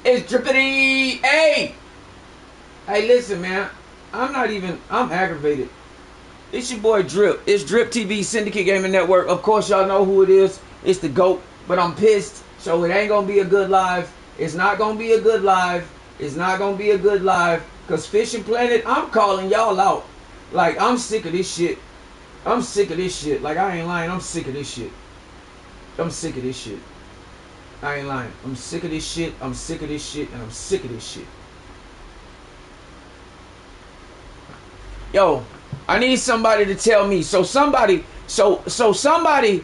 It's drippity. Hey! Hey, listen, man. I'm aggravated. It's your boy Drip. It's DRIIP-TV, Syndicate Gaming Network. Of course, y'all know who it is. It's the GOAT. But I'm pissed. So it ain't going to be a good live. It's not going to be a good live. It's not going to be a good live. Because Fishing Planet, I'm calling y'all out. Like, I'm sick of this shit. I'm sick of this shit. Like, I ain't lying. I'm sick of this shit. I'm sick of this shit. I ain't lying. I'm sick of this shit. I'm sick of this shit. And I'm sick of this shit. Yo, I need somebody to tell me. Somebody, somebody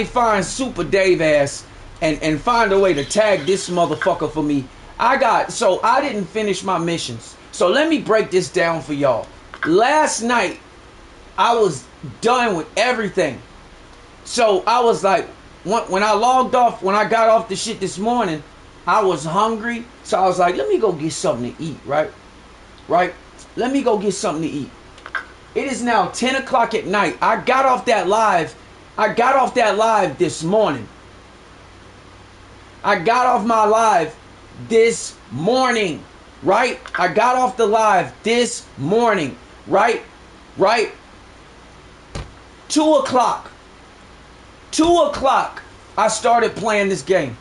find Super Dave ass and find a way to tag this motherfucker for me. I didn't finish my missions. So let me break this down for y'all. Last night, I was done with everything. So I was like, when I logged off, when I got off the shit this morning, I was hungry. So I was like, let me go get something to eat, right? Let me go get something to eat. It is now 10 o'clock at night. I got off that live this morning. I got off my live this morning, right? I got off the live this morning, right? 2 o'clock. 2 o'clock, I started playing this game.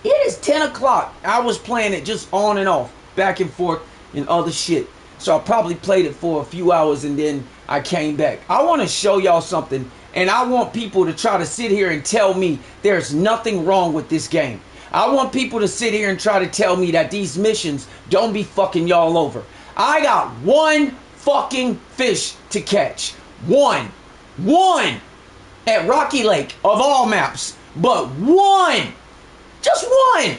It is 10 o'clock. I was playing it just on and off, back and forth, and other shit. So I probably played it for a few hours and then I came back. I want to show y'all something, and I want people to try to sit here and tell me there's nothing wrong with this game. I want people to sit here and try to tell me that these missions don't be fucking y'all over. I got one fucking fish to catch. One at Rocky Lake of all maps, but one, just one.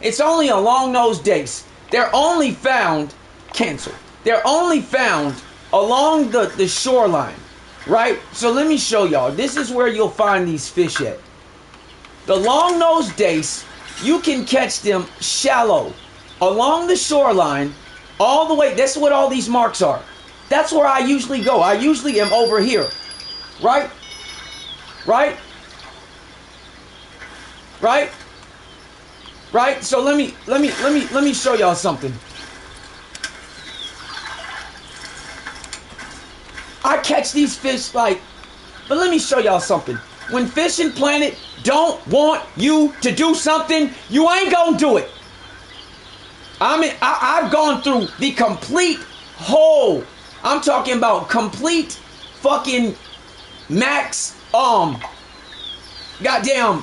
It's only a long-nosed dace. They're only found, cancel. They're only found along the shoreline, right? So let me show y'all. This is where you'll find these fish at. The long-nosed dace, you can catch them shallow along the shoreline all the way. That's what all these marks are. That's where I usually go. I usually am over here, right? So let me show y'all something. I catch these fish but let me show y'all something. When Fishing Planet don't want you to do something, you ain't gonna do it. I've gone through the complete whole. I'm talking about complete fucking max. Goddamn.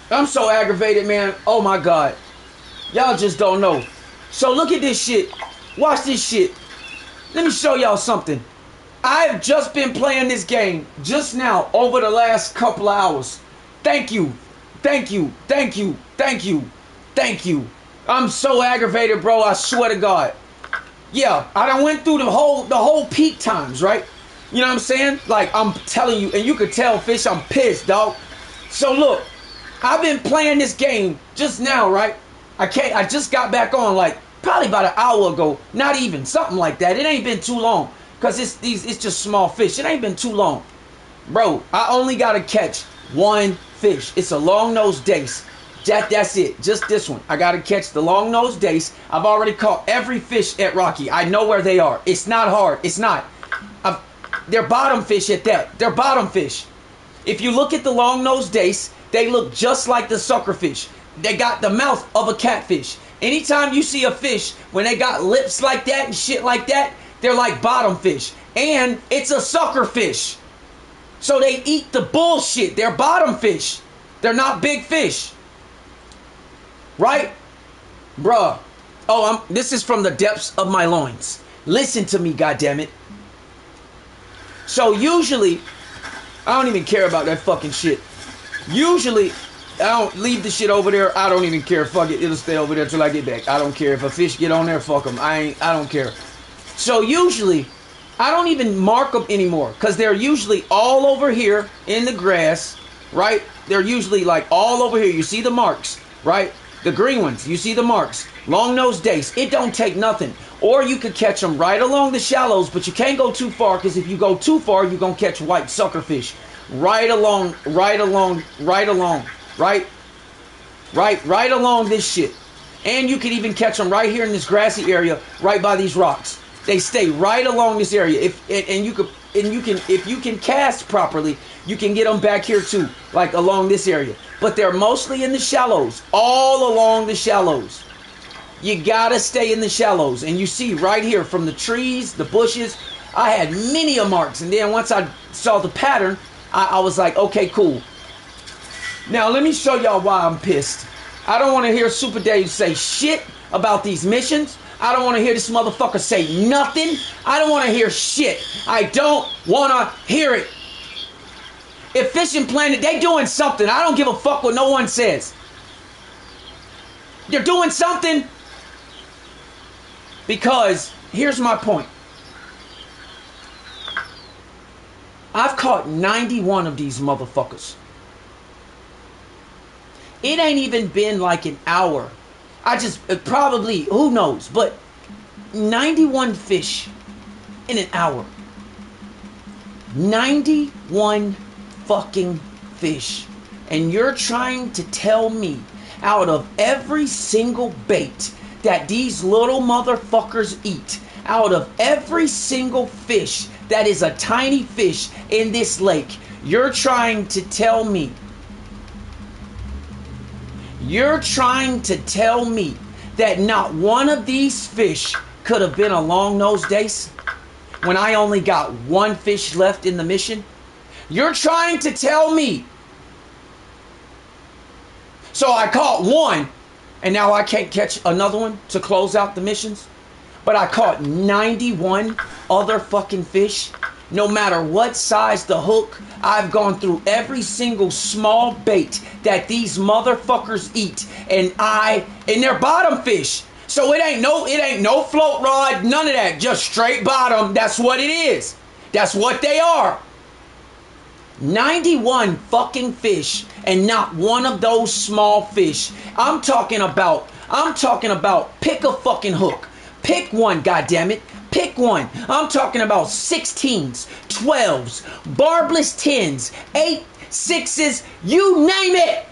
I'm so aggravated, man. Oh my God. Y'all just don't know. So look at this shit. Watch this shit. Let me show y'all something. I've just been playing this game just now over the last couple of hours. Thank you. I'm so aggravated, bro. I swear to God. Yeah, I done went through the whole peak times, right? You know what I'm saying? Like, I'm telling you, and you could tell, Fish, I'm pissed, dog. So look, I've been playing this game just now, right? I just got back on like probably about an hour ago. Not even, something like that. It ain't been too long. Cause it's just small fish. It ain't been too long. Bro, I only gotta catch one fish. It's a long-nosed dace. That's it. Just this one. I gotta catch the long-nosed dace. I've already caught every fish at Rocky. I know where they are. It's not hard. It's not. They're bottom fish at that. They're bottom fish. If you look at the long-nosed dace, they look just like the suckerfish. They got the mouth of a catfish. Anytime you see a fish, when they got lips like that and shit like that, they're like bottom fish. And it's a suckerfish. So they eat the bullshit. They're bottom fish. They're not big fish. Right? Bruh. Oh, this is from the depths of my loins. Listen to me, goddammit. So usually, I don't even care about that fucking shit. Usually, I don't leave the shit over there. I don't even care. Fuck it. It'll stay over there till I get back. I don't care. If a fish get on there, fuck them. I don't care. So usually, I don't even mark them anymore. Because they're usually all over here in the grass. Right? They're usually like all over here. You see the marks. Right? The green ones. You see the marks. Long-nosed dace. It don't take nothing. Or you could catch them right along the shallows. But you can't go too far. Because if you go too far, you're going to catch white suckerfish. right along this shit. And you can even catch them right here in this grassy area, right by these rocks. They stay right along this area. If you can cast properly, you can get them back here too, like along this area. But they're mostly in the shallows, all along the shallows. You gotta stay in the shallows. And you see right here from the trees, the bushes, I had many a marks. And then once I saw the pattern, I was like, okay, cool. Now let me show y'all why I'm pissed. I don't want to hear Super Dave say shit about these missions. I don't want to hear this motherfucker say nothing. I don't want to hear shit. I don't want to hear it. If Fishing Planet, they doing something. I don't give a fuck what no one says. They're doing something. Because, here's my point. I've caught 91 of these motherfuckers. It ain't even been like an hour. Probably, who knows, but 91 fish in an hour. 91 fucking fish. And you're trying to tell me out of every single bait that these little motherfuckers eat, out of every single fish that is a tiny fish in this lake, you're trying to tell me that not one of these fish could have been a long-nosed dace when I only got one fish left in the mission? You're trying to tell me. So I caught one, and now I can't catch another one to close out the missions? But I caught 91 other fucking fish. No matter what size the hook, I've gone through every single small bait that these motherfuckers eat, and they're bottom fish. So it ain't no float rod, none of that, just straight bottom. That's what it is. That's what they are. 91 fucking fish, and not one of those small fish. I'm talking about pick a fucking hook. Pick one, goddammit. Pick one. I'm talking about 16s, 12s, barbless 10s, 8, 6s, you name it.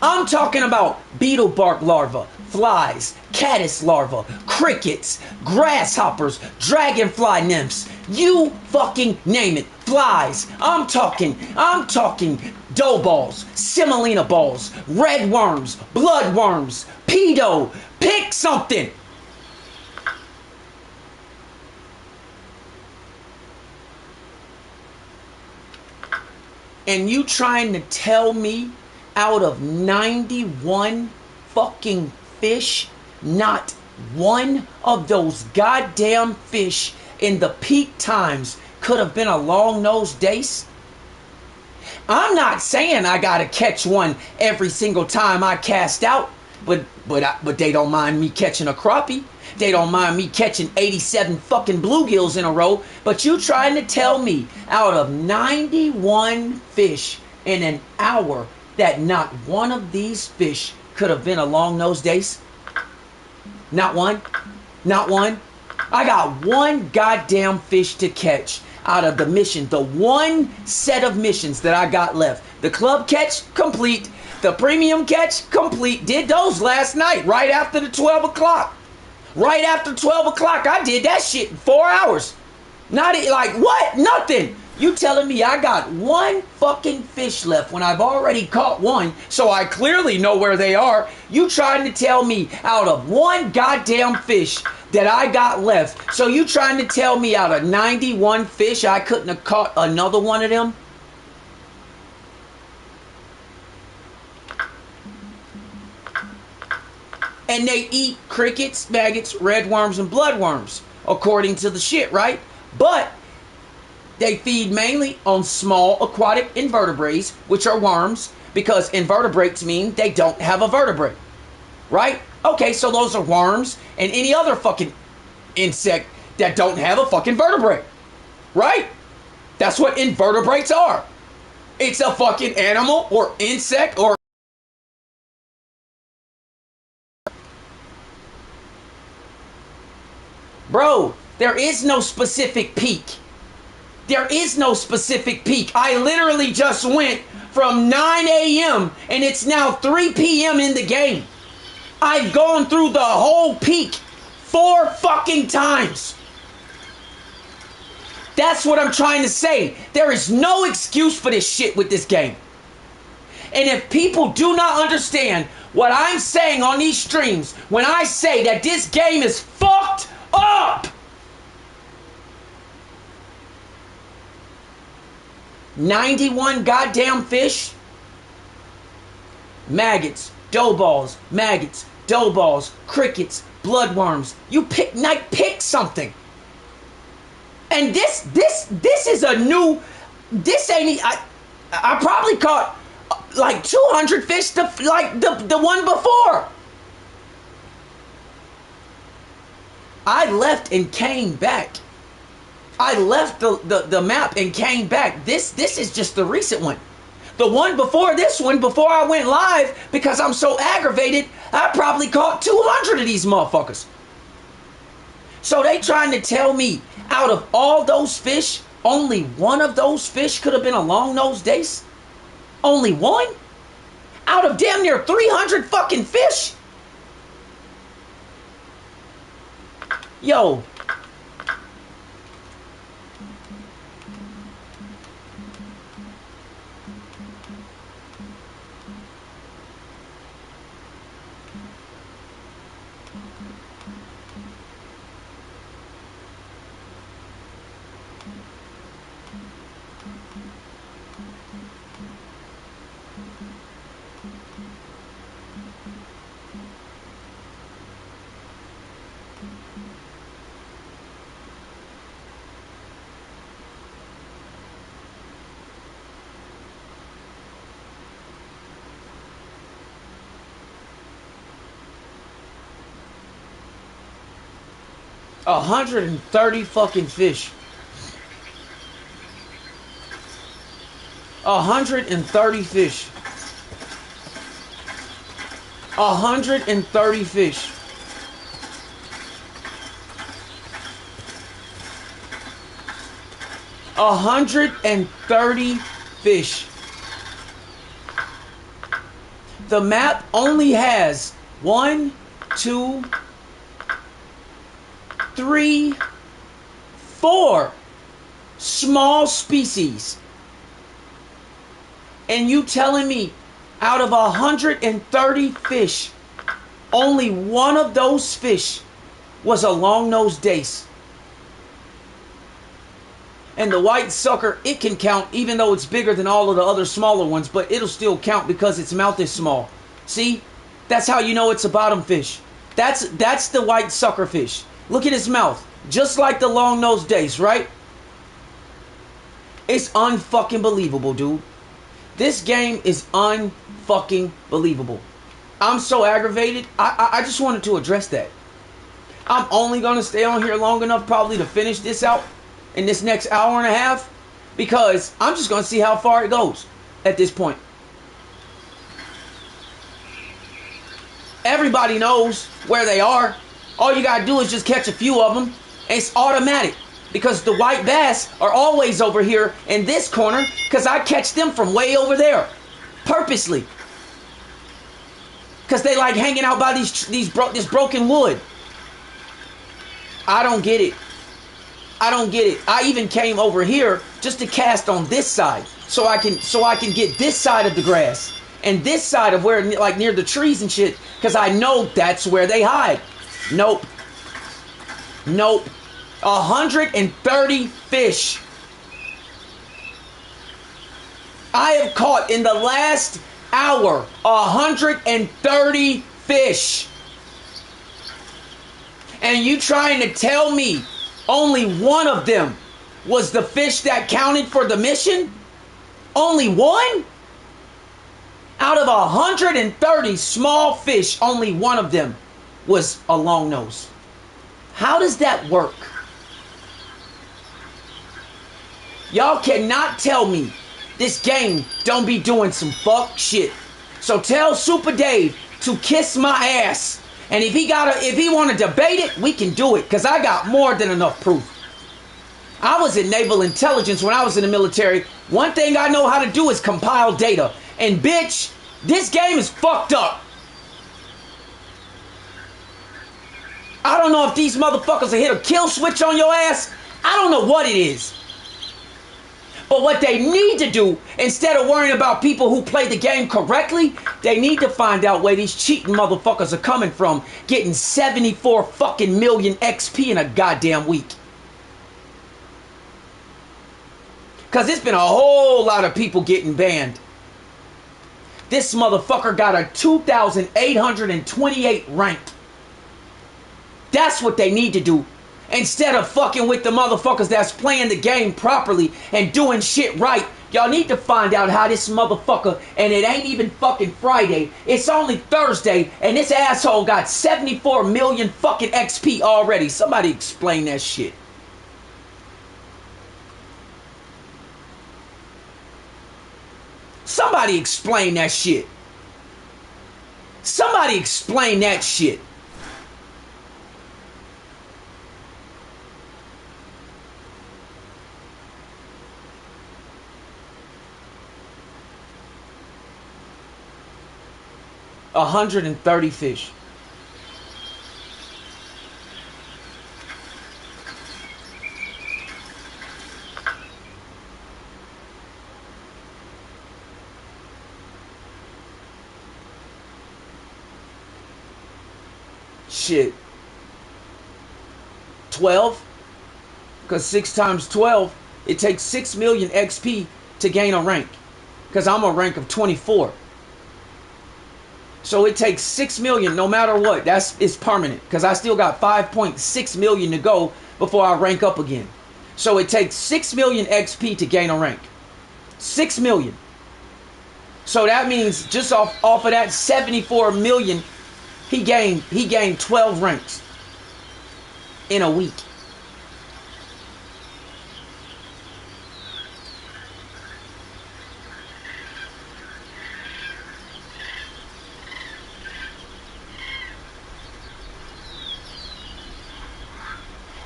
I'm talking about beetle bark larvae, flies, caddis larvae, crickets, grasshoppers, dragonfly nymphs. You fucking name it. Flies. I'm talking dough balls, semolina balls, red worms, blood worms, pedo. Pick something. And you trying to tell me out of 91 fucking fish, not one of those goddamn fish in the peak times could have been a long-nosed dace? I'm not saying I gotta catch one every single time I cast out, but they don't mind me catching a crappie. They don't mind me catching 87 fucking bluegills in a row. But you trying to tell me out of 91 fish in an hour that not one of these fish could have been a long-nosed dace? Not one. Not one. I got one goddamn fish to catch out of the mission. The one set of missions that I got left. The club catch, complete. The premium catch, complete. Did those last night, right after the 12 o'clock. Right after 12 o'clock, I did that shit in 4 hours. Not like, what? Nothing. You telling me I got one fucking fish left when I've already caught one, so I clearly know where they are. You trying to tell me out of one goddamn fish that I got left, so you trying to tell me out of 91 fish I couldn't have caught another one of them? And they eat crickets, maggots, red worms, and bloodworms, according to the shit, right? But they feed mainly on small aquatic invertebrates, which are worms, because invertebrates mean they don't have a vertebrae, right? Okay, so those are worms and any other fucking insect that don't have a fucking vertebrae, right? That's what invertebrates are. It's a fucking animal or insect or... Bro, there is no specific peak. There is no specific peak. I literally just went from 9 a.m. and it's now 3 p.m. in the game. I've gone through the whole peak 4 fucking times. That's what I'm trying to say. There is no excuse for this shit with this game. And if people do not understand what I'm saying on these streams, when I say that this game is fucked up, 91 goddamn fish, maggots, dough balls, maggots, dough balls, crickets, bloodworms. You pick something. And this is a new. This ain't. I probably caught like 200 fish like the one before. I left and came back. I left the map and came back. This is just the recent one. The one before this one, before I went live, because I'm so aggravated, I probably caught 200 of these motherfuckers. So they trying to tell me, out of all those fish, only one of those fish could have been a long-nosed dace? Only one? Out of damn near 300 fucking fish? Yo. A 130 fucking fish. 130 fish. 130 fish. 130 fish. The map only has 1, 2, 3, 4 small species. And you telling me out of 130 fish, only one of those fish was a long-nosed dace? And the white sucker, it can count even though it's bigger than all of the other smaller ones, but it'll still count because its mouth is small. See? That's how you know it's a bottom fish. That's the white sucker fish. Look at his mouth. Just like the long-nosed dace, right? It's unfucking believable, dude. This game is unfucking believable. I'm so aggravated. I just wanted to address that. I'm only going to stay on here long enough probably to finish this out in this next hour and a half, because I'm just going to see how far it goes at this point. Everybody knows where they are. All you gotta do is just catch a few of them. And it's automatic, because the white bass are always over here in this corner, because I catch them from way over there purposely, because they like hanging out by this broken wood. I don't get it. I don't get it. I even came over here just to cast on this side, so I can get this side of the grass and this side of where, like, near the trees and shit, because I know that's where they hide. Nope. Nope. 130 fish. I have caught in the last hour 130 fish. And you trying to tell me only one of them was the fish that counted for the mission? Only one? Out of 130 small fish, only one of them was a long nose. How does that work? Y'all cannot tell me this game don't be doing some fuck shit. So tell Super Dave to kiss my ass. And if he want to debate it, we can do it, because I got more than enough proof. I was in naval intelligence when I was in the military. One thing I know how to do is compile data. And bitch, this game is fucked up. I don't know if these motherfuckers will hit a kill switch on your ass. I don't know what it is. But what they need to do, instead of worrying about people who play the game correctly, they need to find out where these cheating motherfuckers are coming from, getting 74 fucking million XP in a goddamn week. Because it's been a whole lot of people getting banned. This motherfucker got a 2,828 rank. That's what they need to do. Instead of fucking with the motherfuckers that's playing the game properly and doing shit right, y'all need to find out how this motherfucker, and it ain't even fucking Friday, it's only Thursday, and this asshole got 74 million fucking XP already. Somebody explain that shit. Somebody explain that shit. Somebody explain that shit. $130 fish. Shit. 12? Because 6 times 12, it takes 6 million XP to gain a rank. Because I'm a rank of 24. So it takes 6 million no matter what. It's permanent. Because I still got 5.6 million to go before I rank up again. So it takes 6 million XP to gain a rank. 6 million. So that means just off of that 74 million, he gained 12 ranks in a week.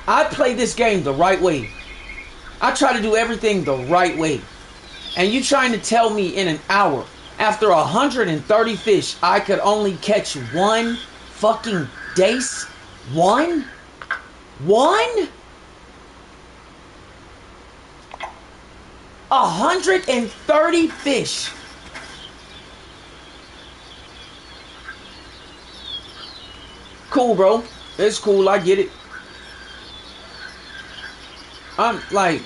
I play this game the right way. I try to do everything the right way. And you trying to tell me in an hour, after 130 fish, I could only catch one fucking dace? One? 130 fish. Cool, bro. It's cool. I get it. I'm like,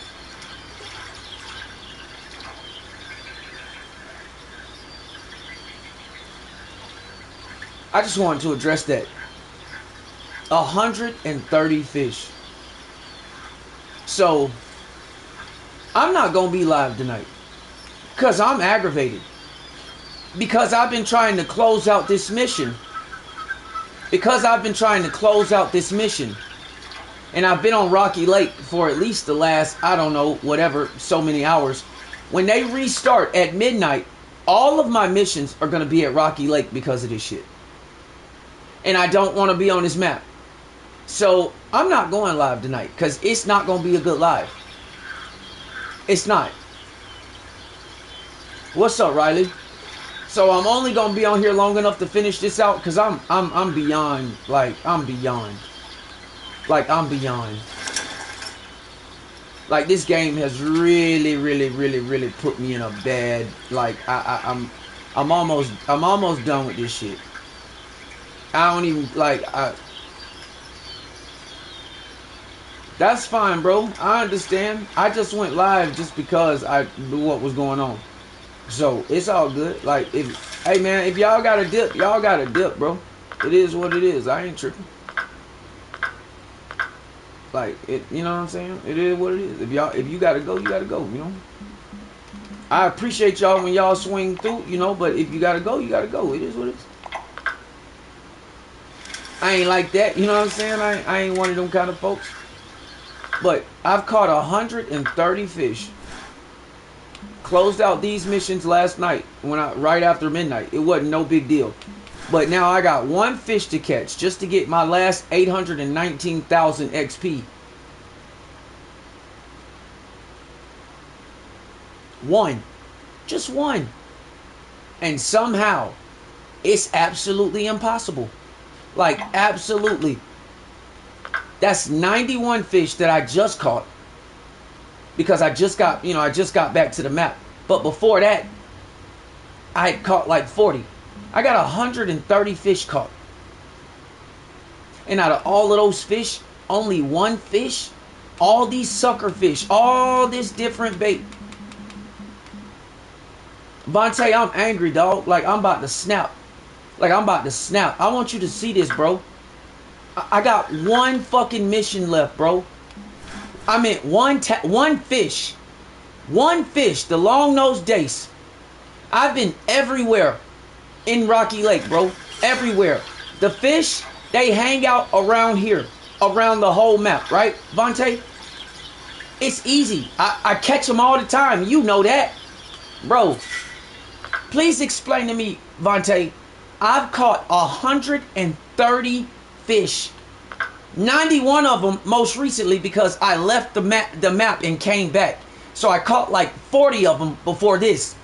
I just wanted to address that. 130 fish. So, I'm not going to be live tonight. Because I'm aggravated. Because I've been trying to close out this mission. And I've been on Rocky Lake for at least the last, I don't know, whatever, so many hours. When they restart at midnight, all of my missions are going to be at Rocky Lake because of this shit. And I don't want to be on this map. So, I'm not going live tonight because it's not going to be a good live. It's not. What's up, Riley? So, I'm only going to be on here long enough to finish this out because I'm beyond, I'm beyond. Like, this game has really put me in a bad, I'm almost done with this shit. I don't even, that's fine, bro. I understand. I just went live just because I knew what was going on. So, it's all good. Hey, man, if y'all got a dip, y'all got a dip, bro. It is what it is. I ain't tripping. You know what I'm saying? It is what it is. If you gotta go, you gotta go, you know? I appreciate y'all when y'all swing through, you know, but if you gotta go, you gotta go. It is what it is. I ain't like that, you know what I'm saying? I ain't one of them kind of folks. But I've caught 130 fish. Closed out these missions last night right after midnight. It wasn't no big deal. But now I got one fish to catch just to get my last 819,000 XP. One. Just one. And somehow, it's absolutely impossible. Like, absolutely. That's 91 fish that I just caught. Because I just got, I just got back to the map. But before that, I had caught like 40. I got 130 fish caught. And out of all of those fish, only one fish, all these sucker fish, all this different bait. Vontae, I'm angry, dog. Like, I'm about to snap. Like, I'm about to snap. I want you to see this, bro. I got one fucking mission left, bro. I meant one fish. One fish, the long-nosed dace. I've been everywhere in Rocky Lake, bro. Everywhere. The fish, they hang out around here. Around the whole map, right, Vontae? It's easy. I catch them all the time. You know that. Bro, please explain to me, Vontae. I've caught 130 fish. 91 of them most recently because I left the map and came back. So I caught like 40 of them before this.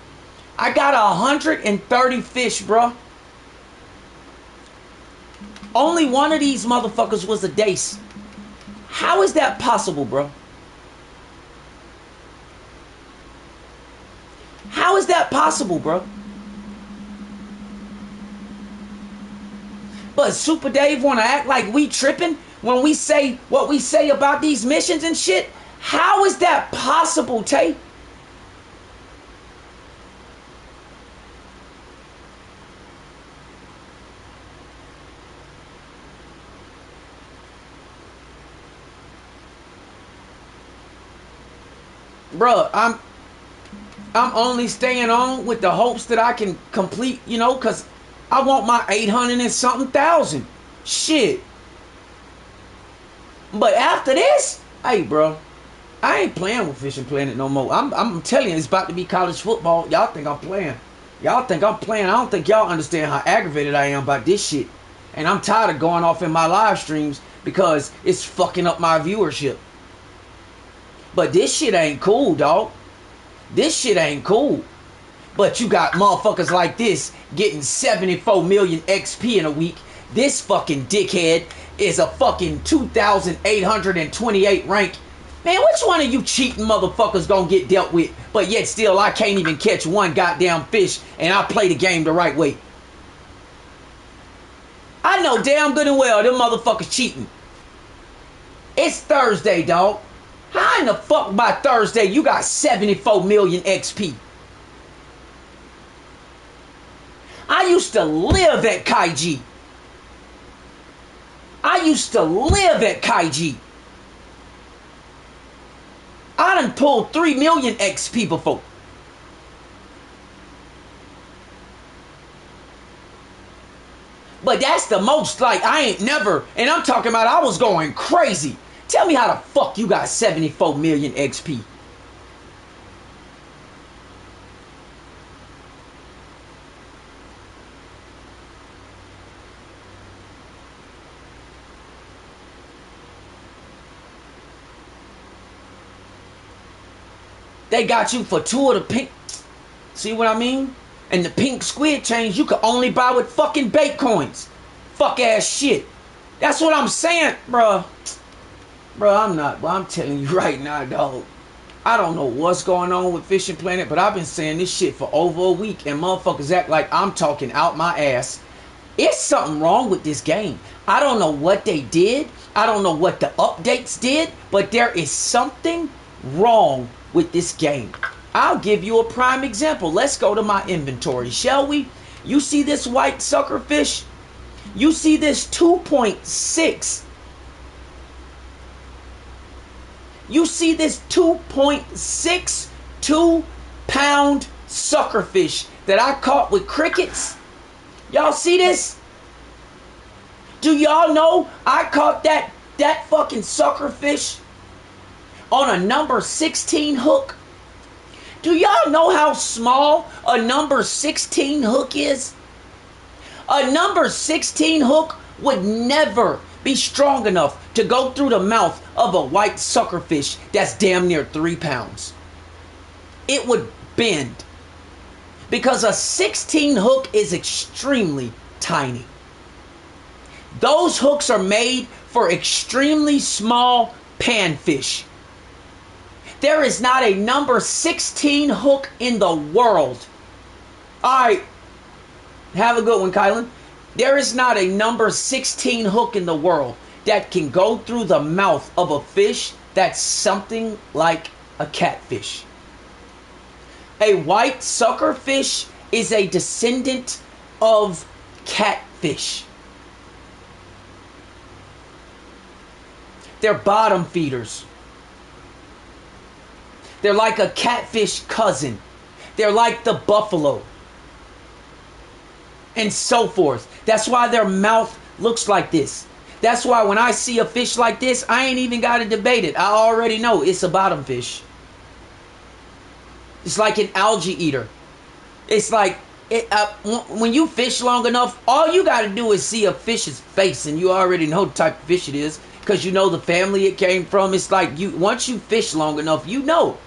I got 130 fish, bro. Only one of these motherfuckers was a dace. How is that possible, bro? How is that possible, bro? But Super Dave want to act like we tripping when we say what we say about these missions and shit? How is that possible, Tay? Bruh, I'm only staying on with the hopes that I can complete, because I want my 800 and something thousand. Shit. But after this, hey, bro, I ain't playing with Fishing Planet no more. I'm telling you, it's about to be college football. Y'all think I'm playing. Y'all think I'm playing. I don't think y'all understand how aggravated I am about this shit. And I'm tired of going off in my live streams because it's fucking up my viewership. But this shit ain't cool, dog. This shit ain't cool. But you got motherfuckers like this getting 74 million XP in a week. This fucking dickhead is a fucking 2,828 rank. Man, which one of you cheating motherfuckers gonna get dealt with? But yet still I can't even catch one goddamn fish and I play the game the right way. I know damn good and well them motherfuckers cheating. It's Thursday, dog. How in the fuck by Thursday you got 74 million XP? I used to live at Kaiji. I used to live at Kaiji. I done pulled 3 million XP before. But that's the most, like, I ain't never, and I'm talking about I was going crazy. Tell me how the fuck you got 74 million XP. They got you for 2 of the pink. See what I mean? And the pink squid chains you could only buy with fucking bait coins. Fuck ass shit. That's what I'm saying, bruh. Bruh, I'm telling you right now, dog. I don't know what's going on with Fishing Planet, but I've been saying this shit for over a week, and motherfuckers act like I'm talking out my ass. It's something wrong with this game. I don't know what they did. I don't know what the updates did, but there is something wrong with this game. I'll give you a prime example. Let's go to my inventory, shall we? You see this white sucker fish? You see this 2.6. You see this 2.62 pound sucker fish that I caught with crickets? Y'all see this? Do y'all know I caught that fucking sucker fish on a number 16 hook? Do y'all know how small a number 16 hook is? A number 16 hook would never be strong enough to go through the mouth of a white sucker fish that's damn near 3 pounds. It would bend. Because a 16 hook is extremely tiny. Those hooks are made for extremely small panfish. There is not a number 16 hook in the world. Alright. Have a good one, Kylan. There is not a number 16 hook in the world that can go through the mouth of a fish that's something like a catfish. A white suckerfish is a descendant of catfish. They're bottom feeders. They're like a catfish cousin. They're like the buffalo. And so forth. That's why their mouth looks like this. That's why when I see a fish like this, I ain't even got to debate it. I already know it's a bottom fish. It's like an algae eater. It's like, when you fish long enough, all you got to do is see a fish's face and you already know the type of fish it is. Because you know the family it came from. It's like, once you fish long enough, you know.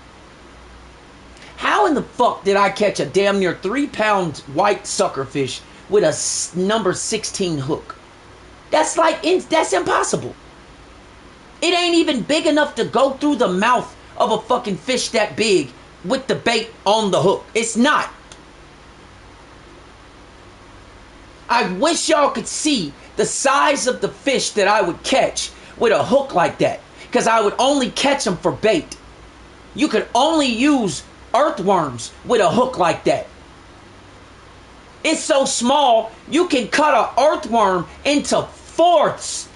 How in the fuck did I catch a damn near 3-pound white suckerfish with a number 16 hook? That's impossible. It ain't even big enough to go through the mouth of a fucking fish that big with the bait on the hook. It's not. I wish y'all could see the size of the fish that I would catch with a hook like that. Because I would only catch them for bait. You could only use earthworms with a hook like that. It's so small, you can cut an earthworm into fourths.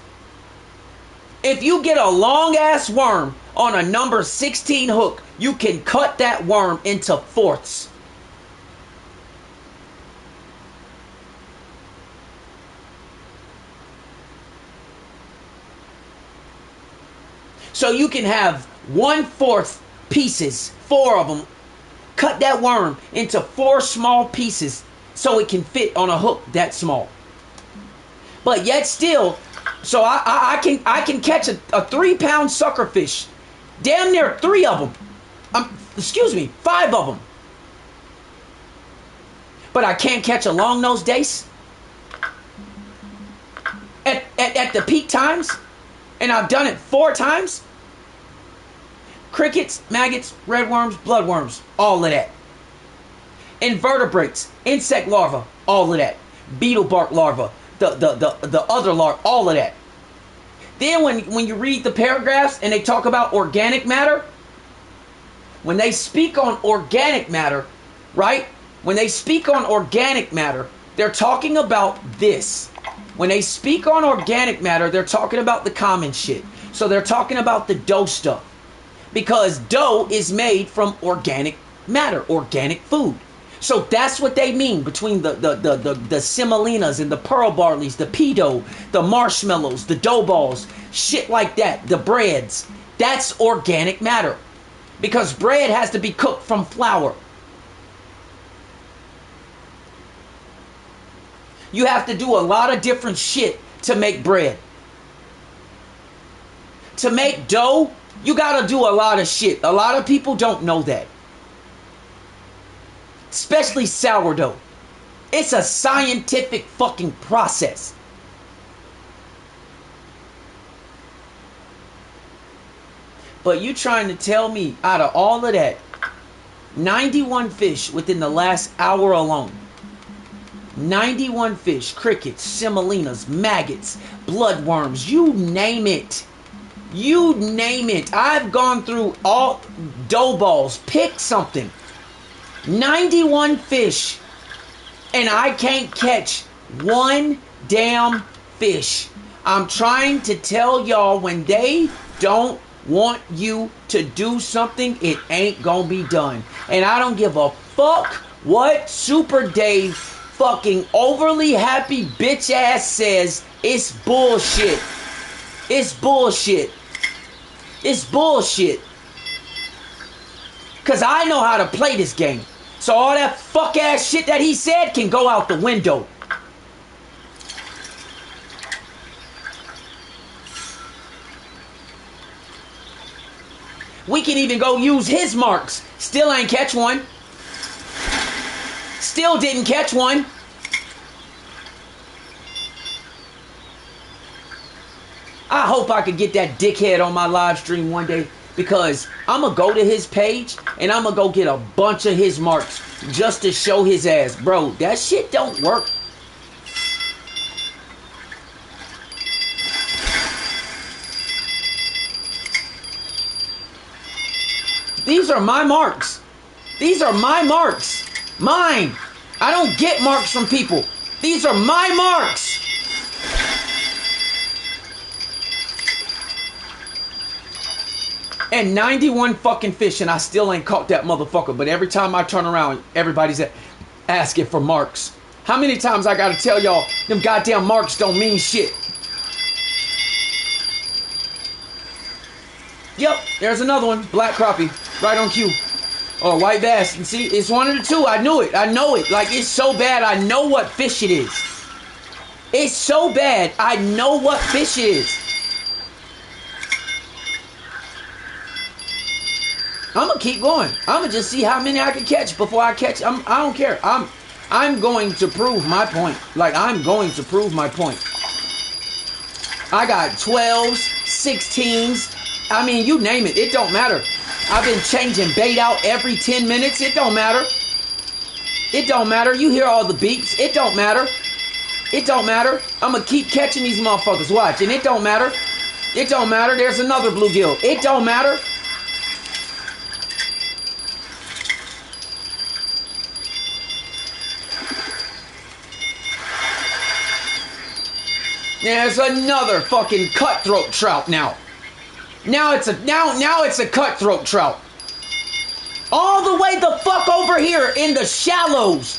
If you get a long ass worm on a number 16 hook, you can cut that worm into fourths. So you can have 1/4 pieces, 4 of them. Cut that worm into 4 small pieces so it can fit on a hook that small. But yet still, so I can catch a 3-pound suckerfish. Damn near 3 of them. 5 of them. But I can't catch a long-nosed dace at the peak times. And I've done it 4 times. Crickets, maggots, redworms, bloodworms, all of that. Invertebrates, insect larvae, all of that. Beetle bark larvae, the other larvae, all of that. Then when you read the paragraphs and they talk about organic matter, when they speak on organic matter, right? When they speak on organic matter, they're talking about this. When they speak on organic matter, they're talking about the common shit. So they're talking about the dough stuff. Because dough is made from organic matter, organic food. So that's what they mean between the semolinas and the pearl barleys, the pea dough, the marshmallows, the dough balls, shit like that, the breads. That's organic matter. Because bread has to be cooked from flour. You have to do a lot of different shit to make bread. To make dough, you gotta do a lot of shit. A lot of people don't know that. Especially sourdough. It's a scientific fucking process. But you trying to tell me out of all of that, 91 fish within the last hour alone. 91 fish, crickets, semolinas, maggots, bloodworms, you name it. You name it. I've gone through all dough balls. Pick something. 91 fish. And I can't catch one damn fish. I'm trying to tell y'all, when they don't want you to do something, it ain't gonna be done. And I don't give a fuck what Super Dave fucking overly happy bitch ass says. It's bullshit. It's bullshit. It's bullshit. Because I know how to play this game. So all that fuck ass shit that he said can go out the window. We can even go use his marks. Still ain't catch one. Still didn't catch one. I hope I could get that dickhead on my live stream one day, because I'm going to go to his page and I'm going to go get a bunch of his marks just to show his ass. Bro, that shit don't work. These are my marks. These are my marks. Mine. I don't get marks from people. These are my marks. And 91 fucking fish, and I still ain't caught that motherfucker. But every time I turn around, everybody's asking for marks. How many times I gotta tell y'all, them goddamn marks don't mean shit? Yep, there's another one. Black crappie, right on cue. Or white bass. And see, it's one of the two. I knew it. I know it. Like, it's so bad, I know what fish it is. It's so bad, I know what fish it is. I'm gonna keep going. I'm gonna just see how many I can catch before I catch. I don't care. I'm going to prove my point. Like, I'm going to prove my point. I got 12s, 16s. I mean, you name it. It don't matter. I've been changing bait out every 10 minutes. It don't matter. It don't matter. You hear all the beeps. It don't matter. It don't matter. I'm gonna keep catching these motherfuckers. Watch. And it don't matter. It don't matter. There's another bluegill. It don't matter. There's another fucking cutthroat trout now. Now it's a cutthroat trout. All the way the fuck over here in the shallows.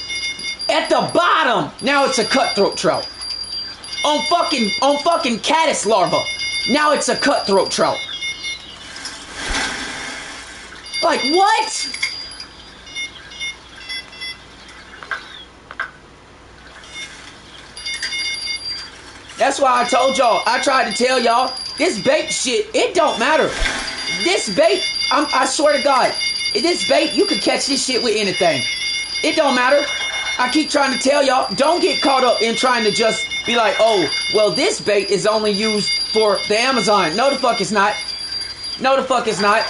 At the bottom. Now it's a cutthroat trout. On fucking caddis larva. Now it's a cutthroat trout. Like, what? That's why I told y'all, I tried to tell y'all, this bait shit, it don't matter. This bait, I swear to God, this bait, you can catch this shit with anything. It don't matter. I keep trying to tell y'all, don't get caught up in trying to just be like, oh, well, this bait is only used for the Amazon. No, the fuck it's not. No, the fuck it's not.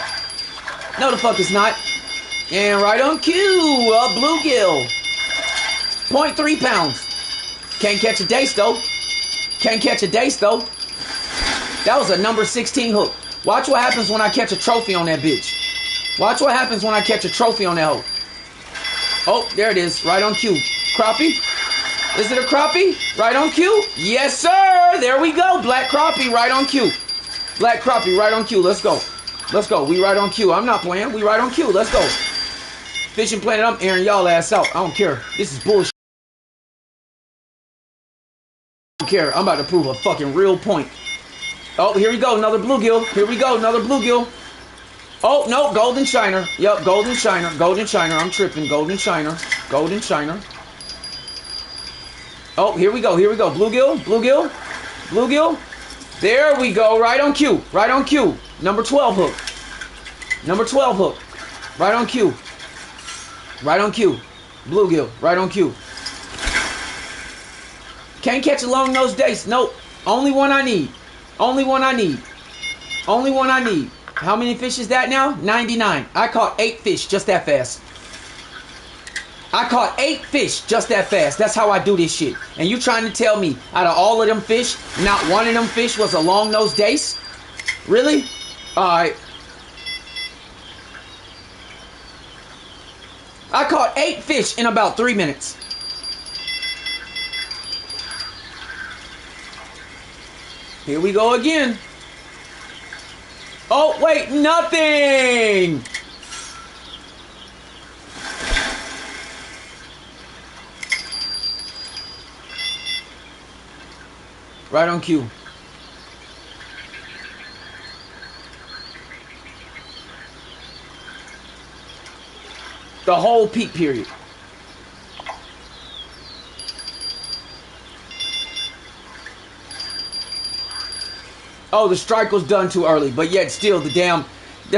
No, the fuck it's not. And right on cue, a bluegill. 0.3 pounds. Can't catch a dace, though. Can't catch a dace, though. That was a number 16 hook. Watch what happens when I catch a trophy on that bitch. Watch what happens when I catch a trophy on that hook. Oh, there it is. Right on cue. Crappie? Is it a crappie? Right on cue? Yes, sir. There we go. Black crappie right on cue. Black crappie right on cue. Let's go. Let's go. We right on cue. I'm not playing. We right on cue. Let's go. Fishing Planet, I'm airing y'all ass out. I don't care. This is bullshit. I don't care. I'm about to prove a fucking real point. Oh, here we go. Another bluegill. Here we go. Another bluegill. Oh, no. Golden shiner. Yep. Golden shiner. Golden shiner. I'm tripping. Golden shiner. Golden shiner. Oh, here we go. Here we go. Bluegill. Bluegill. Bluegill. There we go. Right on cue. Right on cue. Number 12 hook. Number 12 hook. Right on cue. Right on cue. Bluegill. Right on cue. Can't catch a long-nosed dace. Nope. Only one I need. Only one I need. Only one I need. How many fish is that now? 99. I caught 8 fish just that fast. I caught 8 fish just that fast. That's how I do this shit. And you trying to tell me out of all of them fish, not one of them fish was a long-nosed dace? Really? Alright. I caught 8 fish in about 3 minutes. Here we go again. Oh, wait, nothing! Right on cue. The whole peak period. Oh, the strike was done too early, but yet still the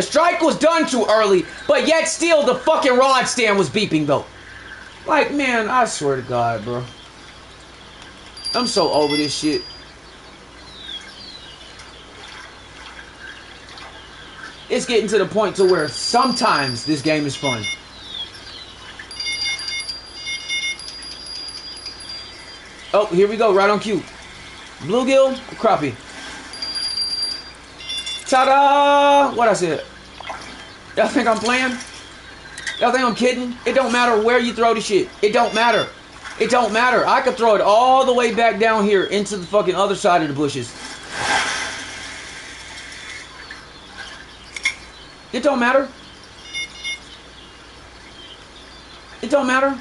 strike was done too early, but yet still the fucking rod stand was beeping though. Like, man, I swear to God, bro. I'm so over this shit. It's getting to the point to where sometimes this game is fun. Oh, here we go, right on cue. Bluegill, crappie. Ta-da! What I said? Y'all think I'm playing? Y'all think I'm kidding? It don't matter where you throw the shit. It don't matter. It don't matter. I could throw it all the way back down here into the fucking other side of the bushes. It don't matter. It don't matter.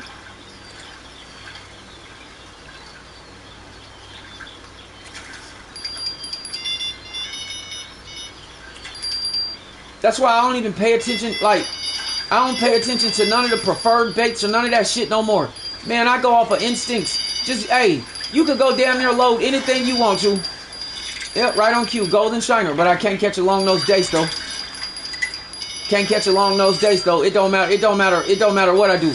That's why I don't even pay attention. Like, I don't pay attention to none of the preferred baits or none of that shit no more. Man, I go off of instincts. Just, hey, you could go damn near load anything you want to. Yep, right on cue. Golden shiner. But I can't catch a long-nosed dace, though. Can't catch a long-nosed dace, though. It don't matter. It don't matter. It don't matter what I do.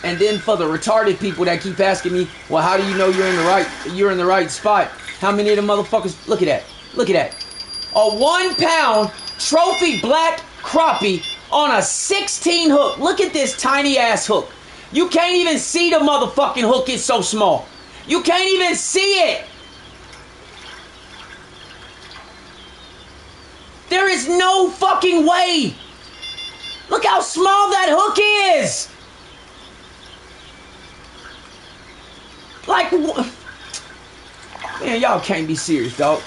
And then for the retarded people that keep asking me, well, how do you know you're in the right spot? How many of the motherfuckers? Look at that. Look at that. A 1 pound trophy black crappie on a 16 hook. Look at this tiny ass hook. You can't even see the motherfucking hook. It's so small. You can't even see it. There is no fucking way. Look how small that hook is. Like, man, y'all can't be serious, dog.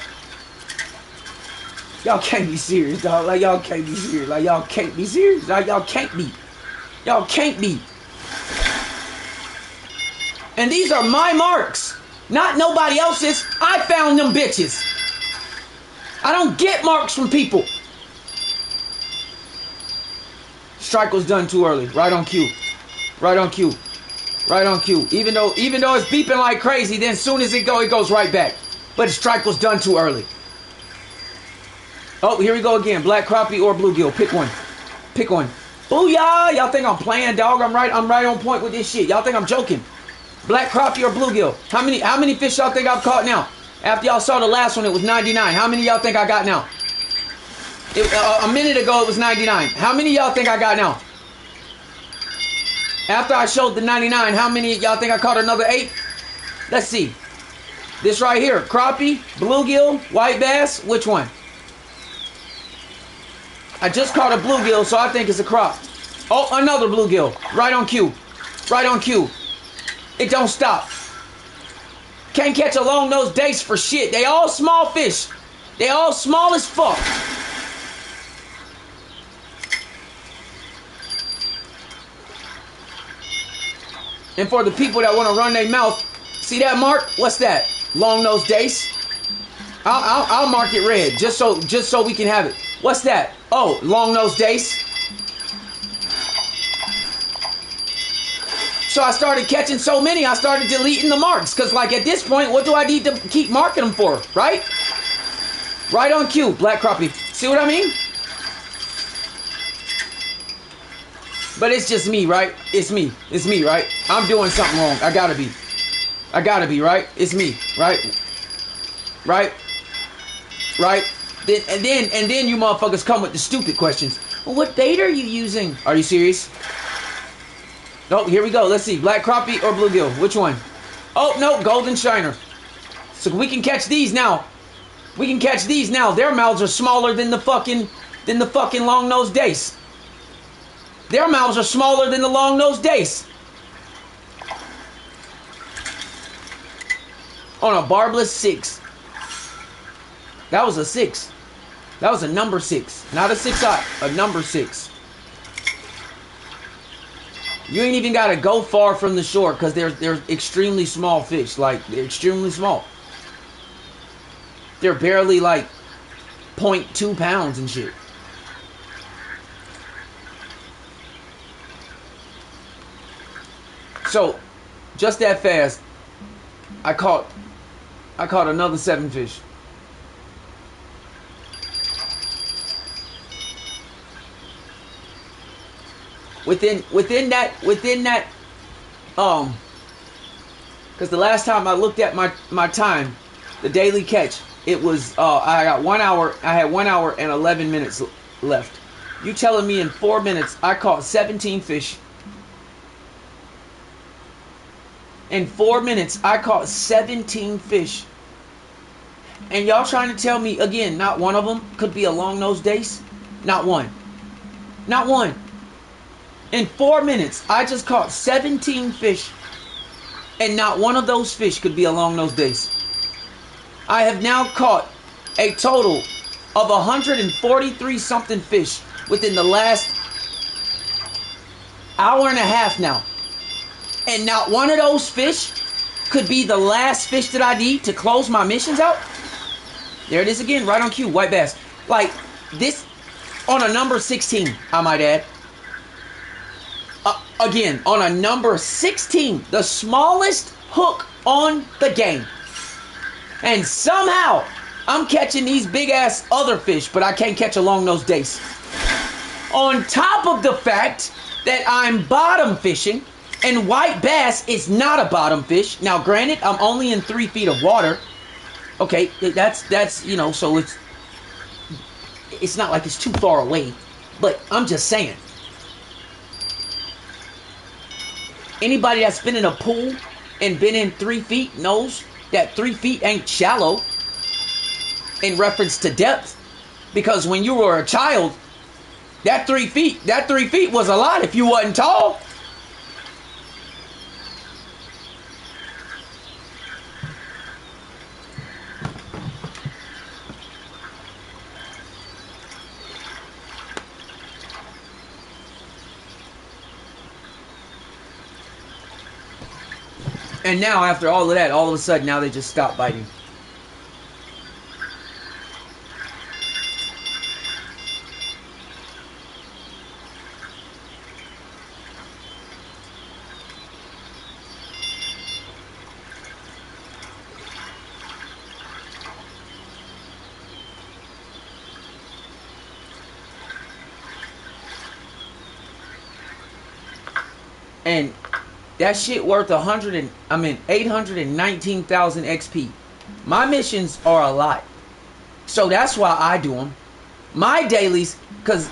Y'all can't be serious, dog. Like, y'all can't be serious. Like, y'all can't be serious. Like, y'all can't be. Y'all can't be. And these are my marks, not nobody else's. I found them bitches. I don't get marks from people. Strike was done too early. Right on cue. Right on cue. Right on cue. Even though it's beeping like crazy, then as soon as it goes right back. But the strike was done too early. Oh, here we go again. Black crappie or bluegill. Pick one. Pick one. Booyah! Y'all think I'm playing, dog? I'm right on point with this shit. Y'all think I'm joking? Black crappie or bluegill? How many fish y'all think I've caught now? After y'all saw the last one, it was 99. How many y'all think I got now? A minute ago, it was 99. How many y'all think I got now? After I showed the 99, how many y'all think I caught another 8? Let's see. This right here, crappie, bluegill, white bass, which one? I just caught a bluegill, so I think it's a crop. Oh, another bluegill. Right on cue. Right on cue. It don't stop. Can't catch a long-nosed dace for shit. They all small fish. They all small as fuck. And for the people that want to run their mouth, see that mark? What's that? Long-nosed dace. I'll mark it red just so we can have it. What's that? Oh, long-nosed dace. So I started catching so many, I started deleting the marks. Because, like, at this point, what do I need to keep marking them for? Right? Right on cue, black crappie. See what I mean? But it's just me, right? It's me. It's me, right? I'm doing something wrong. I gotta be. I gotta be, right? It's me, right? Right? Right? And then you motherfuckers come with the stupid questions. Well, what bait are you using? Are you serious? Oh, here we go. Let's see. Black crappie or bluegill? Which one? Oh, no. Golden shiner. So we can catch these now. We can catch these now. Their mouths are smaller than the fucking long-nosed dace. Their mouths are smaller than the long-nosed dace. On a barbless 6. That was a 6. That was a number 6. Not a 6-aught. A number 6. You ain't even got to go far from the shore because they're extremely small fish. Like, they're extremely small. They're barely like 0.2 pounds and shit. So, just that fast, I caught I caught another 7 fish. Within that, because the last time I looked at my time, the daily catch, it was I got 1 hour. I had 1 hour and 11 minutes left. You telling me in 4 minutes I caught 17 fish? In 4 minutes I caught 17 fish. And y'all trying to tell me again, not one of them could be a long-nosed dace? Not one. Not one. In 4 minutes, I just caught 17 fish, and not one of those fish could be a long-nosed dace. I have now caught a total of 143 something fish within the last hour and a half now. And not one of those fish could be the last fish that I need to close my missions out. There it is again, right on cue, white bass. Like this on a number 16, I might add. Again, on a number 16, the smallest hook on the game. And somehow, I'm catching these big-ass other fish, but I can't catch a long-nosed dace. On top of the fact that I'm bottom fishing, and white bass is not a bottom fish. Now, granted, I'm only in 3 feet of water. Okay, that's you know, so it's not like it's too far away. But I'm just saying. Anybody that's been in a pool and been in 3 feet knows that 3 feet ain't shallow in reference to depth. Because when you were a child, that 3 feet was a lot if you wasn't tall. And now, after all of that, all of a sudden, now they just stop biting. And that shit worth 819,000 XP. My missions are a lot, so that's why I do them. My dailies, cause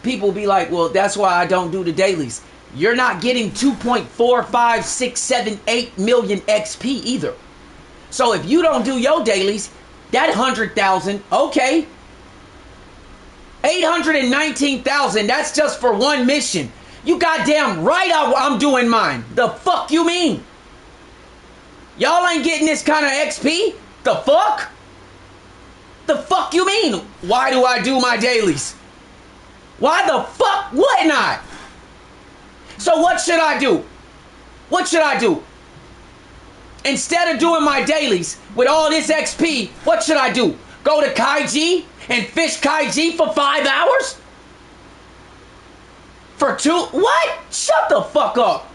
people be like, well, that's why I don't do the dailies. You're not getting 2.4567 million XP either. So if you don't do your dailies, that 100,000, okay, 819,000. That's just for one mission. You goddamn right I'm doing mine. The fuck you mean? Y'all ain't getting this kind of XP? The fuck? The fuck you mean? Why do I do my dailies? Why the fuck wouldn't I? So what should I do? What should I do? Instead of doing my dailies with all this XP, what should I do? Go to Kaiji and fish Kaiji for 5 hours? For 2? What? Shut the fuck up.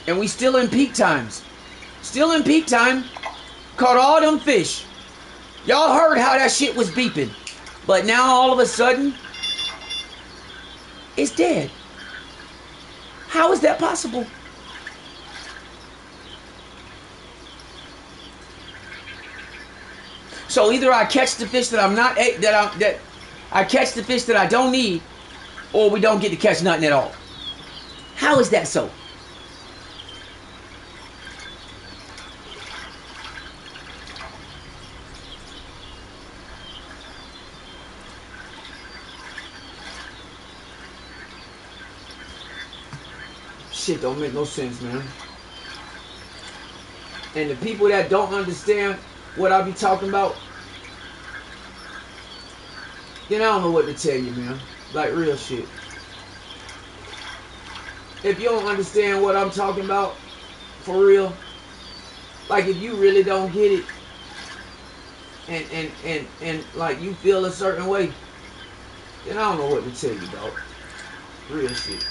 And we still in peak times. Still in peak time. Caught all them fish. Y'all heard how that shit was beeping. But now all of a sudden, it's dead. How is that possible? So either I catch the fish that I catch the fish that I don't need, or we don't get to catch nothing at all. How is that so? Shit don't make no sense, man. And the people that don't understand what I be talking about, then I don't know what to tell you, man. Like real shit. If you don't understand what I'm talking about, For real. Like if you really don't get it, and like you feel a certain way, then I don't know what to tell you, dog. Real shit.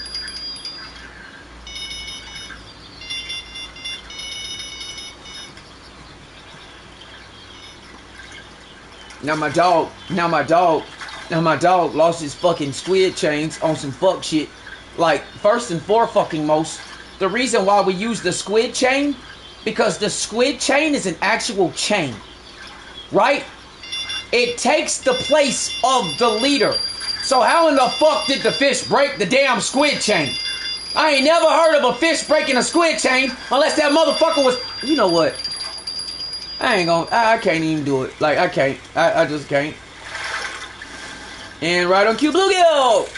Now my dog lost his fucking squid chains on some fuck shit. Like, first and foremost, the reason why we use the squid chain, because the squid chain is an actual chain, right? It takes the place of the leader. So how in the fuck did the fish break the damn squid chain? I ain't never heard of a fish breaking a squid chain unless that motherfucker was... You know what? I can't even do it. Like, I can't. I just can't. And right on cue, bluegill!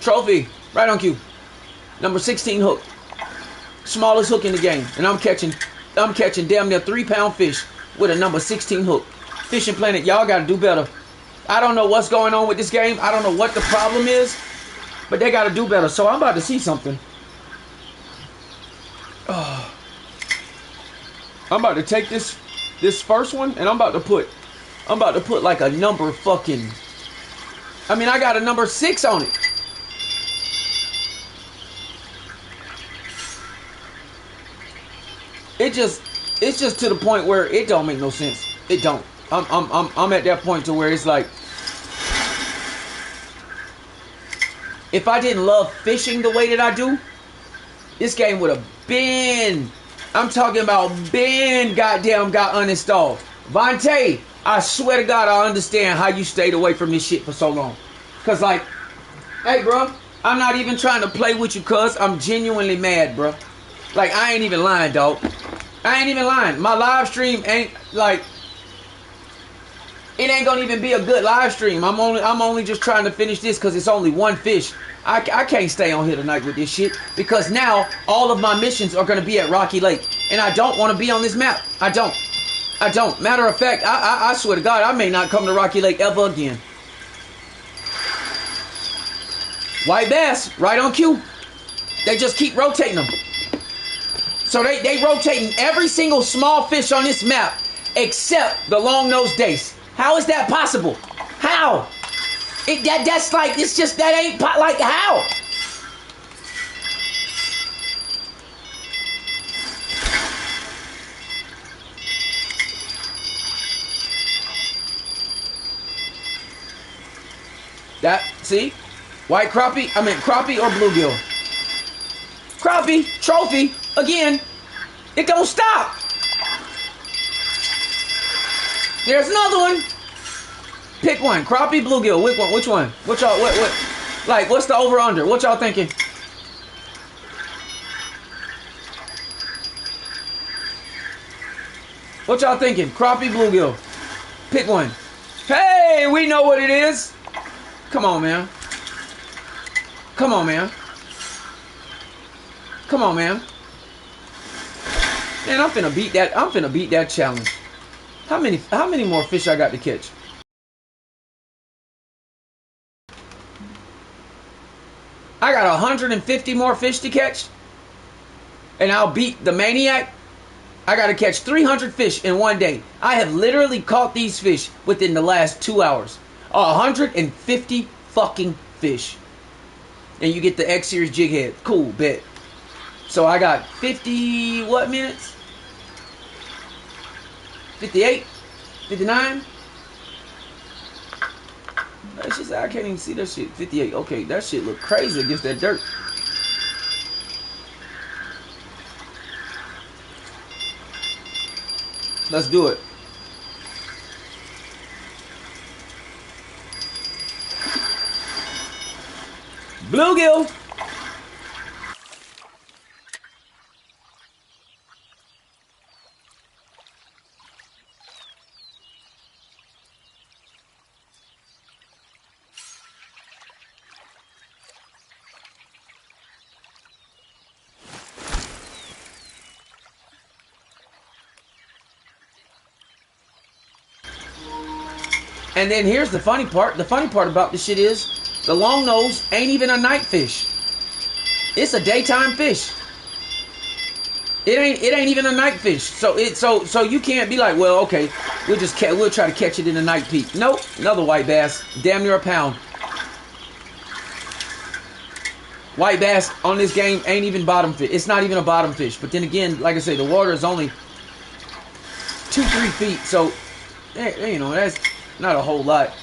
Trophy. Right on cue. Number 16 hook. Smallest hook in the game. And I'm catching damn near 3-pound fish with a number 16 hook. Fishing Planet, y'all gotta do better. I don't know what's going on with this game. I don't know what the problem is. But they gotta do better. So I'm about to see something. I'm about to take this first one, and I'm about to put like a number fucking... I mean, I got a number 6 on it. It's just to the point where it don't make no sense. It don't. I'm at that point to where it's like, if I didn't love fishing the way that I do, this game would have been... I'm talking about goddamn got uninstalled. Vontae, I swear to God, I understand how you stayed away from this shit for so long. Cause like, hey bro, I'm not even trying to play with you, cuz I'm genuinely mad, bro. Like, I ain't even lying, dog. I ain't even lying. My live stream ain't like, it ain't gonna even be a good live stream. I'm only just trying to finish this because it's only one fish. I can't stay on here tonight with this shit because now all of my missions are gonna be at Rocky Lake, and I don't want to be on this map. I don't. Matter of fact, I swear to God, I may not come to Rocky Lake ever again. White bass, right on cue. They just keep rotating them. So they rotating every single small fish on this map except the long-nosed dace. How is that possible? How? That's like, it's just, that ain't, like, how? That, see? White crappie, I meant crappie or bluegill. Crappie, trophy, again, it don't stop. There's another one. Pick one. Crappie, bluegill. Which one? What y'all, what? Like, what's the over-under? What y'all thinking? What y'all thinking? Crappie, bluegill. Pick one. Hey, we know what it is. Come on, man. Come on, man. Come on, man. Man, I'm finna beat that challenge. How many more fish I got to catch? I got 150 more fish to catch, and I'll beat the maniac. I got to catch 300 fish in one day. I have literally caught these fish within the last 2 hours. 150 fucking fish. And you get the X Series jig head. Cool, bet. So I got 50, what minutes? 58? 59? That shit, I can't even see that shit. 58. Okay, that shit look crazy against that dirt. Let's do it. Bluegill. And then here's the funny part. The funny part about this shit is the long nose ain't even a night fish. It's a daytime fish. It ain't even a night fish. So you can't be like, well, okay, we'll try to catch it in a night peak. Nope, another white bass, damn near a pound. White bass on this game ain't even bottom fish. It's not even a bottom fish. But then again, like I say, the water is only 2-3 feet, so you know that's not a whole lot.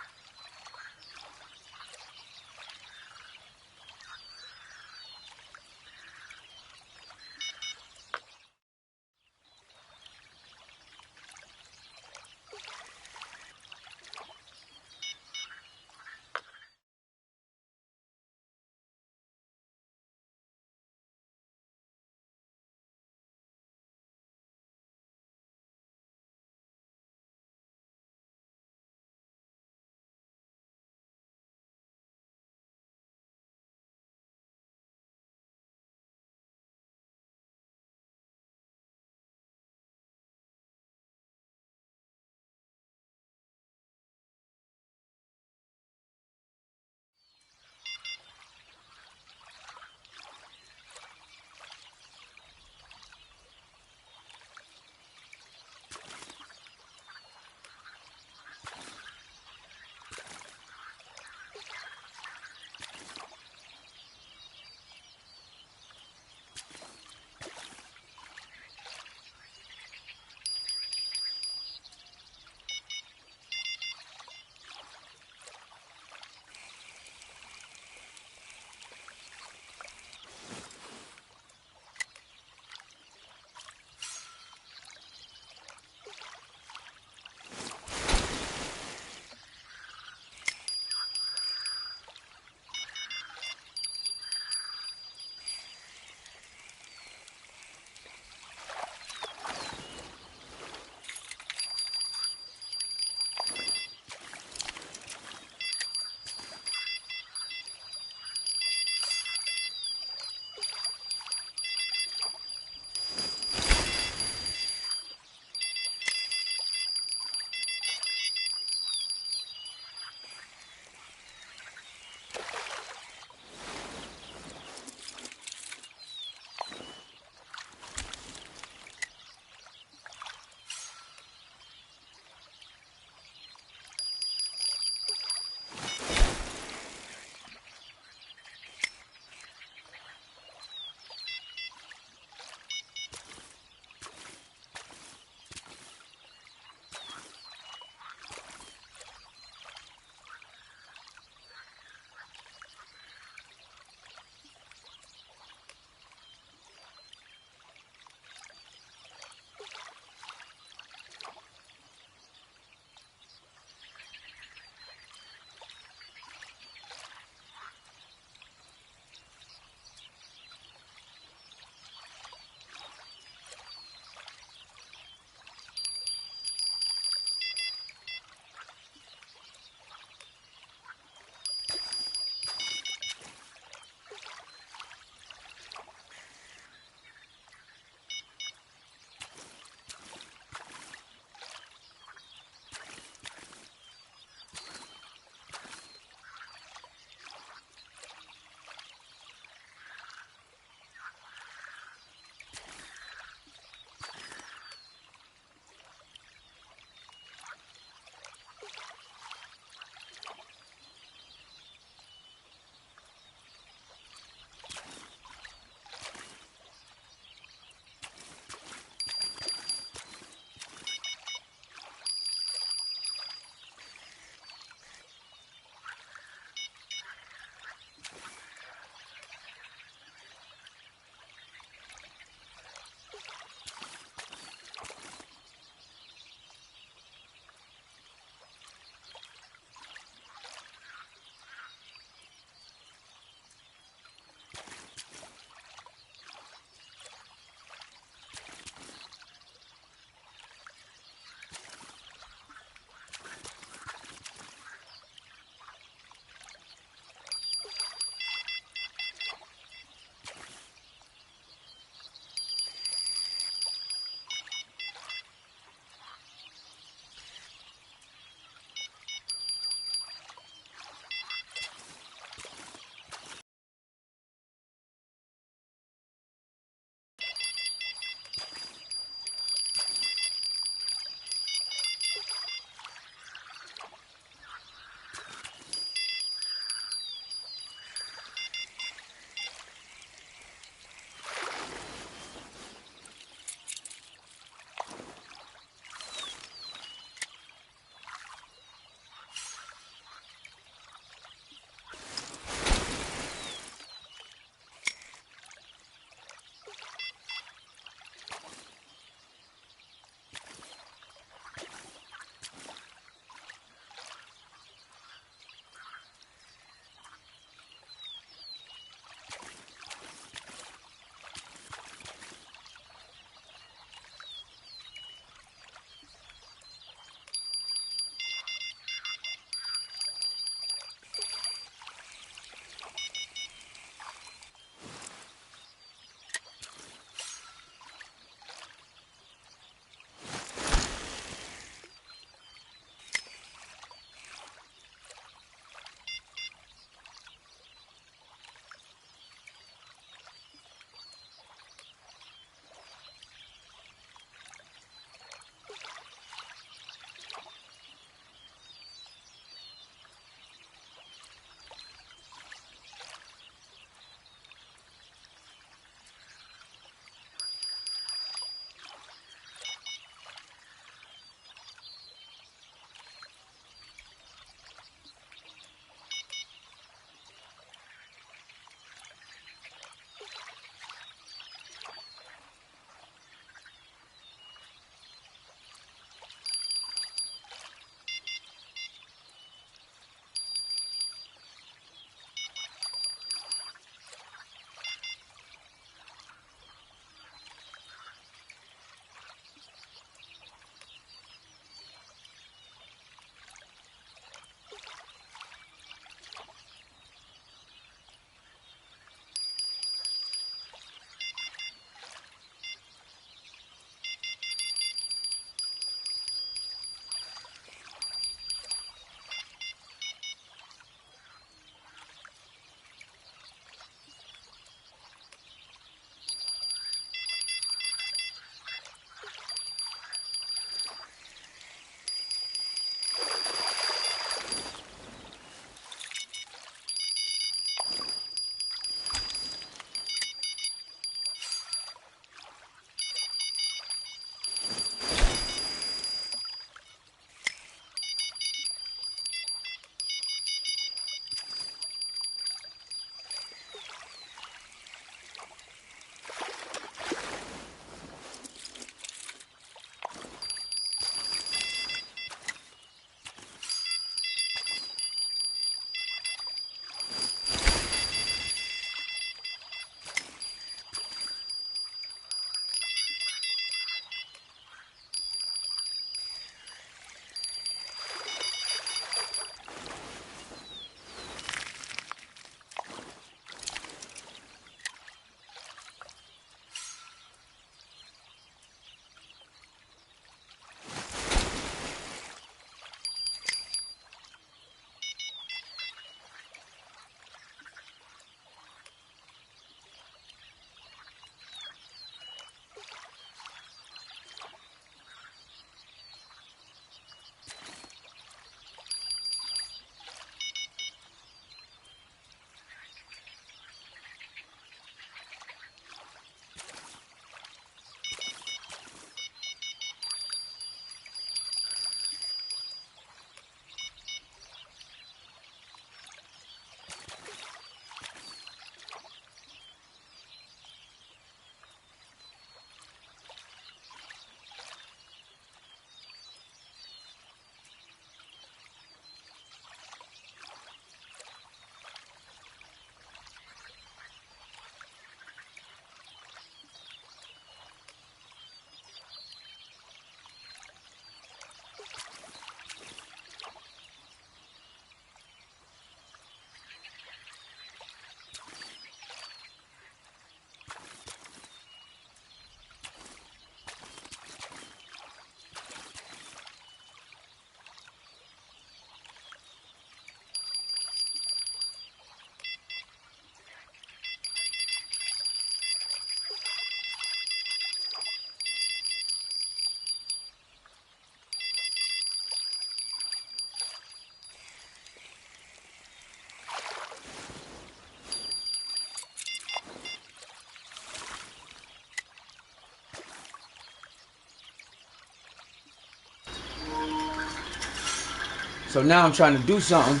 So now I'm trying to do something.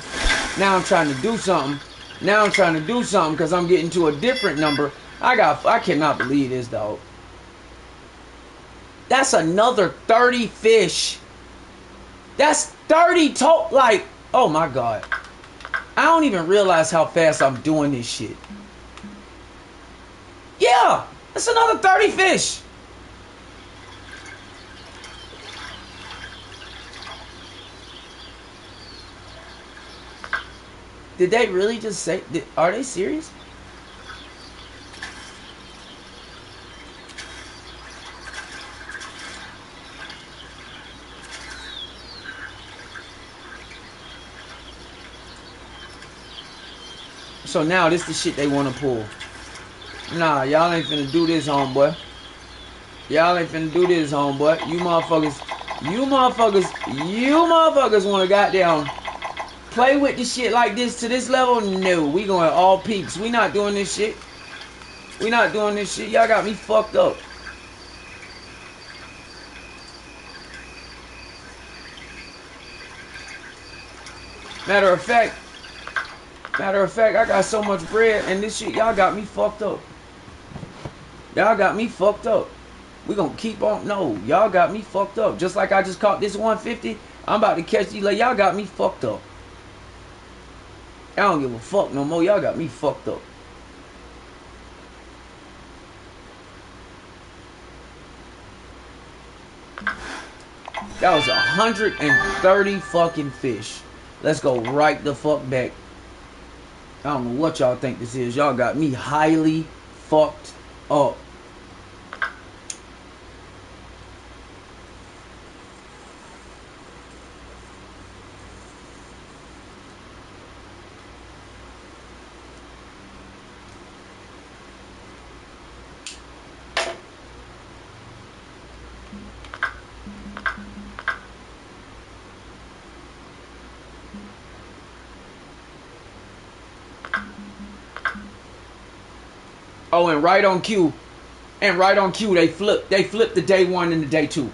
Now I'm trying to do something. Now I'm trying to do something because I'm getting to a different number. I cannot believe this, dog. That's another 30 fish. That's 30 total. Like, oh my God. I don't even realize how fast I'm doing this shit. Yeah, that's another 30 fish. Did they really just say, are they serious? So now this the shit they want to pull. Nah, y'all ain't finna do this, homeboy. Y'all ain't finna do this, homeboy. You motherfuckers want to goddamn play with the shit like this to this level? No, we going all peaks. We not doing this shit. We not doing this shit. Y'all got me fucked up. Matter of fact, I got so much bread and this shit, y'all got me fucked up. Y'all got me fucked up. We gonna keep on. No, y'all got me fucked up. Just like I just caught this 150, I'm about to catch these. Like, y'all got me fucked up. I don't give a fuck no more. Y'all got me fucked up. That was 130 fucking fish. Let's go right the fuck back. I don't know what y'all think this is. Y'all got me highly fucked up. Oh, and right on cue, they flipped the day one and the day two.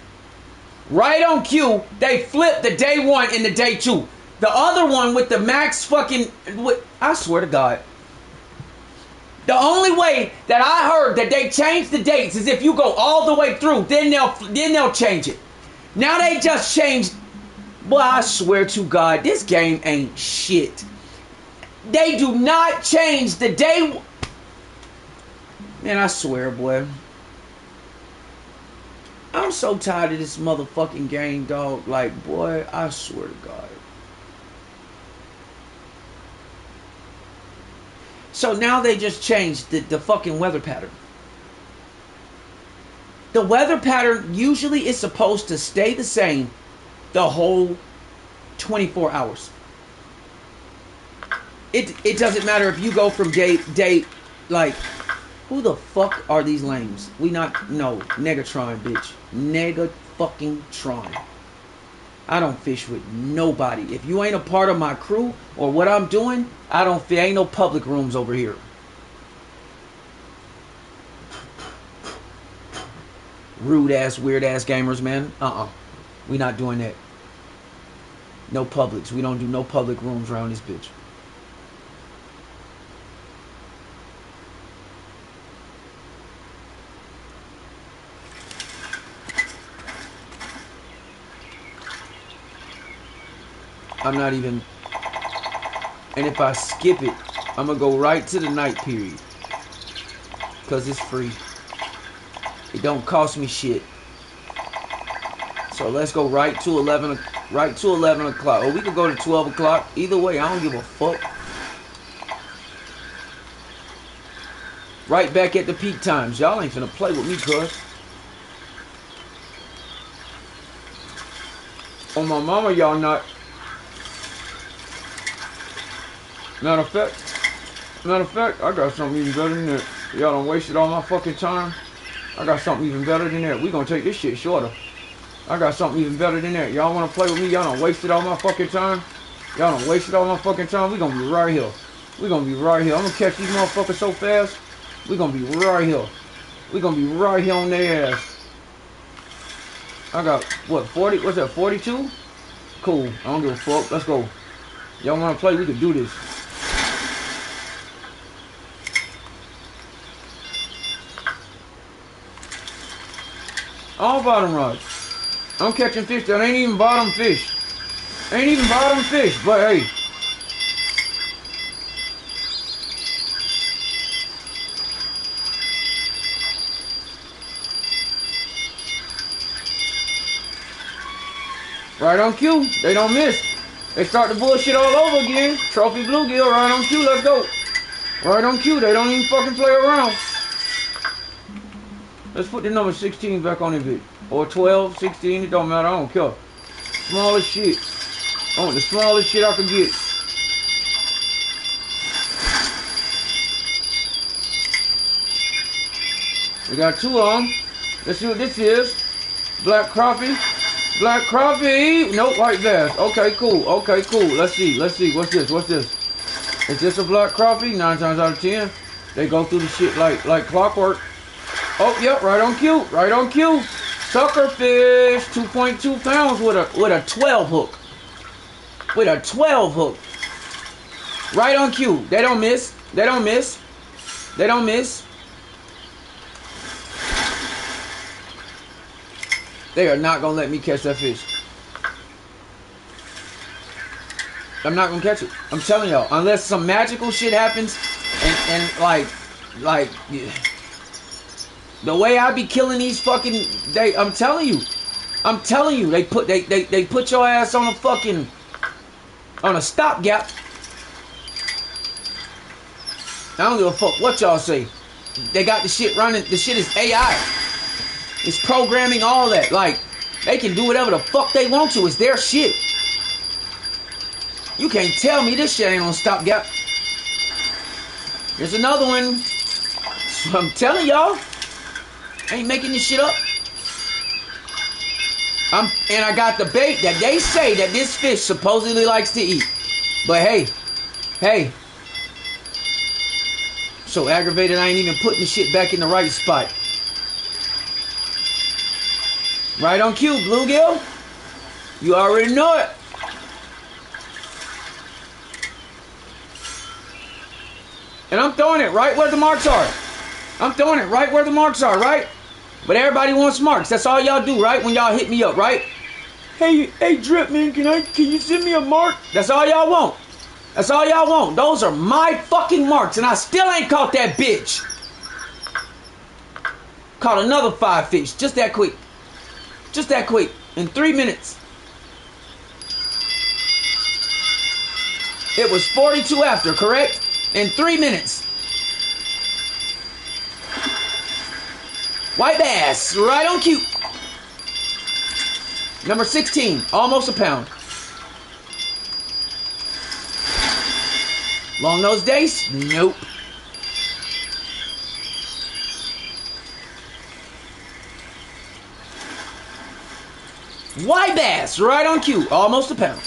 Right on cue, they flipped the day one and the day two. The other one with the max fucking, I swear to God. The only way that I heard that they changed the dates is if you go all the way through, then they'll change it. Now they just changed. Boy, I swear to God, this game ain't shit. They do not change the day. Man, I swear, boy. I'm so tired of this motherfucking game, dog. Like, boy, I swear to God. So now they just changed the fucking weather pattern. The weather pattern usually is supposed to stay the same the whole 24 hours. It doesn't matter if you go from day like, who the fuck are these lames? No, Negatron, bitch. Nega-fucking-tron. I don't fish with nobody. If you ain't a part of my crew or what I'm doing, ain't no public rooms over here. Rude ass, weird ass gamers, man. We not doing that. No publics. We don't do no public rooms around this bitch. I'm not even, and if I skip it, I'm gonna go right to the night period, cause it's free. It don't cost me shit. So let's go right to 11 o'clock. Or we could go to 12 o'clock. Either way, I don't give a fuck. Right back at the peak times. Y'all ain't finna play with me, cuz. On my mama, y'all not. Matter of fact, I got something even better than that. Y'all done wasted all my fucking time. I got something even better than that. We gonna take this shit shorter. I got something even better than that. Y'all wanna play with me? Y'all done wasted all my fucking time. Y'all done wasted all my fucking time. We gonna be right here. We gonna be right here. I'm gonna catch these motherfuckers so fast. We gonna be right here. We gonna be right here on their ass. I got, what, 40? What's that, 42? Cool. I don't give a fuck. Let's go. Y'all want to play? We can do this. All bottom rods. I'm catching fish that ain't even bottom fish. Ain't even bottom fish, but hey. Right on cue. They don't miss. They start the bullshit all over again. Trophy bluegill, right on cue. Let's go. Right on cue. They don't even fucking play around. Let's put the number 16 back on the bit. Or 12, 16, it don't matter. I don't care. Smallest shit. I want the smallest shit I can get. We got 2 on. Let's see what this is. Black crappie. Black crappie. Nope, white bass. Okay, cool. Okay, cool. Let's see. Let's see. What's this? What's this? Is this a black crappie? 9 times out of 10. They go through the shit like clockwork. Oh, yep, right on cue. Right on cue. Sucker fish. 2.2 pounds with a 12 hook. With a 12 hook. Right on cue. They don't miss. They don't miss. They don't miss. They are not going to let me catch that fish. I'm not going to catch it. I'm telling y'all. Unless some magical shit happens. And like, yeah. The way I be killing these fucking... I'm telling you. I'm telling you. They put your ass on a fucking... On a stopgap. I don't give a fuck what y'all say. They got the shit running. The shit is AI. It's programming, all that. Like, they can do whatever the fuck they want to. It's their shit. You can't tell me this shit ain't on stopgap. Here's another one. So I'm telling y'all. I ain't making this shit up. And I got the bait that they say that this fish supposedly likes to eat. But hey. So aggravated I ain't even putting the shit back in the right spot. Right on cue, bluegill. You already know it. And I'm throwing it right where the marks are. I'm throwing it right where the marks are, right? But everybody wants marks. That's all y'all do, right? When y'all hit me up, right? Hey, DRIIP, man, can you send me a mark? That's all y'all want. That's all y'all want. Those are my fucking marks, and I still ain't caught that bitch. Caught another 5 fish, just that quick. Just that quick, in 3 minutes. It was 42 after, correct? In 3 minutes. White bass, right on cue. Number 16, almost a pound. Long nose dace? Nope. White bass, right on cue, almost a pound.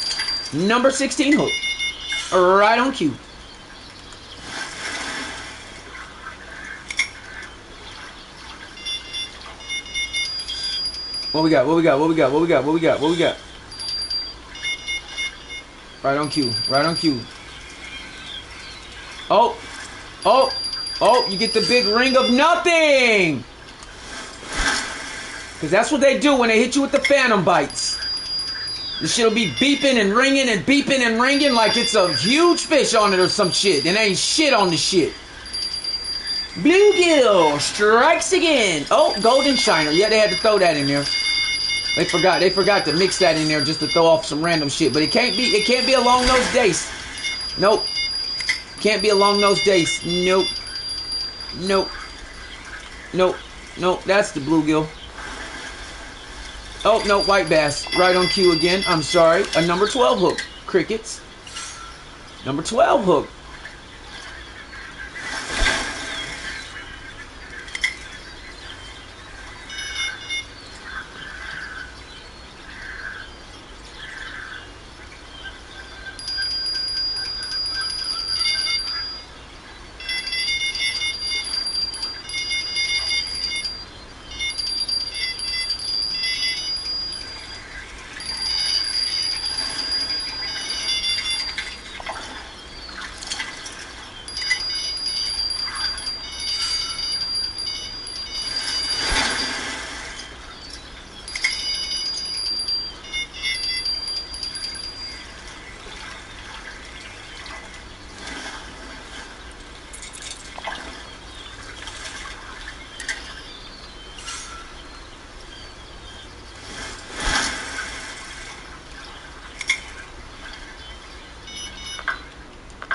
Number 16 hook, right on cue. What we got? What we got? What we got? What we got? What we got? What we got? Right on cue. Right on cue. Oh. Oh. Oh, you get the big ring of nothing. Because that's what they do when they hit you with the phantom bites. This shit'll be beeping and ringing and beeping and ringing like it's a huge fish on it or some shit. And ain't shit on the shit. Bluegill strikes again. Oh, golden shiner. Yeah, they had to throw that in there. They forgot to mix that in there just to throw off some random shit. But it can't be a long nose dace. Nope. Can't be a long nose dace. Nope. Nope. Nope. Nope. That's the bluegill. Oh, no, white bass. Right on cue again. I'm sorry. A number 12 hook. Crickets. Number 12 hook.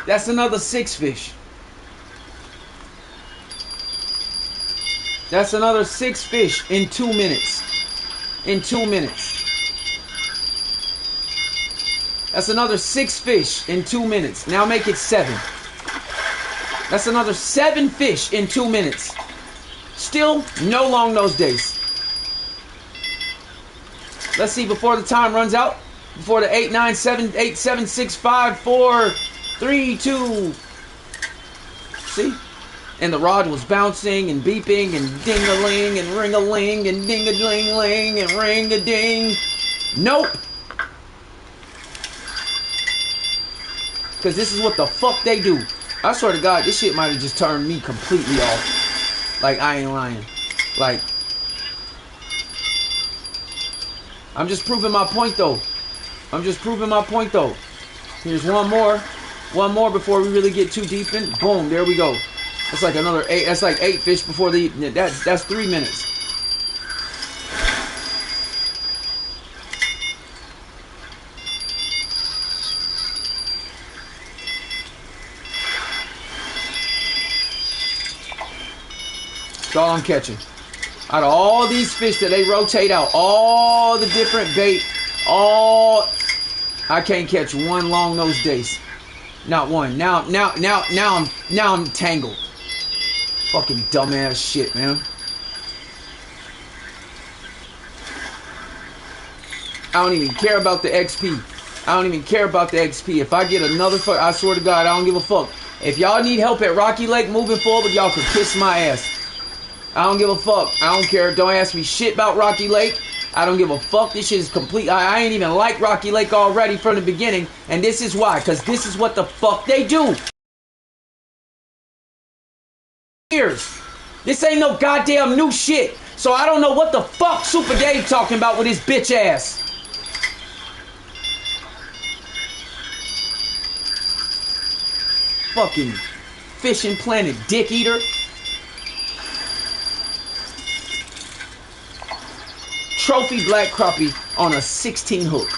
That's another 6 fish. That's another 6 fish in 2 minutes. In 2 minutes. That's another 6 fish in 2 minutes. Now make it 7. That's another 7 fish in 2 minutes. Still no long nose days. Let's see before the time runs out. Before the 8, 9, 7, 8, 7, 6, 5, 4, 3, 2. See? And the rod was bouncing and beeping and ding-a-ling and ring-a-ling and ding-a-ling-ling and ring-a-ding. Nope. Because this is what the fuck they do. I swear to God, this shit might have just turned me completely off. Like, I ain't lying. Like, I'm just proving my point, though. I'm just proving my point, though. Here's one more. One more before we really get too deep in. Boom, there we go. That's like another 8. That's like 8 fish before the... That's 3 minutes. That's all I'm catching. Out of all these fish that they rotate out, all the different bait, I can't catch one long nose dace. Not one. Now I'm tangled. Fucking dumbass shit, man. I don't even care about the XP. I don't even care about the XP. If I get another fuck, I swear to God, I don't give a fuck. If y'all need help at Rocky Lake moving forward, y'all can kiss my ass. I don't give a fuck. I don't care. Don't ask me shit about Rocky Lake. I don't give a fuck. This shit is complete. I ain't even like Rocky Lake already from the beginning. And this is why. Because this is what the fuck they do. Years. This ain't no goddamn new shit. So I don't know what the fuck Super Dave talking about with his bitch ass. Fucking fishing planet dick eater. Trophy black crappie on a 16 hook.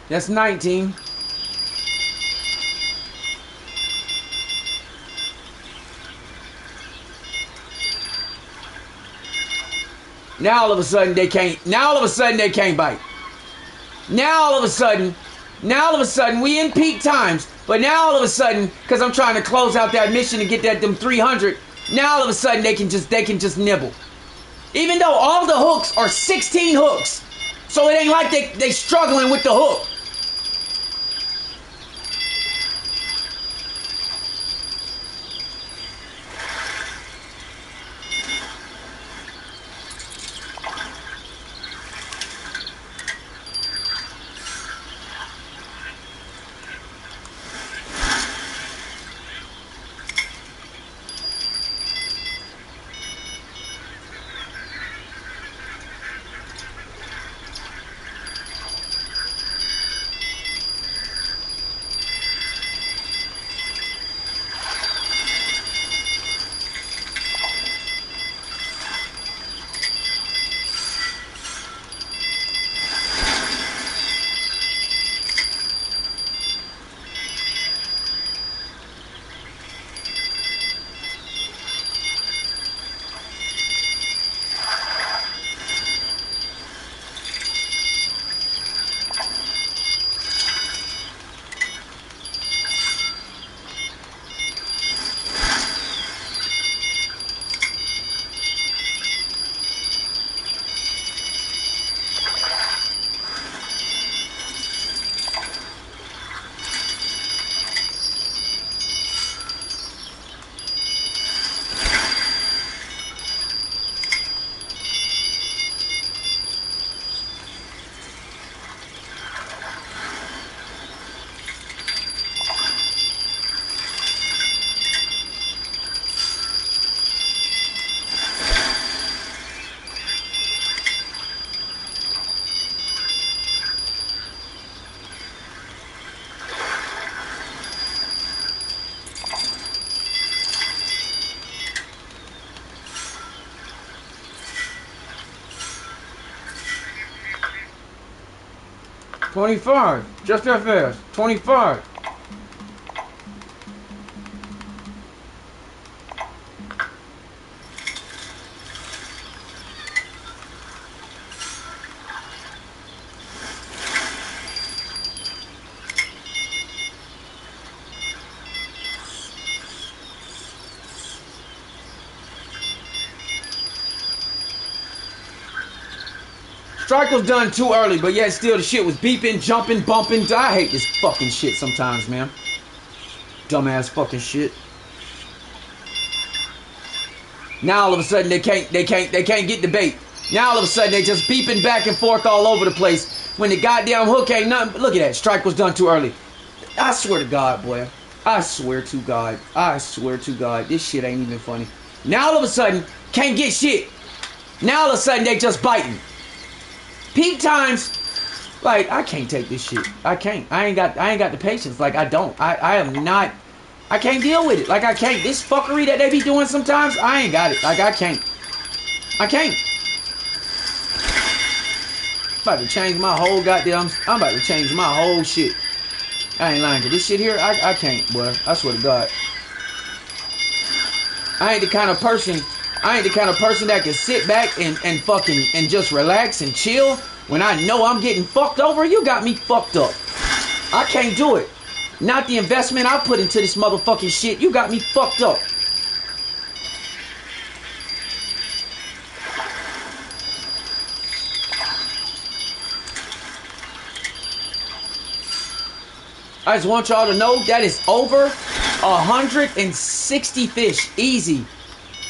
That's 19. Now all of a sudden they can't. Now all of a sudden they can't bite. Now all of a sudden we in peak times. But now all of a sudden, because I'm trying to close out that mission to get them 300. Now all of a sudden they can just nibble. Even though all the hooks are 16 hooks, so it ain't like they struggling with the hook. 25. Just that fast. 25. Strike was done too early, but yet still the shit was beeping, jumping, bumping. I hate this fucking shit sometimes, man. Dumbass fucking shit. Now all of a sudden they can't get the bait. Now all of a sudden they just beeping back and forth all over the place when the goddamn hook ain't nothing. Look at that. Strike was done too early. I swear to God, boy. I swear to God. I swear to God. This shit ain't even funny. Now all of a sudden can't get shit. Now all of a sudden they just biting. Peak times, like, I can't take this shit. I can't. I ain't got the patience. Like, I don't. I am not. I can't deal with it. Like, I can't. This fuckery that they be doing sometimes, I ain't got it. Like, I can't. I can't. I'm about to change my whole goddamn. I'm about to change my whole shit. I ain't lying to this shit here. I can't, boy. I swear to God. I ain't the kind of person that can sit back and fucking and just relax and chill when I know I'm getting fucked over. You got me fucked up. I can't do it. Not the investment I put into this motherfucking shit. You got me fucked up. I just want y'all to know that is over 160 fish easy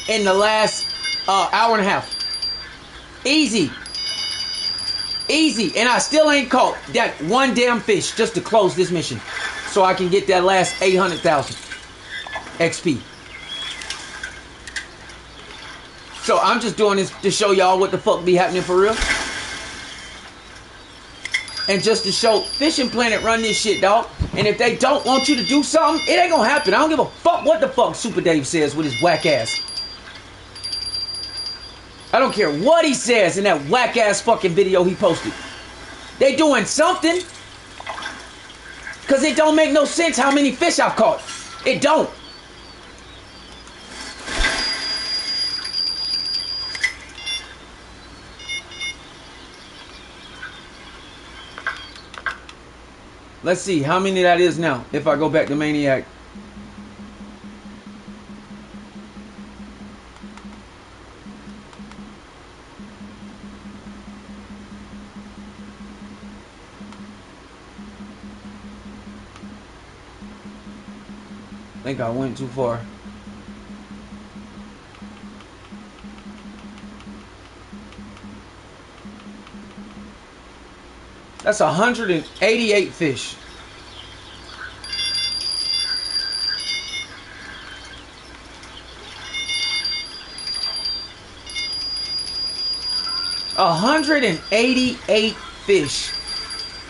in the last hour and a half. Easy. Easy. And I still ain't caught that one damn fish just to close this mission. So I can get that last 800,000 XP. So I'm just doing this to show y'all what the fuck be happening for real. And just to show Fishing Planet run this shit, dog. And if they don't want you to do something, it ain't gonna happen. I don't give a fuck what the fuck Super Dave says with his whack ass. I don't care what he says in that whack ass fucking video he posted. They doing something. Cause it don't make no sense how many fish I've caught. It don't. Let's see how many that is now if I go back to Maniac. I think I went too far. That's 188 fish. $188 fish.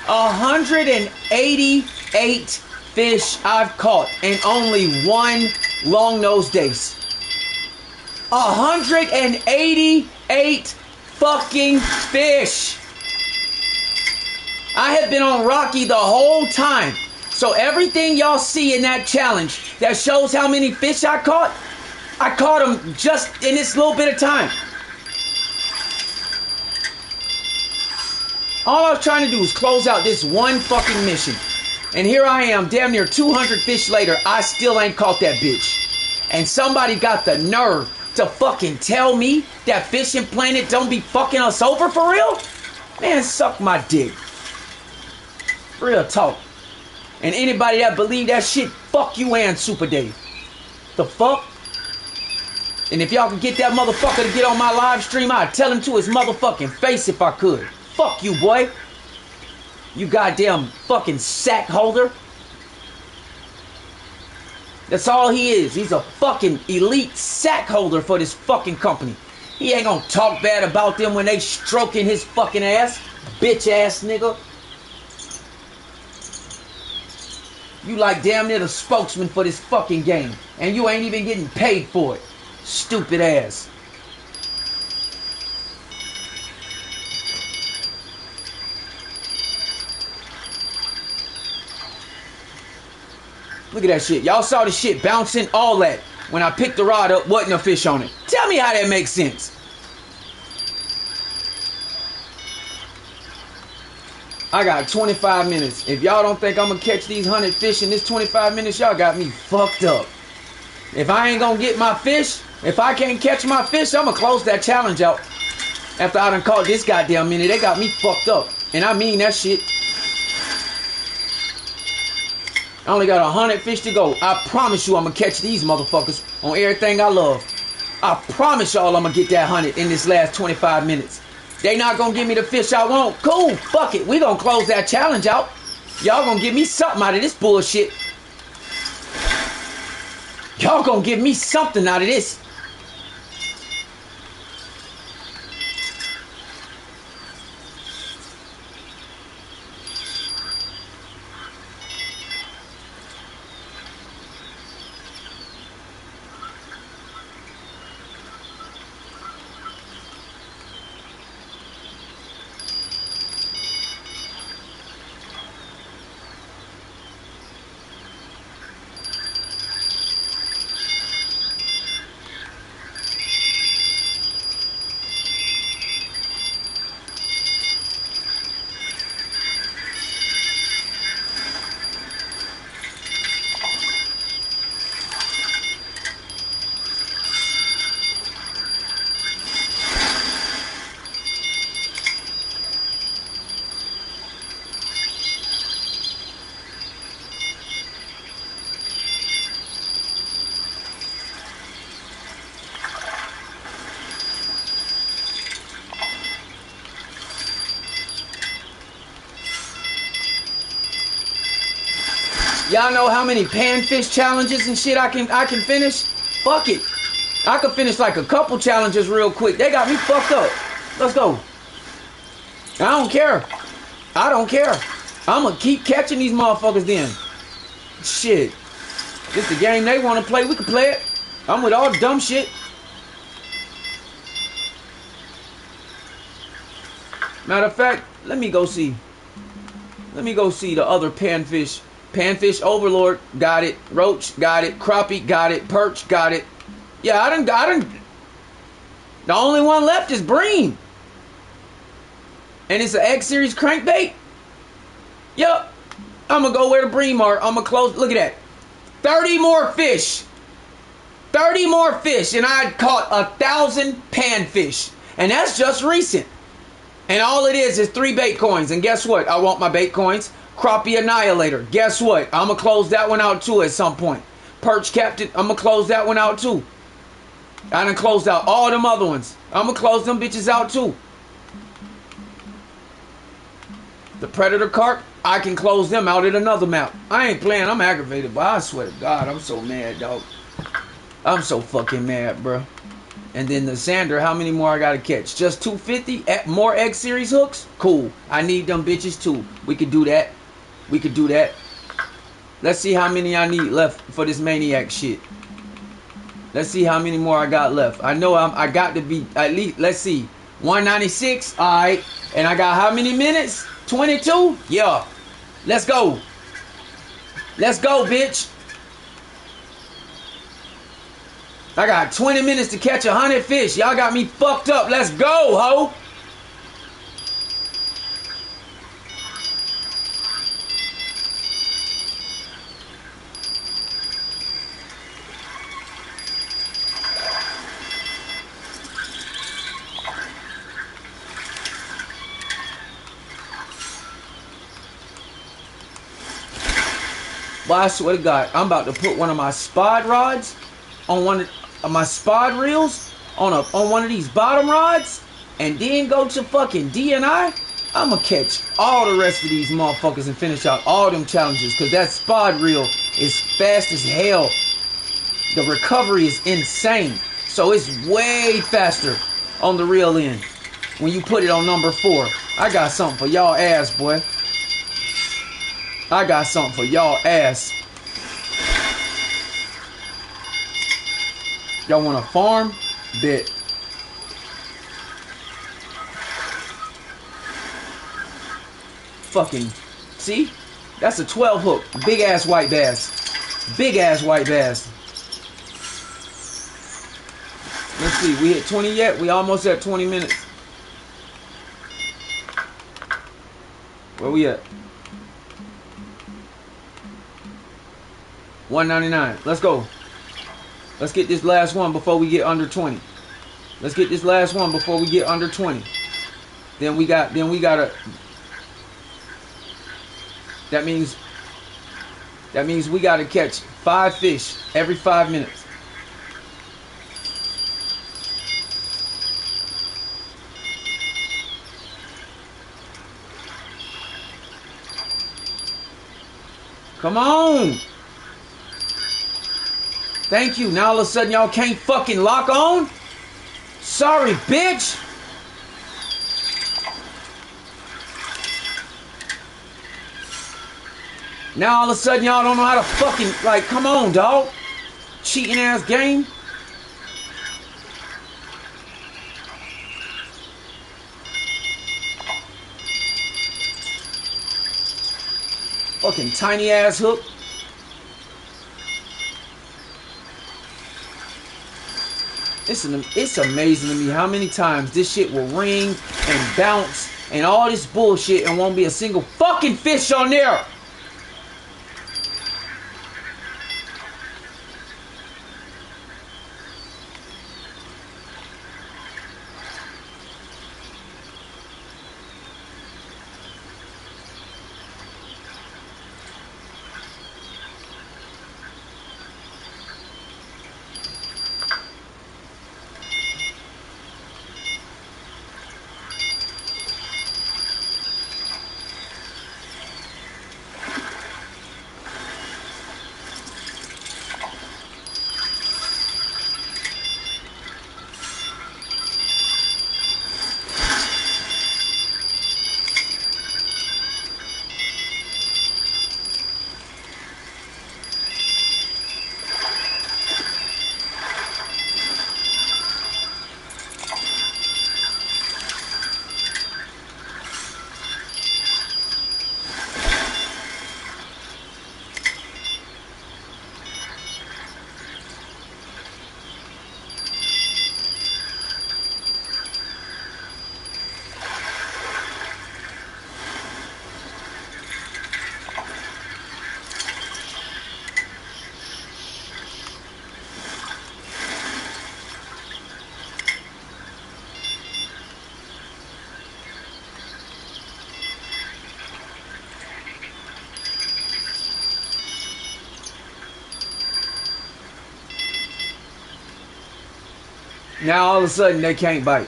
188 fish I've caught in only one long-nosed dace. 188 fucking fish. I have been on Rocky the whole time. So everything y'all see in that challenge that shows how many fish I caught them just in this little bit of time. All I was trying to do was close out this one fucking mission. And here I am, damn near 200 fish later, I still ain't caught that bitch. And somebody got the nerve to fucking tell me that Fishing Planet don't be fucking us over for real? Man, suck my dick. Real talk. And anybody that believe that shit, fuck you and Super Dave. The fuck? And if y'all can get that motherfucker to get on my live stream, I'd tell him to his motherfucking face if I could. Fuck you, boy. You goddamn fucking sack holder. That's all he is. He's a fucking elite sack holder for this fucking company. He ain't gonna talk bad about them when they stroking his fucking ass. Bitch ass nigga. You like damn near the spokesman for this fucking game. And you ain't even getting paid for it. Stupid ass. Look at that shit. Y'all saw the shit bouncing, all that. When I picked the rod up, wasn't a fish on it. Tell me how that makes sense. I got 25 minutes. If y'all don't think I'm going to catch these 100 fish in this 25 minutes, y'all got me fucked up. If I ain't going to get my fish, if I can't catch my fish, I'm going to close that challenge out. After I done caught this goddamn minute, they got me fucked up. And I mean that shit. I only got 100 fish to go. I promise you I'm going to catch these motherfuckers on everything I love. I promise y'all I'm going to get that 100 in this last 25 minutes. They not going to give me the fish I want. Cool, fuck it. We going to close that challenge out. Y'all going to give me something out of this bullshit. Y'all going to give me something out of this. Y'all know how many panfish challenges and shit I can finish? Fuck it. I could finish like a couple challenges real quick. They got me fucked up. Let's go. I don't care. I don't care. I'm gonna keep catching these motherfuckers then. Shit. This the game they want to play. We can play it. I'm with all the dumb shit. Matter of fact, let me go see. Let me go see the other panfish. Panfish Overlord, got it. Roach, got it. Crappie, got it. Perch, got it. Yeah, I done. The only one left is bream. And it's an X series crankbait. Yup. I'm gonna go where the bream are. I'm gonna close. Look at that. 30 more fish. 30 more fish. And I caught 1,000 panfish. And that's just recent. And all it is 3 bait coins. And guess what? I want my bait coins. Crappie Annihilator. Guess what? I'm going to close that one out too at some point. Perch Captain. I'm going to close that one out too. I done closed out all them other ones. I'm going to close them bitches out too. The Predator Carp. I can close them out at another map. I ain't playing. I'm aggravated. But I swear to God, I'm so mad, dog. I'm so fucking mad, bro. And then the Xander, how many more I gotta catch? Just 250? More X series hooks? Cool. I need them bitches too. We could do that. We could do that. Let's see how many I need left for this maniac shit. Let's see how many more I got left. I know I got to be at least, let's see, 196. Alright. And I got how many minutes? 22? Yeah. Let's go. Let's go, bitch. I got 20 minutes to catch 100 fish. Y'all got me fucked up. Let's go, ho. Well, I swear to God, I'm about to put one of my spod rods on one of my spod reels on one of these bottom rods, and then go to fucking DNI. I'm gonna catch all the rest of these motherfuckers and finish out all them challenges, because that spod reel is fast as hell. The recovery is insane, so it's way faster on the reel end when you put it on number 4. I got something for y'all ass, boy. I got something for y'all ass. Y'all want to farm? Bet. Fucking, see? That's a 12 hook. Big ass white bass. Big ass white bass. Let's see, we hit 20 yet? We almost at 20 minutes. Where we at? 199. Let's go. Let's get this last one before we get under 20. Let's get this last one before we get under 20. Then we gotta. That means we gotta catch 5 fish every 5 minutes. Come on. Thank you. Now all of a sudden y'all can't fucking lock on? Sorry, bitch. Now all of a sudden y'all don't know how to fucking, like, come on, dog. Cheating ass game. Fucking tiny ass hook. It's amazing to me how many times this shit will ring and bounce and all this bullshit and won't be a single fucking fish on there. Now all of a sudden they can't bite.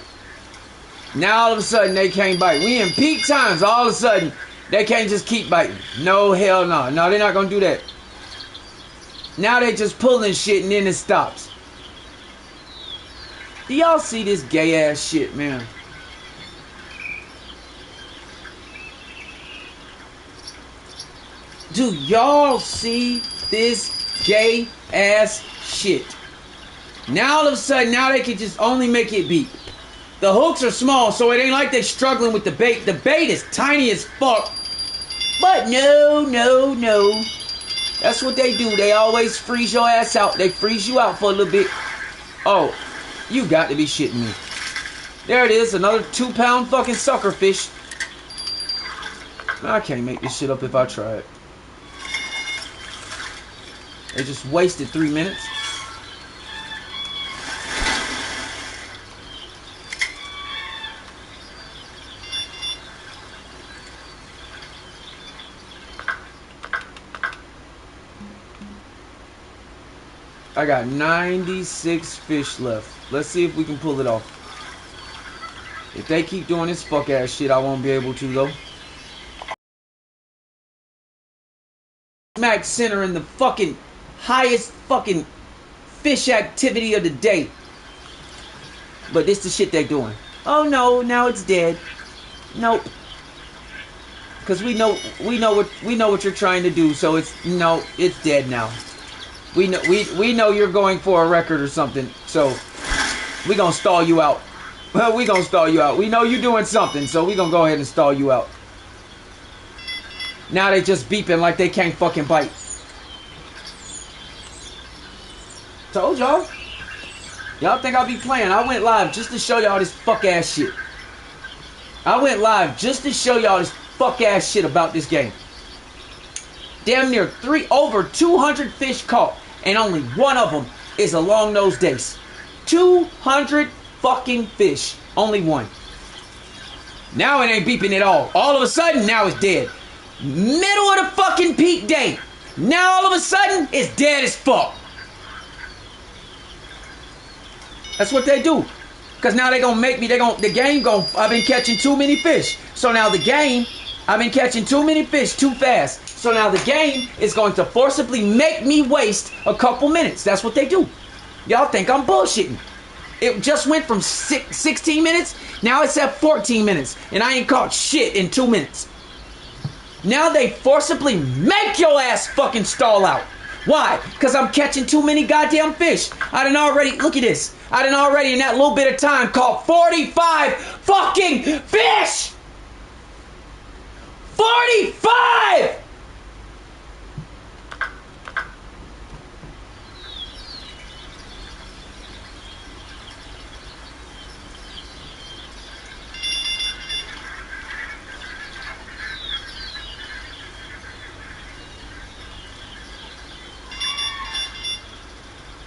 Now all of a sudden they can't bite. We in peak times. All of a sudden they can't just keep biting. No, hell no. No, they're not gonna do that. Now they just pulling shit and then it stops. Do y'all see this gay ass shit, man? Do y'all see this gay ass shit? Now all of a sudden, now they can just only make it beat. The hooks are small, so it ain't like they struggling with the bait. The bait is tiny as fuck. But no. That's what they do. They always freeze your ass out. They freeze you out for a little bit. Oh, you got to be shitting me. There it is, another 2-pound fucking sucker fish. I can't make this shit up if I try it. They just wasted 3 minutes. I got 96 fish left. Let's see if we can pull it off. If they keep doing this fuck ass shit, I won't be able to though. Smack center in the fucking highest fucking fish activity of the day. But this the shit they doing. Oh no, now it's dead. Nope. Cause we know what you're trying to do, so it's dead now. We know you're going for a record or something, so we gonna stall you out. Well, we gonna stall you out. We know you're doing something, so we gonna go ahead and stall you out. Now they just beeping like they can't fucking bite. Told y'all. Y'all think I'll be playing. I went live just to show y'all this fuck ass shit. I went live just to show y'all this fuck ass shit about this game. Damn near over 200 fish caught, and only one of them is a long-nosed dace. 200 fucking fish, only one. Now it ain't beeping at all. All of a sudden, now it's dead. Middle of the fucking peak day. Now all of a sudden, it's dead as fuck. That's what they do. Because now they gonna make me, I've been catching too many fish. So now the game, I've been catching too many fish too fast. So now the game is going to forcibly make me waste a couple minutes. That's what they do. Y'all think I'm bullshitting. It just went from 16 minutes, now it's at 14 minutes. And I ain't caught shit in 2 minutes. Now they forcibly make your ass fucking stall out. Why? Because I'm catching too many goddamn fish. I done already, look at this. I done already in that little bit of time caught 45 fucking fish! 45!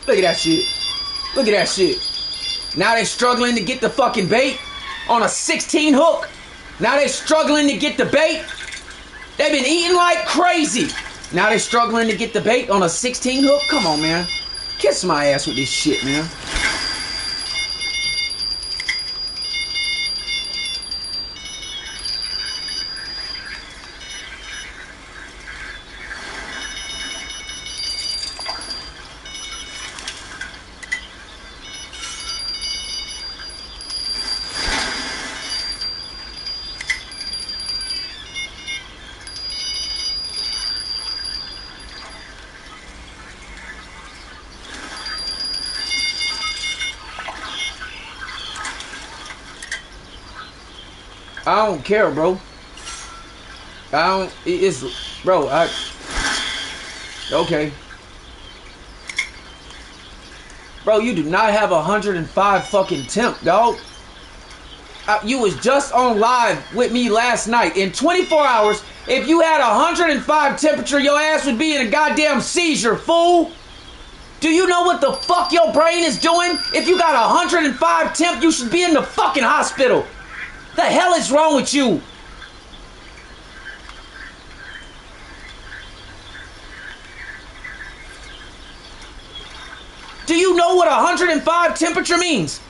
Look at that shit. Look at that shit. Now they struggling to get the fucking bait on a 16 hook. Now they struggling to get the bait. They've been eating like crazy. Now they struggling to get the bait on a 16 hook. Come on, man. Kiss my ass with this shit, man. I don't care, bro. Okay. Bro, you do not have 105 fucking temp, dog. You was just on live with me last night. In 24 hours, if you had 105 temperature, your ass would be in a goddamn seizure, fool. Do you know what the fuck your brain is doing? If you got 105 temp, you should be in the fucking hospital. The hell is wrong with you? Do you know what 105 temperature means?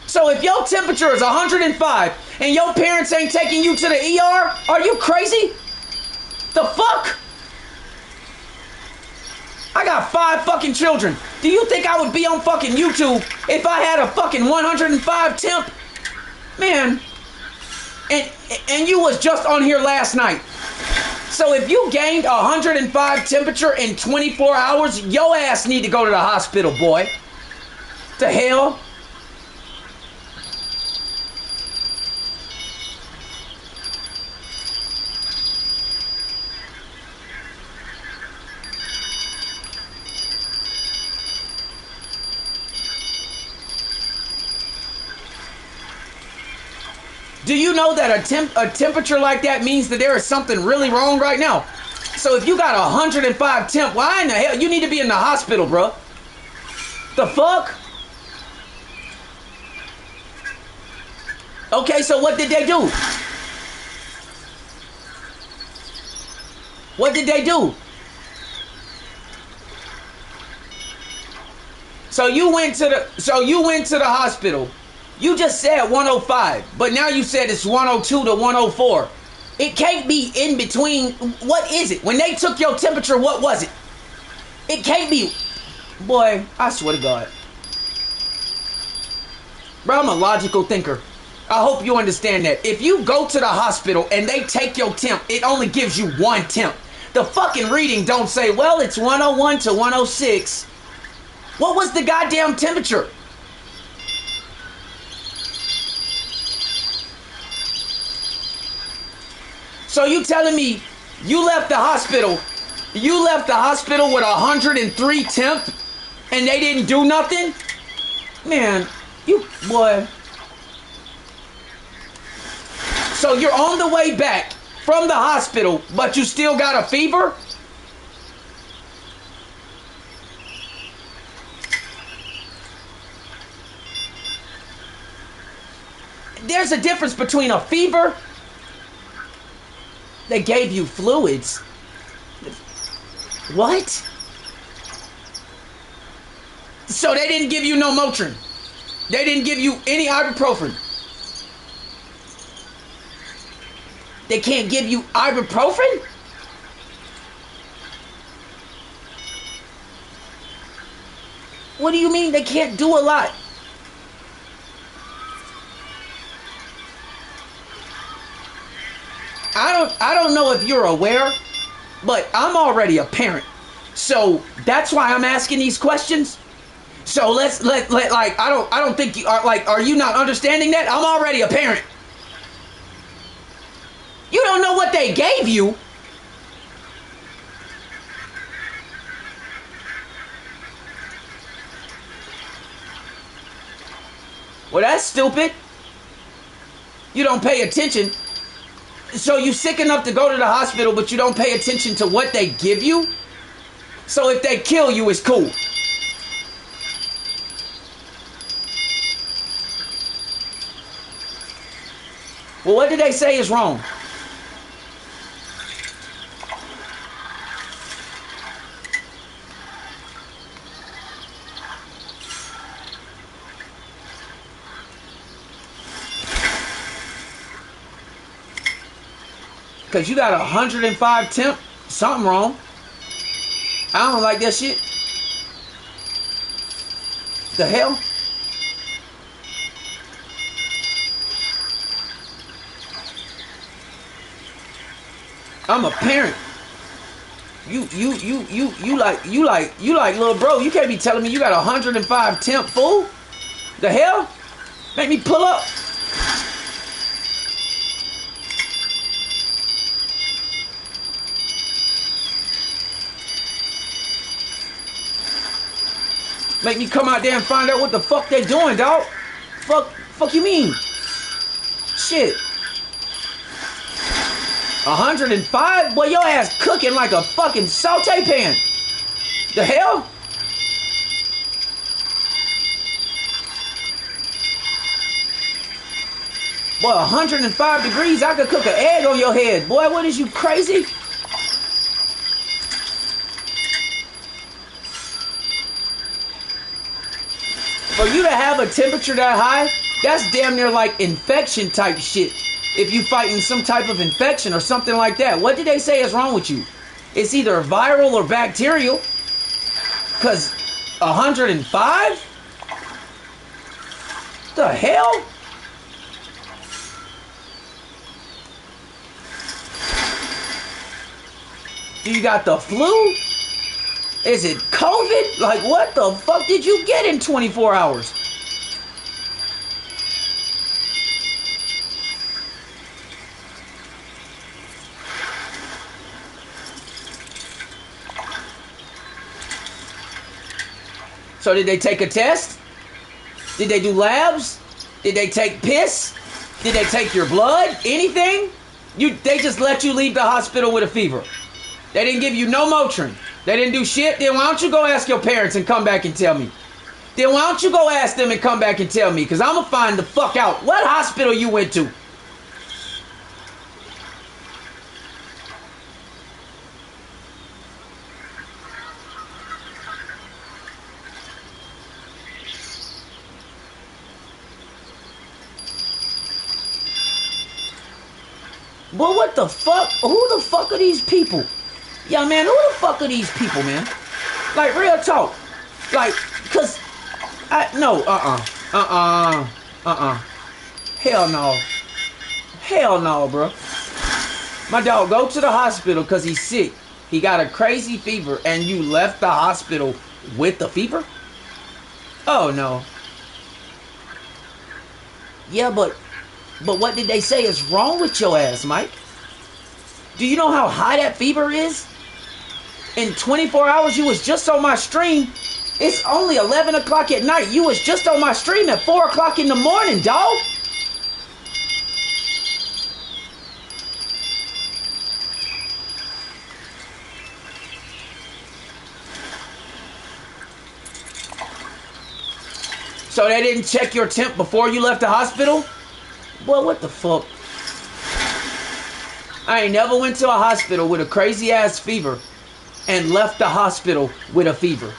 So if your temperature is 105 and your parents ain't taking you to the ER, are you crazy? The fuck? I got 5 fucking children. Do you think I would be on fucking YouTube if I had a fucking 105 temp? Man. And you was just on here last night. So if you gained 105 temperature in 24 hours, your ass need to go to the hospital, boy. The hell? Do you know that a temperature like that means that there is something really wrong right now? So if you got 105 temp, why in the hell? You need to be in the hospital, bro. The fuck? Okay, so what did they do? What did they do? So you went to the hospital. You just said 105, but now you said it's 102 to 104. It can't be in between. What is it? When they took your temperature, what was it? It can't be. Boy, I swear to God. Bro, I'm a logical thinker. I hope you understand that. If you go to the hospital and they take your temp, it only gives you 1 temp. The fucking reading don't say, well, it's 101 to 106. What was the goddamn temperature? So you telling me you left the hospital with 103 temp and they didn't do nothing? Man, you, boy. So you're on the way back from the hospital, but you still got a fever? There's a difference between a fever. They gave you fluids. What? So they didn't give you no Motrin. They didn't give you any ibuprofen. They can't give you ibuprofen? What do you mean they can't do a lot? I don't know if you're aware, but I'm already a parent. So that's why I'm asking these questions. So let like I don't think you are like, are you not understanding that? I'm already a parent. You don't know what they gave you. Well, that's stupid. You don't pay attention. So you sick enough to go to the hospital, but you don't pay attention to what they give you? So if they kill you, it's cool. Well, what did they say is wrong? Because you got 105 temp, something wrong. I don't like that shit. The hell? I'm a parent. You like little bro. You can't be telling me you got 105 temp, fool. The hell? Make me pull up. Make me come out there and find out what the fuck they doing, dog. Fuck you mean? Shit. 105? Boy, your ass cooking like a fucking saute pan. The hell? Boy, 105 degrees, I could cook an egg on your head. Boy, what is you, crazy? For you to have a temperature that high, that's damn near like infection type shit. If you fighting some type of infection or something like that. What did they say is wrong with you? It's either viral or bacterial. Because 105? The hell? You got the flu? Is it COVID? Like, what the fuck did you get in 24 hours? So did they take a test? Did they do labs? Did they take piss? Did they take your blood? Anything? They just let you leave the hospital with a fever. They didn't give you no Motrin. They didn't do shit. Then why don't you go ask your parents and come back and tell me? Then why don't you go ask them and come back and tell me? Because I'm going to find the fuck out what hospital you went to. Boy, what the fuck? Who the fuck are these people? Yeah, man, who the fuck are these people, man? Like, real talk. Like, cause Hell no. Hell no, bro. My dog, go to the hospital because he's sick. He got a crazy fever and you left the hospital with the fever? Oh, no. Yeah, but what did they say is wrong with your ass, Mike? Do you know how high that fever is? In 24 hours, you was just on my stream It's only 11 o'clock at night. You was just on my stream at 4 o'clock in the morning, dog. So they didn't check your temp before you left the hospital? Well, what the fuck? I ain't never went to a hospital with a crazy ass fever and left the hospital with a fever.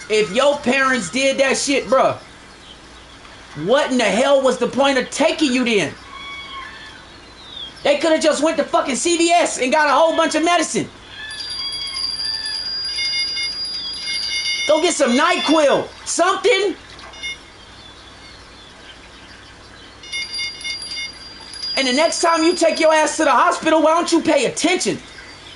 If your parents did that shit, bruh, what in the hell was the point of taking you then? They could have just went to fucking CVS and got a whole bunch of medicine. Go get some NyQuil, something. And the next time you take your ass to the hospital, why don't you pay attention?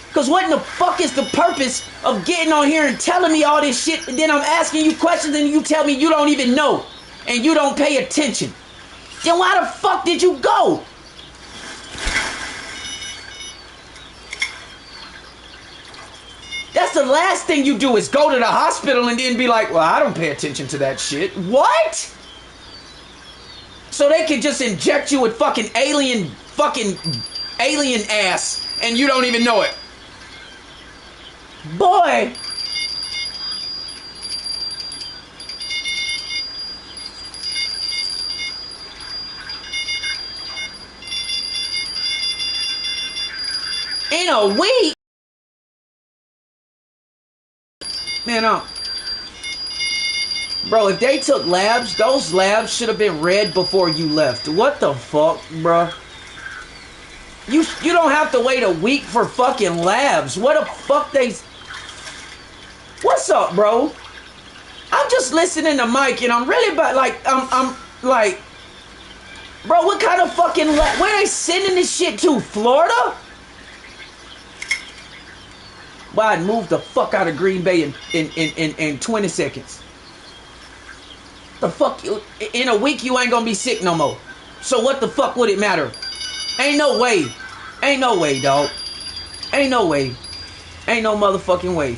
Because what in the fuck is the purpose of getting on here and telling me all this shit, and then I'm asking you questions and you tell me you don't even know and you don't pay attention? Then why the fuck did you go? That's the last thing you do, is go to the hospital and then be like, well, I don't pay attention to that shit. What? So they can just inject you with fucking alien ass and you don't even know it. Boy. In a week? Man, bro, if they took labs, those labs should have been read before you left. What the fuck, bro? You don't have to wait a week for fucking labs. What the fuck they... What's up, bro? I'm just listening to Mike and I'm really about like, I'm like, bro, what kind of fucking lab? Where they sending this shit to? Florida? Well, I'd move the fuck out of Green Bay in 20 seconds. The fuck, in a week you ain't gonna be sick no more. So what the fuck would it matter? Ain't no way. Ain't no way, dog. Ain't no way. Ain't no motherfucking way.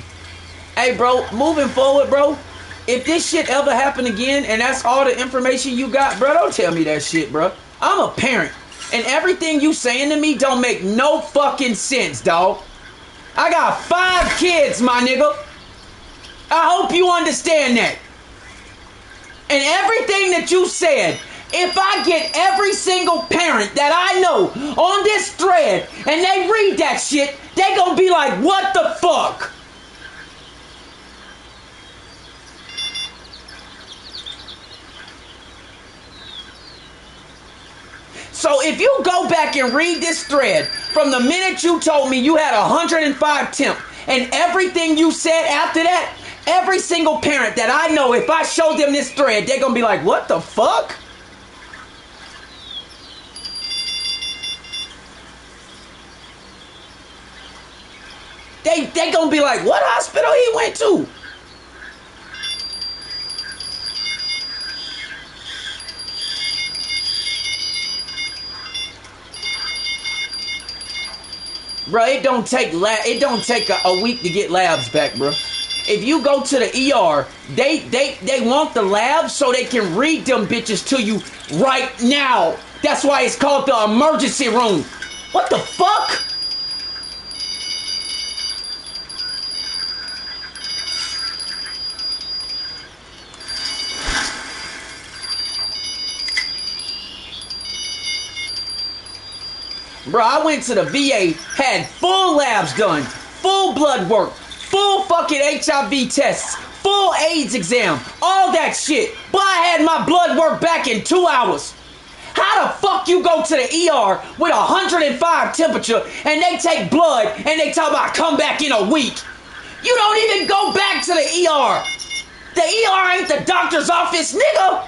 Hey, bro, moving forward, bro, if this shit ever happen again and that's all the information you got, bro, don't tell me that shit, bro. I'm a parent. And everything you saying to me don't make no fucking sense, dog. I got 5 kids, my nigga. I hope you understand that. And everything that you said, if I get every single parent that I know on this thread and they read that shit, they gonna be like, what the fuck? So if you go back and read this thread from the minute you told me you had 105 temp and everything you said after that, every single parent that I know, if I show them this thread, they're going to be like, what the fuck? They going to be like, what hospital he went to? Bro, it don't take a week to get labs back, bro. If you go to the ER, they want the labs so they can read them bitches to you right now. That's why it's called the emergency room. What the fuck? Bro, I went to the VA, had full labs done, full blood work, full fucking HIV tests, full AIDS exam, all that shit. But I had my blood work back in 2 hours. How the fuck you go to the ER with 105 temperature and they take blood and they talk about come back in a week? You don't even go back to the ER. The ER ain't the doctor's office, nigga.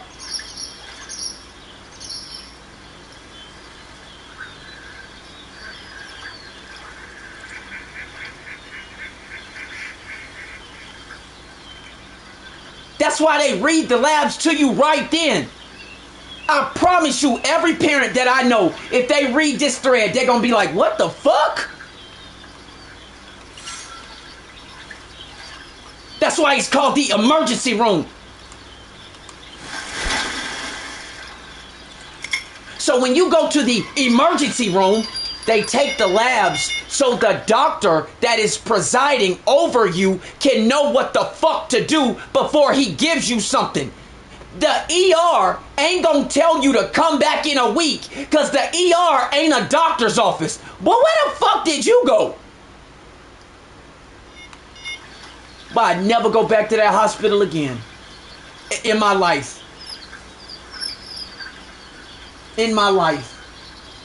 That's why they read the labs to you right then. I promise you, every parent that I know, if they read this thread, they're gonna be like, what the fuck? That's why it's called the emergency room. So when you go to the emergency room, they take the labs so the doctor that is presiding over you can know what the fuck to do before he gives you something. The ER ain't gonna tell you to come back in a week because the ER ain't a doctor's office. But where the fuck did you go? But I'd never go back to that hospital again in my life. In my life.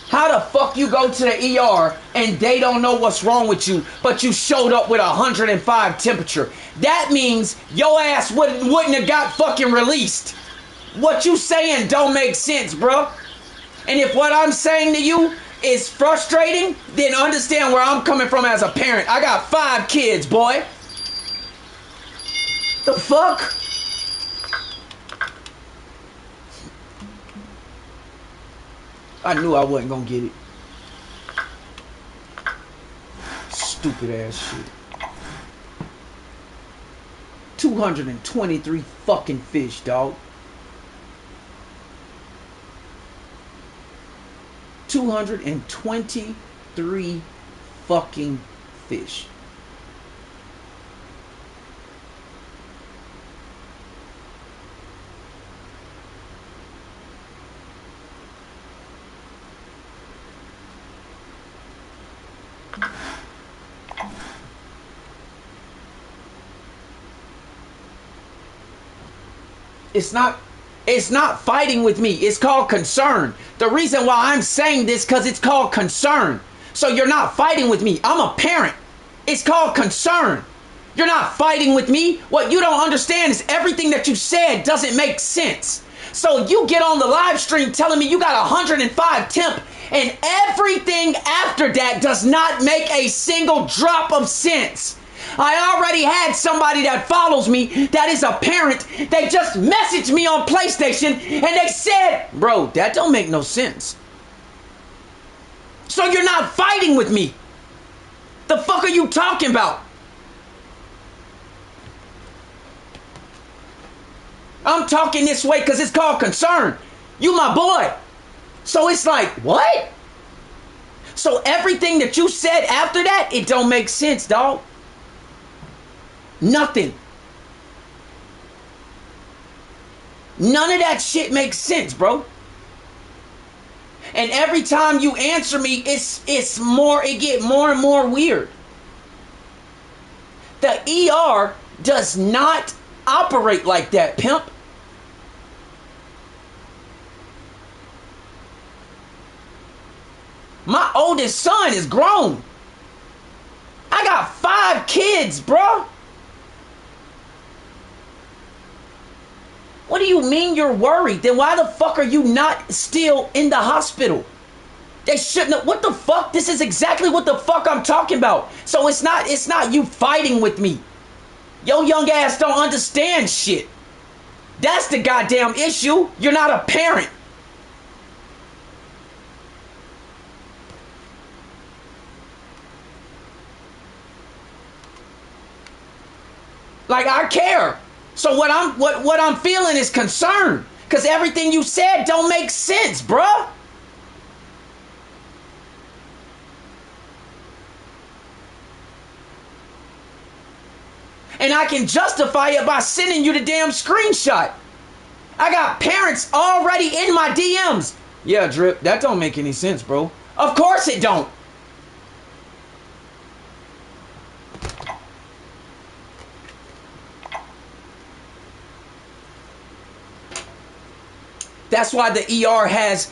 How the fuck you go to the ER and they don't know what's wrong with you, but you showed up with 105 temperature? That means your ass wouldn't have got fucking released. What you saying don't make sense, bro. And if what I'm saying to you is frustrating, then understand where I'm coming from as a parent. I got 5 kids, boy. The fuck? I knew I wasn't gonna get it. Stupid ass shit. 223 fucking fish, dog. 223 fucking fish. It's not fighting with me. It's called concern. The reason why I'm saying this because it's called concern. So you're not fighting with me. I'm a parent. It's called concern. You're not fighting with me. What you don't understand is everything that you said doesn't make sense. So you get on the live stream telling me you got 105 temp and everything after that does not make a single drop of sense. I already had somebody that follows me that is a parent. They just messaged me on PlayStation and they said, bro, that don't make no sense. So you're not fighting with me. The fuck are you talking about? I'm talking this way because it's called concern. You my boy. So it's like, what? So everything that you said after that, it don't make sense, dog. Nothing. None of that shit makes sense, bro. And every time you answer me, it get more and more weird. The ER does not operate like that, pimp. My oldest son is grown. I got 5 kids, bro. What do you mean you're worried? Then why the fuck are you not still in the hospital? They shouldn't have. What the fuck? This is exactly what the fuck I'm talking about. So it's not you fighting with me. Yo young ass don't understand shit. That's the goddamn issue. You're not a parent. Like, I care. So what I'm feeling is concern. Because everything you said don't make sense, bruh. And I can justify it by sending you the damn screenshot. I got parents already in my DMs. Yeah, Drip, that don't make any sense, bro. Of course it don't. That's why the ER has,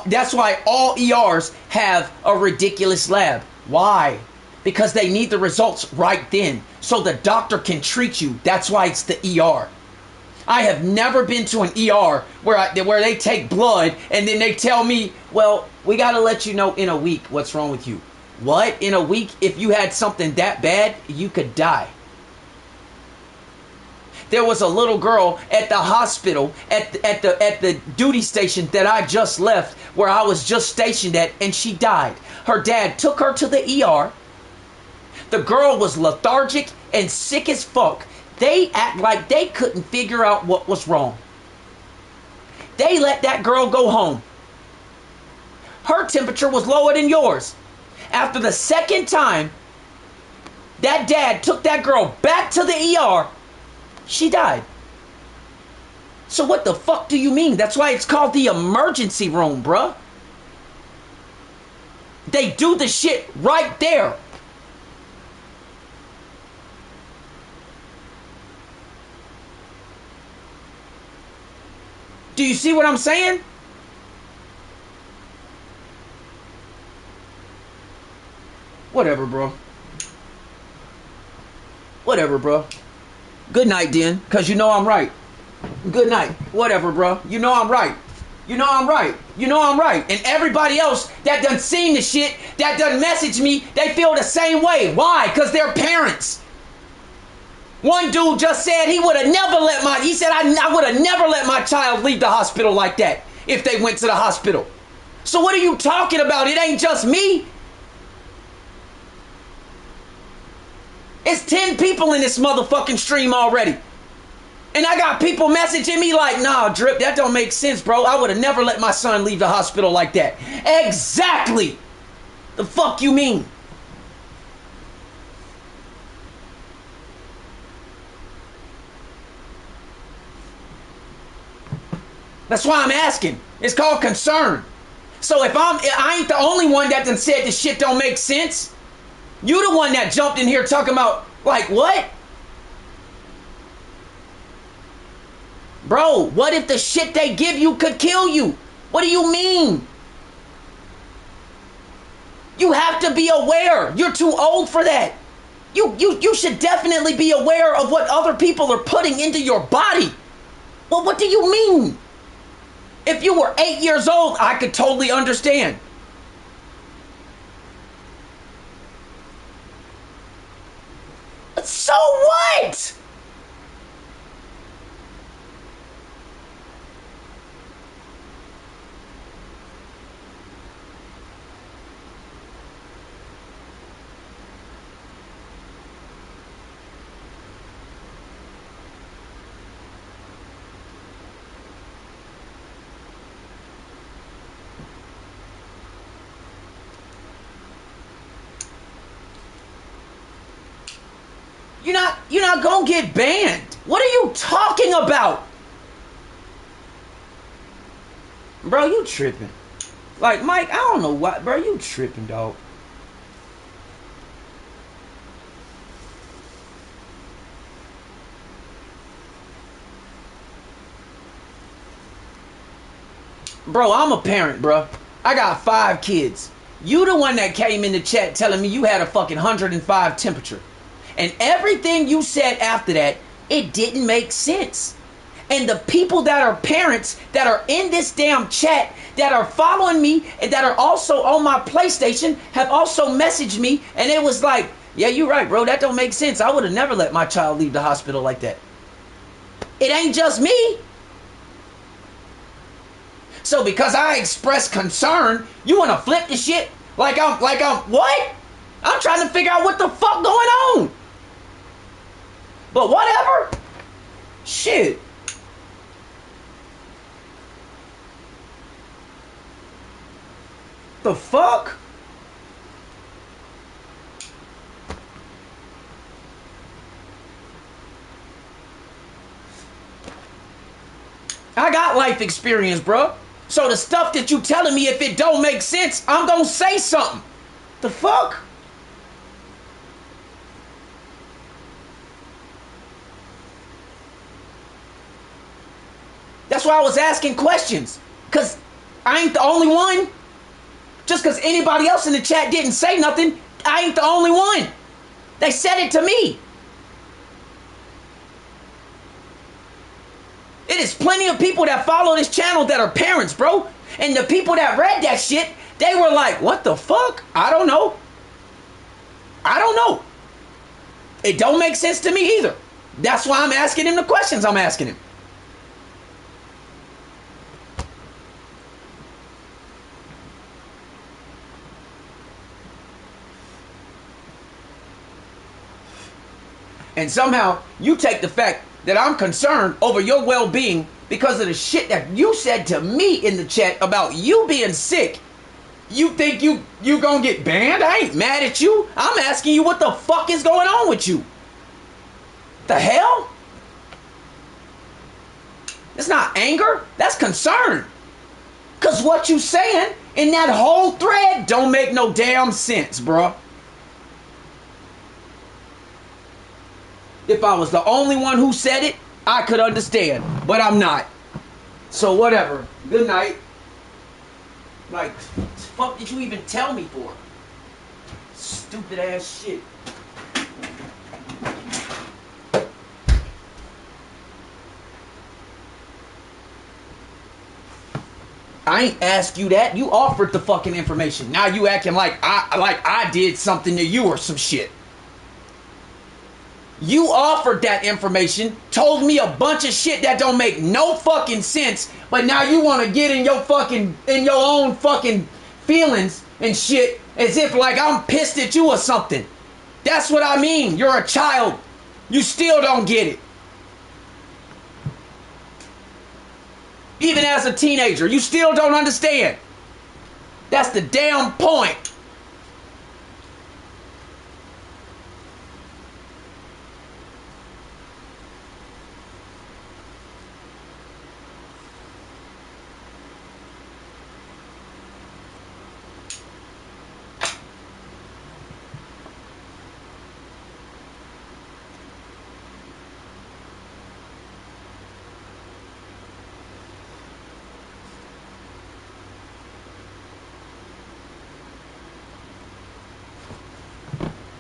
that's why all ERs have a ridiculous lab. Why? Because they need the results right then so the doctor can treat you. That's why it's the ER. I have never been to an ER where they take blood and then they tell me, well, we got to let you know in a week what's wrong with you. What? In a week? If you had something that bad, you could die. There was a little girl at the hospital, at the duty station that I just left, where I was just stationed at, and she died. Her dad took her to the ER. The girl was lethargic and sick as fuck. They act like they couldn't figure out what was wrong. They let that girl go home. Her temperature was lower than yours. After the second time, that dad took that girl back to the ER. She died. So what the fuck do you mean? That's why it's called the emergency room, bruh. They do the shit right there. Do you see what I'm saying? Whatever, bro. Whatever, bro. Good night, then, because you know I'm right. Good night. Whatever, bro. You know I'm right. You know I'm right. You know I'm right. And everybody else that done seen the shit, that done message me, they feel the same way. Why? Because they're parents. One dude just said he would have never let I would have never let my child leave the hospital like that if they went to the hospital. So what are you talking about? It ain't just me. It's 10 people in this motherfucking stream already. And I got people messaging me like, nah, Drip, that don't make sense, bro. I would have never let my son leave the hospital like that. Exactly. The fuck you mean? That's why I'm asking. It's called concern. So if I ain't the only one that done said this shit don't make sense. You the one that jumped in here talking about, like, what? Bro, what if the shit they give you could kill you? What do you mean? You have to be aware. You're too old for that. You should definitely be aware of what other people are putting into your body. Well, what do you mean? If you were 8 years old, I could totally understand. So what? You're not gonna get banned. What are you talking about? Bro, you tripping. Like, Mike, I don't know what, bro, you tripping, dog. Bro, I'm a parent, bro. I got 5 kids. You the one that came in the chat telling me you had a fucking 105 temperature. And everything you said after that, it didn't make sense. And the people that are parents that are in this damn chat, that are following me, and that are also on my PlayStation, have also messaged me, and it was like, yeah, you're right, bro, that don't make sense. I would have never let my child leave the hospital like that. It ain't just me. So because I express concern, you want to flip the shit like I'm what? I'm trying to figure out what the fuck going on. But whatever. Shit. The fuck? I got life experience, bro. So the stuff that you telling me, if it don't make sense, I'm gonna say something. The fuck? That's why I was asking questions. Because I ain't the only one. Just because anybody else in the chat didn't say nothing, I ain't the only one. They said it to me. It is plenty of people that follow this channel that are parents, bro. And the people that read that shit, they were like, what the fuck? I don't know. I don't know. It don't make sense to me either. That's why I'm asking him the questions I'm asking him. And somehow you take the fact that I'm concerned over your well-being because of the shit that you said to me in the chat about you being sick. You think you gonna get banned? I ain't mad at you. I'm asking you what the fuck is going on with you. The hell? It's not anger. That's concern. Because what you saying in that whole thread don't make no damn sense, bruh. If I was the only one who said it, I could understand. But I'm not. So whatever. Good night. Like, what the fuck did you even tell me for? Stupid ass shit. I ain't asked you that. You offered the fucking information. Now you acting like I did something to you or some shit. You offered that information, told me a bunch of shit that don't make no fucking sense, but now you want to get in your own fucking feelings and shit as if like I'm pissed at you or something. That's what I mean. You're a child. You still don't get it. Even as a teenager, you still don't understand. That's the damn point.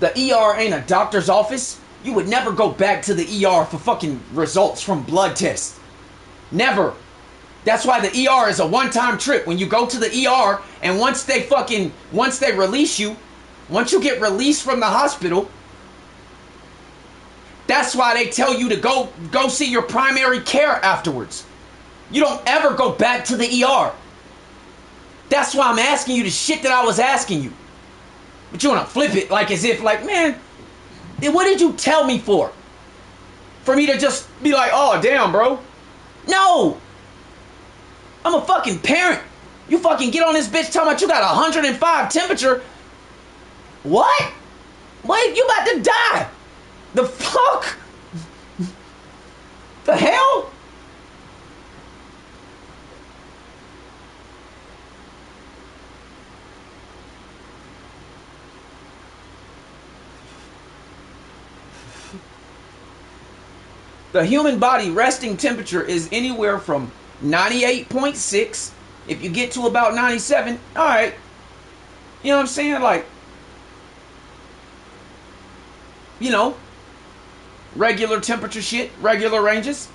The ER ain't a doctor's office. You would never go back to the ER for fucking results from blood tests. Never. That's why the ER is a one-time trip. When you go to the ER and once they release you, once you get released from the hospital, that's why they tell you to go see your primary care afterwards. You don't ever go back to the ER. That's why I'm asking you the shit that I was asking you. But you want to flip it like as if like, man, what did you tell me for? For me to just be like, oh, damn, bro. No. I'm a fucking parent. You fucking get on this bitch talking about you got 105 temperature. What? Wait, you about to die. The fuck? The hell? The human body resting temperature is anywhere from 98.6. If you get to about 97, all right. You know what I'm saying? Like, you know, regular temperature shit, regular ranges.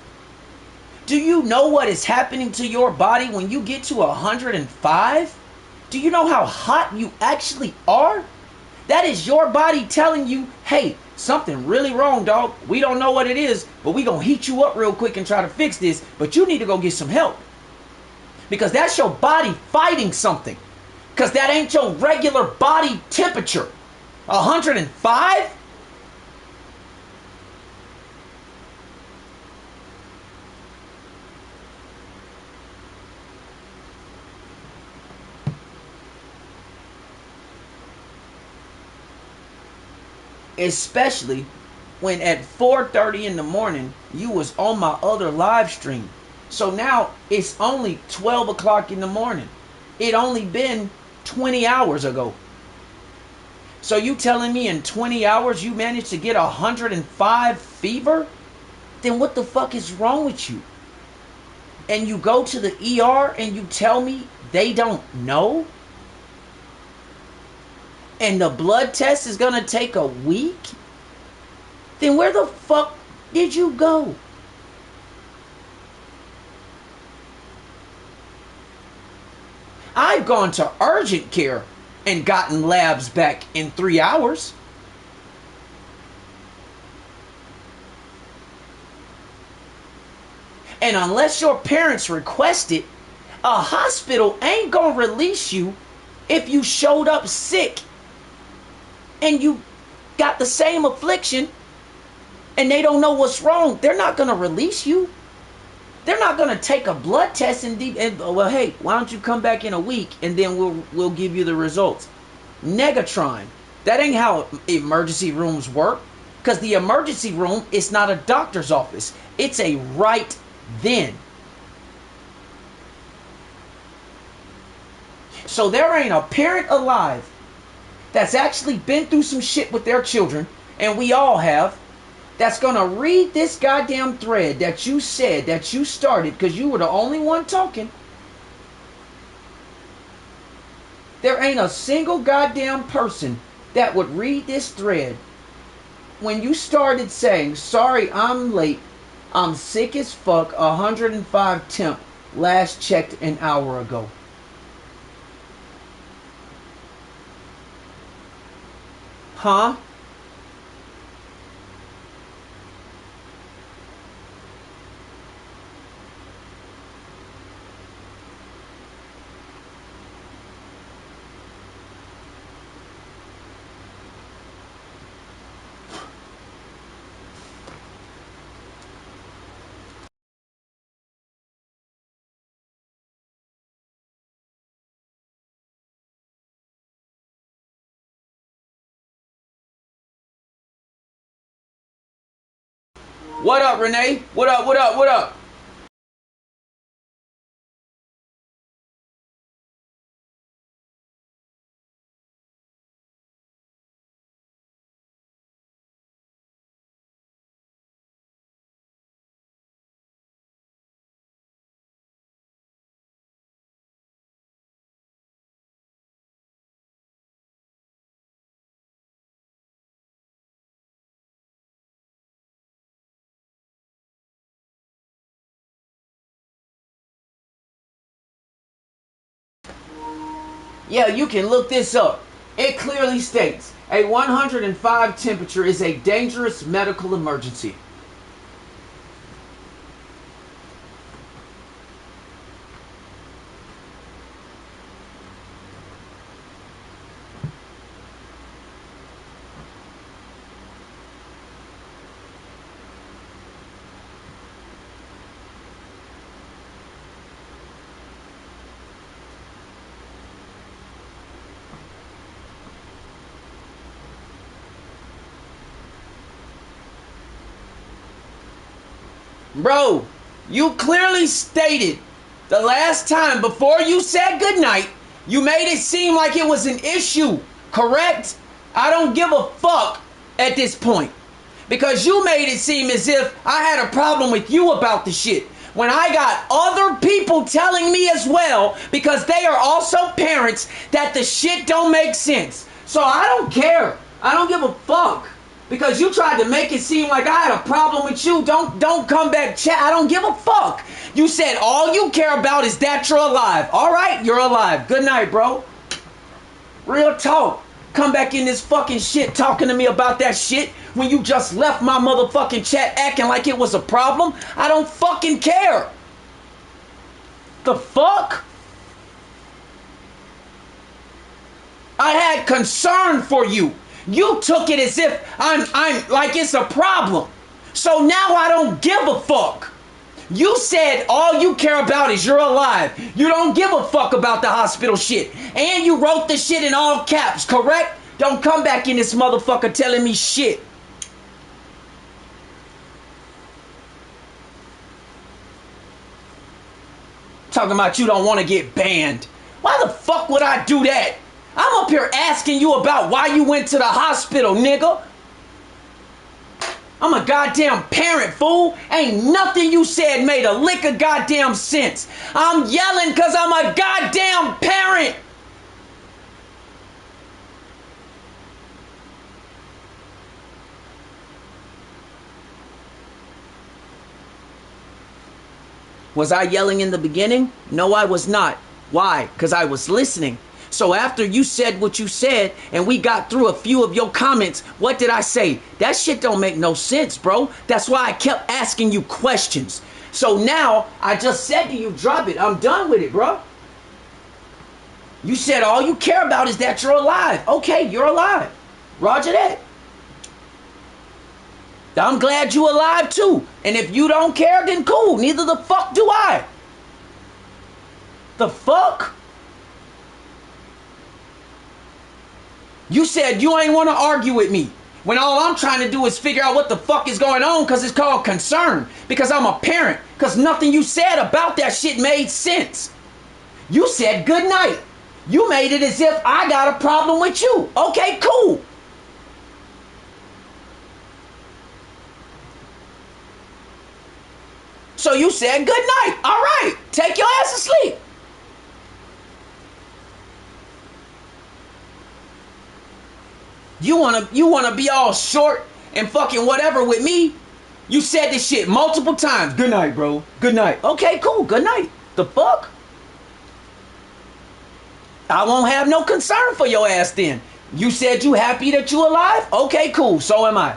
Do you know what is happening to your body when you get to 105? Do you know how hot you actually are? That is your body telling you, hey, something really wrong, dog. We don't know what it is, but we gonna heat you up real quick and try to fix this, but you need to go get some help. Because that's your body fighting something. Because that ain't your regular body temperature. 105? Especially when at 4:30 in the morning you was on my other live stream. So now it's only 12 o'clock in the morning. It only been 20 hours ago. So you telling me in 20 hours you managed to get 105 fever? Then what the fuck is wrong with you? And you go to the ER and you tell me they don't know? And the blood test is gonna take a week? Then where the fuck did you go? I've gone to urgent care and gotten labs back in 3 hours. And unless your parents request it, a hospital ain't gonna release you if you showed up sick and you got the same affliction and they don't know what's wrong, they're not going to release you. They're not going to take a blood test and well, hey, why don't you come back in a week and then we'll give you the results. Negatron. That ain't how emergency rooms work. Because the emergency room is not a doctor's office. It's a right then. So there ain't a parent alive that's actually been through some shit with their children, and we all have, that's going to read this goddamn thread that you said, that you started, because you were the only one talking. There ain't a single goddamn person that would read this thread when you started saying, sorry, I'm late, I'm sick as fuck, 105 temp, last checked an hour ago. Huh? What up, Renee? What up, what up, what up? Yeah, you can look this up. It clearly states a 105 temperature is a dangerous medical emergency. Bro, you clearly stated the last time before you said goodnight, you made it seem like it was an issue, correct? I don't give a fuck at this point. Because you made it seem as if I had a problem with you about the shit. When I got other people telling me as well, because they are also parents, that the shit don't make sense. So I don't care. I don't give a fuck. Because you tried to make it seem like I had a problem with you. Don't come back chat. I don't give a fuck. You said all you care about is that you're alive. All right, you're alive. Good night, bro. Real talk. Come back in this fucking shit talking to me about that shit when you just left my motherfucking chat acting like it was a problem. I don't fucking care. The fuck? I had concern for you. You took it as if I'm like it's a problem. So now I don't give a fuck. You said all you care about is you're alive. You don't give a fuck about the hospital shit. And you wrote the shit in all caps, correct? Don't come back in this motherfucker telling me shit. Talking about you don't want to get banned. Why the fuck would I do that? I'm up here asking you about why you went to the hospital, nigga. I'm a goddamn parent, fool. Ain't nothing you said made a lick of goddamn sense. I'm yelling because I'm a goddamn parent. Was I yelling in the beginning? No, I was not. Why? Because I was listening. So after you said what you said and we got through a few of your comments, what did I say? That shit don't make no sense, bro. That's why I kept asking you questions. So now I just said to you, drop it. I'm done with it, bro. You said all you care about is that you're alive. Okay, you're alive. Roger that. I'm glad you alive too. And if you don't care, then cool. Neither the fuck do I. The fuck? You said you ain't want to argue with me. When all I'm trying to do is figure out what the fuck is going on, because it's called concern. Because I'm a parent. Because nothing you said about that shit made sense. You said good night. You made it as if I got a problem with you. Okay, cool. So you said good night. All right. Take your ass to sleep. You wanna be all short and fucking whatever with me? You said this shit multiple times. Good night, bro. Good night. Okay, cool. Good night. The fuck? I won't have no concern for your ass then. You said you happy that you alive? Okay, cool. So am I.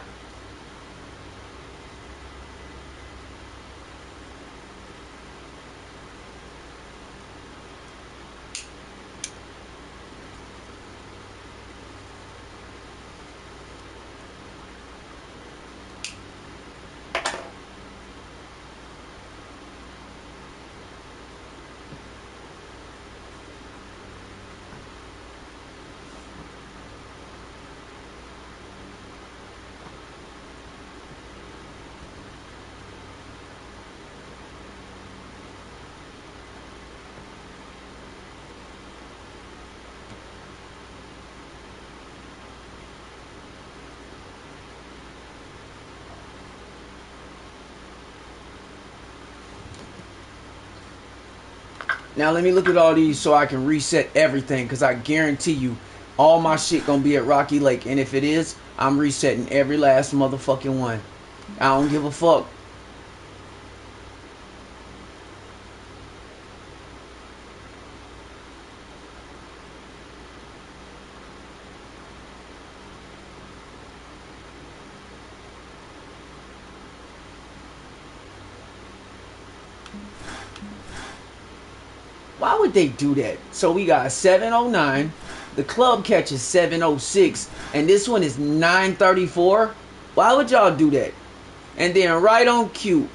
Now let me look at all these so I can reset everything, because I guarantee you all my shit gonna be at Rocky Lake, and if it is, I'm resetting every last motherfucking one. I don't give a fuck. Why would they do that? So we got 709, the club catch is 706, and this one is 934. Why would y'all do that? And then right on cue.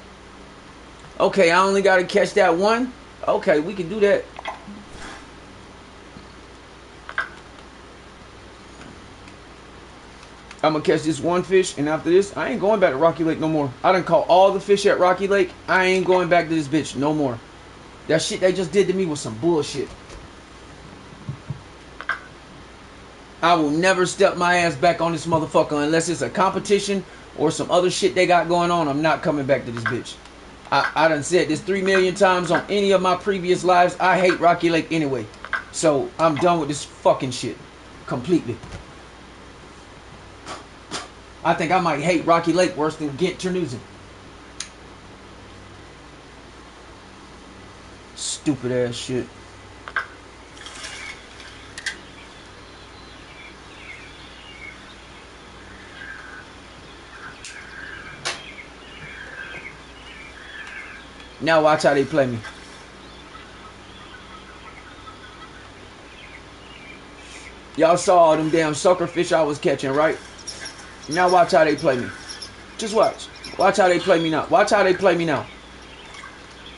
Okay, I only gotta catch that one. Okay, we can do that. I'm gonna catch this one fish, and after this, I ain't going back to Rocky Lake no more. I done caught all the fish at Rocky Lake. I ain't going back to this bitch no more. That shit they just did to me was some bullshit. I will never step my ass back on this motherfucker unless it's a competition or some other shit they got going on. I'm not coming back to this bitch. I done said this 3 million times on any of my previous lives. I hate Rocky Lake anyway. So I'm done with this fucking shit. Completely. I think I might hate Rocky Lake worse than Ghent Terneuzen. Stupid ass shit. Now watch how they play me. Y'all saw all them damn sucker fish I was catching, right? Now watch how they play me. Just watch. Watch how they play me now. Watch how they play me now.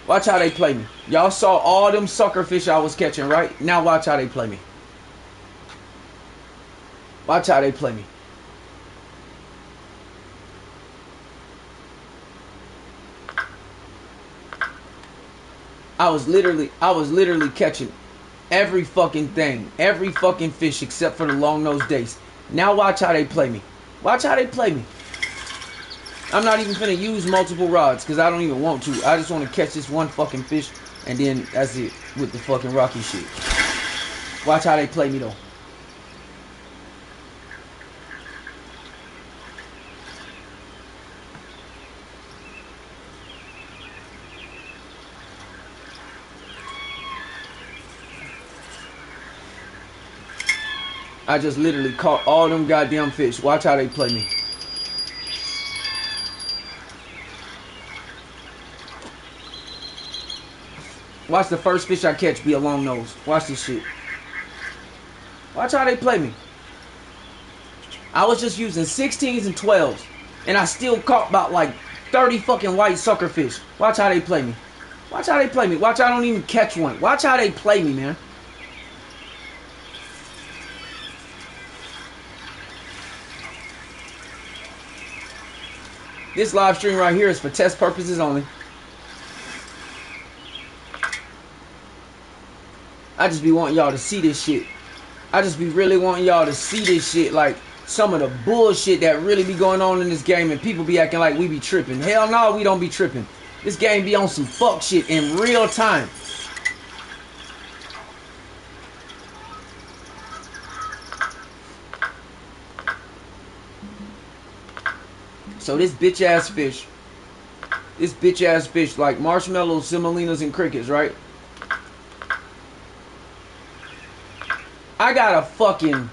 Watch how they play me. Y'all saw all them sucker fish I was catching, right? Now watch how they play me. Watch how they play me. I was literally catching every fucking thing, every fucking fish except for the long-nosed dace. Now watch how they play me. Watch how they play me. I'm not even finna use multiple rods because I don't even want to. I just want to catch this one fucking fish and then that's it with the fucking Rocky shit. Watch how they play me though. I just literally caught all them goddamn fish. Watch how they play me. Watch the first fish I catch be a long nose. Watch this shit. Watch how they play me. I was just using 16s and 12s. And I still caught about like 30 fucking white suckerfish. Watch how they play me. Watch how they play me. Watch how I don't even catch one. Watch how they play me, man. This live stream right here is for test purposes only. I just be wanting y'all to see this shit. I just be really wanting y'all to see this shit. Like some of the bullshit that really be going on in this game, and people be acting like we be tripping. Hell no, we don't be tripping. This game be on some fuck shit in real time. So this bitch ass fish like marshmallows, semolinas, and crickets, right? I got a fucking...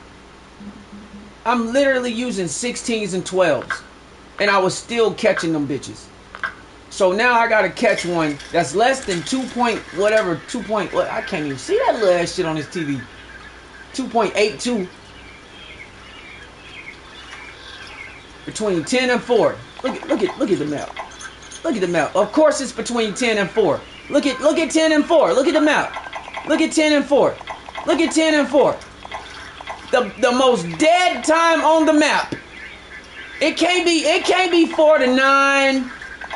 I'm literally using 16s and 12s. And I was still catching them bitches. So now I gotta catch one that's less than 2 point whatever, 2 point... What, I can't even see that little ass shit on this TV. 2.82. Between 10 and 4. Look at the map. Look at the map. Of course it's between 10 and 4. Look at 10 and 4. Look at the map. Look at 10 and 4. Look at 10 and 4. The most dead time on the map. It can't be 4 to 9.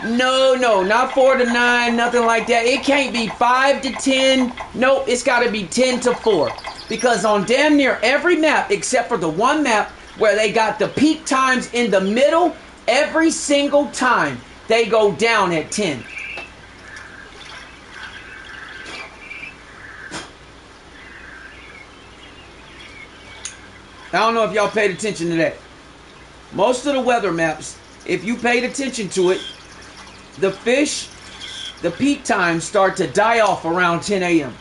No, not 4 to 9, nothing like that. It can't be 5 to 10. Nope, it's gotta be 10 to 4. Because on damn near every map, except for the one map where they got the peak times in the middle, every single time they go down at 10. I don't know if y'all paid attention to that. Most of the weather maps, if you paid attention to it, the fish, the peak times start to die off around 10 a.m.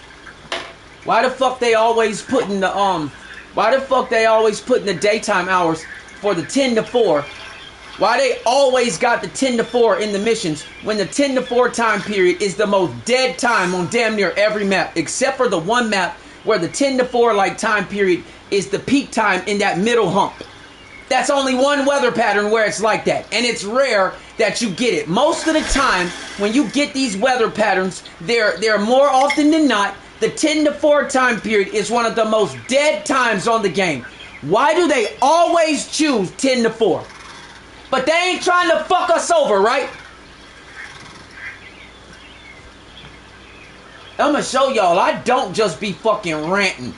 Why the fuck they always putting the daytime hours for the 10 to 4? Why they always got the 10 to 4 in the missions when the 10 to 4 time period is the most dead time on damn near every map, except for the one map where the 10 to 4 like time period is the peak time in that middle hump. That's only one weather pattern where it's like that, and it's rare that you get it. Most of the time when you get these weather patterns, they're more often than not the 10 to 4 time period is one of the most dead times on the game. Why do they always choose 10 to 4? But they ain't trying to fuck us over, right? I'm gonna show y'all, I don't just be fucking ranting.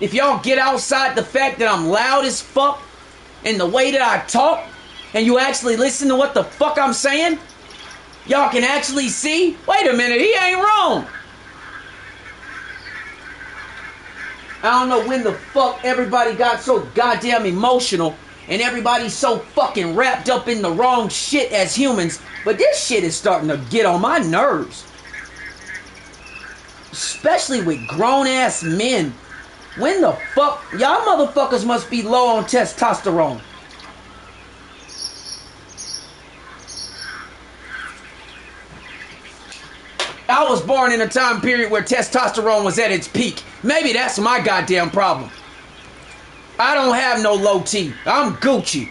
If y'all get outside the fact that I'm loud as fuck and the way that I talk, and you actually listen to what the fuck I'm saying, y'all can actually see, wait a minute, he ain't wrong. I don't know when the fuck everybody got so goddamn emotional and everybody's so fucking wrapped up in the wrong shit as humans, but this shit is starting to get on my nerves. Especially with grown-ass men. When the fuck? Y'all motherfuckers must be low on testosterone. I was born in a time period where testosterone was at its peak. Maybe that's my goddamn problem. I don't have no low T. I'm Gucci.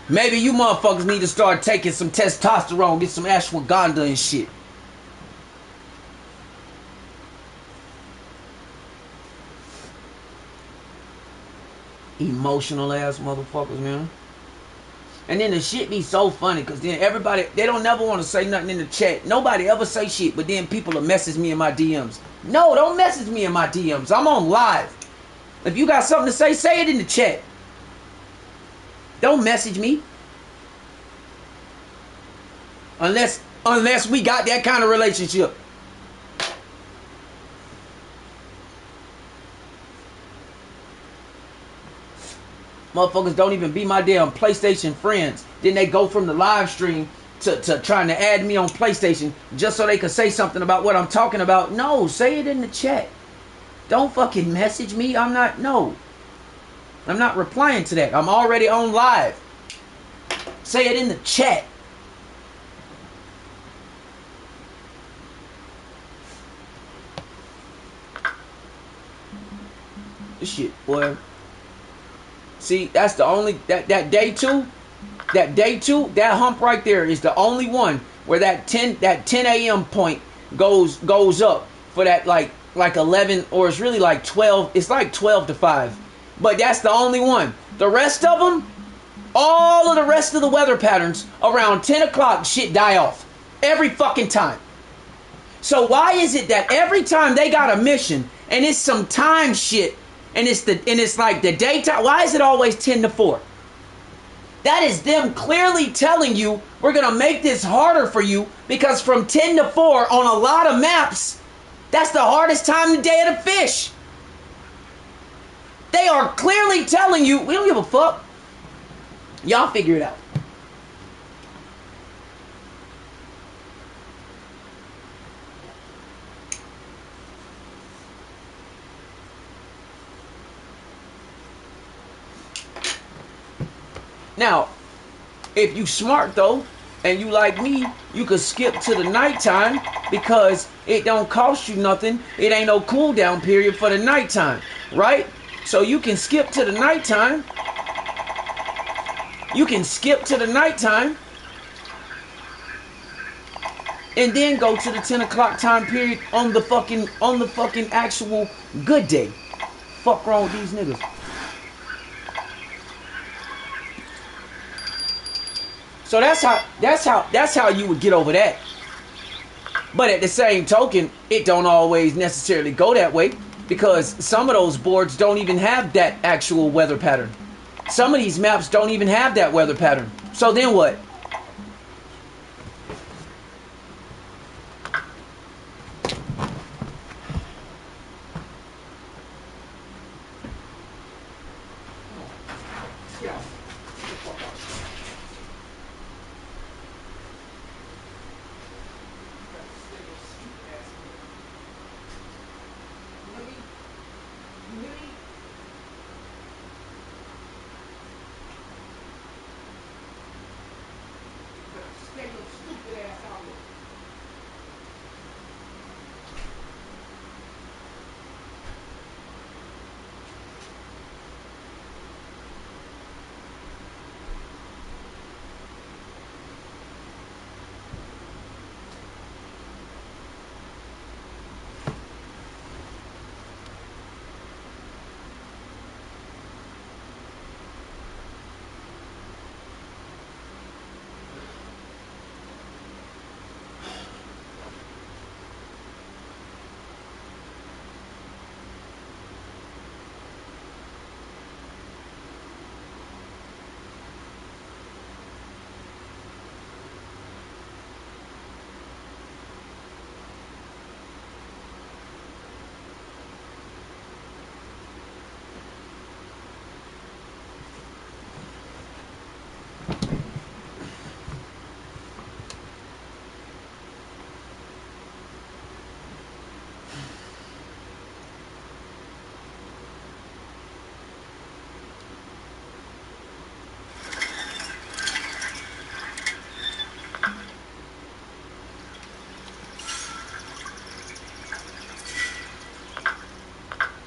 Maybe you motherfuckers need to start taking some testosterone, get some ashwagandha and shit. Emotional ass motherfuckers, man. And then the shit be so funny, because then everybody, they don't never want to say nothing in the chat. Nobody ever say shit, but then people will message me in my DMs. No, don't message me in my DMs. I'm on live. If you got something to say it in the chat. Don't message me. Unless we got that kind of relationship. Motherfuckers don't even be my damn PlayStation friends. Then they go from the live stream to trying to add me on PlayStation just so they could say something about what I'm talking about. No, say it in the chat. Don't fucking message me. I'm not replying to that. I'm already on live. Say it in the chat. This shit, boy. See, that's the only that day two, that hump right there is the only one where that 10 a.m. point goes up for that like 11, or it's really like 12. It's like 12 to 5, but that's the only one. The rest of them, all of the rest of the weather patterns around 10 o'clock shit die off every fucking time. So why is it that every time they got a mission and it's some time shit and it's like the daytime, why is it always 10 to 4? That is them clearly telling you we're gonna make this harder for you, because from 10 to 4 on a lot of maps, that's the hardest time of the day to fish. They are clearly telling you, we don't give a fuck. Y'all figure it out. Now, if you smart though, and you like me, you could skip to the nighttime because it don't cost you nothing. It ain't no cooldown period for the nighttime, right? So you can skip to the nighttime. You can skip to the nighttime and then go to the 10 o'clock time period on the fucking actual good day. Fuck wrong with these niggas. So that's how you would get over that. But at the same token, it don't always necessarily go that way, because some of those boards don't even have that actual weather pattern. Some of these maps don't even have that weather pattern. So then what?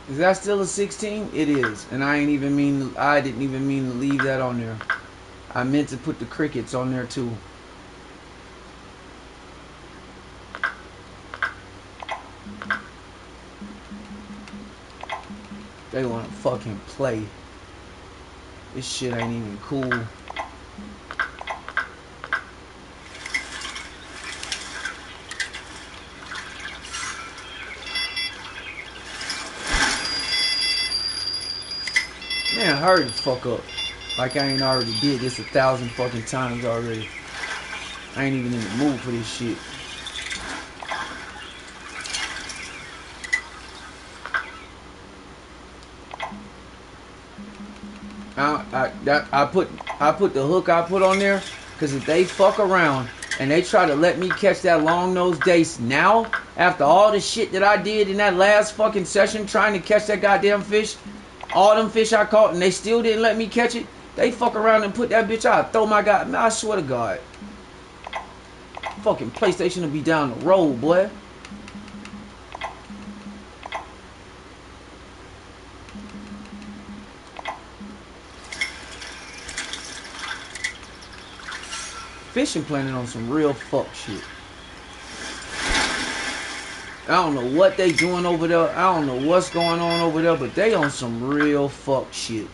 Is that still a 16? It is. And I didn't even mean to leave that on there. I meant to put the crickets on there too. They want to fucking play. This shit ain't even cool. Man, hurry the fuck up. Like I ain't already did this 1,000 fucking times already. I ain't even in the mood for this shit. I put the hook I put on there because if they fuck around and they try to let me catch that long-nosed dace now, after all the shit that I did in that last fucking session trying to catch that goddamn fish, all them fish I caught and they still didn't let me catch it, they fuck around and put that bitch out. Throw my god, man, I swear to God. Fucking PlayStation will be down the road, boy. Fishing planet on some real fuck shit. I don't know what they doing over there. I don't know what's going on over there, but they on some real fuck shit.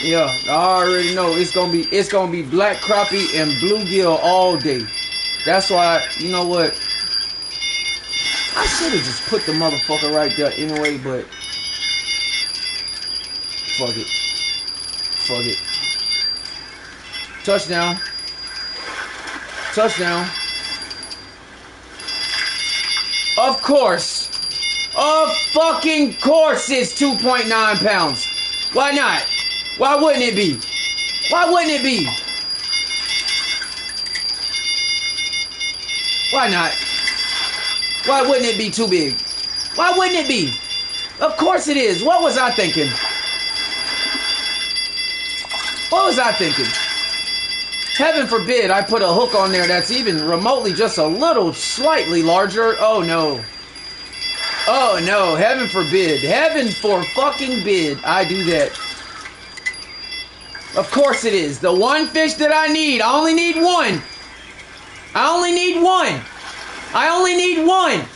Yeah, I already know it's gonna be black crappie and bluegill all day. That's why, you know what? I should have just put the motherfucker right there anyway, but fuck it. Fuck it. Touchdown. Touchdown. Of course. Of fucking course it's 2.9 pounds. Why not? Why wouldn't it be? Why wouldn't it be? Why not? Why wouldn't it be too big? Why wouldn't it be? Of course it is. What was I thinking? What was I thinking? Heaven forbid I put a hook on there that's even remotely just a little slightly larger. Oh no. Oh no. Heaven forbid. Heaven for fucking bid I do that. Of course it is. The one fish that I need. I only need one. I only need one. I only need one.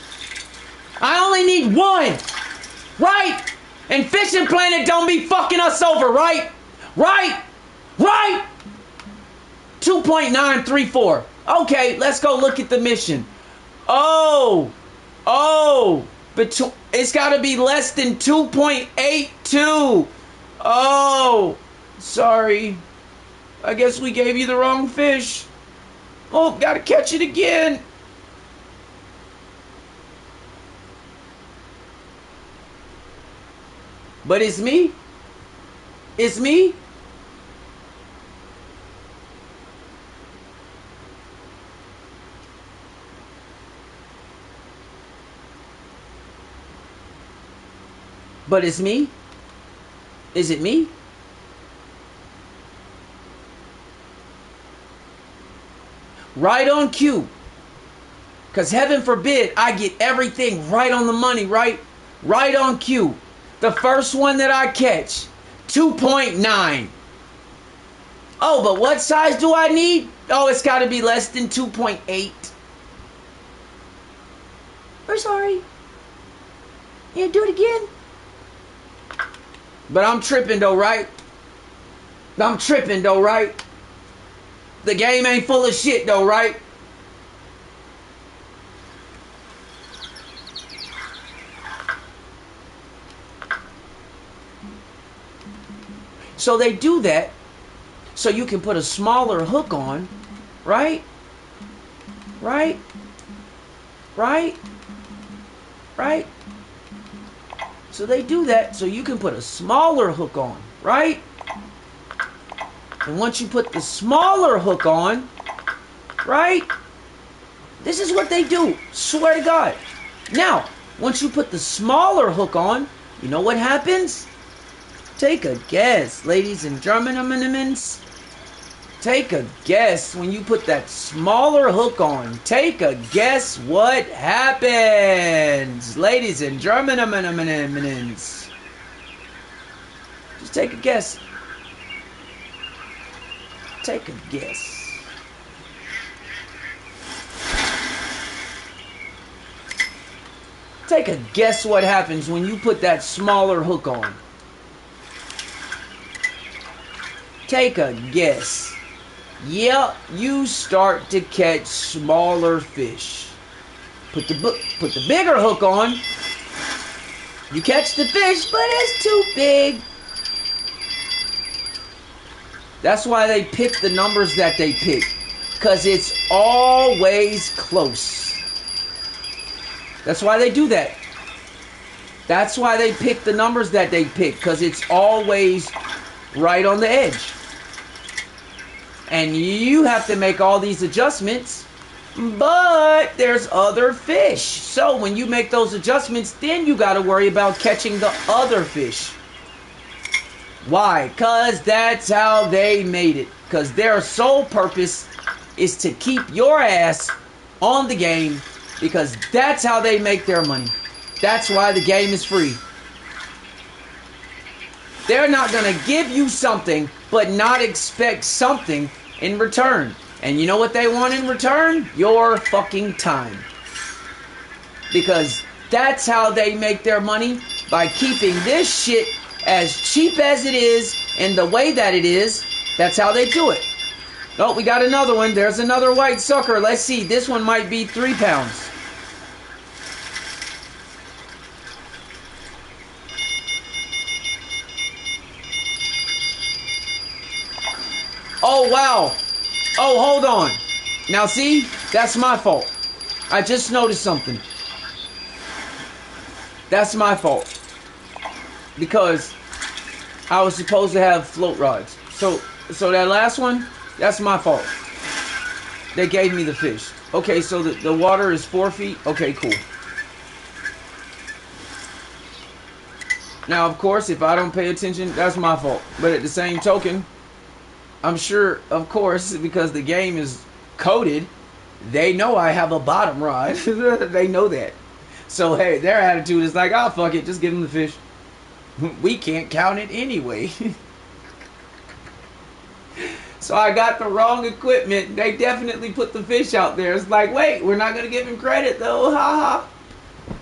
I only need one. Right? And Fishing Planet don't be fucking us over, right? Right? Right? 2.934. Okay, let's go look at the mission. Oh. Oh. But it's got to be less than 2.82. Oh. Sorry. I guess we gave you the wrong fish. Oh, gotta catch it again. But it's me. It's me. But it's me. Is it me? Right on cue. Because heaven forbid I get everything right on the money, right? Right on cue. The first one that I catch, 2.9. Oh, but what size do I need? Oh, it's got to be less than 2.8. We're sorry. Yeah, do it again. But I'm tripping though, right? I'm tripping though, right? The game ain't full of shit though, right? So they do that so you can put a smaller hook on, right? Right? Right? Right? So they do that so you can put a smaller hook on, right? And once you put the smaller hook on, right? This is what they do. Swear to God. Now, once you put the smaller hook on, you know what happens? Take a guess, ladies and gentlemen. Take a guess when you put that smaller hook on. Take a guess what happens, ladies and gentlemen. Just take a guess. Take a guess. Take a guess what happens when you put that smaller hook on. Take a guess. Yeah, you start to catch smaller fish. Put the bigger hook on. You catch the fish, but it's too big. That's why they pick the numbers that they pick. Because it's always close. That's why they do that. That's why they pick the numbers that they pick, because it's always right on the edge. And you have to make all these adjustments, but there's other fish. So when you make those adjustments, then you got to worry about catching the other fish. Why? Because that's how they made it. Because their sole purpose is to keep your ass on the game, because that's how they make their money. That's why the game is free. They're not going to give you something but not expect something in return. And you know what they want in return? Your fucking time. Because that's how they make their money, by keeping this shit as cheap as it is and the way that it is. That's how they do it. Oh, we got another one. There's another white sucker. Let's see. This one might be 3 pounds. Oh, wow. Oh, hold on. Now, see? That's my fault. I just noticed something. That's my fault. Because I was supposed to have float rods. So that last one, that's my fault. They gave me the fish. Okay, so the water is 4 feet. Okay, cool. Now, of course, if I don't pay attention, that's my fault. But at the same token, I'm sure, of course, because the game is coded, they know I have a bottom rod. They know that. So, hey, their attitude is like, oh, fuck it, just give them the fish. We can't count it anyway. So I got the wrong equipment. They definitely put the fish out there. It's like, wait, we're not going to give him credit, though. Ha ha.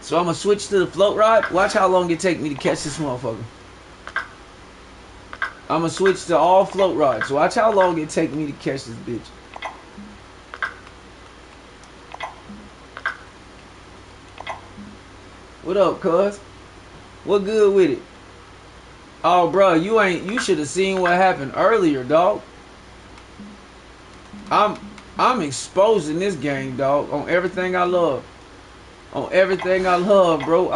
So I'm going to switch to the float rod. Watch how long it take me to catch this motherfucker. I'm going to switch to all float rods. Watch how long it take me to catch this bitch. What up, cuz? What good with it? Oh, bro, you should have seen what happened earlier, dog. I'm exposing this game, dog, on everything I love. On everything I love, bro.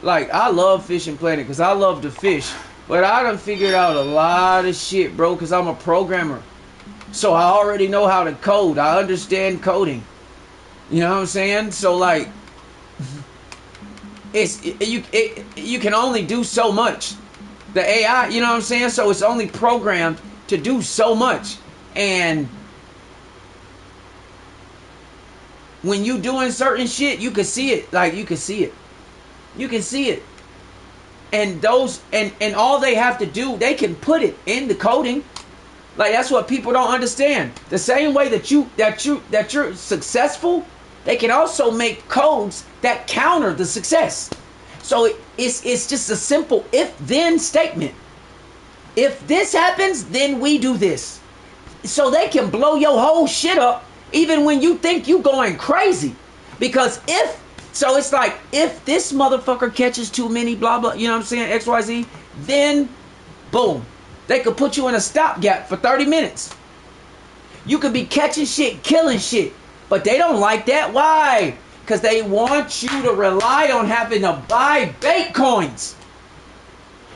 Like, I love Fishing Planet because I love to fish. But I done figured out a lot of shit, bro, because I'm a programmer. So I already know how to code. I understand coding. You know what I'm saying? So, like, you can only do so much. The AI, you know what I'm saying? So it's only programmed to do so much. And when you doing certain shit, you can see it. Like, you can see it. You can see it. And those, and all they have to do, they can put it in the coding. Like, that's what people don't understand. The same way that you're successful, they can also make codes that counter the success. So it's just a simple if-then statement. If this happens, then we do this. So they can blow your whole shit up even when you think you going crazy. Because so it's like, if this motherfucker catches too many blah blah, you know what I'm saying, XYZ, then boom. They could put you in a stopgap for 30 minutes. You could be catching shit, killing shit. But they don't like that. Why? Because they want you to rely on having to buy bait coins.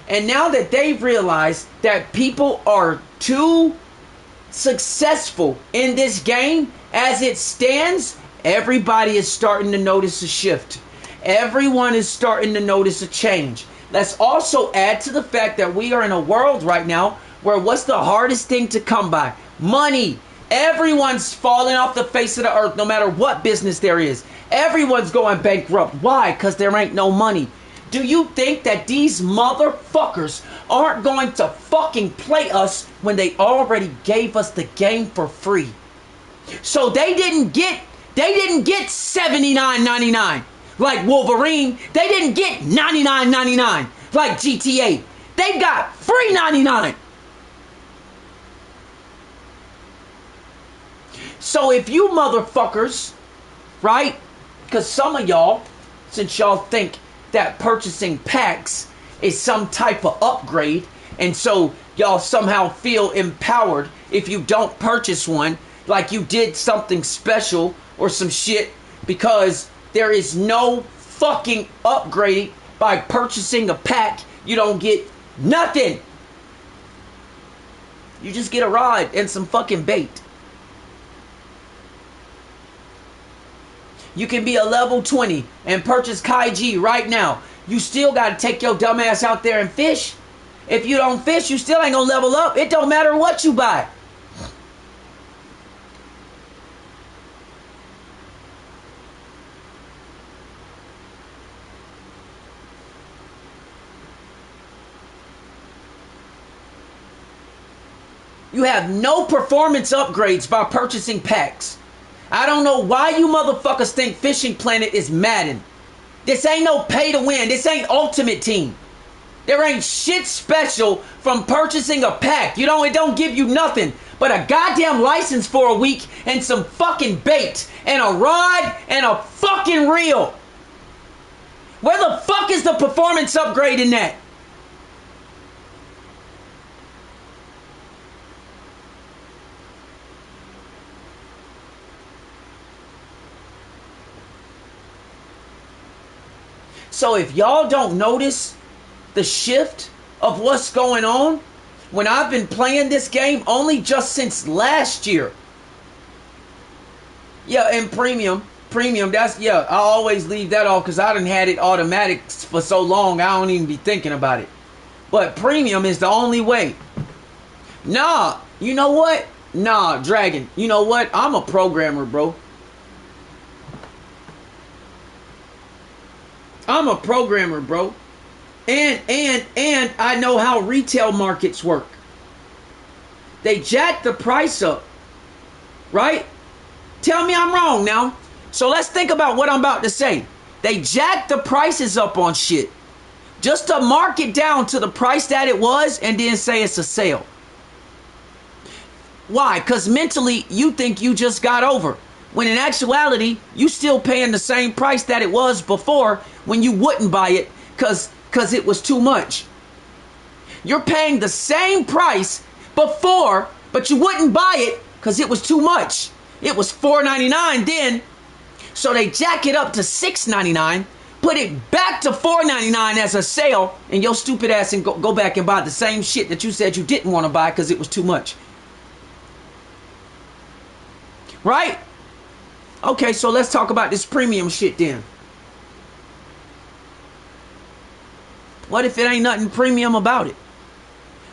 And now that they've realized that people are too successful in this game as it stands, everybody is starting to notice a shift. Everyone is starting to notice a change. Let's also add to the fact that we are in a world right now where what's the hardest thing to come by? Money. Everyone's falling off the face of the earth no matter what business there is. Everyone's going bankrupt. Why? Because there ain't no money. Do you think that these motherfuckers aren't going to fucking play us when they already gave us the game for free? So they didn't get $79.99 like Wolverine. They didn't get $99.99 like GTA. They got free 99. So if you motherfuckers, right? Because some of y'all, since y'all think that purchasing packs is some type of upgrade, and so y'all somehow feel empowered if you don't purchase one, like you did something special or some shit because There is no fucking upgrade by purchasing a pack. You don't get nothing. You just get a rod and some fucking bait. You can be a level 20 and purchase Kaiji right now. You still got to take your dumb ass out there and fish. If you don't fish, you still ain't gonna level up. It don't matter what you buy. You have no performance upgrades by purchasing packs. I don't know why you motherfuckers think Fishing Planet is Madden. This ain't no pay to win. This ain't Ultimate Team. There ain't shit special from purchasing a pack. It don't give you nothing but a goddamn license for a week and some fucking bait and a rod and a fucking reel. Where the fuck is the performance upgrade in that? So if y'all don't notice the shift of what's going on, when I've been playing this game only just since last year. Yeah, and premium, that's, yeah, I always leave that off because I done had it automatic for so long I don't even be thinking about it. But premium is the only way. Nah, you know what? Nah, Dragon, you know what? I'm a programmer, bro. I'm a programmer, bro. And I know how retail markets work. They jack the price up. Right? Tell me I'm wrong now. So let's think about what I'm about to say. They jack the prices up on shit. Just to mark it down to the price that it was and then say it's a sale. Why? Because mentally you think you just got over. When in actuality, you still paying the same price that it was before when you wouldn't buy it because it was too much. You're paying the same price before, but you wouldn't buy it because it was too much. It was $4.99 then, so they jack it up to $6.99, put it back to $4.99 as a sale, and your stupid ass and go back and buy the same shit that you said you didn't want to buy because it was too much. Right? Okay, so let's talk about this premium shit then. What if it ain't nothing premium about it?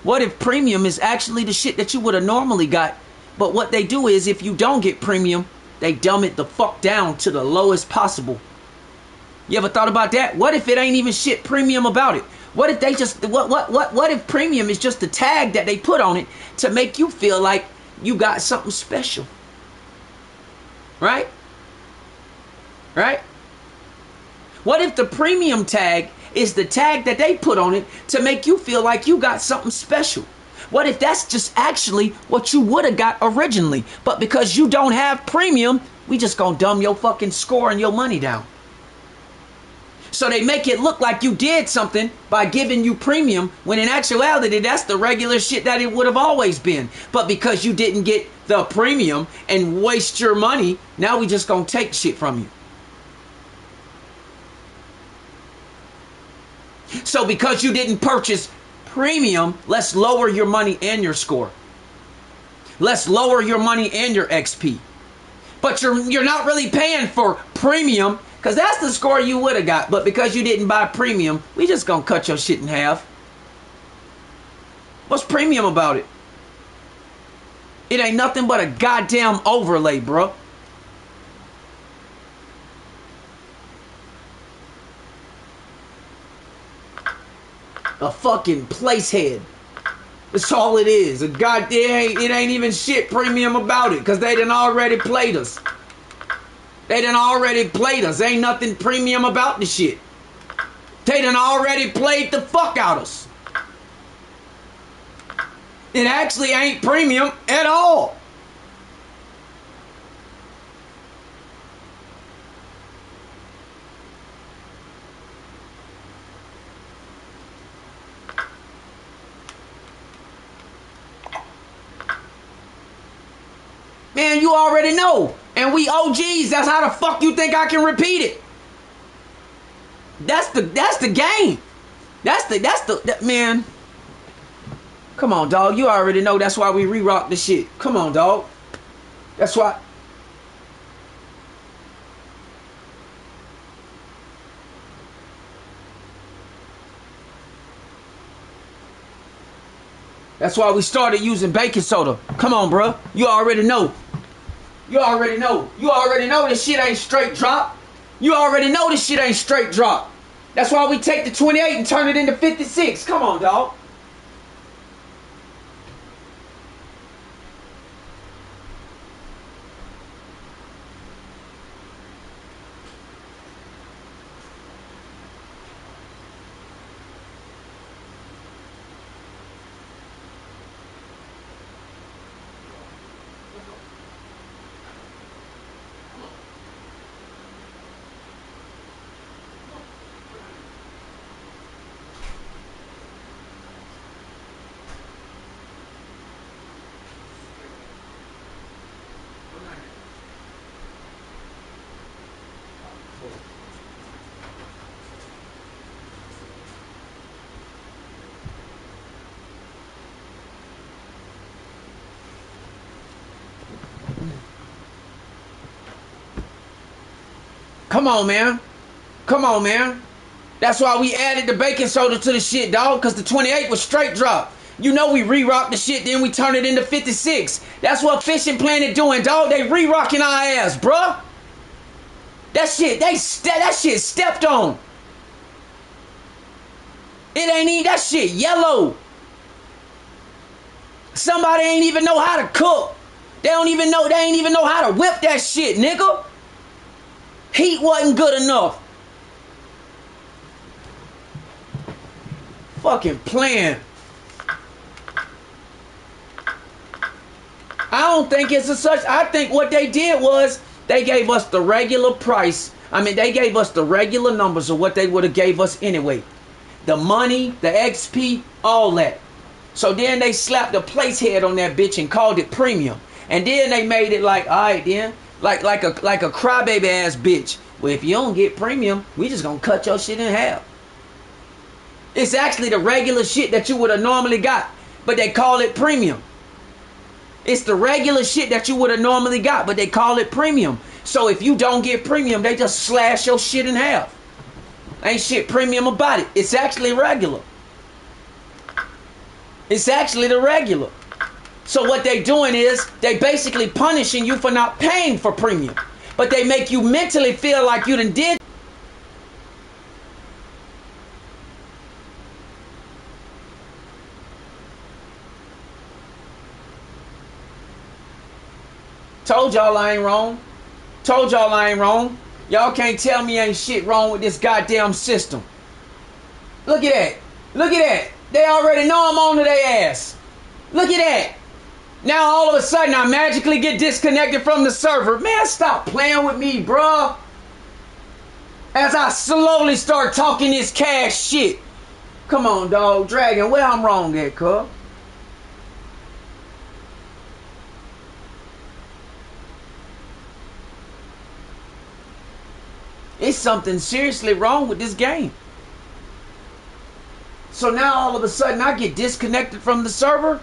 What if premium is actually the shit that you would have normally got? But what they do is if you don't get premium, they dumb it the fuck down to the lowest possible. You ever thought about that? What if it ain't even shit premium about it? What if they just what if premium is just the tag that they put on it to make you feel like you got something special? Right? Right? What if the premium tag is the tag that they put on it to make you feel like you got something special? What if that's just actually what you would have got originally, but because you don't have premium, we just gonna dumb your fucking score and your money down? So they make it look like you did something by giving you premium, when in actuality, that's the regular shit that it would have always been. But because you didn't get the premium and waste your money, now we just gonna take shit from you. So because you didn't purchase premium, let's lower your money and your score. Let's lower your money and your XP. But you're not really paying for premium, because that's the score you would have got. But because you didn't buy premium, we just gonna cut your shit in half. What's premium about it? It ain't nothing but a goddamn overlay, bro. A fucking place head. That's all it is. A goddamn, it ain't even shit premium about it, because they done already played us. They done already played us. Ain't nothing premium about the shit. They done already played the fuck out of us. It actually ain't premium at all. Man, you already know. And we OGs, that's how the fuck you think I can repeat it? That's the game. That's the man. Come on, dog. You already know that's why we re-rock the shit. Come on, dog. That's why. That's why we started using baking soda. Come on, bro. You already know. You already know. You already know this shit ain't straight drop. You already know this shit ain't straight drop. That's why we take the 28 and turn it into 56. Come on, dog. Come on, man. Come on, man. That's why we added the baking soda to the shit, dog, because the 28 was straight drop. You know we re-rock the shit, then we turn it into 56. That's what Fishing Planet doing, dog. They re-rocking our ass, bruh. That shit, that shit stepped on. It ain't even, that shit yellow. Somebody ain't even know how to cook. They ain't even know how to whip that shit, nigga. Heat wasn't good enough. Fucking playing. I don't think it's a such. I think what they did was they gave us the regular price. I mean, they gave us the regular numbers of what they would have gave us anyway. The money, the XP, all that. So then they slapped a place head on that bitch and called it premium. And then they made it like, all right, then, like a crybaby ass bitch. Well, if you don't get premium, we just gonna cut your shit in half. It's actually the regular shit that you would have normally got, but they call it premium. It's the regular shit that you would have normally got, but they call it premium. So if you don't get premium, they just slash your shit in half. Ain't shit premium about it. It's actually regular. It's actually the regular. So what they doing is they basically punishing you for not paying for premium. But they make you mentally feel like you done did. Told y'all I ain't wrong. Told y'all I ain't wrong. Y'all can't tell me ain't shit wrong with this goddamn system. Look at that. Look at that. They already know I'm on to their ass. Look at that. Now all of a sudden I magically get disconnected from the server. Man, stop playing with me, bruh. As I slowly start talking this cash shit. Come on, dog. Dragon, where I'm wrong at, cuz? It's something seriously wrong with this game. So now all of a sudden I get disconnected from the server.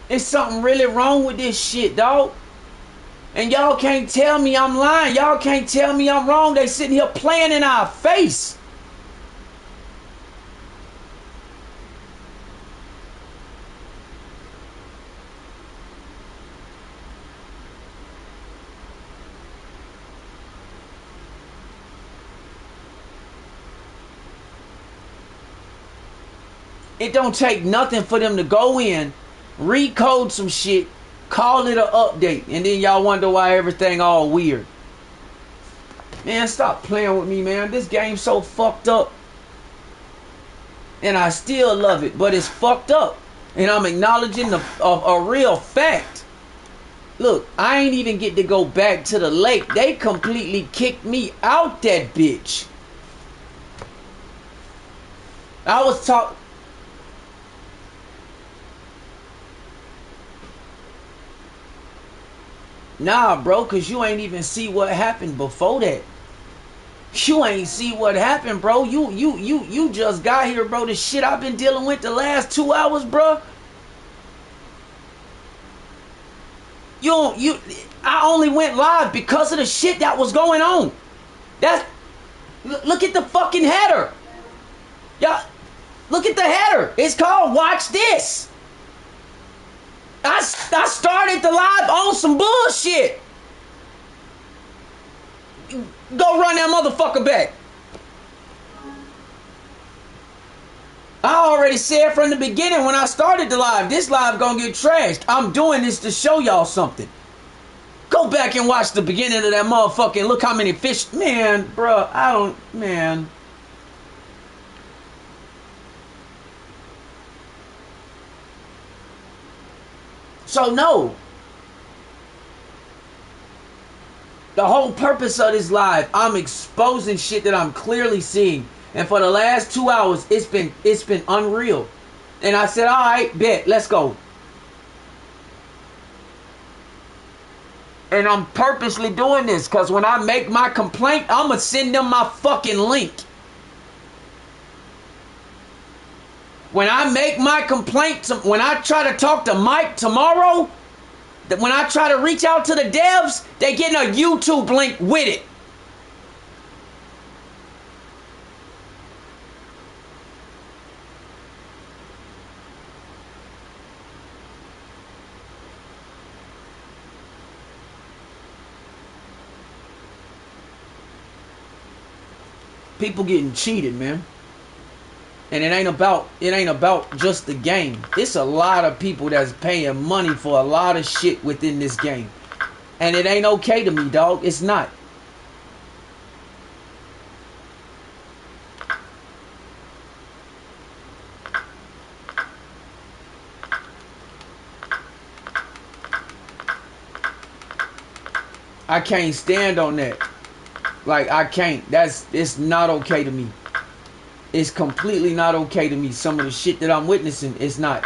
It's something really wrong with this shit, dog. And y'all can't tell me I'm lying. Y'all can't tell me I'm wrong. They sitting here playing in our face. It don't take nothing for them to go in, recode some shit, call it an update, and then y'all wonder why everything all weird. Man, stop playing with me, man. This game's so fucked up. And I still love it, but it's fucked up. And I'm acknowledging a real fact. Look, I ain't even get to go back to the lake. They completely kicked me out that bitch. I was talking. Nah, bro, cause you ain't even see what happened before that. You ain't see what happened, bro. You just got here, bro. The shit I've been dealing with the last 2 hours, bro. I only went live because of the shit that was going on. Look at the fucking header. Yeah, look at the header. It's called Watch This. I started the live on some bullshit. Go run that motherfucker back. I already said from the beginning when I started the live, this live gonna get trashed. I'm doing this to show y'all something. Go back and watch the beginning of that motherfucking, look how many fish. Man, bruh, man. So no. The whole purpose of this live, I'm exposing shit that I'm clearly seeing. And for the last 2 hours, it's been unreal. And I said, all right, bet, let's go. And I'm purposely doing this because when I make my complaint, I'm going to send them my fucking link. When I make my complaint, when I try to talk to Mike tomorrow, when I try to reach out to the devs, they getting a YouTube link with it. People getting cheated, man. And it ain't about just the game. It's a lot of people that's paying money for a lot of shit within this game. And it ain't okay to me, dog. It's not. I can't stand on that. Like, I can't. It's not okay to me. It's completely not okay to me. Some of the shit that I'm witnessing, it's not.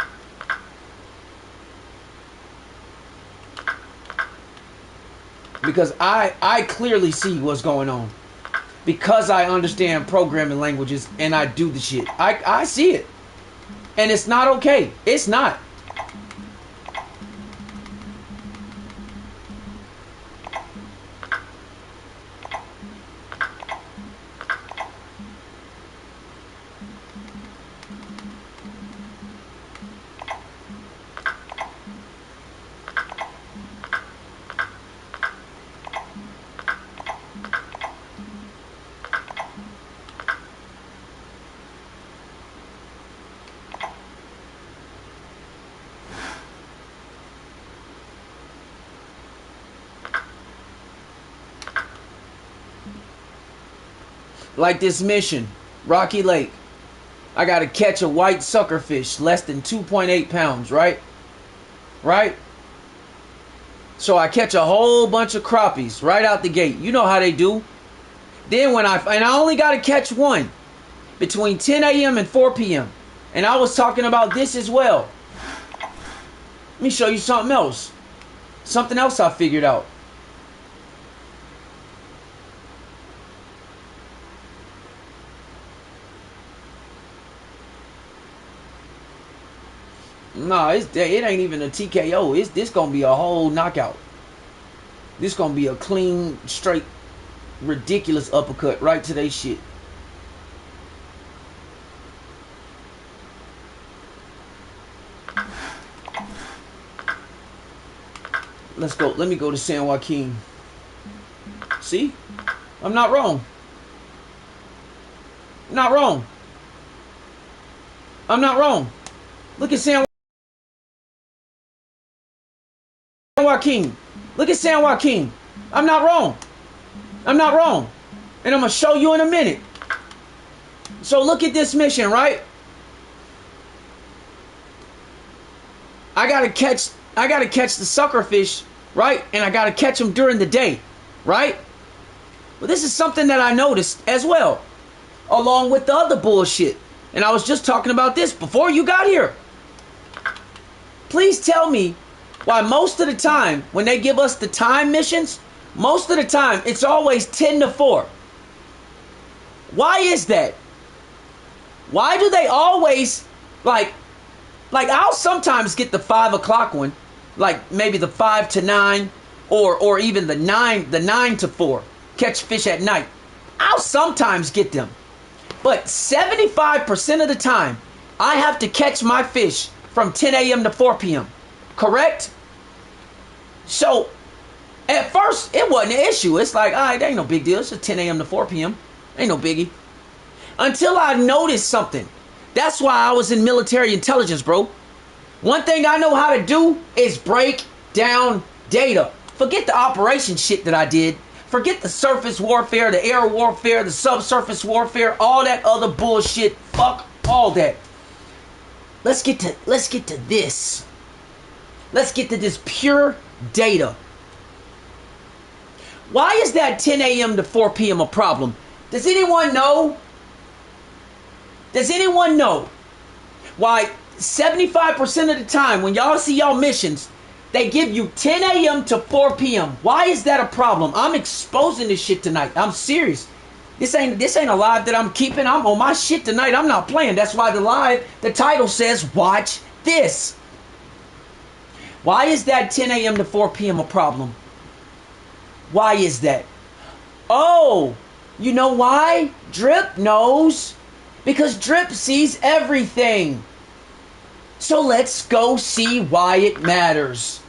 Because I clearly see what's going on. Because I understand programming languages and I do the shit. I see it. And it's not okay. It's not. Like this mission, Rocky Lake. I got to catch a white suckerfish, less than 2.8 pounds, right? Right? So I catch a whole bunch of crappies right out the gate. You know how they do. Then and I only got to catch one between 10 a.m. and 4 p.m. And I was talking about this as well. Let me show you something else. Something else I figured out. Nah, it ain't even a TKO. This gonna be a whole knockout. This gonna be a clean, straight, ridiculous uppercut right to they shit. Let's go. Let me go to San Joaquin. See? I'm not wrong. Not wrong. I'm not wrong. Look at San Joaquin. Look at San Joaquin. I'm not wrong. I'm not wrong. And I'm going to show you in a minute. So look at this mission, right? I gotta catch the suckerfish right? And I got to catch them during the day, right? But this is something that I noticed as well, along with the other bullshit. And I was just talking about this before you got here. Please tell me why most of the time when they give us the time missions, most of the time it's always 10 to 4. Why is that? Why do they always, like I'll sometimes get the 5 o'clock one, like maybe the 5 to 9 or even the 9 to 4, catch fish at night. I'll sometimes get them. But 75% of the time, I have to catch my fish from 10 a.m. to 4 p.m. Correct? So, at first, it wasn't an issue. It's like, all right, that ain't no big deal. It's just 10 a.m. to 4 p.m. Ain't no biggie. Until I noticed something. That's why I was in military intelligence, bro. One thing I know how to do is break down data. Forget the operation shit that I did. Forget the surface warfare, the air warfare, the subsurface warfare, all that other bullshit. Fuck all that. Let's get to this. Let's get to this pure data. Why is that 10 a.m. to 4 p.m. a problem? Does anyone know? Does anyone know why 75% of the time when y'all see y'all missions, they give you 10 a.m. to 4 p.m. Why is that a problem? I'm exposing this shit tonight. I'm serious. This ain't a live that I'm keeping. I'm on my shit tonight. I'm not playing. That's why the title says, watch this. Why is that 10 a.m. to 4 p.m. a problem? Why is that? Oh, you know why? DRIIP knows. Because DRIIP sees everything. So let's go see why it matters.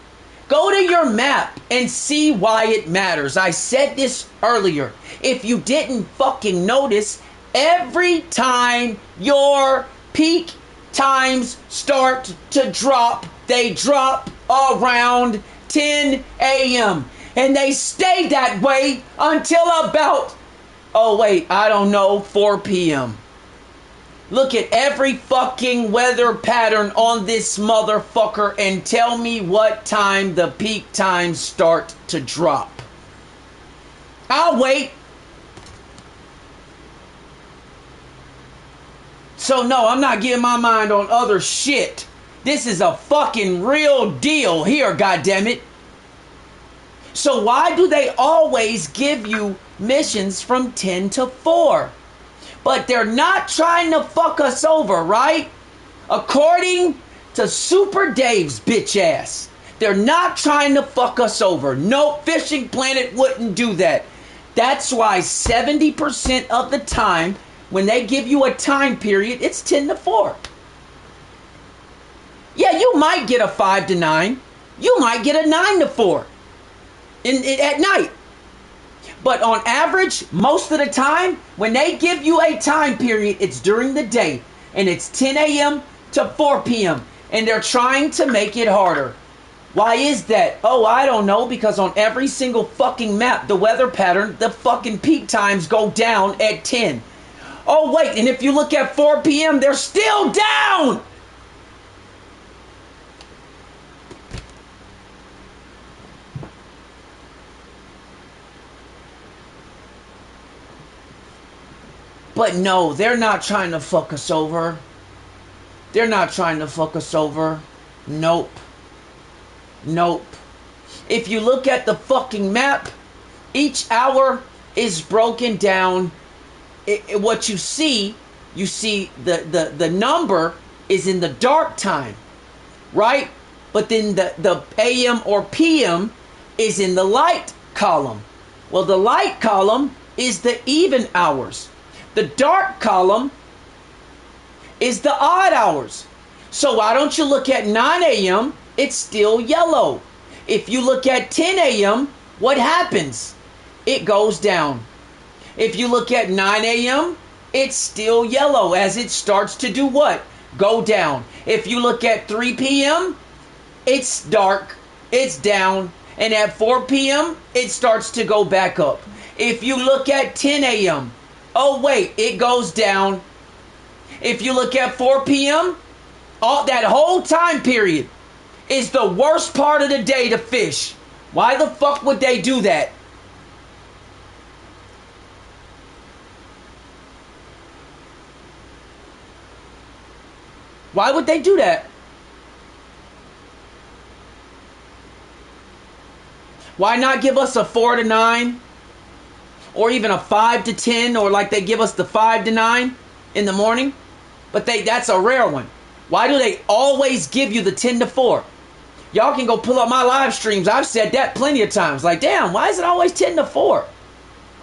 Go to your map and see why it matters. I said this earlier. If you didn't fucking notice, every time your peak times start to drop, they drop around 10 a.m. And they stay that way until about, 4 p.m. Look at every fucking weather pattern on this motherfucker and tell me what time the peak times start to drop. I'll wait. So no, I'm not getting my mind on other shit. This is a fucking real deal here, goddammit. So why do they always give you missions from 10 to 4? But they're not trying to fuck us over, right? According to Super Dave's bitch ass. They're not trying to fuck us over. No fishing planet wouldn't do that. That's why 70% of the time, when they give you a time period, it's 10 to 4. Yeah, you might get a 5 to 9. You might get a 9 to 4 at night. But on average, most of the time, when they give you a time period, it's during the day. And it's 10 a.m. to 4 p.m. And they're trying to make it harder. Why is that? Oh, I don't know. Because on every single fucking map, the weather pattern, the fucking peak times go down at 10. Oh, wait. And if you look at 4 p.m., they're still down. But no, they're not trying to fuck us over. They're not trying to fuck us over. Nope. Nope. If you look at the fucking map, each hour is broken down. What you see the number is in the dark time, right? But then the AM or PM is in the light column. Well, the light column is the even hours. The dark column is the odd hours. So why don't you look at 9 a.m.? It's still yellow. If you look at 10 a.m., what happens? It goes down. If you look at 9 a.m., it's still yellow as it starts to do what? Go down. If you look at 3 p.m., it's dark, it's down. And at 4 p.m., it starts to go back up. If you look at 10 a.m., oh wait, it goes down. If you look at 4 p.m., that whole time period is the worst part of the day to fish. Why the fuck would they do that? Why would they do that? Why not give us a 4 to 9? Or even a 5 to 10? Or like they give us the 5 to 9 in the morning? But that's a rare one. Why do they always give you the 10 to 4? Y'all can go pull up my live streams. I've said that plenty of times. Like, damn, why is it always 10 to 4?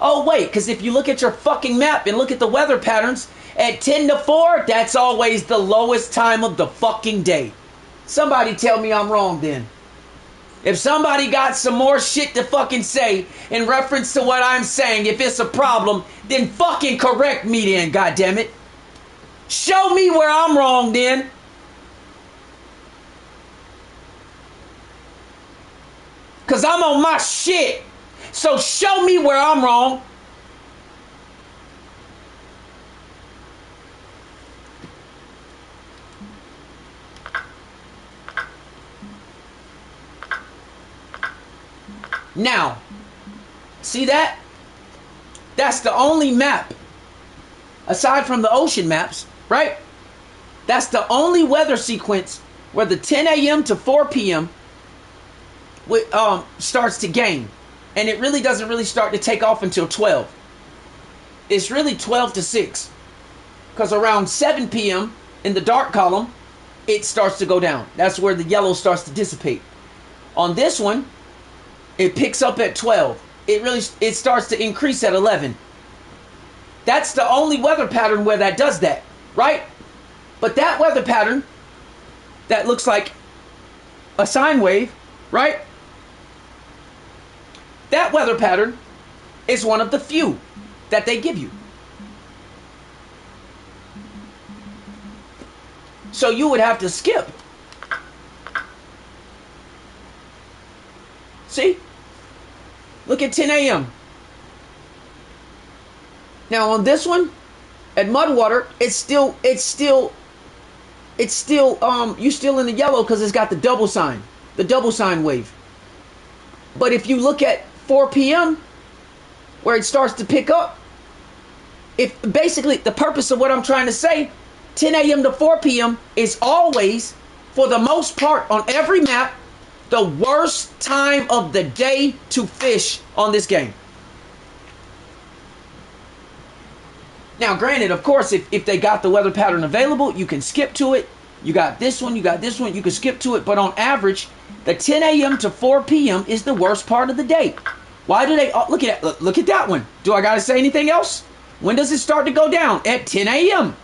Oh, wait, because if you look at your fucking map and look at the weather patterns, at 10 to 4, that's always the lowest time of the fucking day. Somebody tell me I'm wrong then. If somebody got some more shit to fucking say in reference to what I'm saying, if it's a problem, then fucking correct me then, goddammit. Show me where I'm wrong then. Because I'm on my shit. So show me where I'm wrong. Now, see that? That's the only map, aside from the ocean maps, right? That's the only weather sequence where the 10 a.m. to 4 p.m. Starts to gain. And it really doesn't really start to take off until 12. It's really 12 to 6. Because around 7 p.m. in the dark column, it starts to go down. That's where the yellow starts to dissipate. On this one, it picks up at 12. It starts to increase at 11. That's the only weather pattern where that does that, right? But that weather pattern that looks like a sine wave, right? That weather pattern is one of the few that they give you. So you would have to skip. See? Look at 10 a.m. Now on this one, at Mudwater, you're still in the yellow because it's got the double sign wave. But if you look at 4 p.m., where it starts to pick up, if basically the purpose of what I'm trying to say, 10 a.m. to 4 p.m. is always, for the most part, on every map, the worst time of the day to fish on this game. Now, granted, of course, if they got the weather pattern available, you can skip to it. You got this one, you can skip to it. But on average, the 10 a.m. to 4 p.m. is the worst part of the day. Why do they... look at that one. Do I got to say anything else? When does it start to go down? At 10 a.m.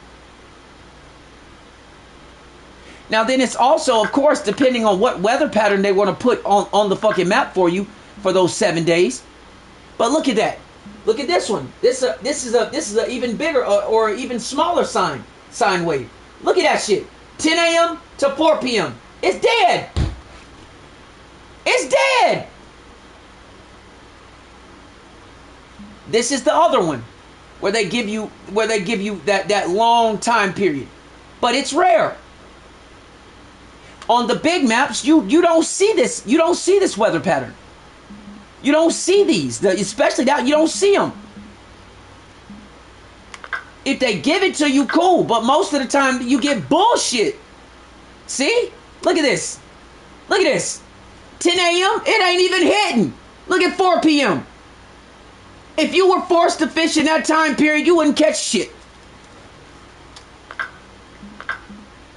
Now, then it's also, of course, depending on what weather pattern they want to put on the fucking map for you for those 7 days. But look at that. Look at this one. This is a even bigger or even smaller sine wave. Look at that shit. 10 a.m. to 4 p.m. It's dead. It's dead. This is the other one where they give you that long time period. But it's rare. On the big maps, you don't see this. You don't see this weather pattern. You don't see these, especially that you don't see them. If they give it to you, cool. But most of the time, you get bullshit. See? Look at this. Look at this. 10 a.m., it ain't even hitting. Look at 4 p.m. If you were forced to fish in that time period, you wouldn't catch shit.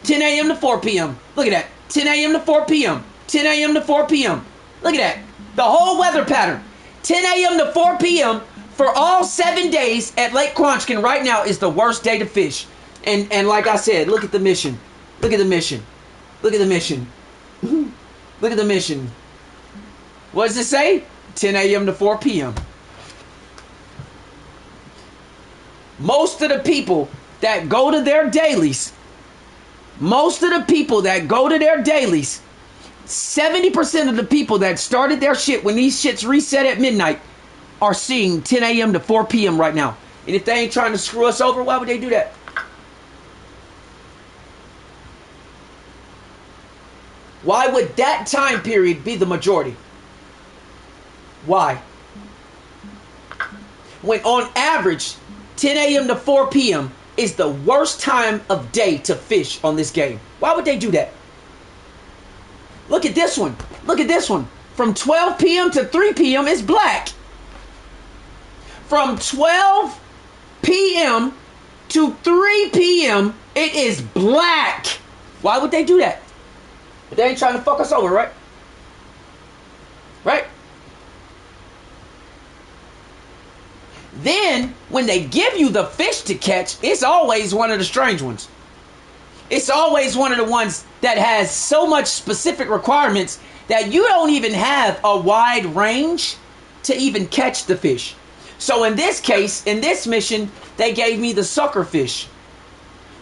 10 a.m. to 4 p.m. Look at that. 10 a.m. to 4 p.m. 10 a.m. to 4 p.m. Look at that. The whole weather pattern. 10 a.m. to 4 p.m. for all 7 days at Lake Quanchkin right now is the worst day to fish. And like I said, look at the mission. Look at the mission. Look at the mission. Look at the mission. What does it say? 10 a.m. to 4 p.m. Most of the people that go to their dailies, 70% of the people that started their shit when these shits reset at midnight are seeing 10 a.m. to 4 p.m. right now. And if they ain't trying to screw us over, why would they do that? Why would that time period be the majority? Why? When on average, 10 a.m. to 4 p.m. is the worst time of day to fish on this game. Why would they do that? Look at this one. Look at this one. From 12 p.m. to 3 p.m. is black. From 12 p.m. to 3 p.m. it is black. Why would they do that? They ain't trying to fuck us over, right? Right? Then, when they give you the fish to catch, it's always one of the strange ones. It's always one of the ones that has so much specific requirements that you don't even have a wide range to even catch the fish. So in this case, in this mission, they gave me the sucker fish,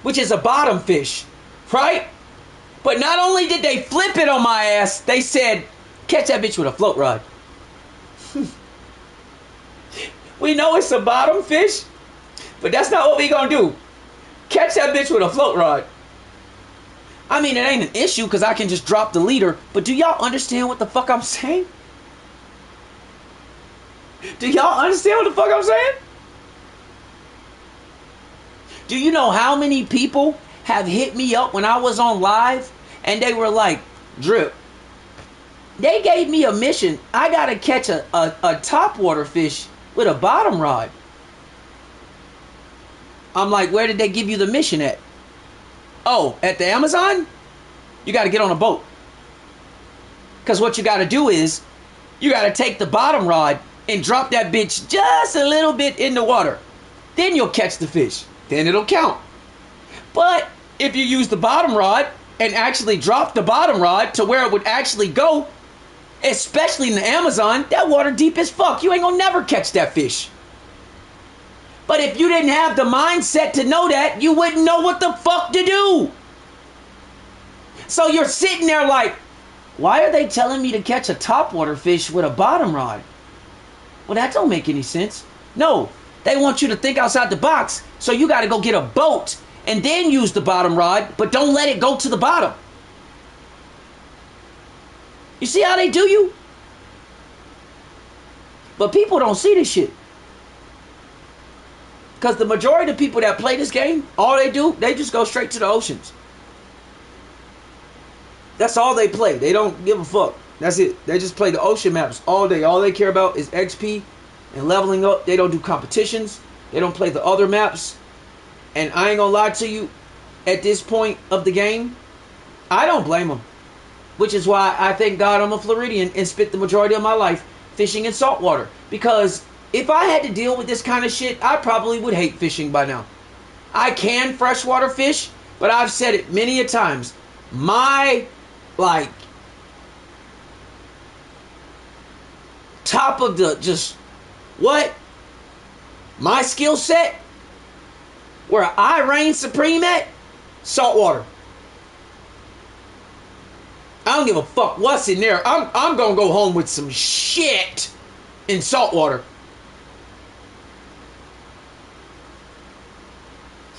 which is a bottom fish, right? But not only did they flip it on my ass, they said, catch that bitch with a float rod. We know it's a bottom fish, but that's not what we gonna do. Catch that bitch with a float rod. I mean, it ain't an issue because I can just drop the leader, but do y'all understand what the fuck I'm saying? Do y'all understand what the fuck I'm saying? Do you know how many people have hit me up when I was on live and they were like, DRIIP, they gave me a mission. I gotta catch a topwater fish with a bottom rod. I'm like, where did they give you the mission at? Oh, at the Amazon? You got to get on a boat. Because what you got to do is, you got to take the bottom rod and drop that bitch just a little bit in the water. Then you'll catch the fish. Then it'll count. But if you use the bottom rod and actually drop the bottom rod to where it would actually go, especially in the Amazon, that water deep as fuck. You ain't gonna never catch that fish. But if you didn't have the mindset to know that, you wouldn't know what the fuck to do. So you're sitting there like, why are they telling me to catch a topwater fish with a bottom rod? Well, that don't make any sense. No, they want you to think outside the box. So you got to go get a boat and then use the bottom rod, but don't let it go to the bottom. You see how they do you? But people don't see this shit. Because the majority of people that play this game, all they do, they just go straight to the oceans. That's all they play. They don't give a fuck. That's it. They just play the ocean maps all day. All they care about is XP and leveling up. They don't do competitions. They don't play the other maps. And I ain't gonna lie to you, at this point of the game, I don't blame them. Which is why I thank God I'm a Floridian and spent the majority of my life fishing in saltwater. Because if I had to deal with this kind of shit, I probably would hate fishing by now. I can freshwater fish, but I've said it many a times. My, like, top of the, just, what? My skill set, where I reign supreme at, saltwater. I don't give a fuck what's in there. I'm gonna go home with some shit in saltwater.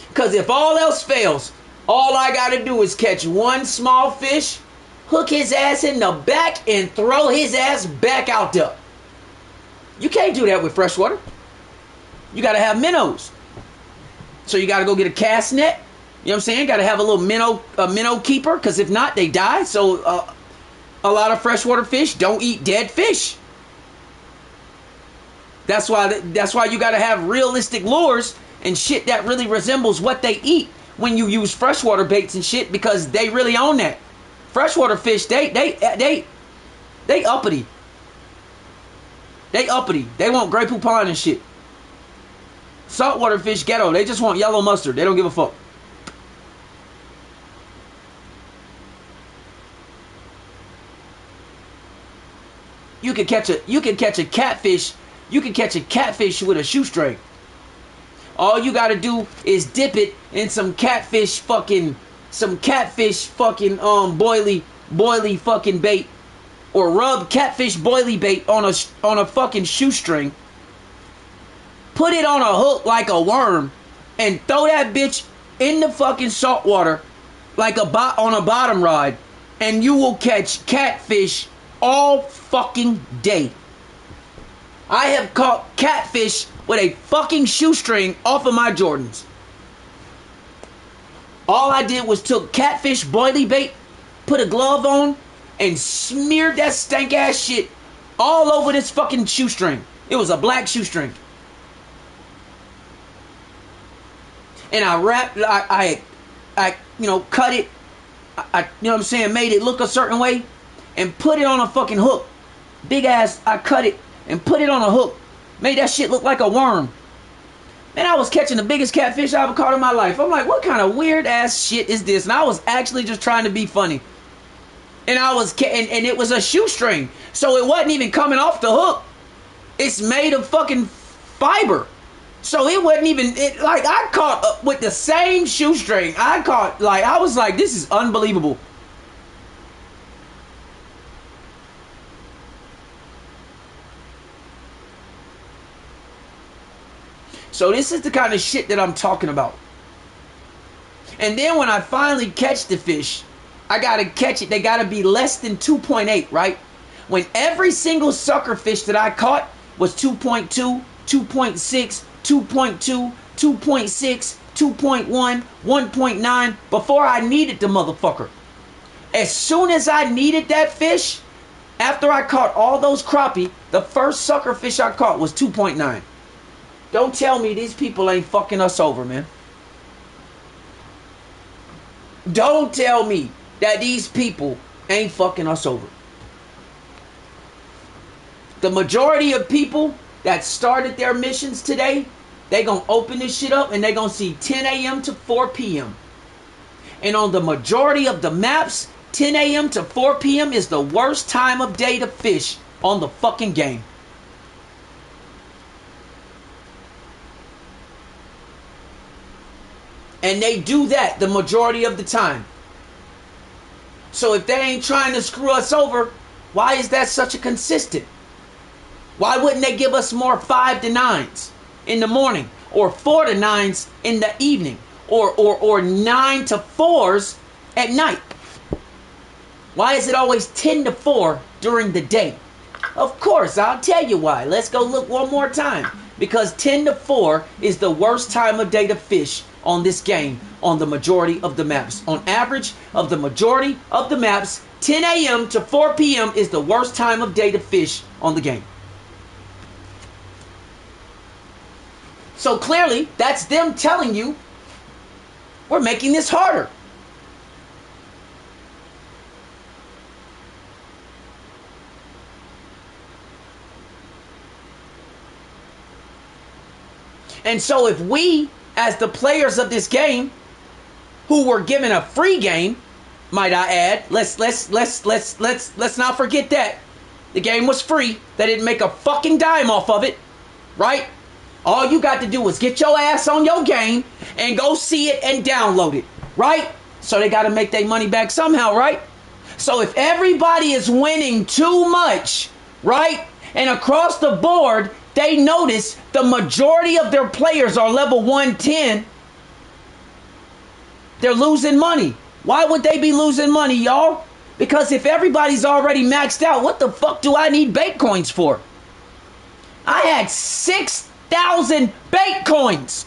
Because if all else fails, all I got to do is catch one small fish, hook his ass in the back, and throw his ass back out there. You can't do that with freshwater. You got to have minnows. So you got to go get a cast net. You know what I'm saying? Got to have a little minnow keeper, because if not, they die. So a lot of freshwater fish don't eat dead fish. That's why you got to have realistic lures and shit that really resembles what they eat when you use freshwater baits and shit, because they really own that. Freshwater fish, they uppity. They uppity. They want Grey Poupon and shit. Saltwater fish ghetto. They just want yellow mustard. They don't give a fuck. You can catch a catfish. You can catch a catfish with a shoestring. All you gotta do is dip it in some catfish fucking boily fucking bait, or rub catfish boily bait on a fucking shoestring. Put it on a hook like a worm, and throw that bitch in the fucking salt water like on a bottom rod, and you will catch catfish all fucking day. I have caught catfish with a fucking shoestring off of my Jordans. All I did was took catfish boilie bait, put a glove on, and smeared that stank ass shit all over this fucking shoestring. It was a black shoestring. And I wrapped, I you know, cut it, you know what I'm saying, made it look a certain way, and put it on a fucking hook. Big ass, I cut it and put it on a hook. Made that shit look like a worm. Man, I was catching the biggest catfish I ever caught in my life. I'm like, what kind of weird ass shit is this? And I was actually just trying to be funny. And I was, and it was a shoestring. So it wasn't even coming off the hook. It's made of fucking fiber. So it wasn't even, like, I caught with the same shoestring. I caught, like, I was like, this is unbelievable. So this is the kind of shit that I'm talking about. And then when I finally catch the fish, I gotta catch it. They gotta be less than 2.8, right? When every single sucker fish that I caught was 2.2, 2.6, 2.2, 2.6, 2.1, 1.9 before I needed the motherfucker. As soon as I needed that fish, after I caught all those crappie, the first sucker fish I caught was 2.9. Don't tell me these people ain't fucking us over, man. Don't tell me that these people ain't fucking us over. The majority of people that started their missions today, they gonna open this shit up and they gonna see 10 a.m. to 4 p.m. And on the majority of the maps, 10 a.m. to 4 p.m. is the worst time of day to fish on the fucking game. And they do that the majority of the time. So if they ain't trying to screw us over, why is that such a consistent? Why wouldn't they give us more 5 to 9s in the morning, or 4 to 9s in the evening, or 9 to 4s at night? Why is it always 10 to 4 during the day? Of course, I'll tell you why. Let's go look one more time. Because 10 to 4 is the worst time of day to fish on this game on the majority of the maps. On average of the majority of the maps, 10 a.m. to 4 p.m. is the worst time of day to fish on the game. So clearly, that's them telling you, we're making this harder. And so if we, as the players of this game, who were given a free game, might I add, let's not forget that. The game was free. They didn't make a fucking dime off of it, right? All you got to do was get your ass on your game and go see it and download it, right? So they got to make their money back somehow, right? So if everybody is winning too much, right? And across the board, they notice the majority of their players are level 110. They're losing money. Why would they be losing money, y'all? Because if everybody's already maxed out, what the fuck do I need bait coins for? I had 6,000 bait coins.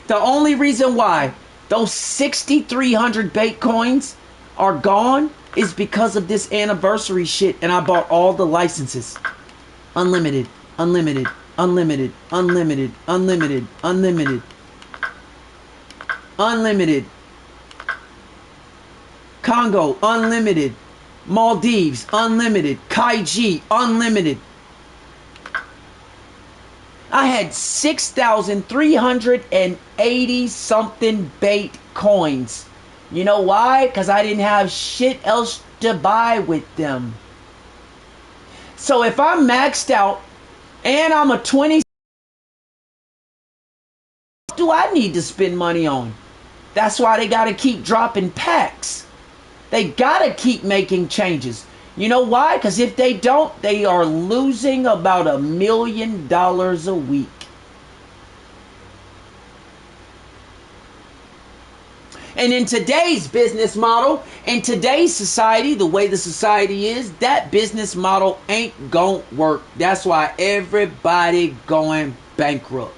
The only reason why those 6,300 bait coins are gone is because of this anniversary shit, and I bought all the licenses. Unlimited, unlimited, unlimited, unlimited, unlimited, unlimited, unlimited. Congo, unlimited. Maldives, unlimited. Kaiji, unlimited. I had 6,380 something bait coins. You know why? Because I didn't have shit else to buy with them. So if I'm maxed out and I'm a 20, what do I need to spend money on? That's why they got to keep dropping packs. They got to keep making changes. You know why? Because if they don't, they are losing about $1 million a week. And in today's business model, in today's society, the way the society is, that business model ain't gonna work. That's why everybody going bankrupt.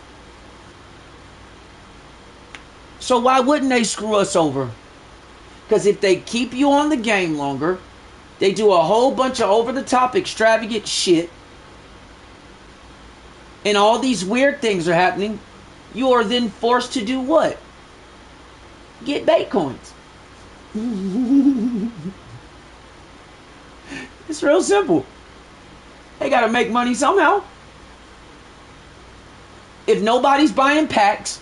So why wouldn't they screw us over? Because if they keep you on the game longer, they do a whole bunch of over-the-top extravagant shit, and all these weird things are happening, you are then forced to do what? Get Bitcoins. It's real simple. They gotta make money somehow. If nobody's buying packs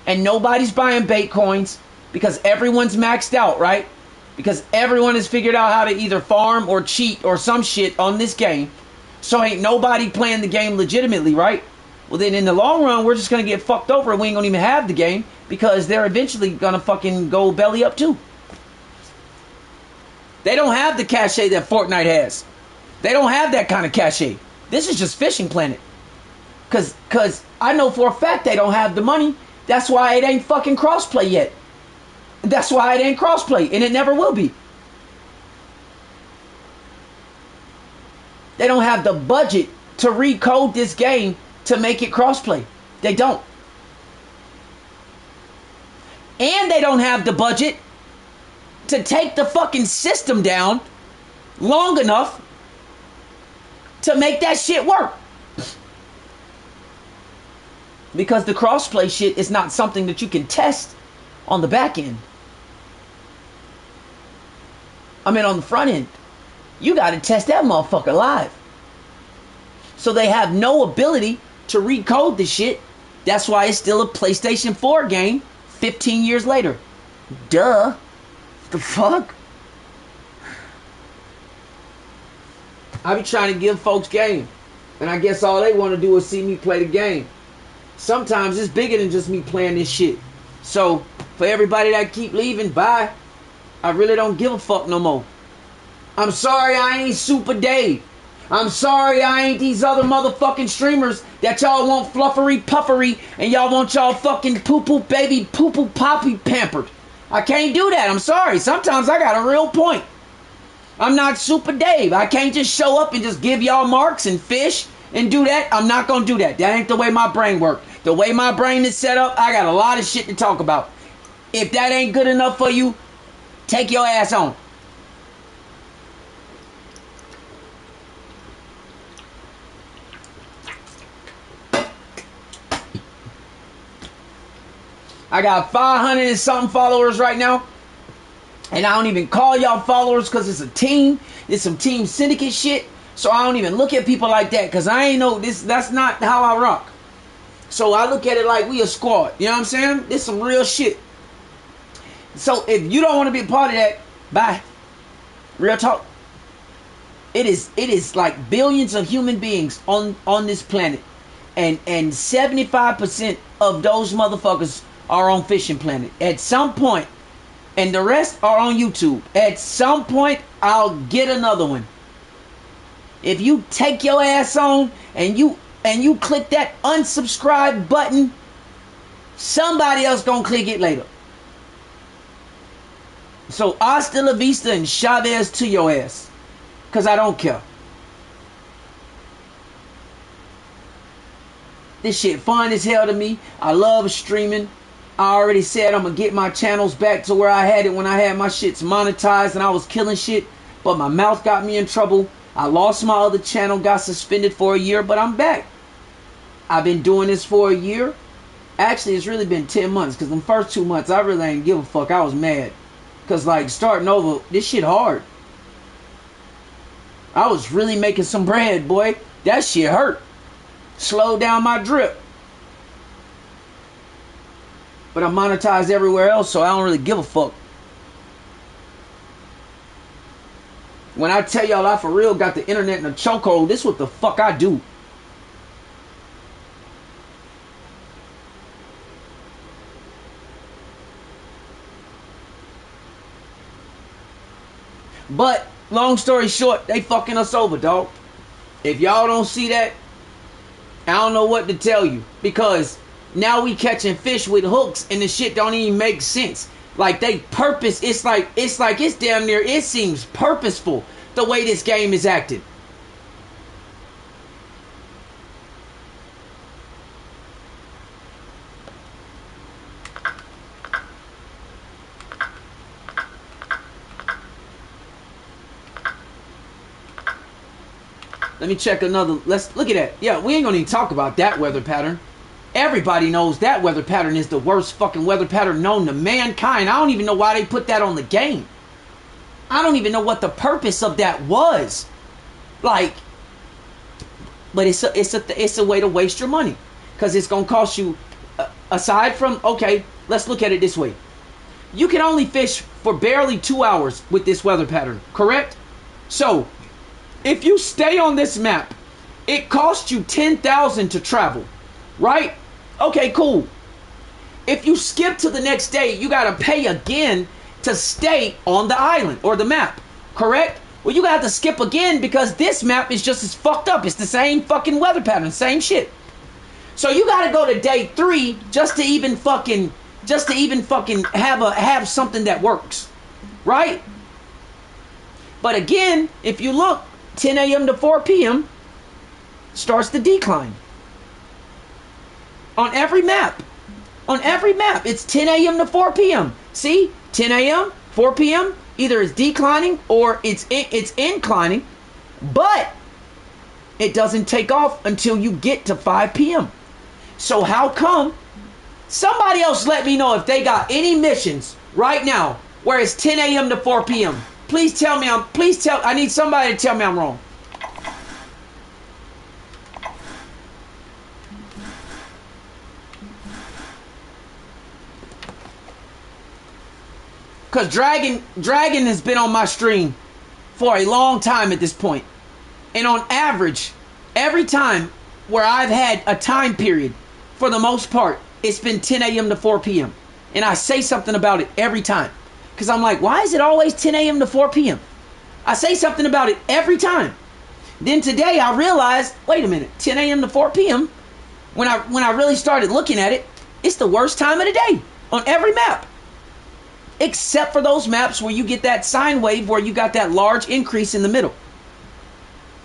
and nobody's buying Bitcoins because everyone's maxed out, right? Because everyone has figured out how to either farm or cheat or some shit on this game. So ain't nobody playing the game legitimately, right? Well, then in the long run, we're just going to get fucked over and we ain't going to even have the game because they're eventually going to fucking go belly up too. They don't have the cachet that Fortnite has. They don't have that kind of cachet. This is just Fishing Planet. Because I know for a fact they don't have the money. That's why it ain't fucking crossplay yet. That's why it ain't crossplay, and it never will be. They don't have the budget to recode this game to make it crossplay. They don't. And they don't have the budget to take the fucking system down long enough to make that shit work. Because the crossplay shit is not something that you can test on the back end. I mean, on the front end, you got to test that motherfucker live. So they have no ability to recode the shit. That's why it's still a PlayStation 4 game 15 years later. Duh. The fuck? I be trying to give folks game, and I guess all they want to do is see me play the game. Sometimes it's bigger than just me playing this shit. So, for everybody that keep leaving, bye. I really don't give a fuck no more. I'm sorry I ain't Super Dave. I'm sorry I ain't these other motherfucking streamers that y'all want fluffery puffery and y'all want y'all fucking poo-poo baby poo-poo poppy pampered. I can't do that. I'm sorry. Sometimes I got a real point. I'm not Super Dave. I can't just show up and just give y'all marks and fish and do that. I'm not going to do that. That ain't the way my brain works. The way my brain is set up, I got a lot of shit to talk about. If that ain't good enough for you, take your ass on. I got 500 and something followers right now. And I don't even call y'all followers because it's a team. It's some Team Syndicate shit. So I don't even look at people like that because I ain't know this. That's not how I rock. So I look at it like we a squad. You know what I'm saying? This some real shit. So if you don't want to be a part of that, bye. Real talk. It is like billions of human beings on this planet. And 75% of those motherfuckers are on Fishing Planet. At some point, and the rest are on YouTube. At some point, I'll get another one. If you take your ass on and you click that unsubscribe button, somebody else gonna click it later. So hasta la vista and Chavez to your ass. Because I don't care. This shit fun as hell to me. I love streaming. I already said I'm going to get my channels back to where I had it when I had my shits monetized and I was killing shit. But my mouth got me in trouble. I lost my other channel, got suspended for a year, but I'm back. I've been doing this for a year. Actually, it's really been 10 months because the first 2 months, I really ain't give a fuck. I was mad. Because, like, starting over, this shit hard. I was really making some bread, boy. That shit hurt. Slowed down my drip. But I'm monetized everywhere else, so I don't really give a fuck. When I tell y'all I for real got the internet in a chokehold, this is what the fuck I do. But, long story short, they fucking us over, dog. If y'all don't see that, I don't know what to tell you. Because now we catching fish with hooks and the shit don't even make sense. Like they purpose, it's damn near, it seems purposeful the way this game is acted. Let me check another. Let's look at that. Yeah, we ain't gonna even talk about that weather pattern. Everybody knows that weather pattern is the worst fucking weather pattern known to mankind. I don't even know why they put that on the game. I don't even know what the purpose of that was. Like, but it's a way to waste your money, because it's gonna cost you. Aside from, okay, let's look at it this way. You can only fish for barely 2 hours with this weather pattern, correct? So if you stay on this map, it costs you 10,000 to travel, right? Okay, cool. If you skip to the next day, you got to pay again to stay on the island or the map, correct? Well, you got to skip again because this map is just as fucked up. It's the same fucking weather pattern, same shit. So you got to go to day 3 just to even fucking have something that works, right? But again, if you look, 10 a.m. to 4 p.m. starts the decline. On every map. On every map, it's 10 a.m. to 4 p.m. See? 10 a.m., 4 p.m., either it's declining or it's inclining, but it doesn't take off until you get to 5 p.m. So how come? Somebody else let me know if they got any missions right now where it's 10 a.m. to 4 p.m. Please tell me I need somebody to tell me I'm wrong. Because Dragon has been on my stream for a long time at this point. And on average, every time where I've had a time period, for the most part, it's been 10 a.m. to 4 p.m. And I say something about it every time. Because I'm like, why is it always 10 a.m. to 4 p.m.? I say something about it every time. Then today I realized, wait a minute, 10 a.m. to 4 p.m. When I really started looking at it, it's the worst time of the day on every map. Except for those maps where you get that sine wave where you got that large increase in the middle.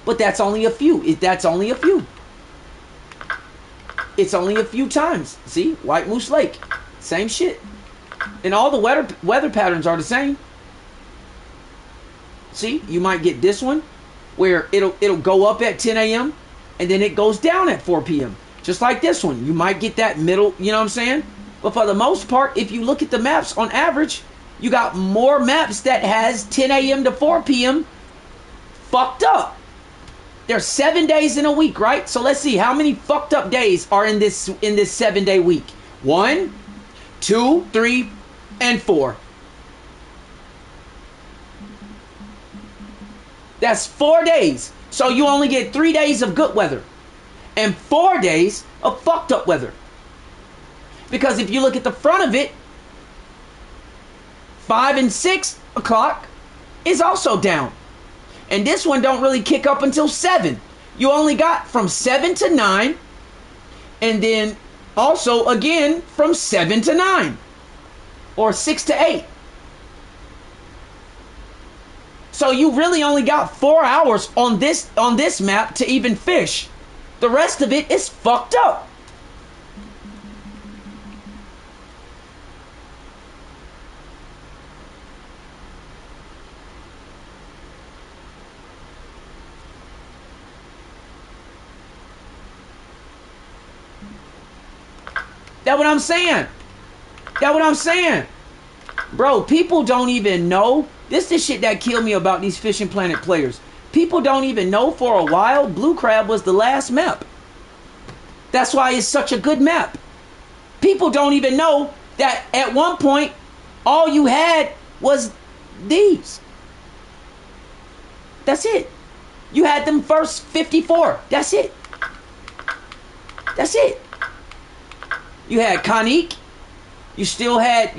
But that's only a few. That's only a few. It's only a few times. See? White Moose Lake. Same shit. And all the weather patterns are the same. See? You might get this one where it'll go up at 10 a.m. and then it goes down at 4 p.m. Just like this one. You might get that middle, you know what I'm saying? But for the most part, if you look at the maps on average, you got more maps that has 10 a.m. to 4 p.m. fucked up. There's 7 days in a week, right? So let's see how many fucked up days are in this 7-day week. 1, 2, 3, and 4. That's 4 days. So you only get 3 days of good weather and 4 days of fucked up weather. Because if you look at the front of it, 5 and 6 o'clock is also down. And this one don't really kick up until 7. You only got from 7 to 9. And then also again from 7 to 9. Or 6 to 8. So you really only got 4 hours on this map to even fish. The rest of it is fucked up. That's what I'm saying. That's what I'm saying. Bro, people don't even know. This is the shit that killed me about these Fishing Planet players. People don't even know for a while Blue Crab was the last map. That's why it's such a good map. People don't even know that at one point, all you had was these. That's it. You had them first 54. That's it. That's it. You had Conique, you still had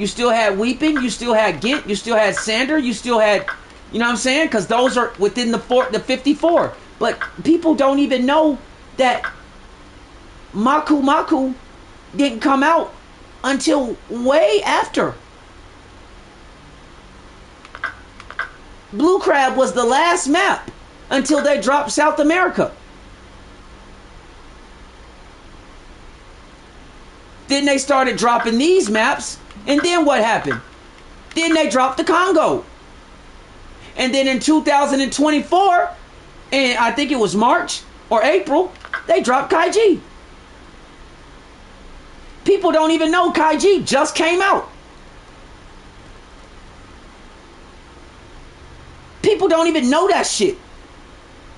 Weeping, you still had Gint, you still had Sander, you still had, you know what I'm saying? Because those are within the 54. But people don't even know that Maku didn't come out until way after. Blue crab was the last map until they dropped South America. Then they started dropping these maps, and then what happened? Then they dropped the Congo. And then in 2024, and I think it was March or April, they dropped Kaiji. People don't even know Kaiji just came out. People don't even know that shit.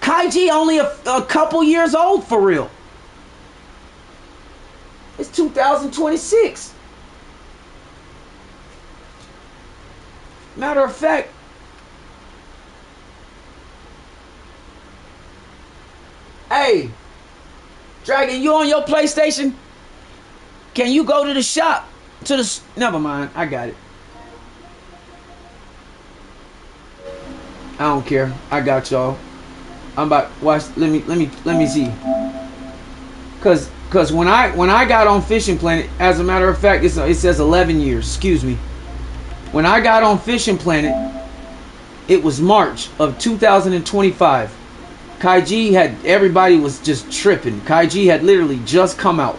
Kaiji only a couple years old for real. It's 2026. Matter of fact, hey, Dragon, you on your PlayStation? Can you go to the shop? Never mind, I got it. I don't care. I got y'all. I'm about watch. Let me see. Cause when I got on Fishing Planet, as a matter of fact, it says 11 years. Excuse me. When I got on Fishing Planet, it was March of 2025. Kaiji everybody was just tripping. Kaiji had literally just come out.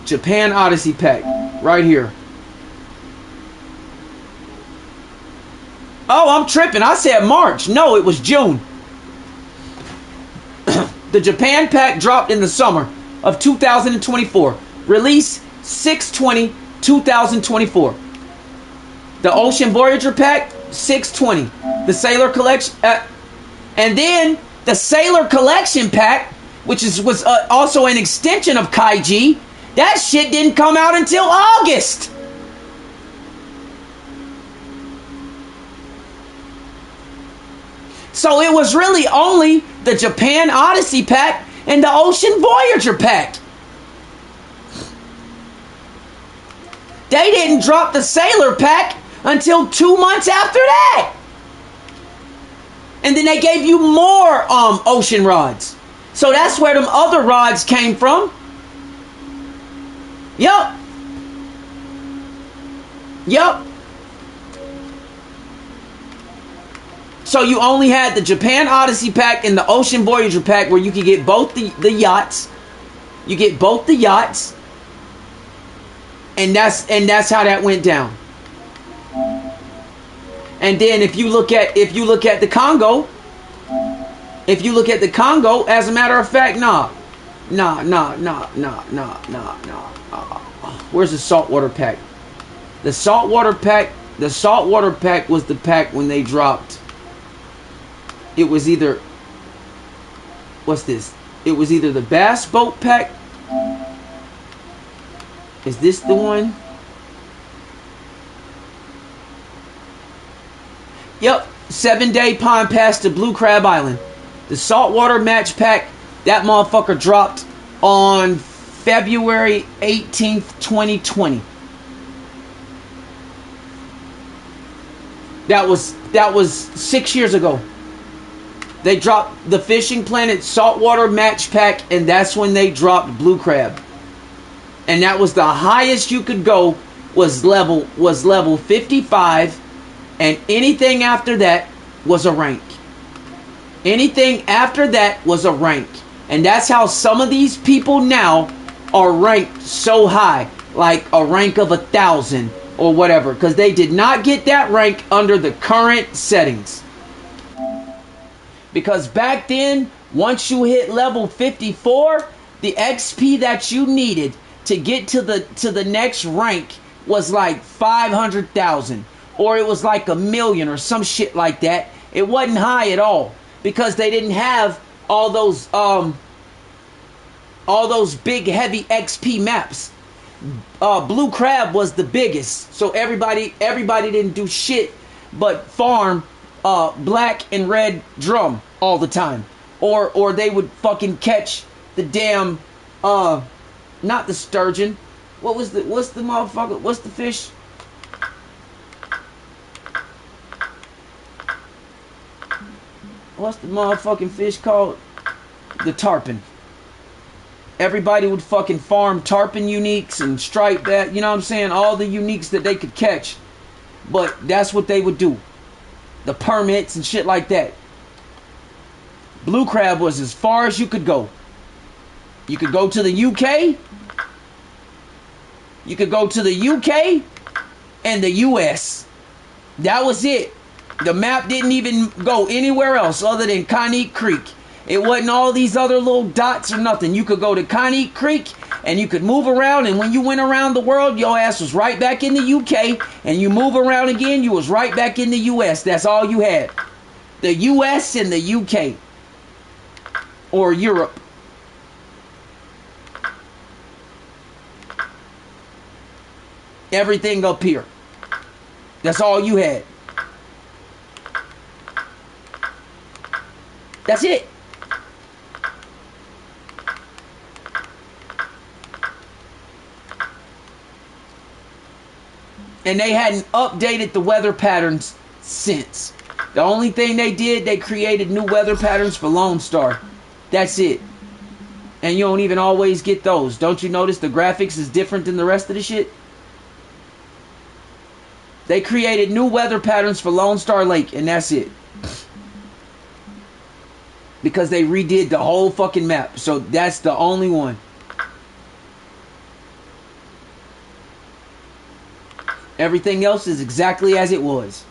Japan Odyssey pack right here. Oh, I'm tripping. I said March. No, it was June. The Japan pack dropped in the summer of 2024. Release 6/20/2024. The Ocean Voyager pack 6/20. The Sailor Collection, and then the Sailor Collection pack, which was also an extension of Kaiji. That shit didn't come out until August. So it was really only the Japan Odyssey pack and the Ocean Voyager pack. They didn't drop the Sailor pack until 2 months after that. And then they gave you more ocean rods. So that's where them other rods came from. Yup. Yup. So you only had the Japan Odyssey pack and the Ocean Voyager pack where you could get both the yachts. You get both the yachts. And that's how that went down. And then if you look at the Congo, as a matter of fact, nah. Where's the saltwater pack? The saltwater pack was the pack when they dropped. It was either, what's this? It was either the Bass Boat pack. Is this the one? Yep, 7-day pond pass to Blue Crab Island. The saltwater match pack, that motherfucker dropped on February 18th, 2020. That was 6 years ago. They dropped the Fishing Planet saltwater match pack, and that's when they dropped Blue Crab. And that was the highest you could go was level 55, and anything after that was a rank. Anything after that was a rank. And that's how some of these people now are ranked so high, like a rank of 1,000 or whatever, because they did not get that rank under the current settings. Because back then, once you hit level 54, the XP that you needed to get to the next rank was like 500,000, or it was like 1,000,000 or some shit like that. It wasn't high at all because they didn't have all those big heavy XP maps. Blue Crab was the biggest, so everybody didn't do shit but farm black and red drum all the time, or they would fucking catch the damn not the sturgeon. What's the motherfucker? What's the fish? What's the motherfucking fish called? The tarpon. Everybody would fucking farm tarpon uniques and stripe that, you know what I'm saying? All the uniques that they could catch. But that's what they would do. The permits and shit like that. Blue crab was as far as you could go. You could go to the UK. You could go to the UK and the US. That was it. The map didn't even go anywhere else other than Conneaut Creek. It wasn't all these other little dots or nothing. You could go to Conneaut Creek and you could move around, and when you went around the world, your ass was right back in the UK, and you move around again, you was right back in the US. That's all you had. The US and the UK. Or Europe. Everything up here. That's all you had. That's it. And they hadn't updated the weather patterns since. The only thing they did, they created new weather patterns for Lone Star. That's it. And you don't even always get those. Don't you notice the graphics is different than the rest of the shit? They created new weather patterns for Lone Star Lake, and that's it. Because they redid the whole fucking map. So that's the only one. Everything else is exactly as it was.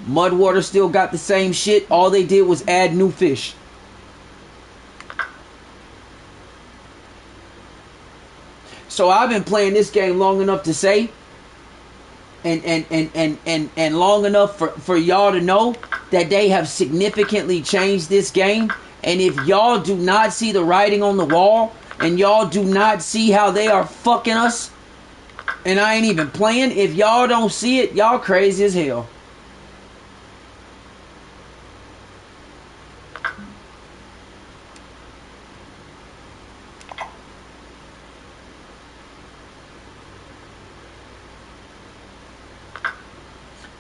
Mudwater still got the same shit. All they did was add new fish. So I've been playing this game long enough to say, and long enough for y'all to know that they have significantly changed this game. And if y'all do not see the writing on the wall, and y'all do not see how they are fucking us, and I ain't even playing, if y'all don't see it, y'all crazy as hell.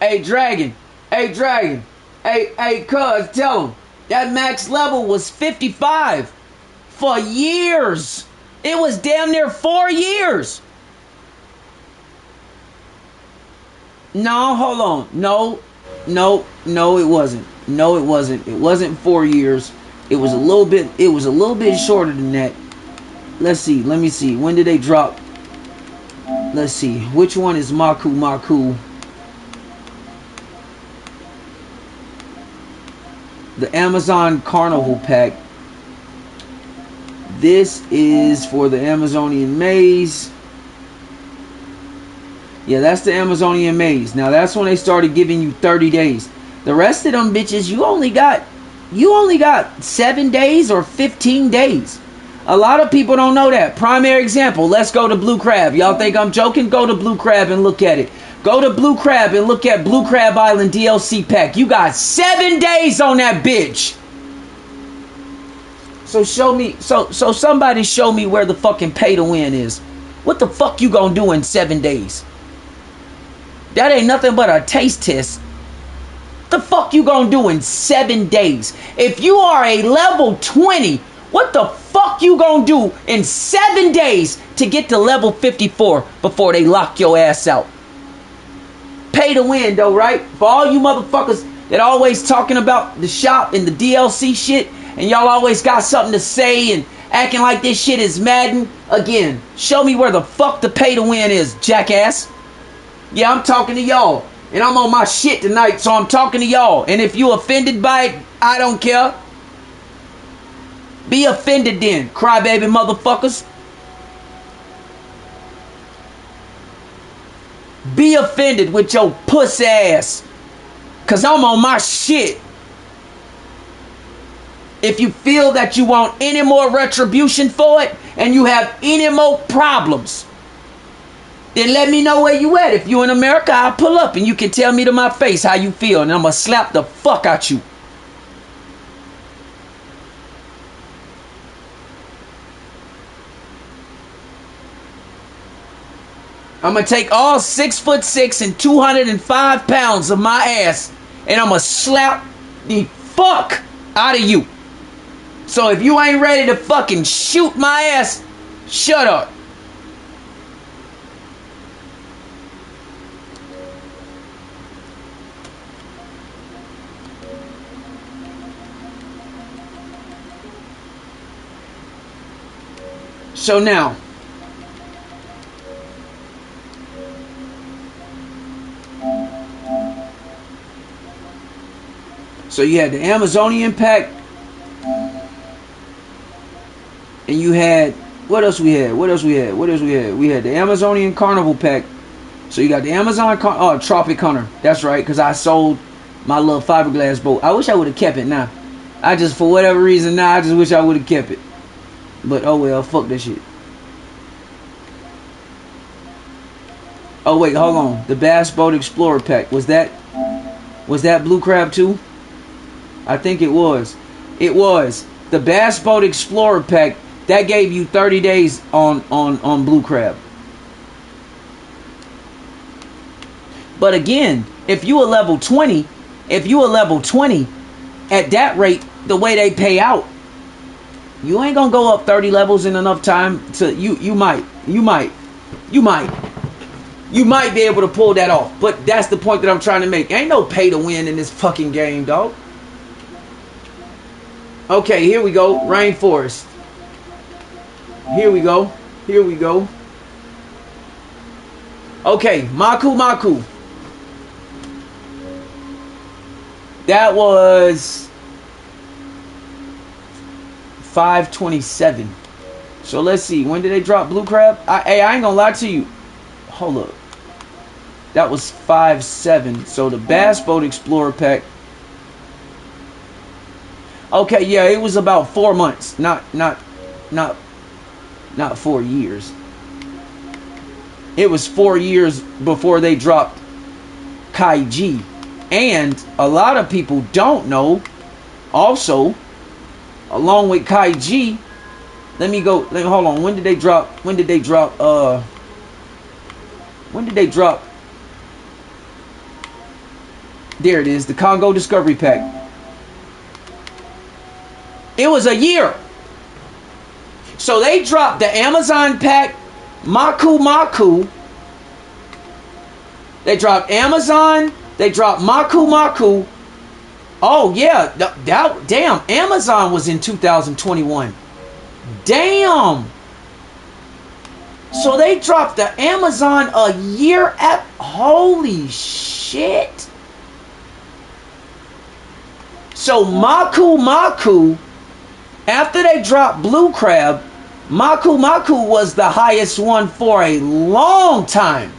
Hey, Dragon. Hey, Dragon. Hey, cuz, tell him. That max level was 55 for years. It was damn near 4 years. No, hold on. No, it wasn't. No, it wasn't. It wasn't 4 years. It was a little bit shorter than that. Let's see. Let me see. When did they drop? Let's see. Which one is Maku? The Amazon Carnival Pack. This is for the Amazonian Maze. Yeah, that's the Amazonian Maze. Now that's when they started giving you 30 days. The rest of them bitches, you only got 7 days or 15 days. A lot of people don't know that. Primary example, let's go to Blue Crab. Y'all think I'm joking? Go to Blue Crab and look at it. Go to Blue Crab and look at Blue Crab Island DLC pack. You got 7 days on that bitch. So show me, so somebody show me where the fucking pay to win is. What the fuck you gonna do in 7 days? That ain't nothing but a taste test. The fuck you gonna do in 7 days? If you are a level 20, what the fuck you gonna do in 7 days to get to level 54 before they lock your ass out? Pay to win though, right? For all you motherfuckers that always talking about the shop and the DLC shit, and y'all always got something to say and acting like this shit is Madden. Again, show me where the fuck the pay to win is, jackass. Yeah, I'm talking to y'all. And I'm on my shit tonight, so I'm talking to y'all. And if you offended by it, I don't care. Be offended then, crybaby motherfuckers. Be offended with your puss ass. Cause I'm on my shit. If you feel that you want any more retribution for it, and you have any more problems, then let me know where you at. If you in America, I'll pull up and you can tell me to my face how you feel, and I'm gonna slap the fuck out you. I'm gonna take all 6'6" and 205 pounds of my ass, and I'm gonna slap the fuck out of you. So if you ain't ready to fucking shoot my ass, shut up. So now, so you had the Amazonian pack, and you had, what else we had? We had the Amazonian Carnival pack. So you got the Amazon Tropic Hunter. That's right, because I sold my little fiberglass boat. I wish I would have kept it now. I just, for whatever reason now, I just wish I would have kept it. But oh well, fuck that shit. Oh wait, hold on. The Bass Boat Explorer pack. Was that Blue Crab too? I think it was. It was. The Bass Boat Explorer pack, that gave you 30 days on Blue Crab. But again, if you a level 20, at that rate, the way they pay out, you ain't gonna go up 30 levels in enough time to you might be able to pull that off. But that's the point that I'm trying to make. Ain't no pay to win in this fucking game, dog. Okay, here we go. Rainforest. Here we go. Okay, Maku. That was 5/27. So let's see. When did they drop Blue Crab? Hey, I ain't gonna lie to you. Hold up. That was 5/7. So the Bass Boat Explorer pack. Okay, yeah, it was about 4 months. Not 4 years. It was 4 years before they dropped Kaiji. And a lot of people don't know also, along with Kaiji, hold on. When did they drop there it is, the Congo Discovery Pack. It was a year. So they dropped the Amazon pack, Maku. They dropped Amazon, they dropped Maku. Oh yeah, damn, Amazon was in 2021. Damn. So they dropped the Amazon a year at, holy shit. So Maku, after they dropped Blue Crab, Maku was the highest one for a long time.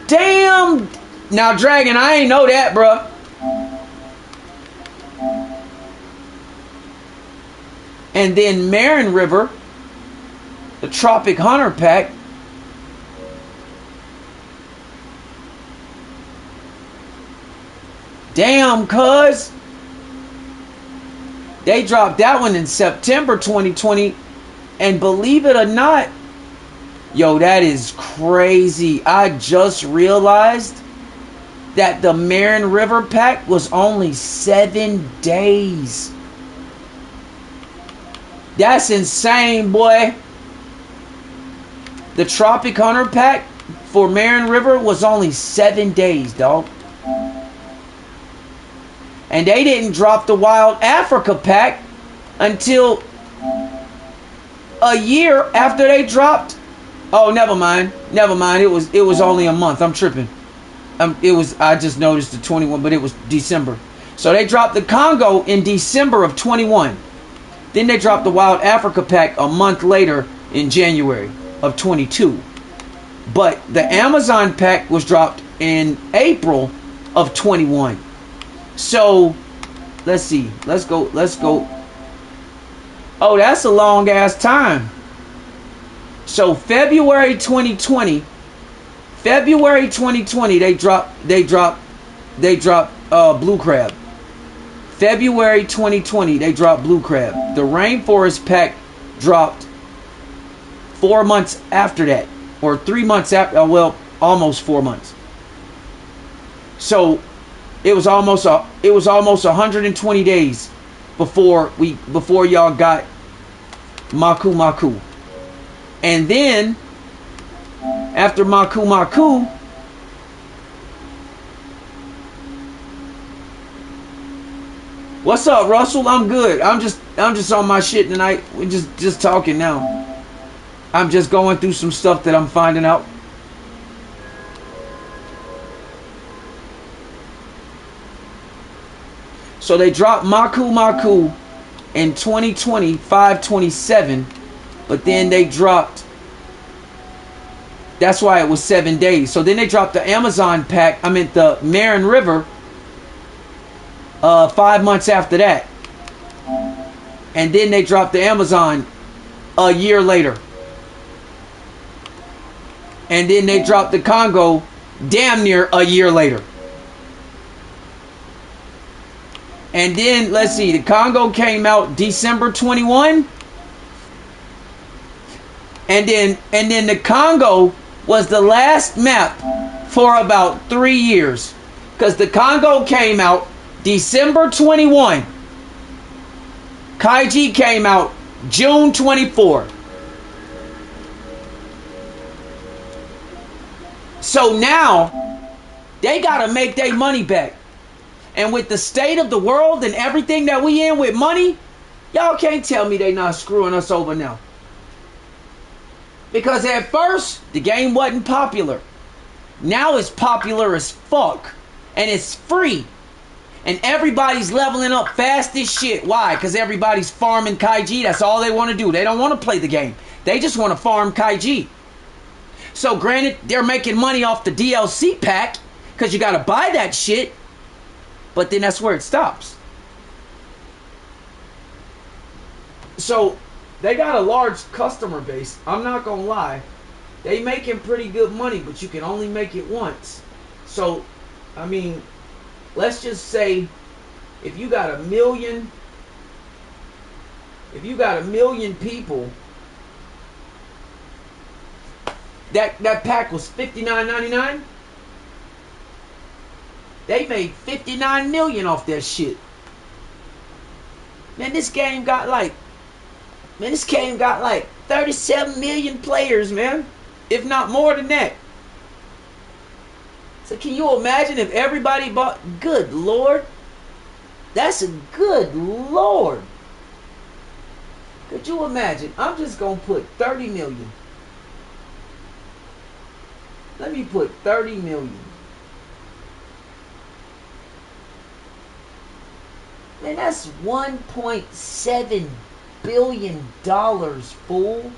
Damn. Now, Dragon, I ain't know that, bruh. And then Marin River, the Tropic Hunter pack. Damn, cuz. They dropped that one in September 2020. And believe it or not, yo, that is crazy. I just realized that the Marin River pack was only 7 days. That's insane, boy. The Tropic Hunter pack for Marin River was only 7 days, dog. And they didn't drop the Wild Africa pack until a year after they dropped. Oh, never mind. It was only a month. I'm tripping. I just noticed the 21, but it was December. So they dropped the Congo in December of 21. Then they dropped the Wild Africa pack a month later in January of 22. But the Amazon pack was dropped in April of 21. So, let's see. Let's go. Oh, that's a long ass time. So February 2020, they dropped Blue Crab. February 2020, they dropped Blue Crab. The Rainforest pack dropped 4 months after that, or 3 months after. Well, almost 4 months. So It was almost 120 days before y'all got Maku Maku. And then after Maku Maku, what's up, Russell? I'm good. I'm just on my shit tonight. We're just talking now. I'm just going through some stuff that I'm finding out. So they dropped Maku Maku in 2020, 5/27, but then they dropped, that's why it was 7 days. So then they dropped the Amazon pack, the Marin River, 5 months after that. And then they dropped the Amazon a year later. And then they dropped the Congo damn near a year later. And then, let's see, the Congo came out December 21. And then the Congo was the last map for about 3 years. Because the Congo came out December 21. Kaiji came out June 24. So now, they got to make their money back. And with the state of the world and everything that we in with money, y'all can't tell me they not screwing us over now. Because at first, the game wasn't popular. Now it's popular as fuck. And it's free. And everybody's leveling up fast as shit. Why? Because everybody's farming Kaiji. That's all they want to do. They don't want to play the game. They just want to farm Kaiji. So granted, they're making money off the DLC pack. Because you got to buy that shit. But then that's where it stops. So they got a large customer base. I'm not going to lie. They making pretty good money, but you can only make it once. So, let's just say if you got a million people, that pack was $59.99. They made 59 million off that shit. Man, this game got like 37 million players, man. If not more than that. So can you imagine if everybody bought? Good Lord. That's a good Lord. Could you imagine? I'm just going to put 30 million. Let me put 30 million. Man, that's $1.7 billion, fool.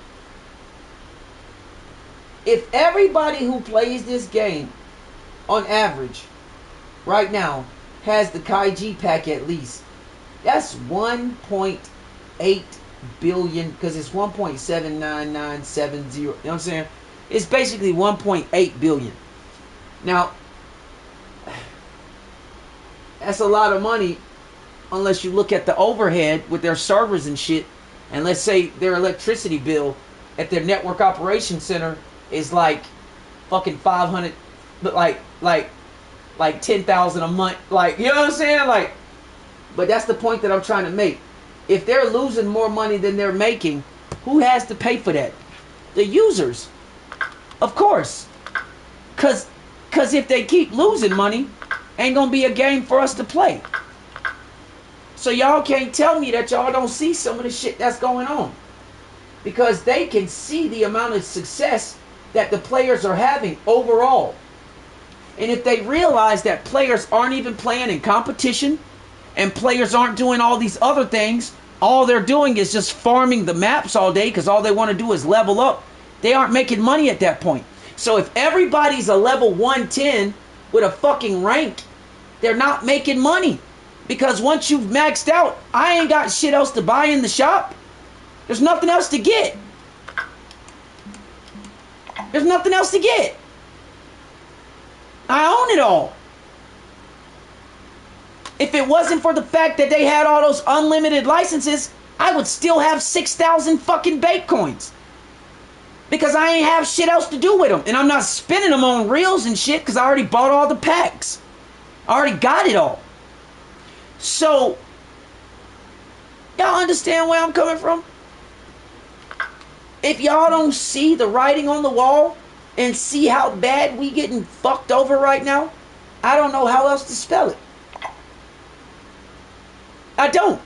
If everybody who plays this game, on average, right now, has the Kaiji pack at least, that's 1.8 billion, because it's 1.79970, you know what I'm saying? It's basically 1.8 billion. Now, that's a lot of money. Unless you look at the overhead with their servers and shit, and let's say their electricity bill at their network operations center is like fucking 500, but like 10,000 a month, like, you know what I'm saying? Like, but that's the point that I'm trying to make. If they're losing more money than they're making, who has to pay for that? The users, of course. Cause if they keep losing money, ain't gonna be a game for us to play. So y'all can't tell me that y'all don't see some of the shit that's going on. Because they can see the amount of success that the players are having overall. And if they realize that players aren't even playing in competition, and players aren't doing all these other things, all they're doing is just farming the maps all day because all they want to do is level up, they aren't making money at that point. So if everybody's a level 110 with a fucking rank, they're not making money. Because once you've maxed out, I ain't got shit else to buy in the shop. There's nothing else to get. There's nothing else to get. I own it all. If it wasn't for the fact that they had all those unlimited licenses, I would still have 6,000 fucking Baitcoins. Because I ain't have shit else to do with them. And I'm not spending them on reels and shit because I already bought all the packs. I already got it all. So, y'all understand where I'm coming from? If y'all don't see the writing on the wall and see how bad we getting fucked over right now, I don't know how else to spell it. I don't.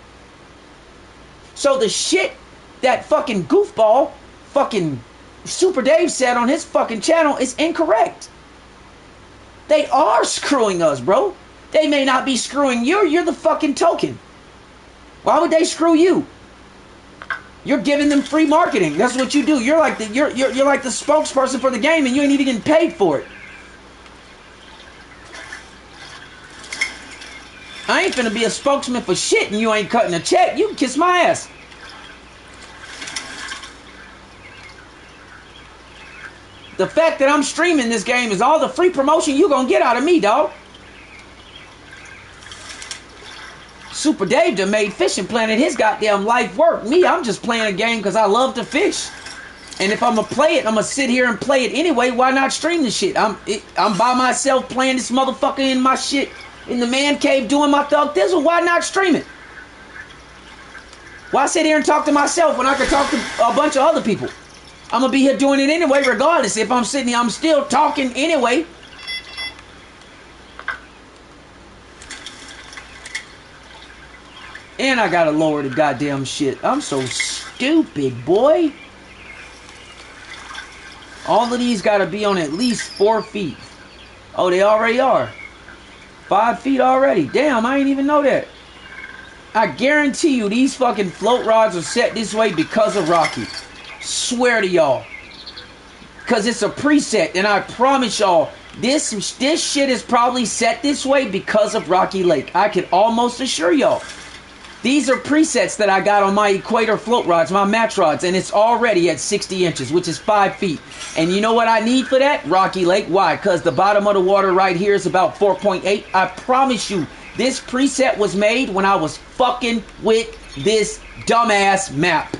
So the shit that fucking goofball, fucking Super Dave said on his fucking channel is incorrect. They are screwing us, bro. They may not be screwing you. You're the fucking token. Why would they screw you? You're giving them free marketing. That's what you do. You're like the you're like the spokesperson for the game, and you ain't even getting paid for it. I ain't finna be a spokesman for shit, and you ain't cutting a check. You can kiss my ass. The fact that I'm streaming this game is all the free promotion you gonna get out of me, dog. Super Dave done made Fishing Planet his goddamn life work. Me, I'm just playing a game because I love to fish. And if I'm gonna play it, I'm gonna sit here and play it anyway. Why not stream the shit? I'm by myself playing this motherfucker in my shit in the man cave doing my thug thizzle. Why not stream it? Why sit here and talk to myself when I could talk to a bunch of other people? I'm gonna be here doing it anyway, regardless. If I'm sitting here, I'm still talking anyway. And I gotta lower the goddamn shit. I'm so stupid, boy. All of these gotta be on at least 4 feet. Oh, they already are. 5 feet already. Damn, I ain't even know that. I guarantee you these fucking float rods are set this way because of Rocky. Swear to y'all. Because it's a preset. And I promise y'all, this shit is probably set this way because of Rocky Lake. I can almost assure y'all. These are presets that I got on my equator float rods, my match rods, and it's already at 60 inches, which is 5 feet. And you know what I need for that? Rocky Lake. Why? Because the bottom of the water right here is about 4.8. I promise you, this preset was made when I was fucking with this dumbass map.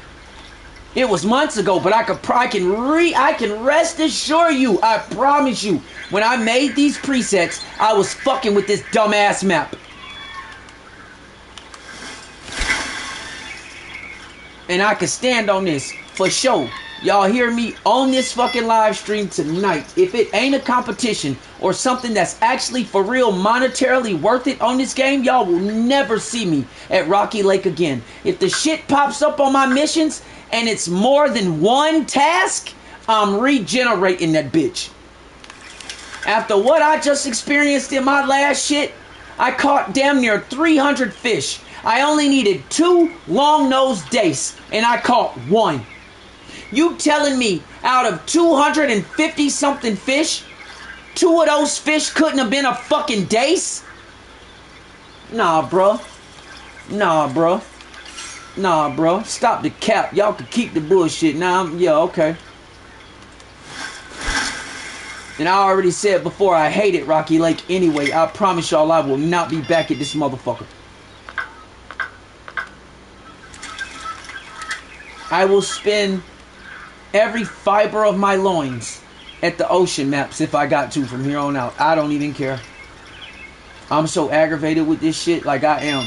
It was months ago, but I can rest assure you, I promise you, when I made these presets, I was fucking with this dumbass map. And I can stand on this for sure. Y'all hear me on this fucking live stream tonight. If it ain't a competition or something that's actually for real monetarily worth it on this game, y'all will never see me at Rocky Lake again. If the shit pops up on my missions and it's more than one task, I'm regenerating that bitch. After what I just experienced in my last shit, I caught damn near 300 fish. I only needed 2 long-nosed dace, and I caught 1. You telling me out of 250-something fish, 2 of those fish couldn't have been a fucking dace? Nah, bro. Nah, bro. Nah, bro. Stop the cap. Y'all can keep the bullshit. Nah, yeah, okay. And I already said before, I hated Rocky Lake anyway. I promise y'all I will not be back at this motherfucker. I will spend every fiber of my loins at the ocean maps if I got to from here on out. I don't even care. I'm so aggravated with this shit, like I am.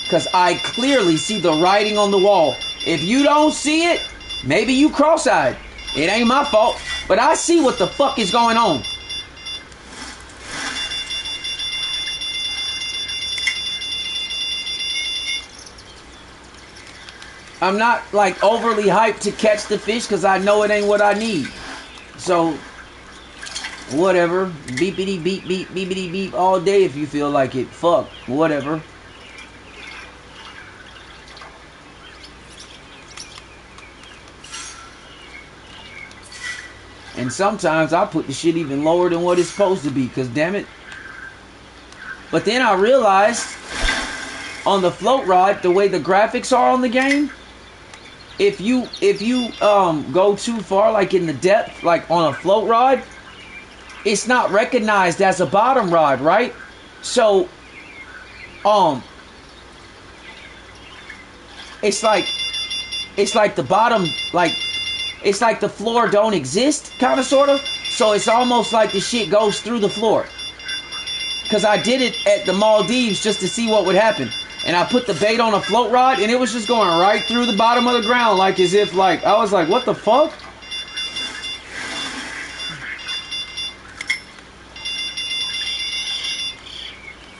Because I clearly see the writing on the wall. If you don't see it, maybe you cross-eyed. It ain't my fault. But I see what the fuck is going on. I'm not like overly hyped to catch the fish because I know it ain't what I need. So, whatever. Beepity beep beep beepity beep all day if you feel like it. Fuck. Whatever. And sometimes I put the shit even lower than what it's supposed to be, because damn it. But then I realized on the float rod, the way the graphics are on the game, if you go too far, like in the depth, like on a float rod, it's not recognized as a bottom rod, right? So it's like the bottom, like it's like the floor don't exist, kind of, sort of. So it's almost like the shit goes through the floor. because I did it at the Maldives just to see what would happen. And I put the bait on a float rod, and it was just going right through the bottom of the ground, like as if, like, I was like, what the fuck?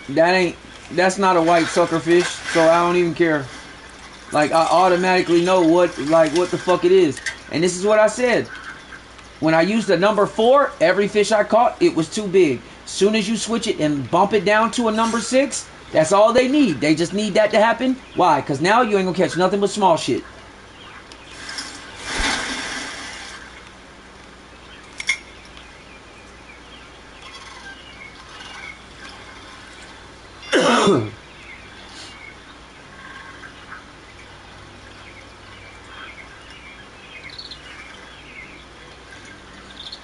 That's not a white suckerfish, so I don't even care. Like, I automatically know what the fuck it is. And this is what I said. When I used the number 4, every fish I caught, it was too big. Soon as you switch it and bump it down to a number 6, that's all they need. They just need that to happen. Why? Because now you ain't gonna catch nothing but small shit.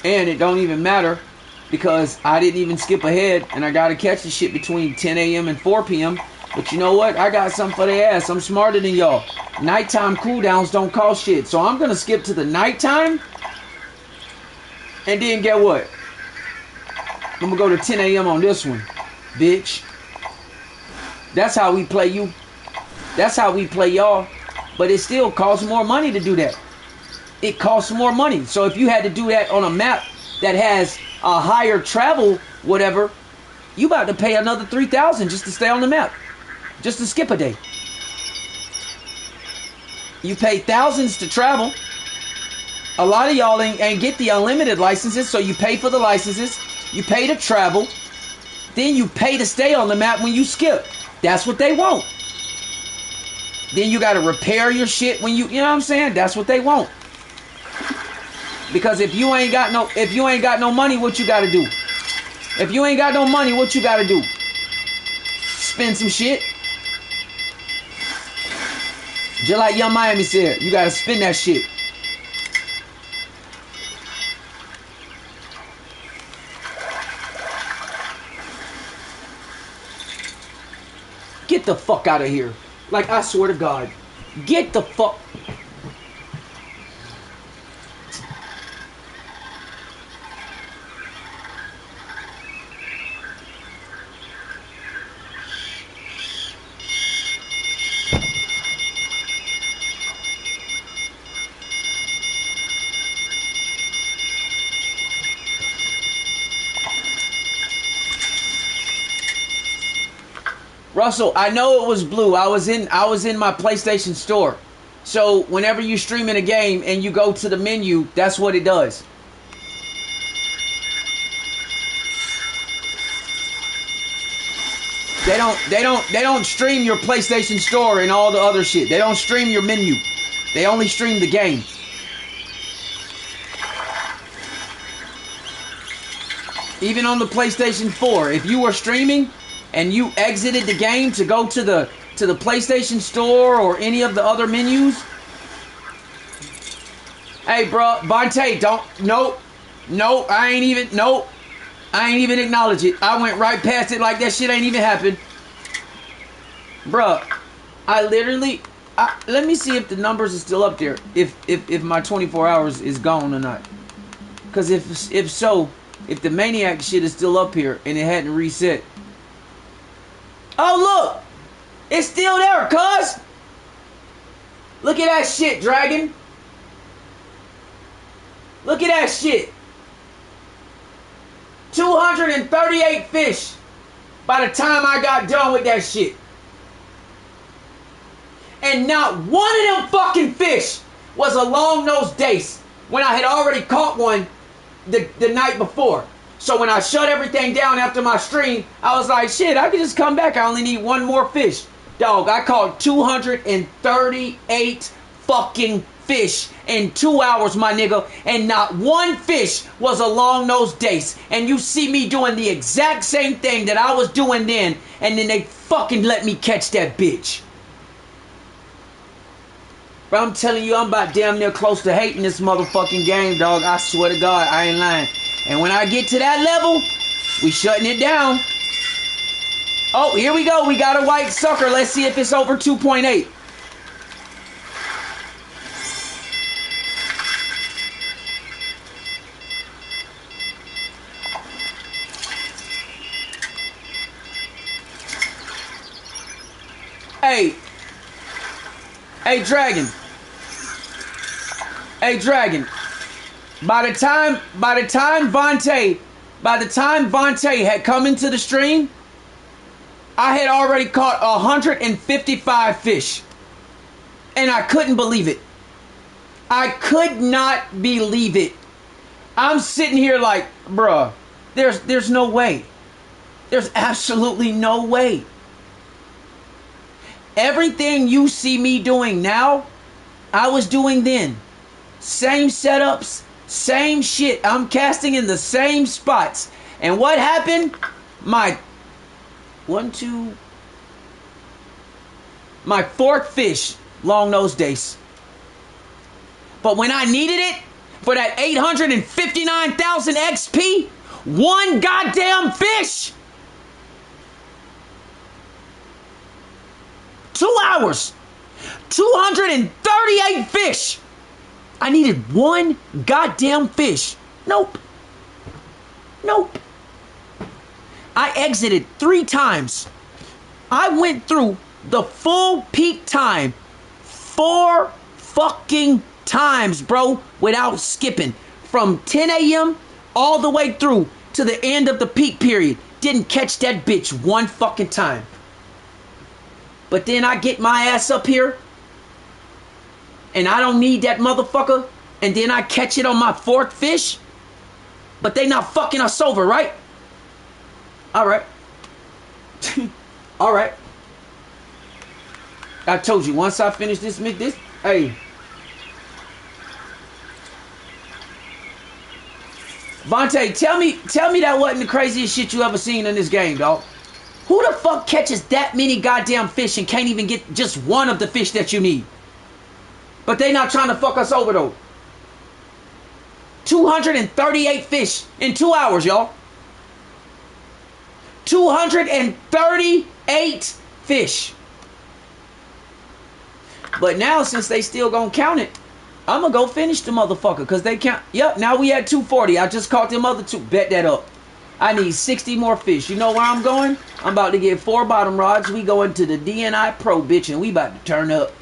And it don't even matter because I didn't even skip ahead and I gotta catch the shit between 10 a.m. and 4 p.m. But you know what? I got something for their ass. I'm smarter than y'all. Nighttime cooldowns don't cost shit. So I'm gonna skip to the nighttime. And then get what? I'm gonna go to 10 a.m. on this one. Bitch. That's how we play you. That's how we play y'all. But it still costs more money to do that. It costs more money. So if you had to do that on a map that has a higher travel, whatever, you about to pay another $3,000 just to stay on the map. Just to skip a day. You pay thousands to travel. A lot of y'all ain't get the unlimited licenses, so you pay for the licenses. You pay to travel. Then you pay to stay on the map when you skip. That's what they want. Then you got to repair your shit when you know what I'm saying? That's what they want. Because if you ain't got no money, what you got to do? If you ain't got no money, what you got to do? Spend some shit. Just like Young Miami said, you got to spend that shit. Get the fuck out of here. Like, I swear to God. Get the fuck... Russell, I know it was blue. I was in my PlayStation store. So whenever you stream in a game and you go to the menu, that's what it does. They don't stream your PlayStation store and all the other shit. They don't stream your menu. They only stream the game. Even on the PlayStation 4, if you were streaming and you exited the game to go to the PlayStation Store or any of the other menus. Hey, bro, Vontae, I ain't even acknowledge it. I went right past it like that shit ain't even happened. Bruh, I literally, let me see if the numbers are still up there. If my 24 hours is gone or not. Because if so, if the Maniac shit is still up here and it hadn't reset. Oh, look! It's still there, cuz! Look at that shit, Dragon! Look at that shit! 238 fish by the time I got done with that shit. And not one of them fucking fish was a long-nosed dace when I had already caught one the night before. So when I shut everything down after my stream, I was like, shit, I can just come back. I only need one more fish. Dog, I caught 238 fucking fish in 2 hours, my nigga. And not one fish was a long-nosed dace. And you see me doing the exact same thing that I was doing then. And then they fucking let me catch that bitch. Bro, I'm telling you, I'm about damn near close to hating this motherfucking game, dog. I swear to God, I ain't lying. And when I get to that level, we shutting it down. Oh, here we go. We got a white sucker. Let's see if it's over 2.8. Hey, Dragon. Hey, Dragon. By the time Vontae had come into the stream, I had already caught 155 fish. And I couldn't believe it. I could not believe it. I'm sitting here like, bruh, there's no way. There's absolutely no way. Everything you see me doing now, I was doing then. Same setups, same shit. I'm casting in the same spots. And what happened? My fourth fish, long nose dace. But when I needed it for that 859,000 XP, one goddamn fish. 2 hours. 238 fish. I needed one goddamn fish. Nope. Nope. I exited 3 times. I went through the full peak time 4 fucking times, bro, without skipping. From 10 a.m. all the way through to the end of the peak period. Didn't catch that bitch one fucking time. But then I get my ass up here and I don't need that motherfucker, and then I catch it on my 4th fish. But they not fucking us over, right? Alright. Alright. I told you, once I finish this, hey. Vontae, tell me that wasn't the craziest shit you ever seen in this game, dog. Who the fuck catches that many goddamn fish and can't even get just one of the fish that you need? But they not trying to fuck us over, though. 238 fish in 2 hours, y'all. 238 fish. But now, since they still gonna count it, I'm gonna go finish the motherfucker, because they count. Yep, now we at 240. I just caught them other 2. Bet that up. I need 60 more fish. You know where I'm going? I'm about to get 4 bottom rods. We going to the DNI Pro, bitch, and we about to turn up.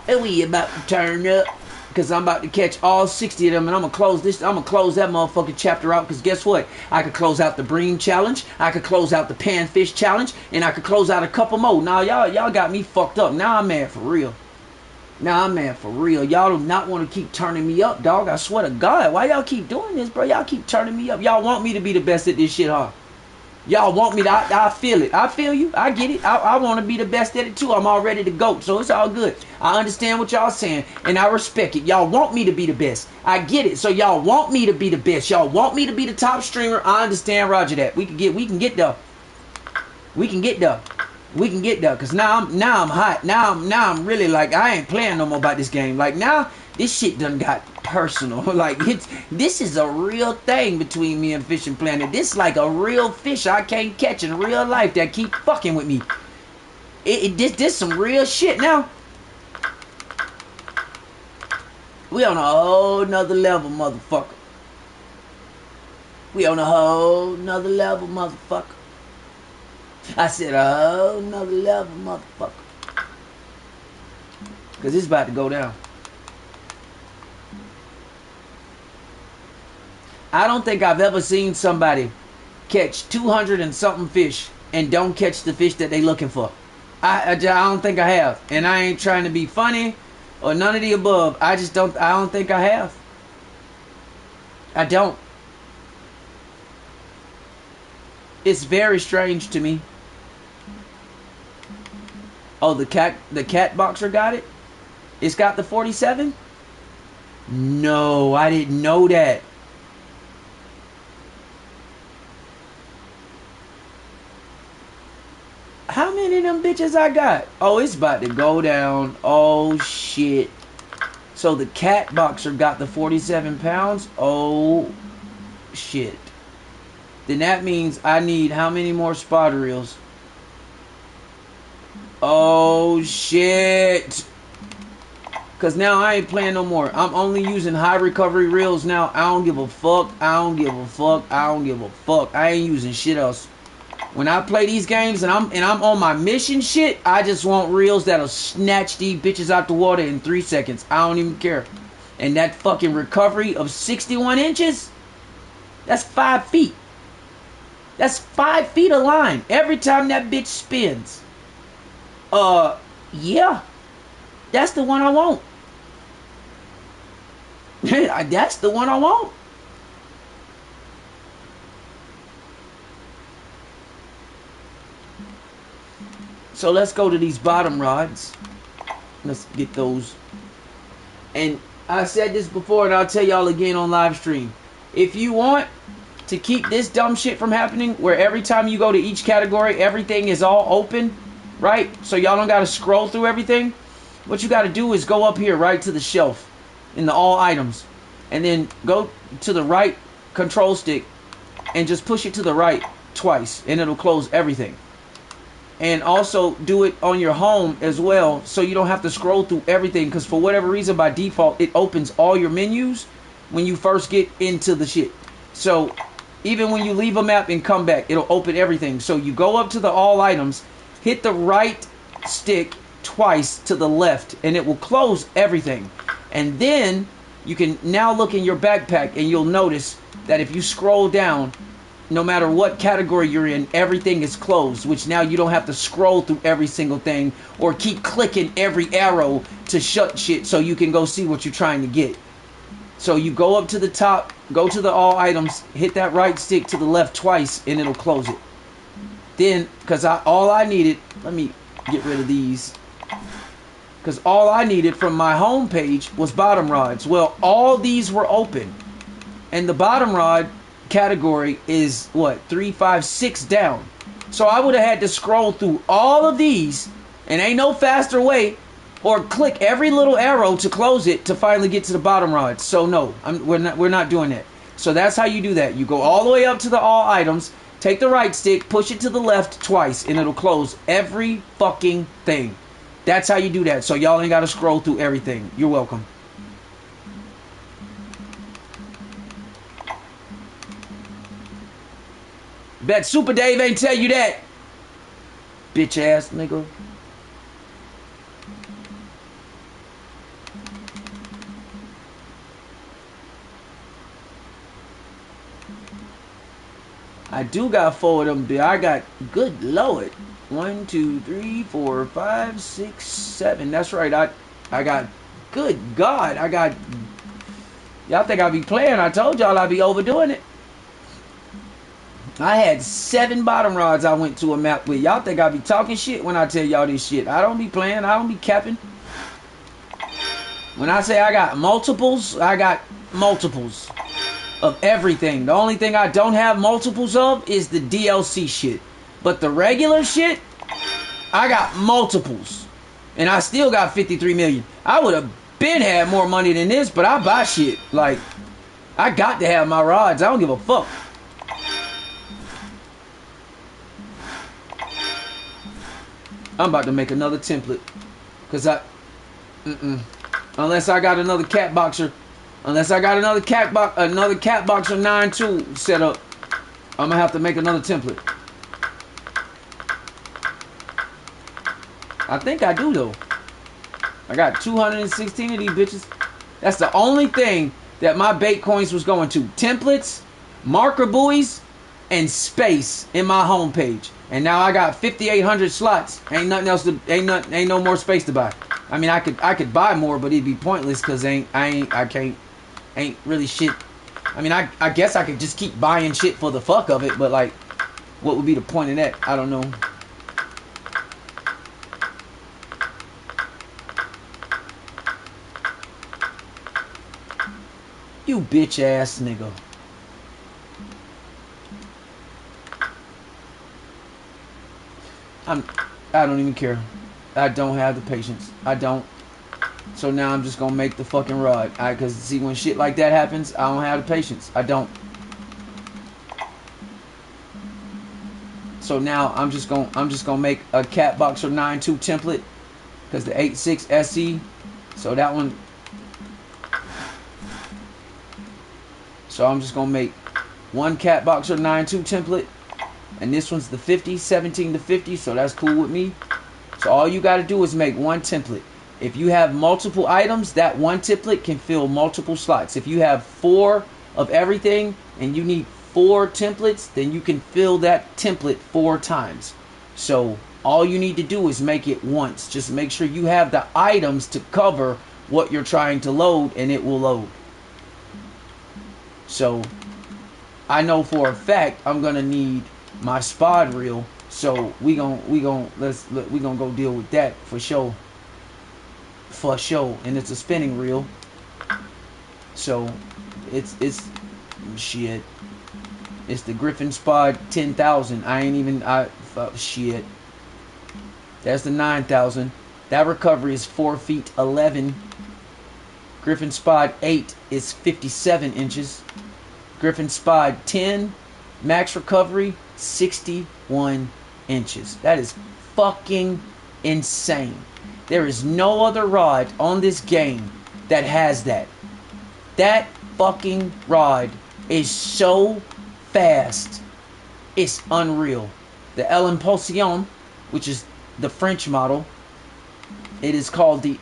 And we about to turn up. Because I'm about to catch all 60 of them, and I'm going to close this. I'm going to close that motherfucking chapter out, because guess what? I could close out the Bream Challenge. I could close out the Panfish Challenge. And I could close out a couple more. Now, y'all got me fucked up. Now I'm mad for real. Now I'm mad for real. Y'all do not want to keep turning me up, dog. I swear to God. Why y'all keep doing this, bro? Y'all keep turning me up. Y'all want me to be the best at this shit, huh? Y'all want me to, I feel it. I feel you. I get it. I want to be the best at it too. I'm already the GOAT, so it's all good. I understand what y'all saying, and I respect it. Y'all want me to be the best. I get it. So y'all want me to be the best. Y'all want me to be the top streamer. I understand, roger that. We can get there. We can get there. We can get there, cause now I'm hot. Now I'm really like, I ain't playing no more about this game. Like, now this shit done got personal. Like, this is a real thing between me and Fishing Planet. This like a real fish I can't catch in real life that keep fucking with me. This some real shit now. We on a whole nother level, motherfucker. We on a whole nother level, motherfucker. I said a whole nother level, motherfucker. Because it's about to go down. I don't think I've ever seen somebody catch 200 and something fish and don't catch the fish that they looking for. I don't think I have. And I ain't trying to be funny or none of the above. I don't think I have. I don't. It's very strange to me. Oh, the cat boxer got it? It's got the 47? No, I didn't know that. How many of them bitches I got? Oh, it's about to go down. Oh, shit. So the cat boxer got the 47 pounds? Oh, shit. Then that means I need how many more spot reels? Oh, shit. Because now I ain't playing no more. I'm only using high recovery reels now. I don't give a fuck. I don't give a fuck. I don't give a fuck. I ain't using shit else. When I play these games and I'm on my mission shit, I just want reels that'll snatch these bitches out the water in 3 seconds. I don't even care. And that fucking recovery of 61 inches, that's 5 feet. That's 5 feet of line every time that bitch spins. Yeah. That's the one I want. That's the one I want. So let's go to these bottom rods. Let's get those. And I said this before and I'll tell y'all again on live stream. If you want to keep this dumb shit from happening, where every time you go to each category, everything is all open, right? So y'all don't got to scroll through everything. What you got to do is go up here, right to the shelf in the all items. And then go to the right control stick and just push it to the right twice. And it'll close everything. And also do it on your home as well, so you don't have to scroll through everything, because for whatever reason by default it opens all your menus when you first get into the shit. So even when you leave a map and come back, it'll open everything. So you go up to the all items, hit the right stick twice to the left, and it will close everything. And then you can now look in your backpack and you'll notice that if you scroll down, no matter what category you're in, everything is closed, which now you don't have to scroll through every single thing or keep clicking every arrow to shut shit so you can go see what you're trying to get. So you go up to the top, go to the all items, hit that right stick to the left twice, and it'll close it. Then, because all I needed, let me get rid of these, because all I needed from my home page was bottom rods. Well, all these were open, and the bottom rod category is what, 3, 5, 6 down. So I would have had to scroll through all of these, and ain't no faster way, or click every little arrow to close it to finally get to the bottom rod. So no, we're not doing that. So that's how you do that. You go all the way up to the all items, take the right stick, push it to the left twice, and it'll close every fucking thing. That's how you do that. So y'all ain't got to scroll through everything. You're welcome. Bet Super Dave ain't tell you that. Bitch ass nigga. I do got 4 of them. I got, good lord, 1, 2, 3, 4, 5, 6, 7. That's right. I got, good God, I got. Y'all think I be playing? I told y'all I be overdoing it. I had 7 bottom rods I went to a map with. Y'all think I be talking shit when I tell y'all this shit. I don't be playing. I don't be capping. When I say I got multiples of everything. The only thing I don't have multiples of is the DLC shit. But the regular shit, I got multiples. And I still got 53 million. I would have been had more money than this, but I buy shit. Like, I got to have my rods. I don't give a fuck. I'm about to make another template. Because unless I got another cat boxer. Unless I got another cat boxer 9.2 set up. I'm going to have to make another template. I think I do though. I got 216 of these bitches. That's the only thing that my bait coins was going to. Templates, marker buoys, and space in my homepage. And now I got 5,800 slots. Ain't nothing else to, ain't no more space to buy. I mean, I could buy more, but it'd be pointless because ain't really shit. I mean, I guess I could just keep buying shit for the fuck of it, but like, what would be the point of that? I don't know. You bitch ass nigga. I don't even care. I don't have the patience. I don't. So now I'm just gonna make the fucking rod. Cause see, when shit like that happens, I don't have the patience. I don't. So now I'm just gonna make a cat boxer 9.2 template. Cause the 8.6 SE. So that one. So I'm just gonna make one cat boxer 9.2 template. And this one's the 50, 17 to 50, so that's cool with me. So all you got to do is make one template. If you have multiple items, that one template can fill multiple slots. If you have 4 of everything and you need 4 templates, then you can fill that template 4 times. So all you need to do is make it once. Just make sure you have the items to cover what you're trying to load, and it will load. So I know for a fact I'm gonna need my spod reel. So we gonna go deal with that for sure. For sure. And it's a spinning reel. So it's shit. It's the Griffin Spod 10,000. Shit. That's the 9,000. That recovery is 4 feet 11. Griffin Spod 8 is 57 inches. Griffin Spod 10 max recovery 61 inches. That is fucking insane. There is no other rod on this game that has that. That fucking rod is so fast. It's unreal. The L'Impulsion, which is the French model, it is called the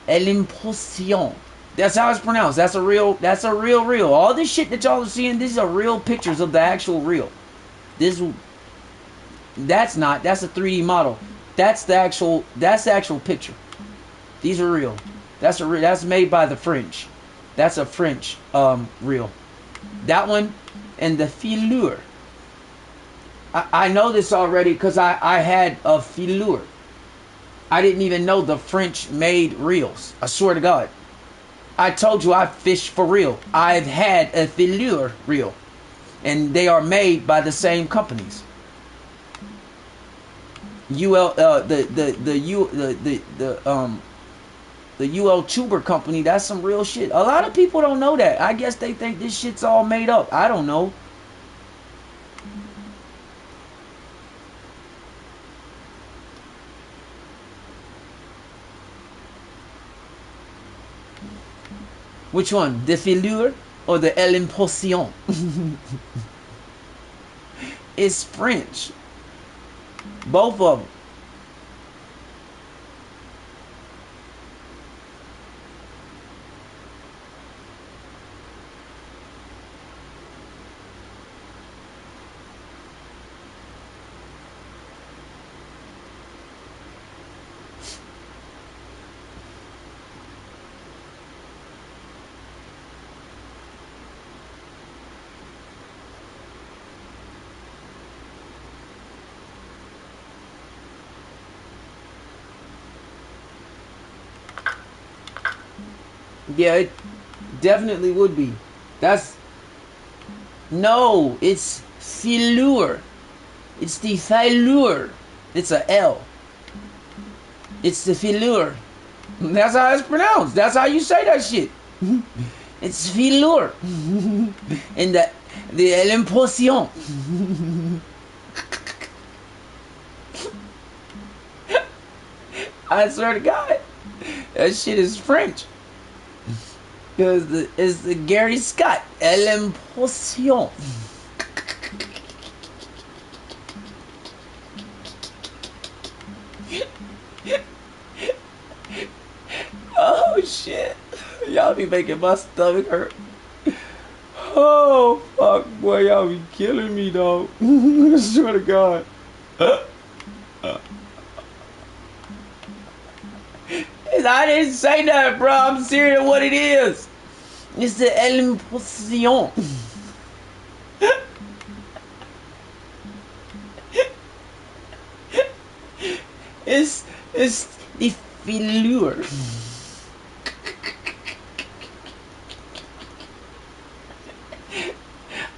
L'Impulsion. That's how it's pronounced. That's a real reel. All this shit that y'all are seeing, these are real pictures of the actual reel. That's a 3D model. That's the actual picture. These are real. That's made by the French. That's a French reel. That one and the Filure. I know this already because I had a Filure. I didn't even know the French made reels. I swear to God. I told you I fish for real. I've had a Filure reel, and they are made by the same companies. The UL Tuber company. That's some real shit. A lot of people don't know that. I guess they think this shit's all made up. I don't know. Which one? The Filure or the L'Impulsion? It's French. Both of them. Yeah, it definitely would be. No, it's Filure. It's the Filure. It's a L. It's the Filure. That's how it's pronounced. That's how you say that shit. It's Filure. And the L'Impulsion. I swear to God, that shit is French. Because it's the Gary Scott L'Impulsion. Oh shit. Y'all be making my stomach hurt. Oh fuck, boy, y'all be killing me, dog. I swear to God. I didn't say that, bro. I'm serious what it is. It's the L'Impulsion. It's the Filure.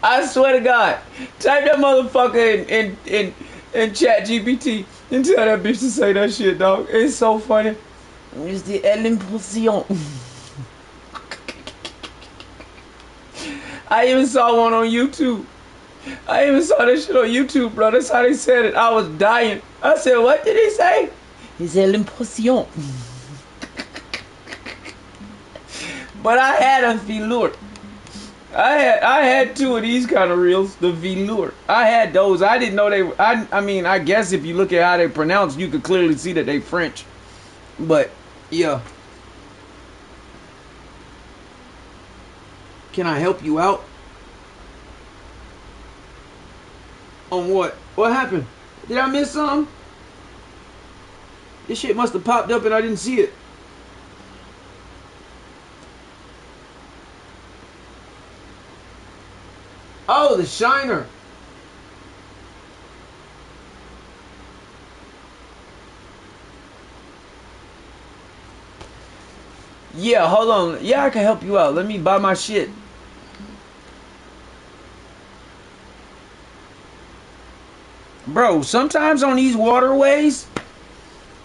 I swear to God. Type that motherfucker in chat GPT and tell that bitch to say that shit, dog. It's so funny. It's the L'Impulsion. I even saw one on YouTube. I even saw that shit on YouTube, bro. That's how they said it. I was dying. I said, what did he say? He said L'Impulsion. But I had a Filure. I had two of these kind of reels, the velour. I had those. I didn't know they were. I mean, I guess if you look at how they pronounce, you could clearly see that they French. But yeah. Can I help you out? On what? What happened? Did I miss something? This shit must have popped up and I didn't see it. Oh, the shiner. Yeah, hold on. Yeah, I can help you out. Let me buy my shit. Bro, sometimes on these waterways,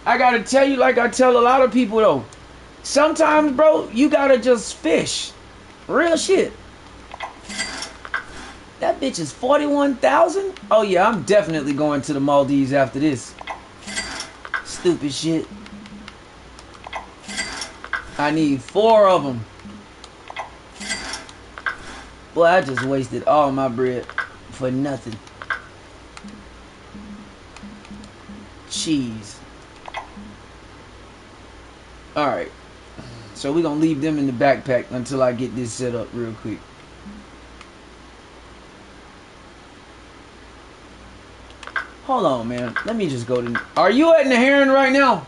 I gotta tell you, like I tell a lot of people though, sometimes, bro, you gotta just fish. Real shit. That bitch is 41,000? Oh yeah, I'm definitely going to the Maldives after this. Stupid shit. I need 4 of them. Boy, I just wasted all my bread for nothing. Cheese. Alright. So we're gonna leave them in the backpack until I get this set up real quick. Hold on, man. Let me just go to... Are you at the Heron right now?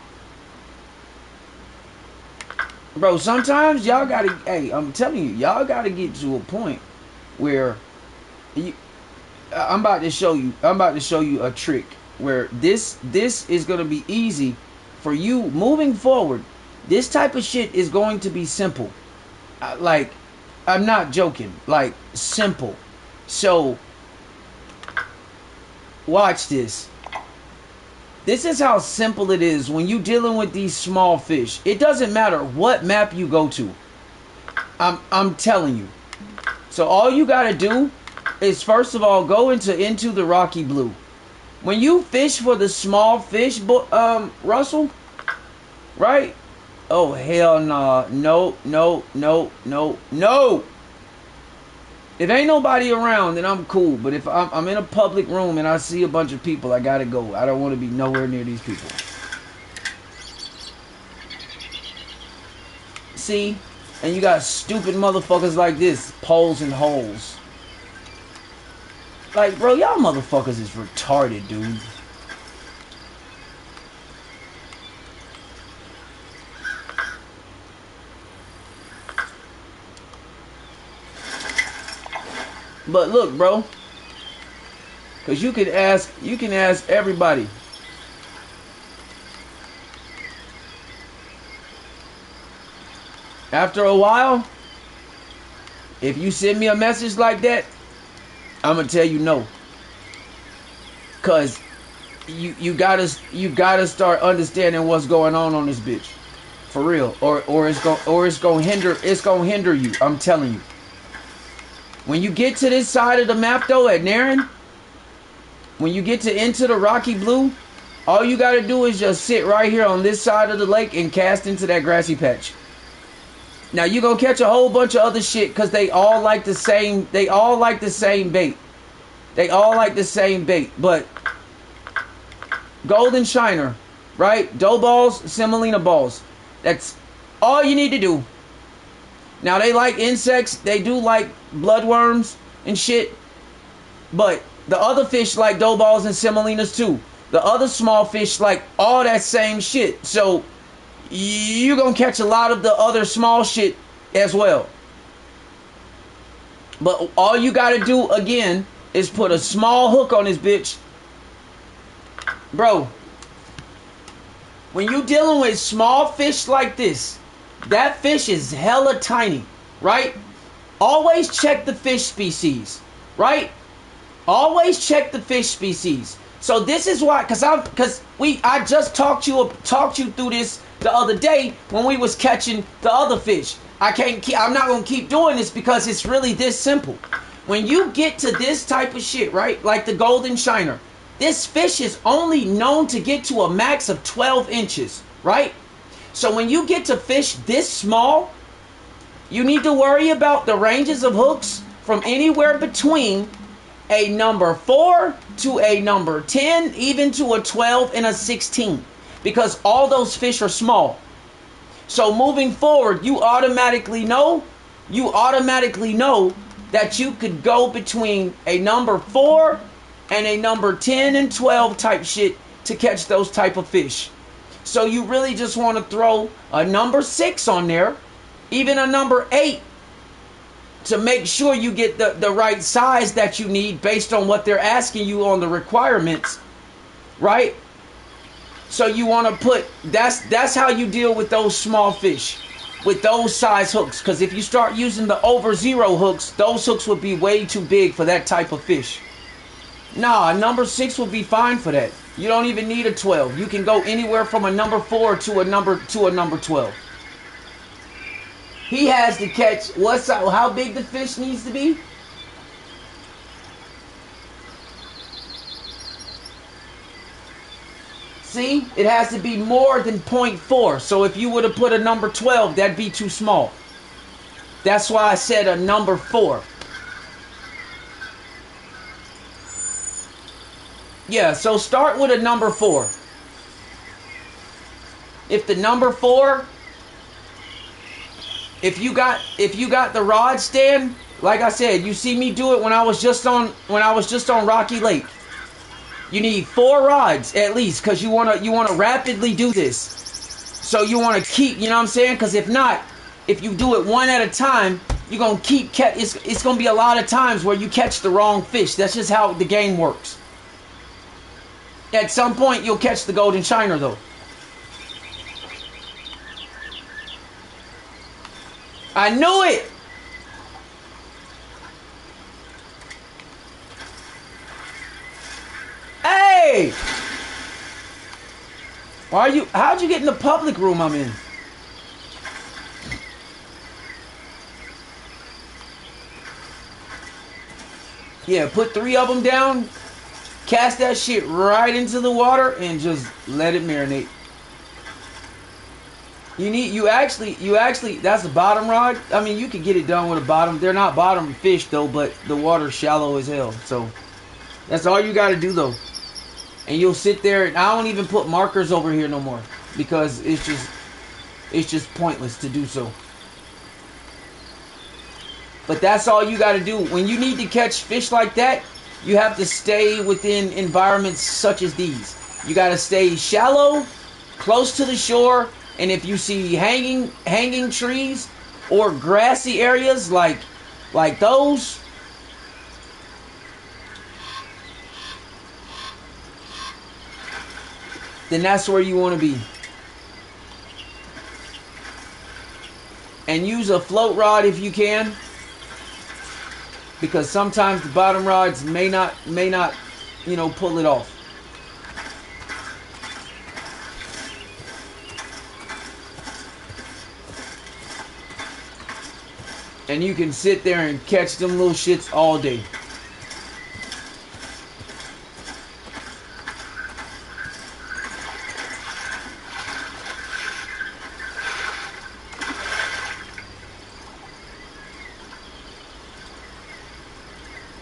Bro, sometimes y'all gotta... Hey, I'm telling you, y'all gotta get to a point where... I'm about to show you a trick where this is gonna be easy for you moving forward. This type of shit is going to be simple. Like, I'm not joking. Like, simple. So... Watch this. This is how simple it is when you dealing with these small fish. It doesn't matter what map you go to. I'm telling you. So all you gotta do is first of all go into the rocky blue. When you fish for the small fish, Russell, right? Oh hell nah. No, no, no, no, no. If ain't nobody around, then I'm cool. But if I'm in a public room and I see a bunch of people, I gotta go. I don't want to be nowhere near these people. See? And you got stupid motherfuckers like this. Poles and holes. Like, bro, y'all motherfuckers is retarded, dude. But look, bro, because you can ask everybody. After a while, if you send me a message like that, I'm gonna tell you no. Cause you gotta start understanding what's going on this bitch, for real, or it's gonna hinder you. I'm telling you. When you get to this side of the map though, at Naren, when you get into the rocky blue, all you gotta do is just sit right here on this side of the lake and cast into that grassy patch. Now you gonna catch a whole bunch of other shit because they all like the same. They all like the same bait. They all like the same bait. But golden shiner, right? Dough balls, semolina balls. That's all you need to do. Now they like insects, they do like bloodworms and shit, but the other fish like dough balls and semolinas too. The other small fish like all that same shit. So you're gonna catch a lot of the other small shit as well. But all you gotta do again is put a small hook on this bitch. Bro, when you dealing with small fish like this, that fish is hella tiny, right? Always check the fish species, right? Always check the fish species. So this is why, I just talked you through this the other day when we was catching the other fish. I'm not gonna keep doing this because it's really this simple. When you get to this type of shit, right? Like the golden shiner, this fish is only known to get to a max of 12 inches, right? So when you get to fish this small, you need to worry about the ranges of hooks from anywhere between a number 4 to a number 10, even to a 12 and a 16, because all those fish are small. So moving forward, you automatically know that you could go between a number 4 and a number 10 and 12 type shit to catch those type of fish. So you really just want to throw a number 6 on there, even a number 8, to make sure you get the right size that you need based on what they're asking you on the requirements, right? So you want to put, that's how you deal with those small fish, with those size hooks. Because if you start using the over 0 hooks, those hooks would be way too big for that type of fish. Nah, a number 6 will be fine for that. You don't even need a 12. You can go anywhere from a number 4 to a number 12. He has to catch, how big the fish needs to be? See, it has to be more than 0.4. So if you would have put a number 12, that'd be too small. That's why I said a number 4. Yeah, so start with a number 4. If the number 4, if you got the rod stand, like I said, you see me do it when I was just on Rocky Lake. You need 4 rods at least, because you wanna rapidly do this. So you want to keep, you know what I'm saying? Because if not, if you do it one at a time, you're gonna keep it's gonna be a lot of times where you catch the wrong fish. That's just how the game works. At some point, you'll catch the golden shiner, though. I knew it! Hey! How'd you get in the public room I'm in? Yeah, put 3 of them down. Cast that shit right into the water and just let it marinate. You actually, that's the bottom rod. I mean, you can get it done with a bottom. They're not bottom fish though, but the water's shallow as hell. So that's all you got to do though. And you'll sit there, and I don't even put markers over here no more because it's just pointless to do so. But that's all you got to do. When you need to catch fish like that, you have to stay within environments such as these. You got to stay shallow, close to the shore, and if you see hanging trees or grassy areas like those, then that's where you want to be. And use a float rod if you can, because sometimes the bottom rods may not, you know, pull it off. And you can sit there and catch them little shits all day.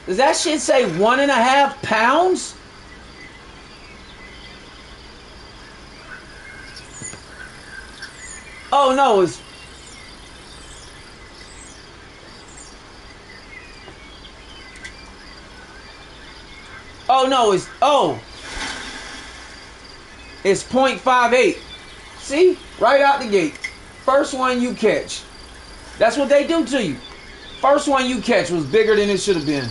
Does that shit say 1.5 pounds? Oh no, it's... Oh no, it's... Oh! It's 0.58. See? Right out the gate. First one you catch. That's what they do to you. First one you catch was bigger than it should have been.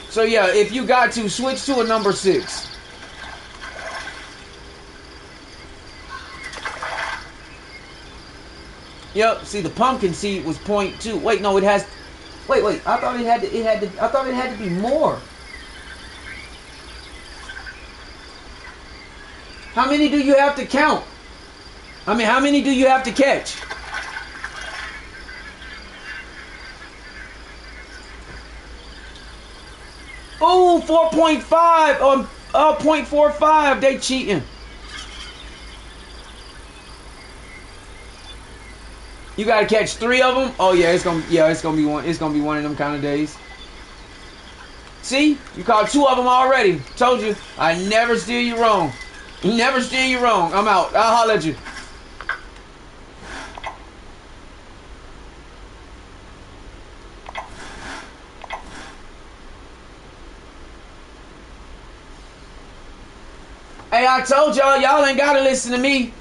So yeah, if you got to, switch to a number 6. Yep, see the pumpkin seed was 0.2. Wait, no, it has... Wait, I thought it had to be more. How many do you have to count? I mean, how many do you have to catch? Oh, 4.5 on 0.45. They cheating. You gotta catch 3 of them. Oh yeah, it's gonna be one. It's gonna be one of them kind of days. See, you caught 2 of them already. Told you, I never steer you wrong. Never steer you wrong. I'm out. I'll holler at you. Hey, I told y'all ain't gotta listen to me.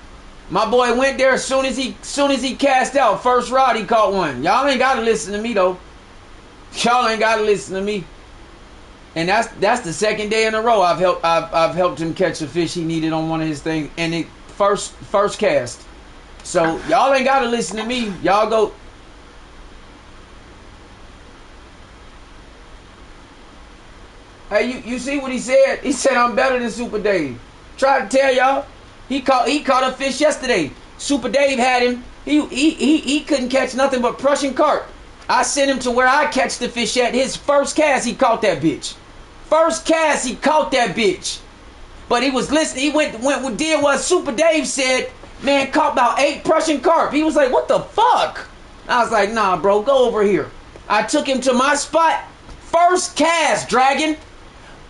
My boy went there as soon as he cast out. First rod, he caught one. Y'all ain't gotta listen to me though. Y'all ain't gotta listen to me. And that's the second day in a row I've helped him catch a fish he needed on one of his things, and it first cast. So y'all ain't gotta listen to me. Y'all go. Hey, you see what he said? He said I'm better than Super Dave. Try to tell y'all. He caught a fish yesterday. Super Dave had him. He couldn't catch nothing but Prussian carp. I sent him to where I catch the fish at. His first cast, he caught that bitch. First cast, he caught that bitch. But he was listening. He went did what Super Dave said. Man, caught about 8 Prussian carp. He was like, what the fuck? I was like, nah, bro, go over here. I took him to my spot. First cast, Dragon.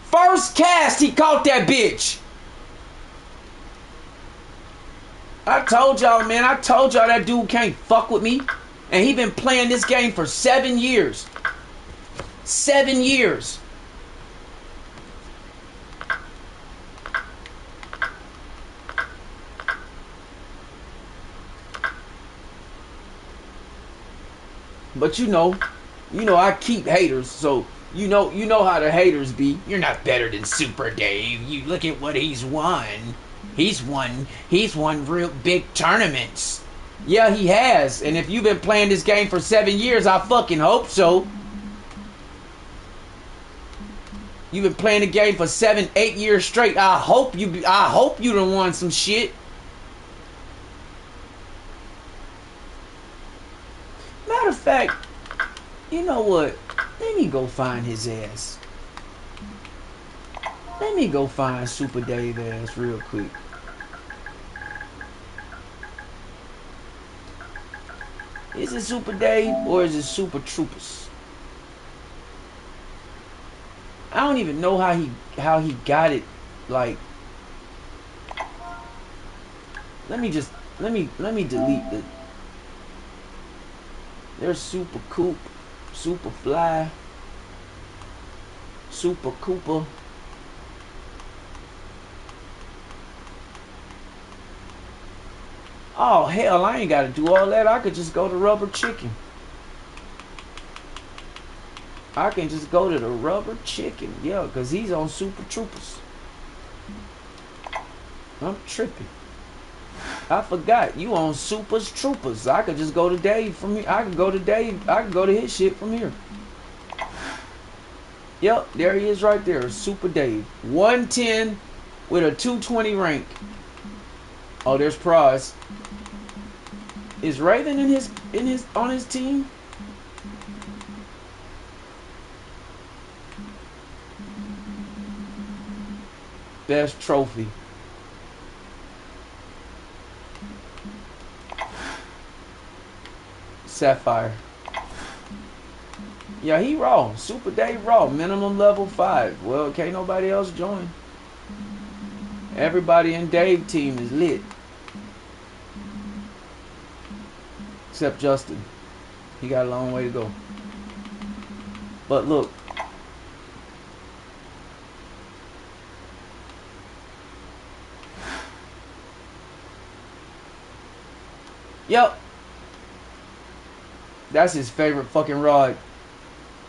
First cast, he caught that bitch. I told y'all, man. I told y'all that dude can't fuck with me. And he been playing this game for 7 years. 7 years. But you know I keep haters, so you know how the haters be. You're not better than Super Dave. You look at what he's won. He's won real big tournaments. Yeah, he has. And if you've been playing this game for 7 years, I fucking hope so. You've been playing the game for 7, 8 years straight. I hope you done won some shit. Matter of fact, you know what? Let me go find his ass. Let me go find Super Dave ass real quick. Is it Super Dave or is it Super Troopers? I don't even know how he got it. Like, let me delete it. There's Super Coop, Super Fly, Super Cooper. Oh hell, I ain't gotta do all that. I could just go to Rubber Chicken. I can just go to the Rubber Chicken. Yeah, because he's on Super Troopers. I'm tripping. I forgot. You on Super Troopers. I could just go to Dave from here. I could go to Dave. I could go to his shit from here. Yep, there he is right there. Super Dave. 110 with a 220 rank. Oh, there's Prize. Is Raven on his team? Best trophy. Sapphire. Yeah, he raw. Super Dave raw. Minimum level 5. Well, can't nobody else join. Everybody in Dave team is lit. Except Justin. He got a long way to go. But look. Yep. That's his favorite fucking rod.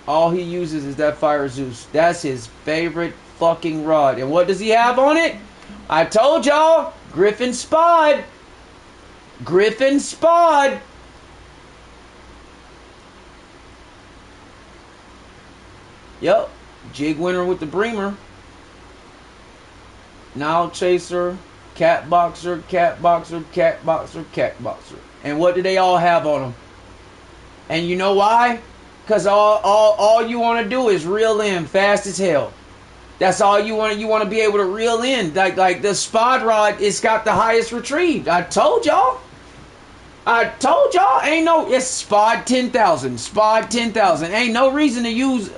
All he uses is that Fire Zeus. That's his favorite fucking rod. And what does he have on it? I told y'all. Griffin Spod. Griffin Spod. Yep. Jig winner with the Breamer. Nile Chaser. Cat Boxer. Cat Boxer. Cat Boxer. Cat Boxer. And what do they all have on them? And you know why? Because all you want to do is reel in fast as hell. That's all you want. You want to be able to reel in. Like the Spod rod, it's got the highest retrieve. I told y'all. I told y'all, ain't no, it's spot 10,000, spot 10,000. Ain't no reason to use.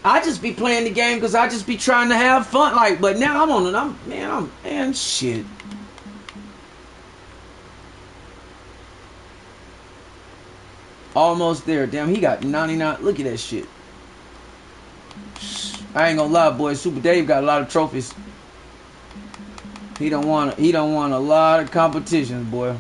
I just be playing the game because I just be trying to have fun. Like, but now I'm on it. Man, shit. Almost there. Damn, he got 99. Look at that shit. I ain't gonna lie, boy. Super Dave got a lot of trophies. He don't want a lot of competitions, boy.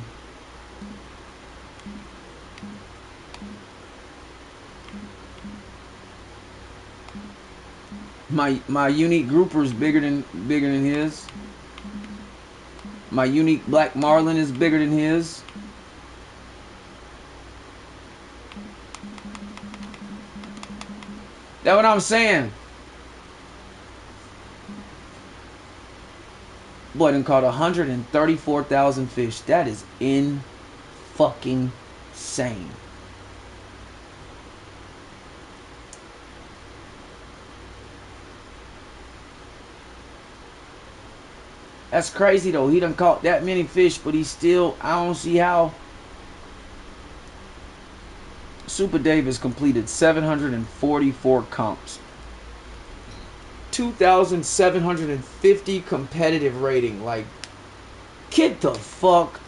My unique grouper is bigger than his. My unique black marlin is bigger than his. That's what I'm saying. Boy, done caught 134,000 fish. That is in fucking insane. That's crazy though. He done caught that many fish, but he still, I don't see how. Super Davis completed 744 comps. 2,750 competitive rating. Like, get the fuck.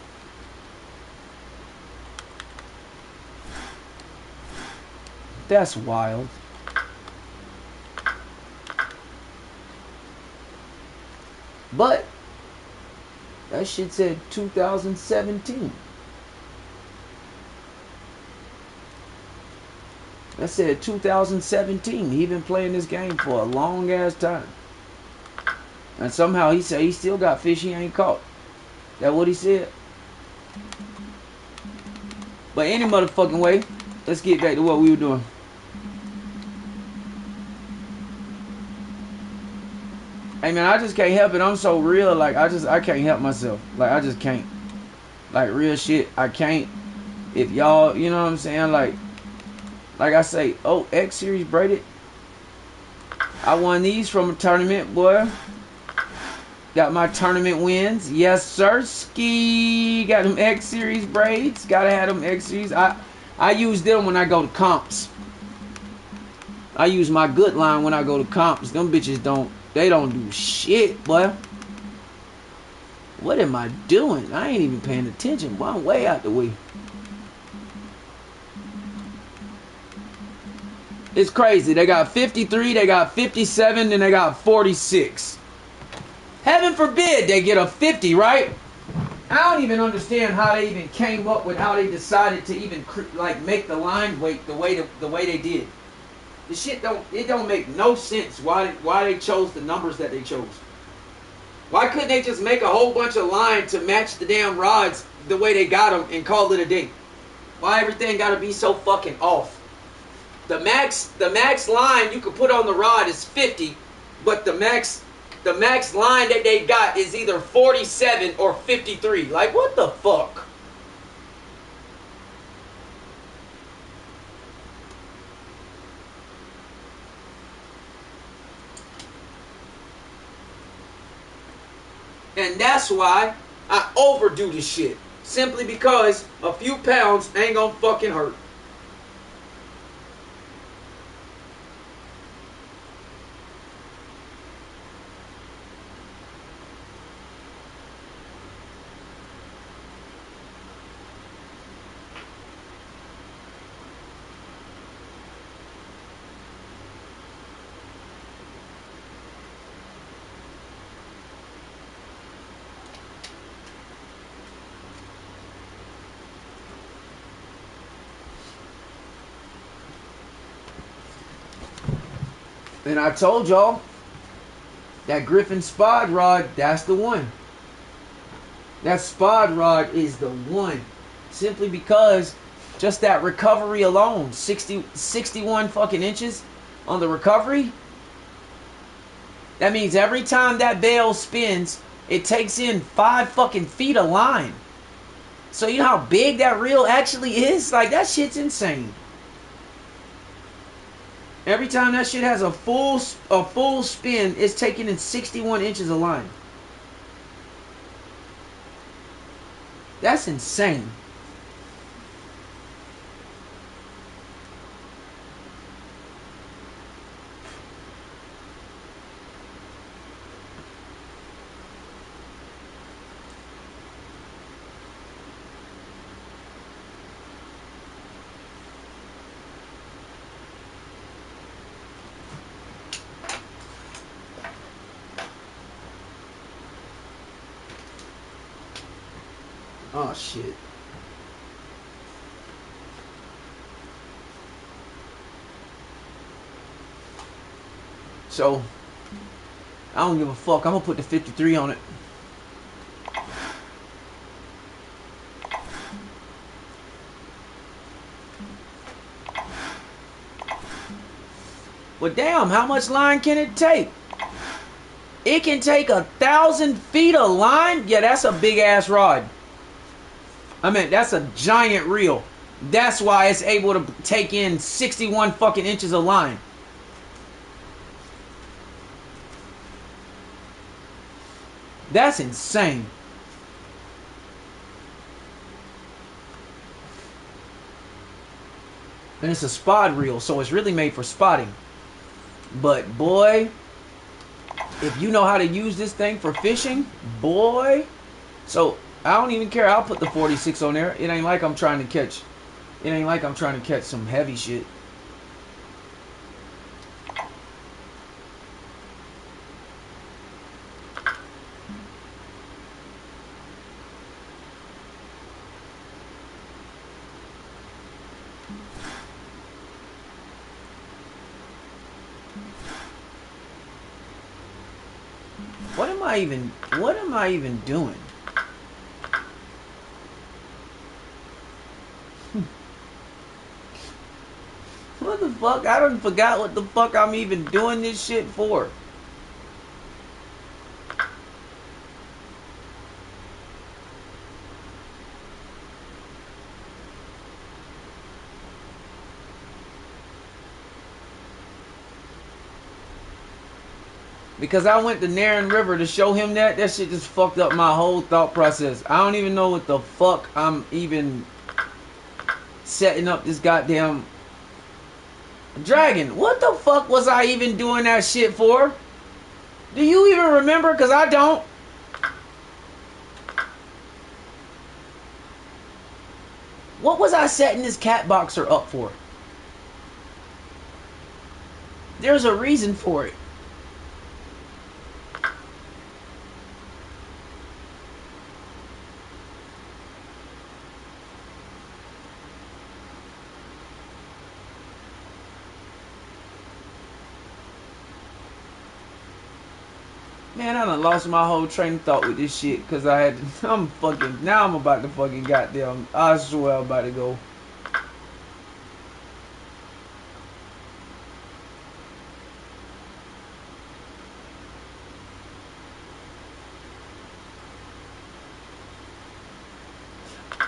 That's wild. But that shit said 2017. That said 2017. He been playing this game for a long ass time. And somehow he said he still got fish he ain't caught. That what he said? But any motherfucking way, let's get back to what we were doing. Hey man, I just can't help it. I'm so real. Like I can't help myself. Like I just can't. Like real shit. I can't. If y'all, you know what I'm saying? Like I say, oh, X Series braided. I won these from a tournament, boy. Got my tournament wins. Yes, sir. Ski. Got them X Series braids. Gotta have them X Series. I use them when I go to comps. I use my good line when I go to comps. Them bitches don't do shit, boy. What am I doing? I ain't even paying attention. Boy, I'm way out the way. It's crazy. They got 53, they got 57, and they got 46. Heaven forbid they get a 50, right? I don't even understand how they even came up with how they decided to even like make the line weight the way they did. The shit don't make no sense why they chose the numbers that they chose. Why couldn't they just make a whole bunch of line to match the damn rods the way they got them and call it a day? Why everything got to be so fucking off? The max line you can put on the rod is 50, but the max line that they got is either 47 or 53. Like what the fuck? And that's why I overdo the shit. Simply because a few pounds ain't gonna fucking hurt. And I told y'all, that Griffin spod rod, that's the one. That spod rod is the one. Simply because just that recovery alone, 61 fucking inches on the recovery. That means every time that bail spins, it takes in 5 fucking feet of line. So you know how big that reel actually is? Like that shit's insane. Every time that shit has a full spin, it's taking in 61 inches of line. That's insane. Oh shit. So I don't give a fuck. I'm gonna put the 53 on it. Well, damn, how much line can it take? It can take 1,000 feet of line? Yeah, that's a big ass rod. I mean, that's a giant reel. That's why it's able to take in 61 fucking inches of line. That's insane. And it's a spot reel, so it's really made for spotting. But boy, if you know how to use this thing for fishing, boy. So I don't even care. I'll put the 46 on there. It ain't like I'm trying to catch. It ain't like I'm trying to catch some heavy shit. What am I even doing? What the fuck? I done forgot what the fuck I'm even doing this shit for. Because I went to Nairn River to show him that. That shit just fucked up my whole thought process. I don't even know what the fuck I'm even setting up this goddamn dragon. What the fuck was I even doing that shit for? Do you even remember? Because I don't. What was I setting this cat boxer up for? There's a reason for it. Man, I done lost my whole train of thought with this shit because I had to, now I'm about to fucking goddamn, I swear I'm about to go.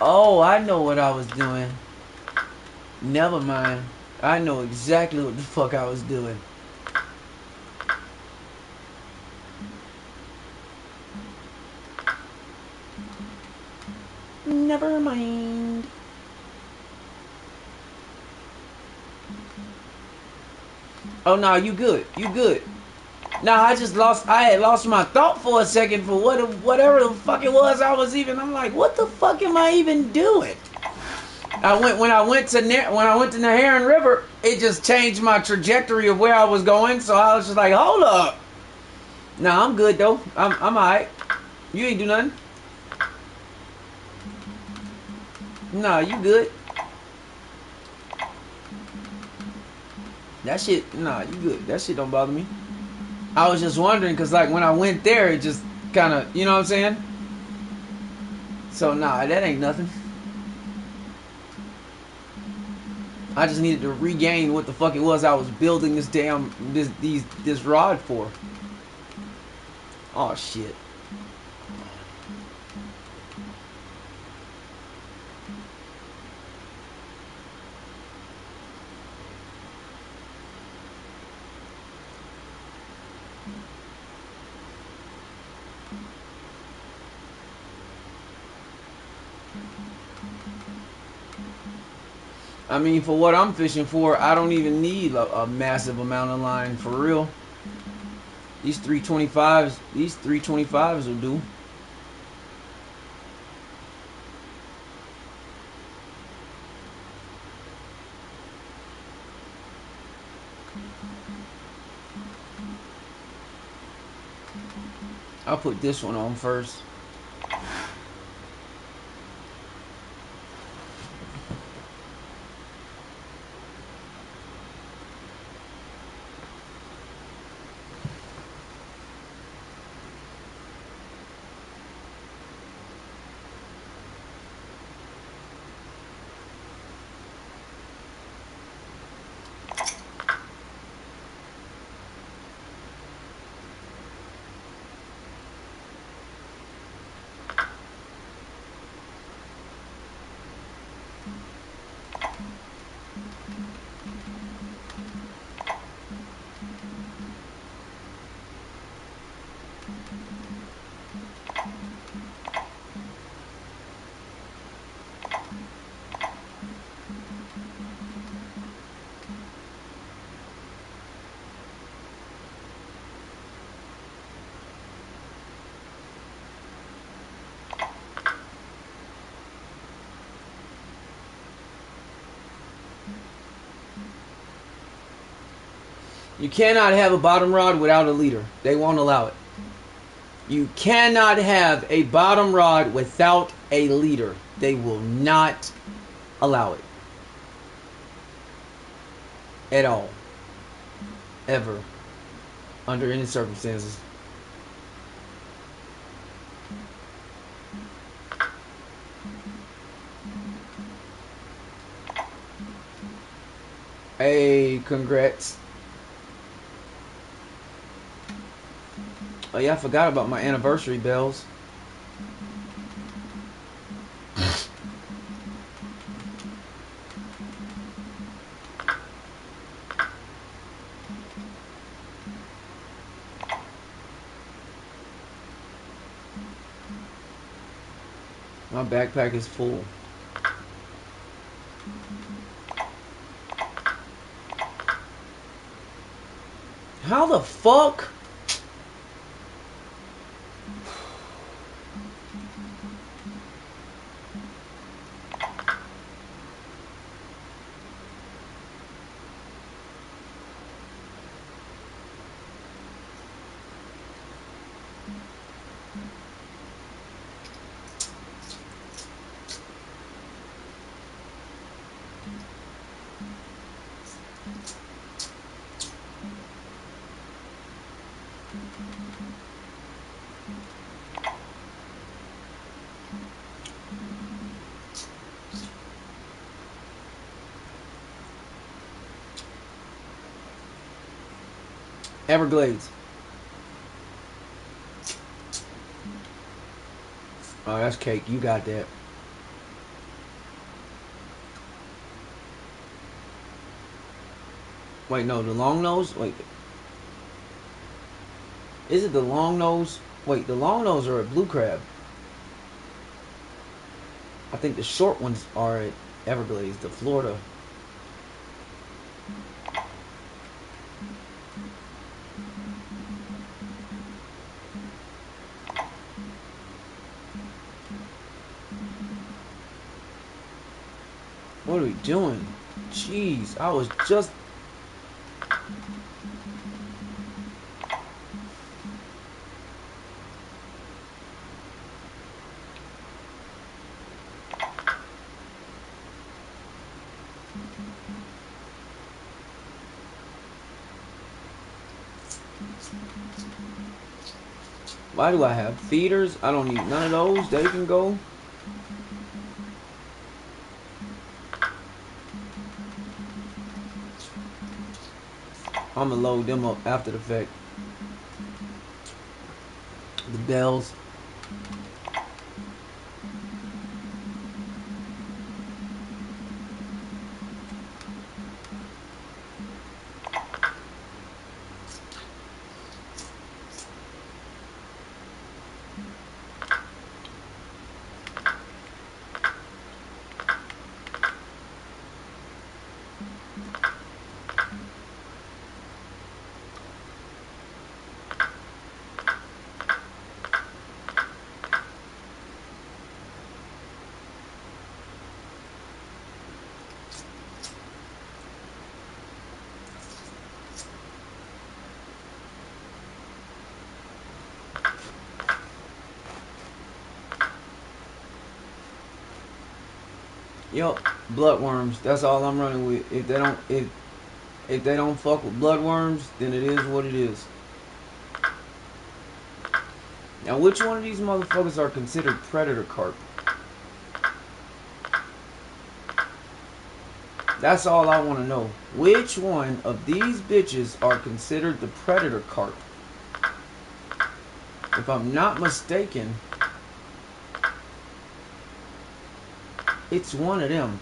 Oh, I know what I was doing. Never mind. I know exactly what the fuck I was doing. Never mind. Oh no, you good. You good. Nah, I had lost my thought for a second for whatever the fuck it was I'm like, what the fuck am I even doing? When I went to Nairn River, it just changed my trajectory of where I was going, so I was just like, hold up. Nah, I'm good though. I'm alright. You ain't do nothing. Nah, you good. That shit, nah, you good. That shit don't bother me. I was just wondering, because like when I went there, it just kind of, you know what I'm saying? So nah, that ain't nothing. I just needed to regain what the fuck it was I was building this this rod for. Oh shit. I mean, for what I'm fishing for, I don't even need a massive amount of line, for real. These 325s will do. I'll put this one on first. You cannot have a bottom rod without a leader. They won't allow it. You cannot have a bottom rod without a leader. They will not allow it. At all. Ever. Under any circumstances. Hey, congrats. Oh yeah, I forgot about my anniversary bells. My backpack is full. How the fuck? Everglades. Oh, that's cake. You got that. Wait, no, the long nose? Wait. Is it the long nose? Wait, the long nose are at Blue Crab. I think the short ones are at Everglades, the Florida. What are we doing? Jeez, I was just... Why do I have feeders? I don't need none of those. They can go. I'm gonna load them up after the fact. The bells. Yup, bloodworms. That's all I'm running with. If they don't fuck with bloodworms, then it is what it is. Now, which one of these motherfuckers are considered predator carp? That's all I want to know. Which one of these bitches are considered the predator carp? If I'm not mistaken, it's one of them.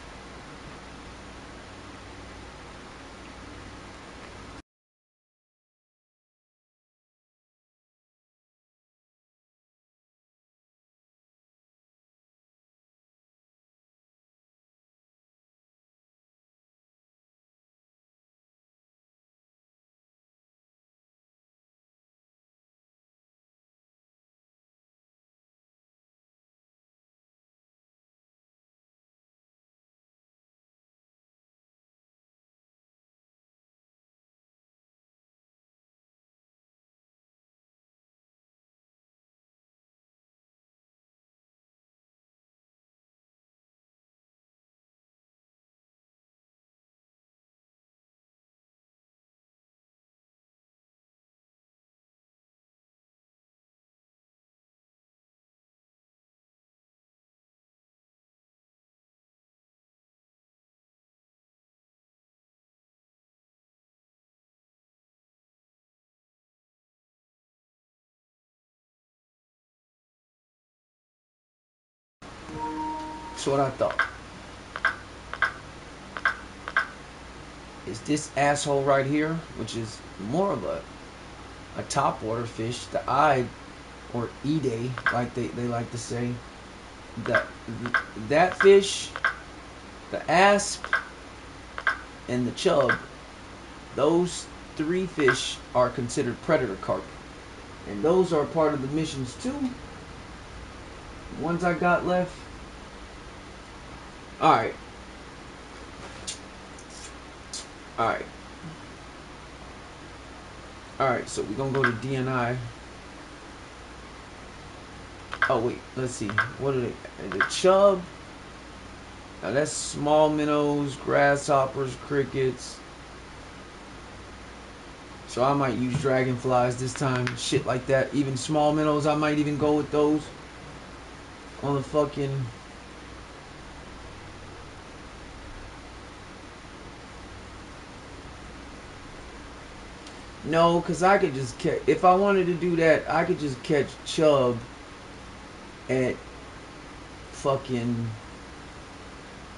That's what I thought. Is this asshole right here, which is more of a topwater fish, the eye, or ide, like they like to say. That fish, the asp, and the chub, those three fish are considered predator carp. And those are part of the missions too. The ones I got left. Alright. Alright. Alright, so we're gonna go to DNI. Oh wait, let's see. What are they? The chub. Now that's small minnows, grasshoppers, crickets. So I might use dragonflies this time. Shit like that. Even small minnows, I might even go with those. On the fucking... No, because I could just catch... If I wanted to do that, I could just catch chub at fucking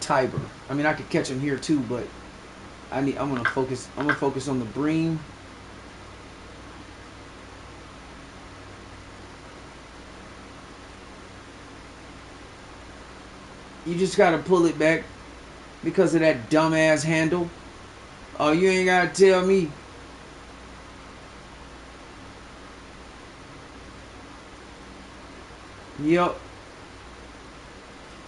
Tiber. I mean, I could catch them here too, but I'm gonna focus on the bream. You just gotta pull it back because of that dumbass handle. Oh, you ain't gotta tell me. Yep.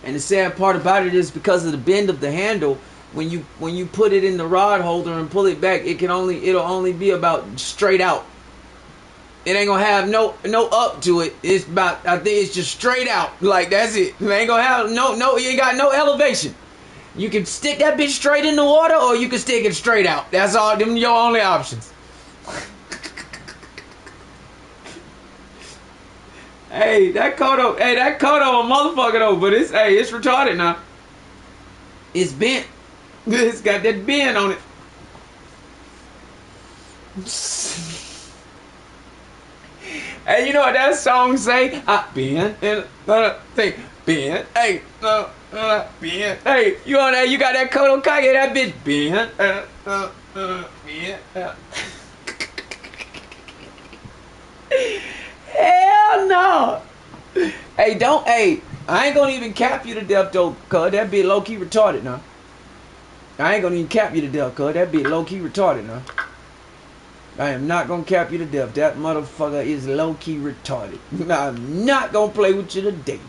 And the sad part about it is because of the bend of the handle, when you put it in the rod holder and pull it back, it'll only be about straight out. It ain't gonna have no up to it. It's about, I think it's just straight out. Like, that's it. It ain't gonna have no, you ain't got no elevation. You can stick that bitch straight in the water, or you can stick it straight out. That's all. Them your only options. Hey, that Kodo a motherfucker though, but it's retarded now. It's bent. It's got that bend on it. Hey, you know what that song say? I bend and thing. Bend. Hey, bend. Hey, you on that? You got that Kodo Kage? That bitch bend. Bend. Hell no. Hey, I ain't gonna even cap you to death though, cuz that be low-key retarded now. I ain't gonna even cap you to death, cuz that be low-key retarded now. I am not gonna cap you to death. That motherfucker is low-key retarded. I'm not gonna play with you today.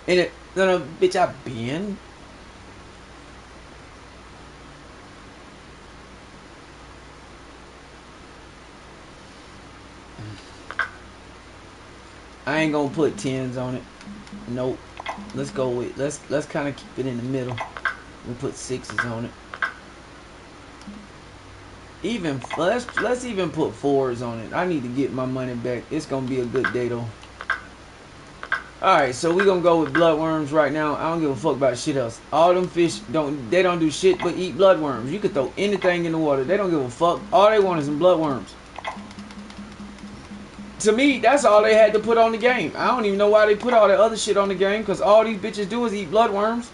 And it, bitch, I been. I ain't gonna put 10s on it. Nope. Let's go with let's kind of keep it in the middle. We'll put 6s on it. Even let's even put 4s on it. I need to get my money back. It's gonna be a good day though. Alright, so we're gonna go with bloodworms right now. I don't give a fuck about shit else. All them fish don't do shit but eat bloodworms. You could throw anything in the water. They don't give a fuck. All they want is some bloodworms. To me, that's all they had to put on the game. I don't even know why they put all that other shit on the game, because all these bitches do is eat bloodworms.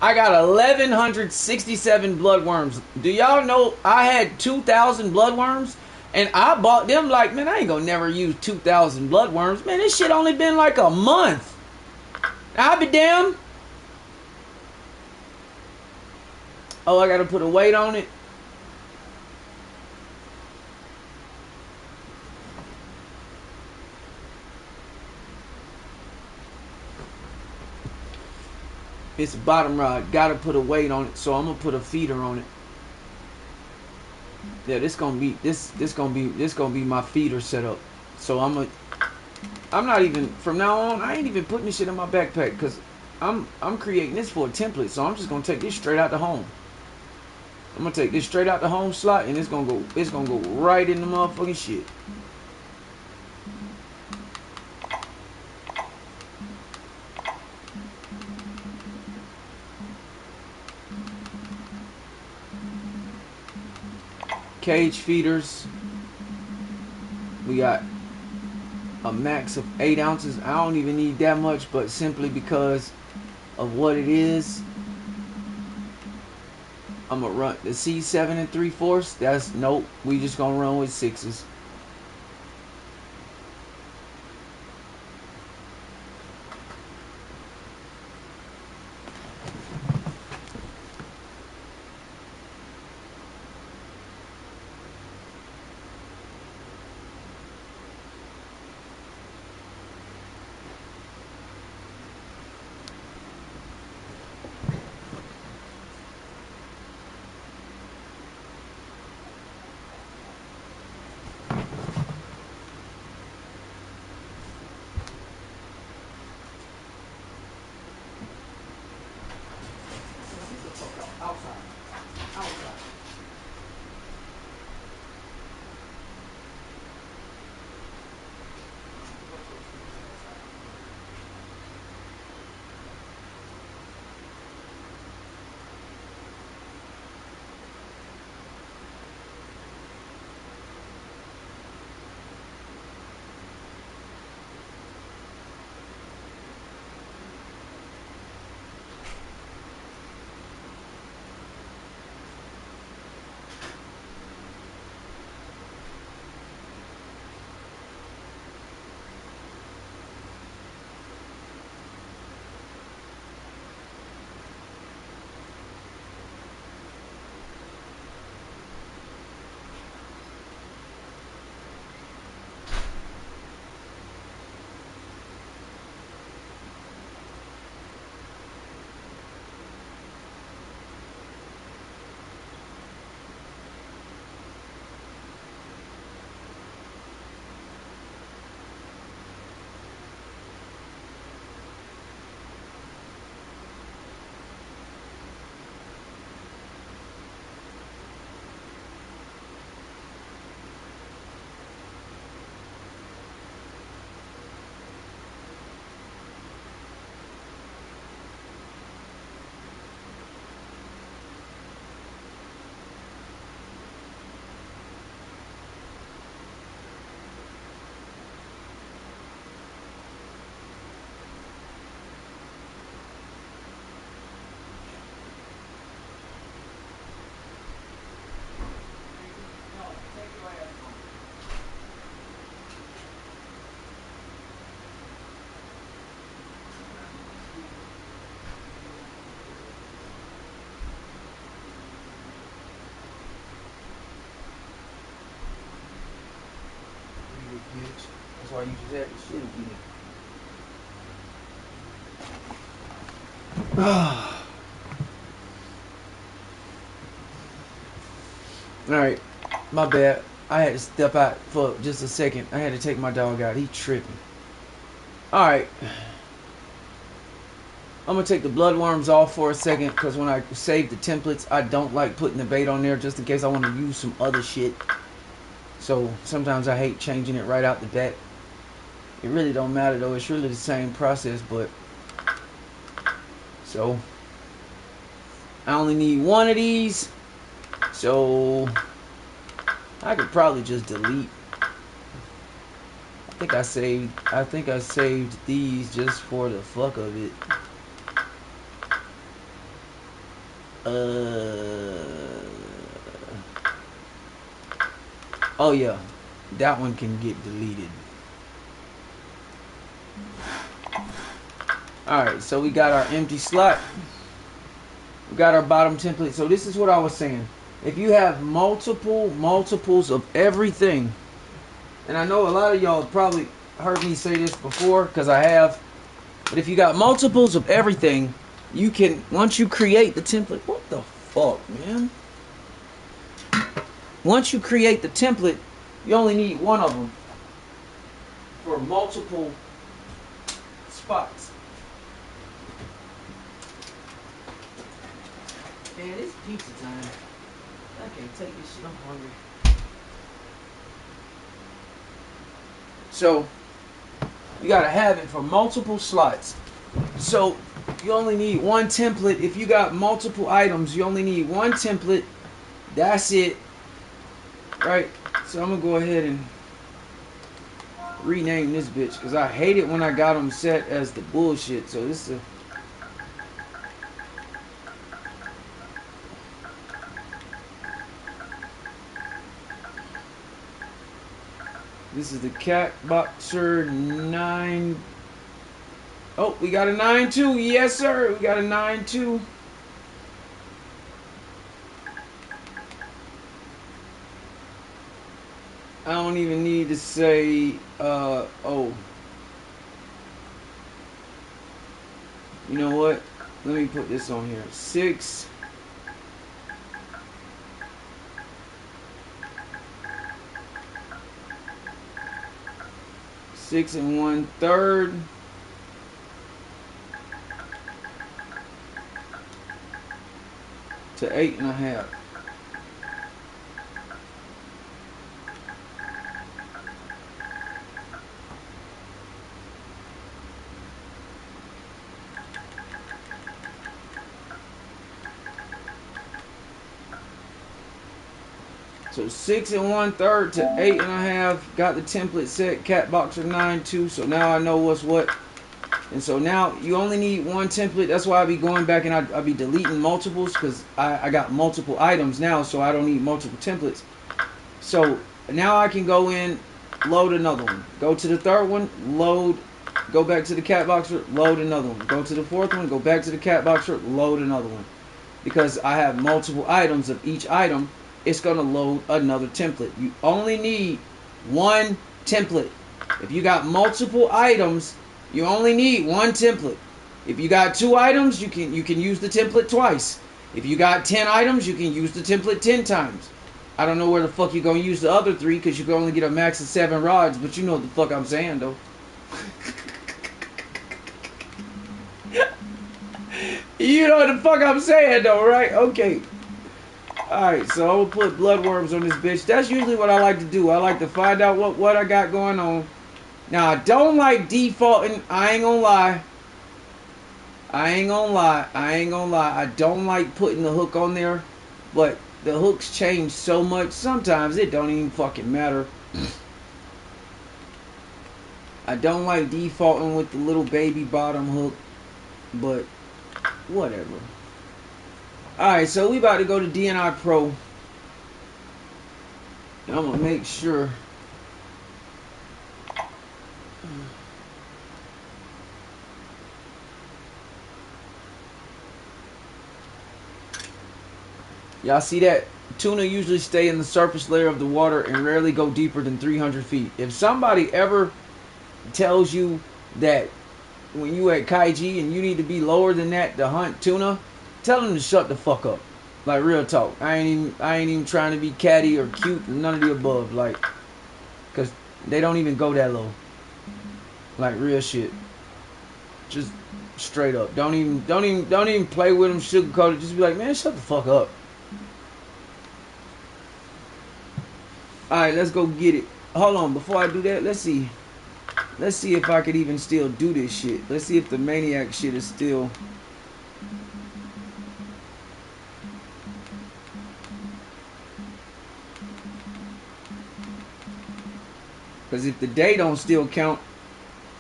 I got 1,167 bloodworms. Do y'all know I had 2,000 bloodworms? And I bought them like, man, I ain't gonna never use 2,000 bloodworms. Man, this shit only been like a month. I'll be damned. Oh, I gotta put a weight on it. It's a bottom rod. Gotta put a weight on it, so I'm gonna put a feeder on it. Yeah, this gonna be my feeder setup. So I'm not even, from now on, I ain't even putting this shit in my backpack, because I'm creating this for a template. So I'm just gonna take this straight out the home. I'm gonna take this straight out the home slot, and it's gonna go right in the motherfucking shit. Cage feeders. We got a max of 8 ounces. I don't even need that much, but simply because of what it is, I'm gonna run the C7 3/4. That's nope. We just gonna run with 6s. That's why you just had to shit again. Alright, my bad. I had to step out for just a second. I had to take my dog out. He tripping. Alright. I'm going to take the bloodworms off for a second because when I save the templates, I don't like putting the bait on there just in case I want to use some other shit. So sometimes I hate changing it right out the bat. It really don't matter though. It's really the same process, but so I only need one of these. So I could probably just delete. I think I saved these just for the fuck of it. Oh yeah, that one can get deleted. Alright, so we got our empty slot. We got our bottom template. So this is what I was saying. If you have multiples of everything, and I know a lot of y'all probably heard me say this before, because I have, but if you got multiples of everything, you can, once you create the template, what the fuck, man? Once you create the template, you only need one of them for multiple spots. Man, it's pizza time. I can't take this shit. I'm hungry. So, you gotta have it for multiple slots. So, you only need one template. If you got multiple items, you only need one template. That's it. Right? So, I'm gonna go ahead and rename this bitch because I hate it when I got them set as the bullshit. So this is the Cat Boxer 9. Oh, we got a 9.2. Yes, sir. We got a 9.2. I don't even need to say, oh. You know what? Let me put this on here. 6. 6 1/3 to 8.5. So 6 1/3 to 8.5. Got the template set. Cat Boxer 9.2. So now I know what's what. And so now you only need one template. That's why I be going back and I be deleting multiples because I got multiple items now, so I don't need multiple templates. So now I can go in, load another one. Go to the third one, load. Go back to the Cat Boxer, load another one. Go to the fourth one, go back to the Cat Boxer, load another one. Because I have multiple items of each item, it's going to load another template. You only need one template. If you got multiple items, you only need one template. If you got 2 items, you can use the template twice. If you got 10 items, you can use the template 10 times. I don't know where the fuck you're going to use the other 3 because you can only get a max of 7 rods, but you know what the fuck I'm saying, though. You know what the fuck I'm saying, though, right? Okay. Alright, so I'm going to put bloodworms on this bitch. That's usually what I like to do. I like to find out what I got going on. Now, I don't like defaulting. I ain't gonna lie. I don't like putting the hook on there. But the hooks change so much. Sometimes it don't even fucking matter. I don't like defaulting with the little baby bottom hook. But whatever. Alright, so we about to go to DNI Pro. And I'm gonna make sure. Y'all see that? Tuna usually stay in the surface layer of the water and rarely go deeper than 300 feet. If somebody ever tells you that when you at Kaiji and you need to be lower than that to hunt tuna, tell them to shut the fuck up. Like, real talk. I ain't even trying to be catty or cute, none of the above. Like, cause they don't even go that low. Like, real shit. Just straight up. Don't even play with them, sugarcoat it. Just be like, man, shut the fuck up. Alright, let's go get it. Hold on, before I do that, let's see. Let's see if I could even still do this shit. Let's see if the maniac shit is still. Because if the day don't still count.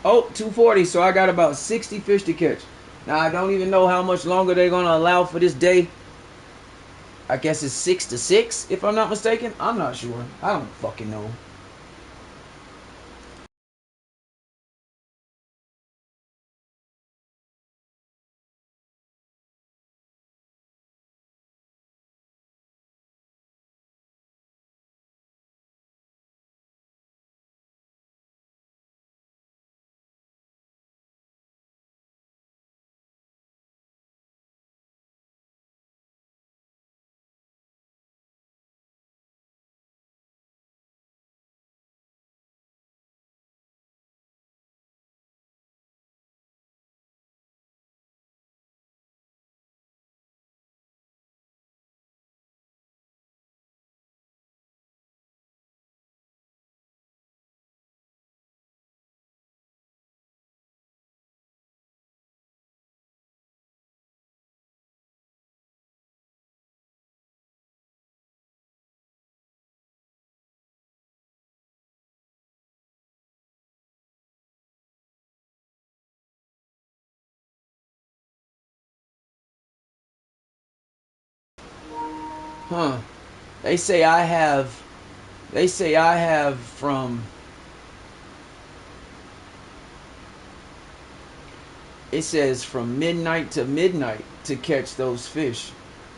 Oh, 240. So I got about 60 fish to catch. Now, I don't even know how much longer they're going to allow for this day. I guess it's 6 to 6, if I'm not mistaken. I'm not sure. I don't fucking know. Huh. They say I have from, it says from midnight to midnight to catch those fish.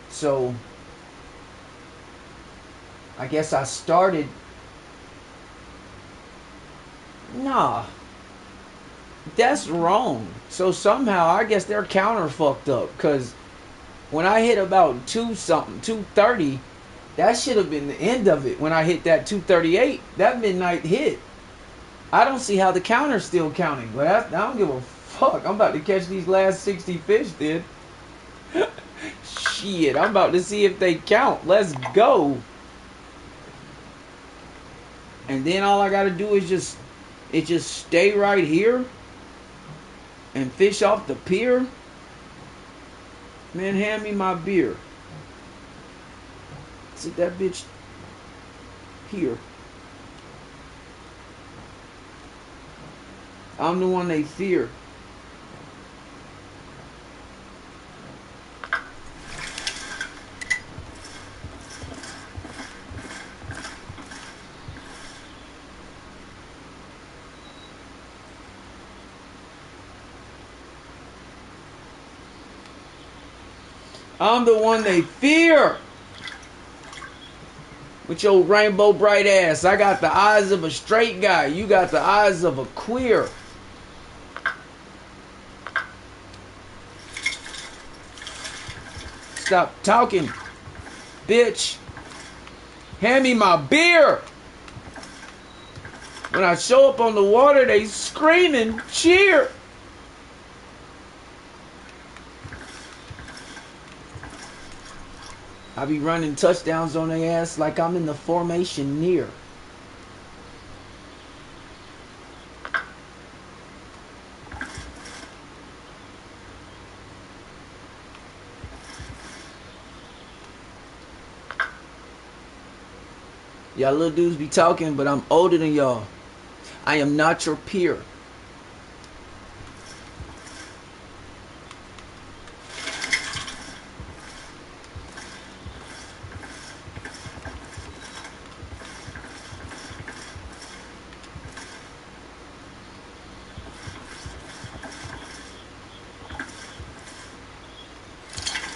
So I guess I started. Nah, that's wrong. So somehow I guess their counter fucked up, because when I hit about 2:30, that should have been the end of it. When I hit that 2:38, that midnight hit. I don't see how the counter's still counting, but I don't give a fuck. I'm about to catch these last 60 fish, dude. Shit, I'm about to see if they count. Let's go. And then all I gotta do is just stay right here and fish off the pier. Man, hand me my beer. Sit that bitch here. I'm the one they fear. I'm the one they fear. With your rainbow bright ass. I got the eyes of a straight guy. You got the eyes of a queer. Stop talking, bitch. Hand me my beer. When I show up on the water, they screaming, cheer. I be running touchdowns on their ass like I'm in the formation near. Y'all little dudes be talking, but I'm older than y'all. I am not your peer.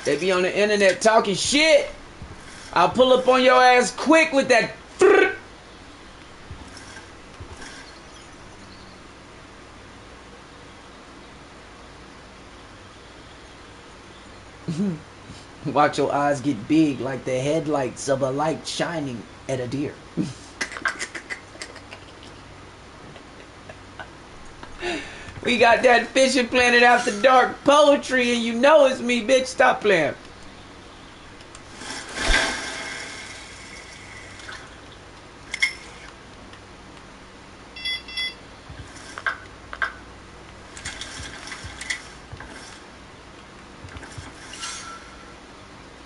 They be on the internet talking shit. I'll pull up on your ass quick with that. Watch your eyes get big like the headlights of a light shining at a deer. We got that fishing planet after dark poetry, and you know it's me, bitch. Stop playing.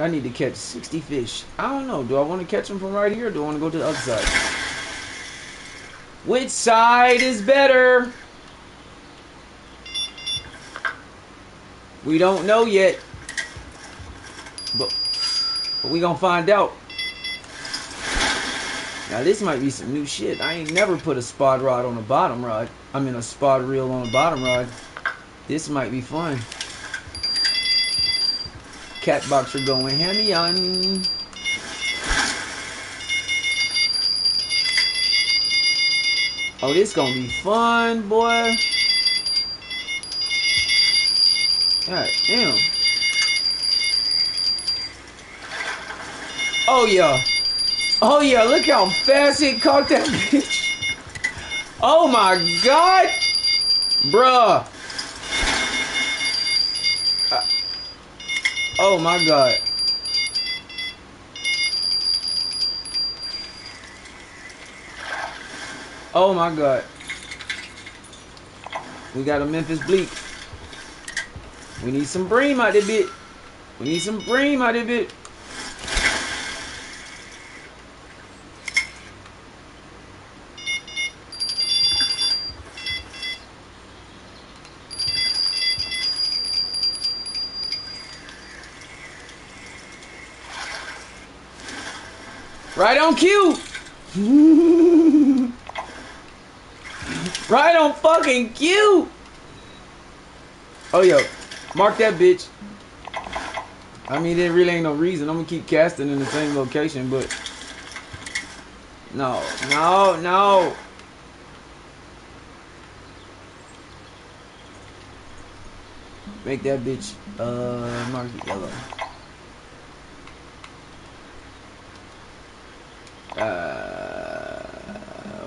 I need to catch 60 fish. I don't know. Do I want to catch them from right here, or do I want to go to the other side? Which side is better? We don't know yet. But we gonna find out. Now this might be some new shit. I ain't never put a spot rod on a bottom rod. I mean a spot reel on a bottom rod. This might be fun. Cat boxer going hammy on. Oh, this gonna be fun, boy. God damn. Oh yeah. Oh yeah, look how fast it caught that bitch. Oh my god. Bruh. Oh my god. Oh my god. We got a Memphis bleak. We need some bream out of it. We need some bream out of it. Right on cue. Right on fucking cue. Oh, yo. Mark that bitch. I mean, there really ain't no reason. I'm gonna keep casting in the same location, but... No. No, no. Make that bitch, mark it yellow.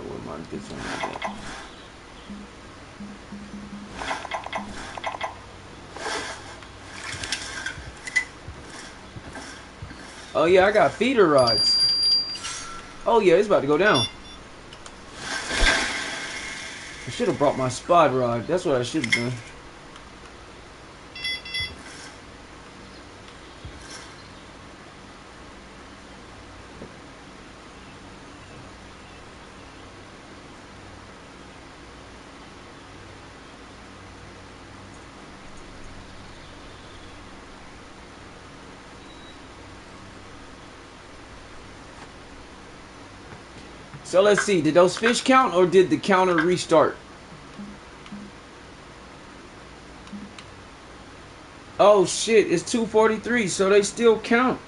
We'll mark this one like that. Oh yeah, I got feeder rods. Oh yeah, it's about to go down. I should have brought my spot rod. That's what I should have done. So let's see, did those fish count or did the counter restart? Oh shit, it's 2:43, so they still count.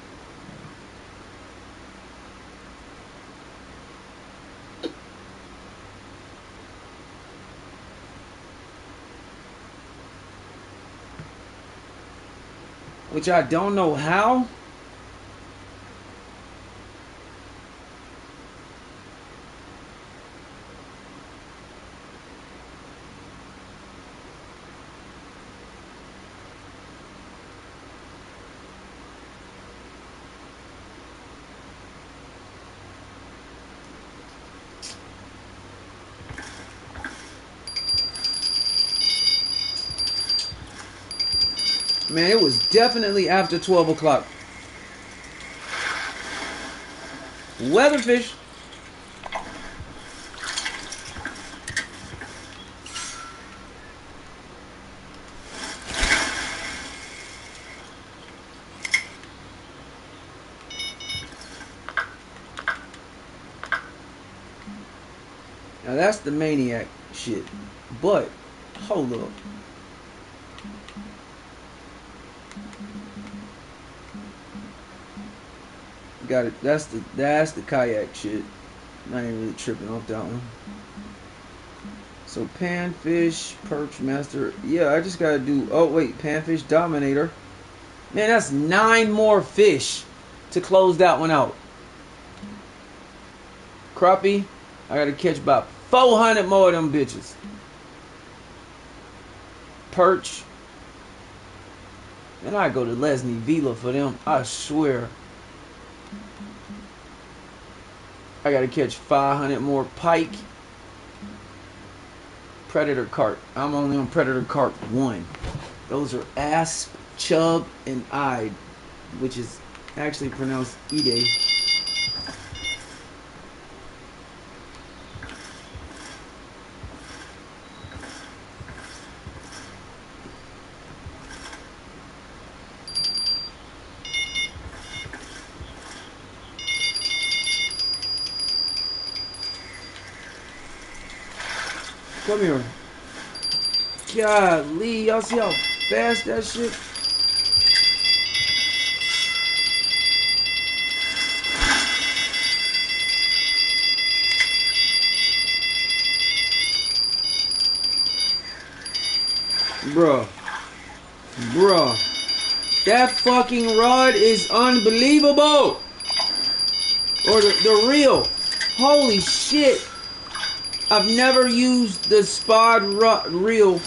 Which I don't know how. Man, it was definitely after 12 o'clock. Weatherfish. Now that's the maniac shit. But, hold up. Got it. That's the kayak shit. I ain't really tripping off that one. So panfish, perch master. Yeah, I just gotta do. Oh wait, panfish dominator. Man, that's 9 more fish to close that one out. Crappie, I gotta catch about 400 more of them bitches. Perch. Man, I go to Lesney Vila for them. I swear. I gotta catch 500 more pike. Predator carp. I'm only on predator carp 1. Those are asp, chub, and ide, which is actually pronounced ide. Come here. Golly, y'all see how fast that shit? Bruh. That fucking rod is unbelievable. Or the reel. Holy shit. I've never used the spod reel,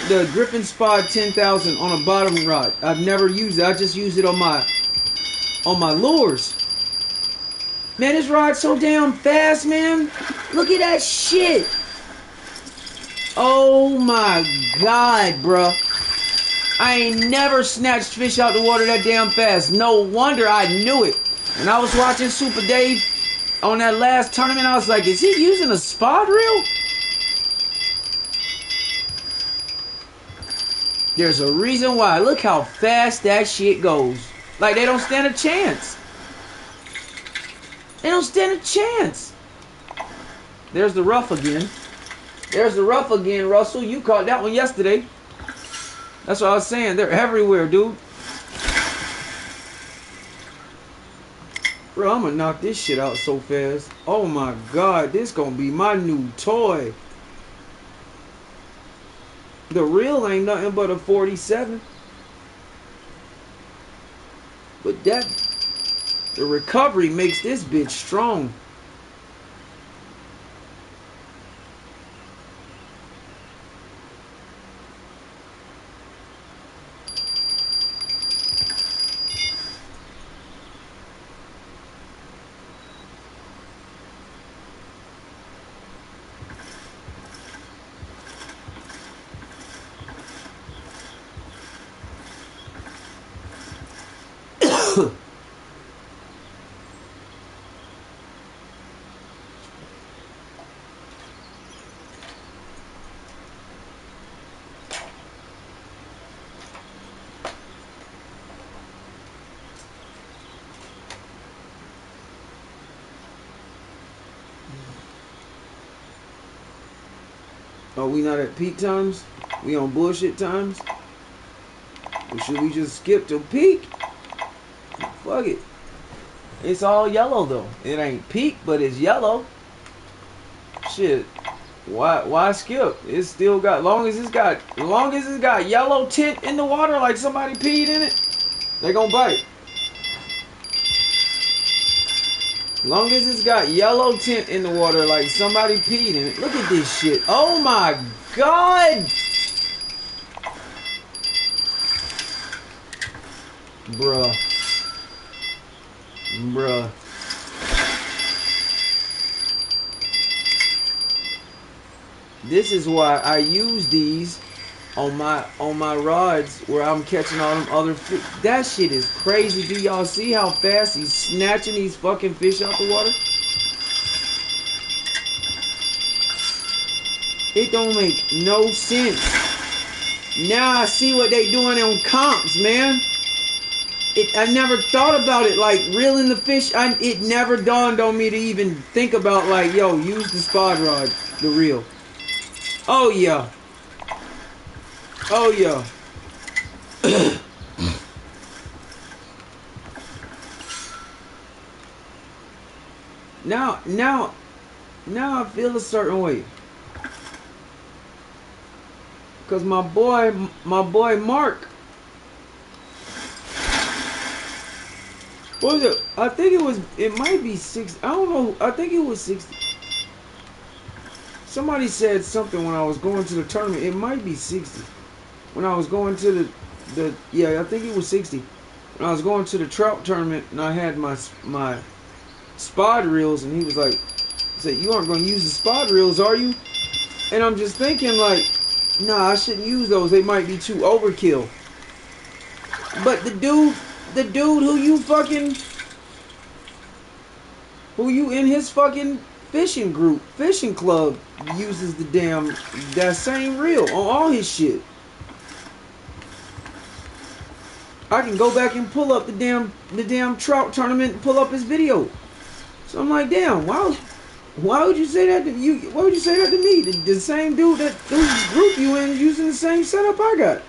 the Griffin Spod 10,000 on a bottom rod. I've never used it. I just use it on my lures. Man, this rod's so damn fast, man. Look at that shit. Oh my God, bruh. I ain't never snatched fish out the water that damn fast. No wonder I knew it. And I was watching Super Dave on that last tournament. I was like, is he using a spot reel? There's a reason why. Look how fast that shit goes. Like, they don't stand a chance. They don't stand a chance. There's the rough again. There's the rough again, Russell. You caught that one yesterday. That's what I was saying. They're everywhere, dude. Bro, I'm gonna knock this shit out so fast. Oh my god, this gonna be my new toy. The reel ain't nothing but a 47. But the recovery makes this bitch strong. Oh, we not at peak times? We on bullshit times? Or should we just skip to peak? Fuck it. It's all yellow though. It ain't peak, but it's yellow. Shit. Why skip? It's still got long as it's got yellow tint in the water like somebody peed in it, they gonna bite. Long as it's got yellow tint in the water like somebody peed in it. Look at this shit. Oh my god! Bruh. This is why I use these on my rods where I'm catching all them other fish. That shit is crazy. Do y'all see how fast he's snatching these fucking fish out the water? It don't make no sense. Now I see what they doing on comps, man. I never thought about it, like reeling the fish. It never dawned on me to even think about, like, yo, use the spot rod, the reel. Oh yeah. Oh yeah. Now I feel a certain way. Cause my boy Mark. What was it? I think it might be 60. I don't know. I think it was 60. Somebody said something when I was going to the tournament. It might be 60. When I was going to yeah, I think it was 60. When I was going to the trout tournament and I had my spod reels, and he was like, he said, "You aren't going to use the spod reels, are you?" And I'm just thinking, like, nah, I shouldn't use those. They might be too overkill. But the dude who you in his fucking fishing club uses that same reel on all his shit. I can go back and pull up the damn trout tournament and pull up his video. So I'm like, damn, why would you say that to you? Why would you say that to me? The same dude whose group you in using the same setup I got.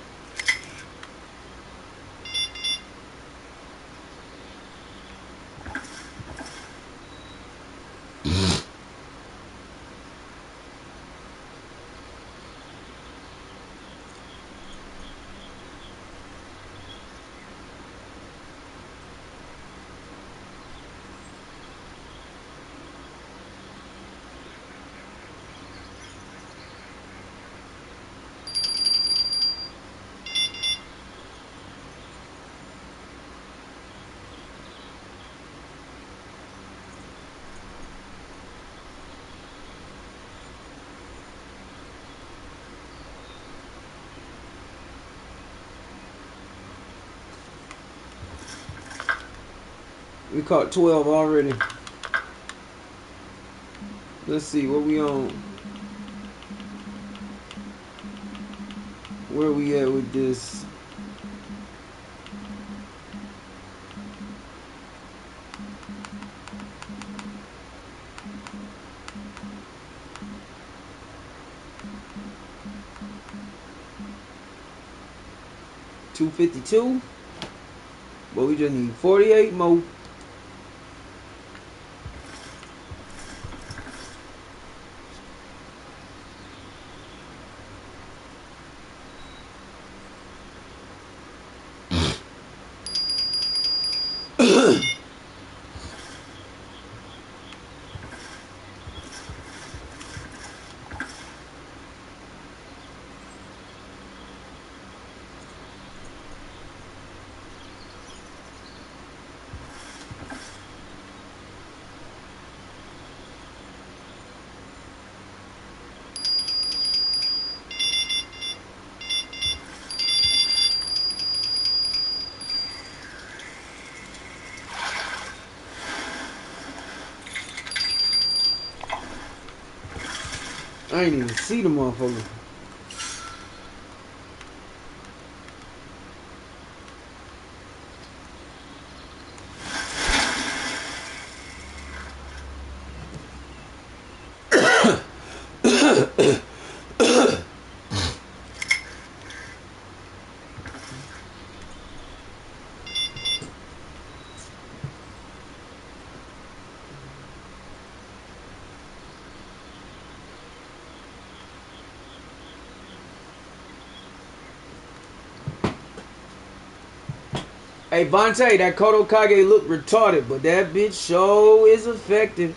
We caught 12 already. Let's see, what we on? Where we at with this? 252. But we just need 48 more. I ain't even see the motherfucker. Hey, Vontae, that Kodo Kage look retarded, but that bitch sure is effective.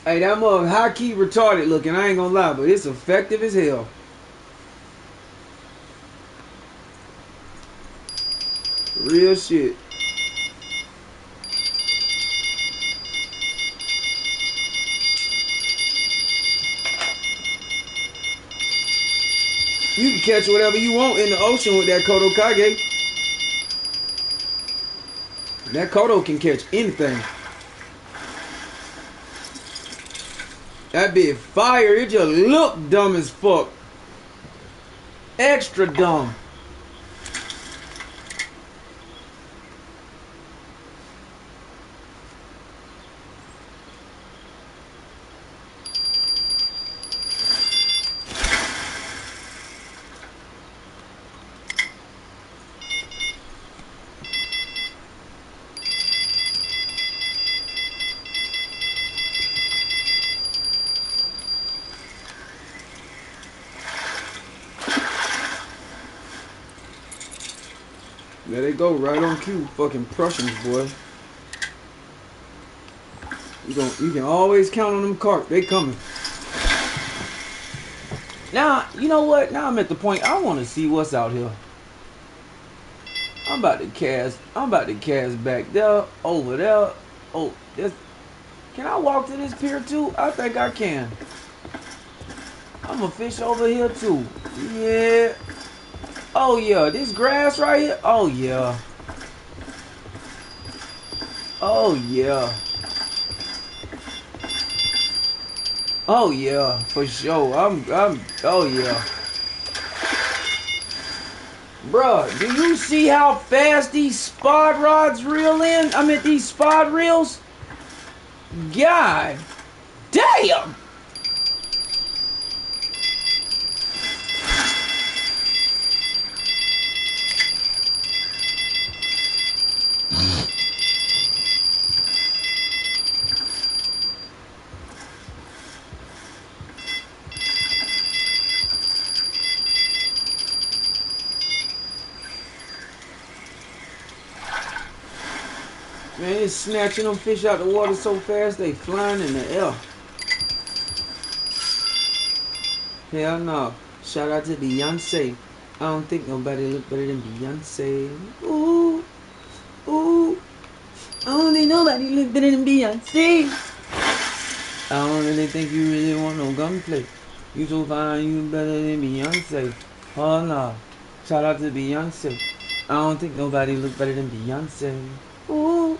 Hey, that mug high-key retarded looking, I ain't gonna lie, but it's effective as hell. Real shit. You can catch whatever you want in the ocean with that Kodo Kage. That Kodo can catch anything. That bit fire, it just look dumb as fuck. Extra dumb. There they go, right on cue. Fucking Prussians, boy. You can always count on them carp. They coming. Now, you know what? Now I'm at the point I want to see what's out here. I'm about to cast back there, over there. Oh, this. Can I walk to this pier too? I think I can. I'm a fish over here too. Yeah. Oh yeah, this grass right here. Oh yeah. Oh yeah. Oh yeah, for sure. Oh yeah. Bruh, do you see how fast these spot rods reel in? I mean, these spot reels? God damn! Man, it's snatching them fish out the water so fast they flying in the air. Hell no. Shout out to Beyonce. I don't think nobody look better than Beyonce. Ooh. Ooh. I don't think nobody look better than Beyonce. I don't really think you really want no gunplay. You so fine, you better than Beyonce. Oh no. Shout out to Beyonce. I don't think nobody look better than Beyonce. Ooh.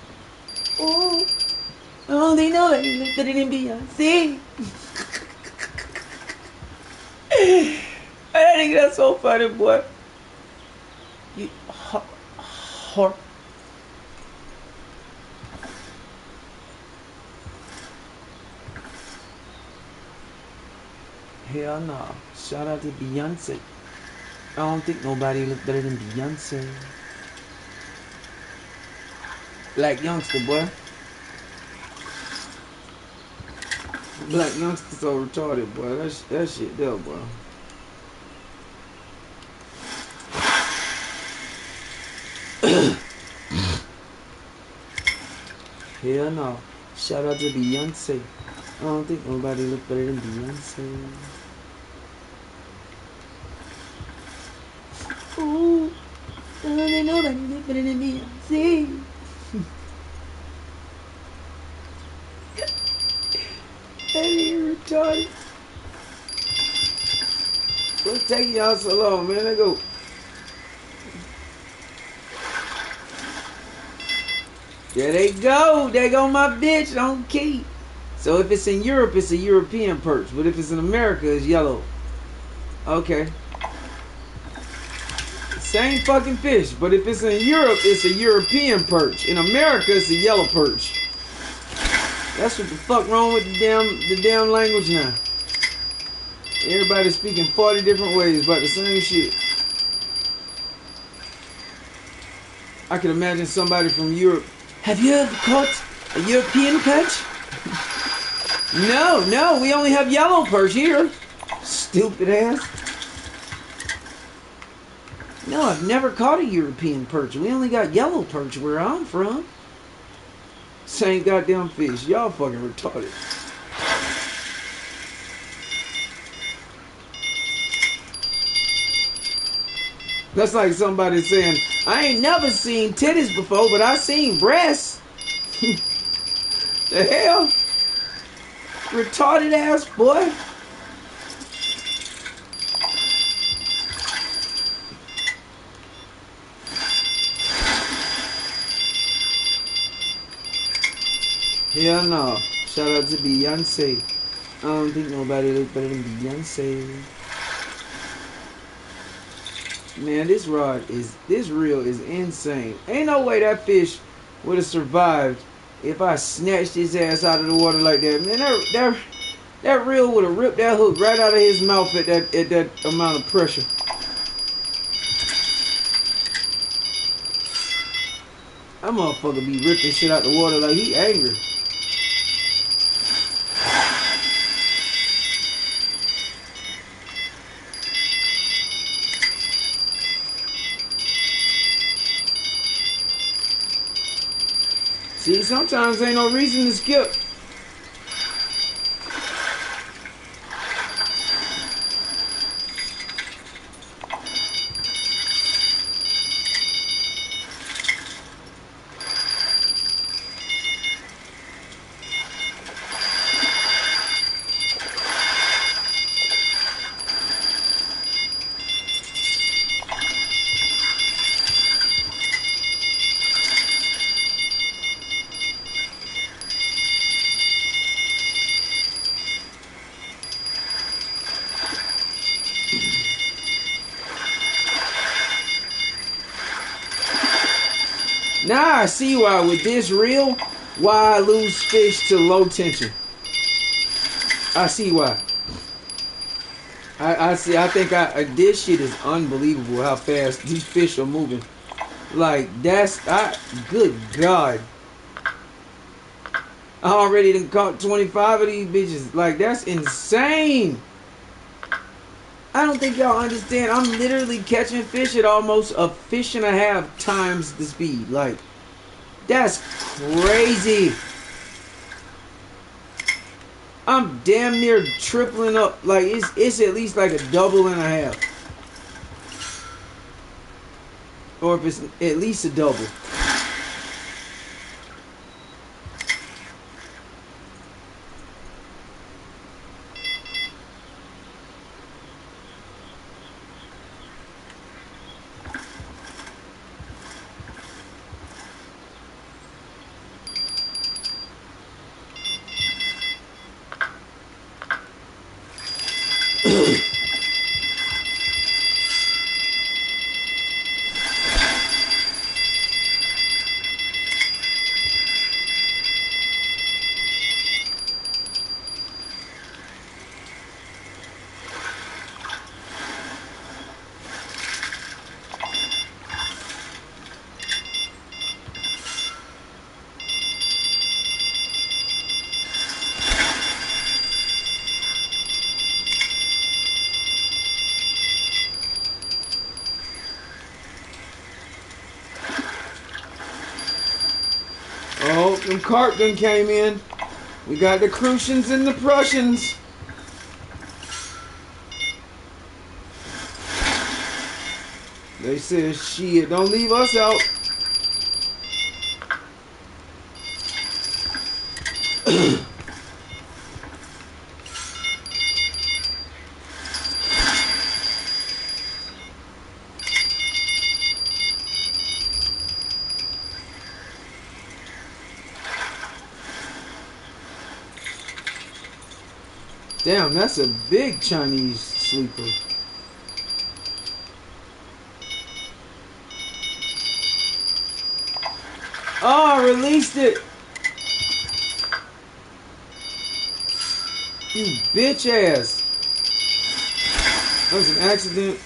Ooh. I don't think nobody look better than Beyonce. I think that's so funny, boy. You whore. Hell no. Shout out to Beyonce. I don't think nobody look better than Beyonce. Black youngster, boy. Black youngster so retarded, boy. That shit there, bro. Hell no. Shout out to Beyonce. I don't think nobody look better than Beyonce. Ooh, I don't think nobody look better than Beyonce. That is retarded. What's taking y'all so long, man? Let go. There they go. There go my bitch on key. So if it's in Europe, it's a European perch. But if it's in America, it's yellow. Okay. Same fucking fish. But if it's in Europe, it's a European perch. In America, it's a yellow perch. That's what the fuck wrong with the damn language now. Everybody's speaking 40 different ways about the same shit. I can imagine somebody from Europe. Have you ever caught a European perch? No, we only have yellow perch here. Stupid ass. No, I've never caught a European perch. We only got yellow perch where I'm from. Same goddamn fish. Y'all fucking retarded. That's like somebody saying, I ain't never seen titties before, but I seen breasts. The hell? Retarded ass boy. Hell no. Shout out to Beyonce. I don't think nobody look better than Beyonce. Man, this reel is insane. Ain't no way that fish would have survived if I snatched his ass out of the water like that. Man, that reel would have ripped that hook right out of his mouth at that amount of pressure. That motherfucker be ripping shit out the water like he angry. See, sometimes ain't no reason to skip. Now I see why with this reel, why I lose fish to low tension. I see why. I see. I think this shit is unbelievable how fast these fish are moving. Like good God. I already done caught 25 of these bitches. Like that's insane. I don't think y'all understand. I'm literally catching fish at almost a fish and a half times the speed. Like, that's crazy. I'm damn near tripling up. Like, it's at least like a double and a half. Or if it's at least a double. Them cart done came in. We got the Crucians and the Prussians. They said, shit, don't leave us out. Damn, that's a big Chinese sleeper. Oh, I released it. You bitch ass. That was an accident.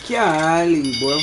Golly, boy.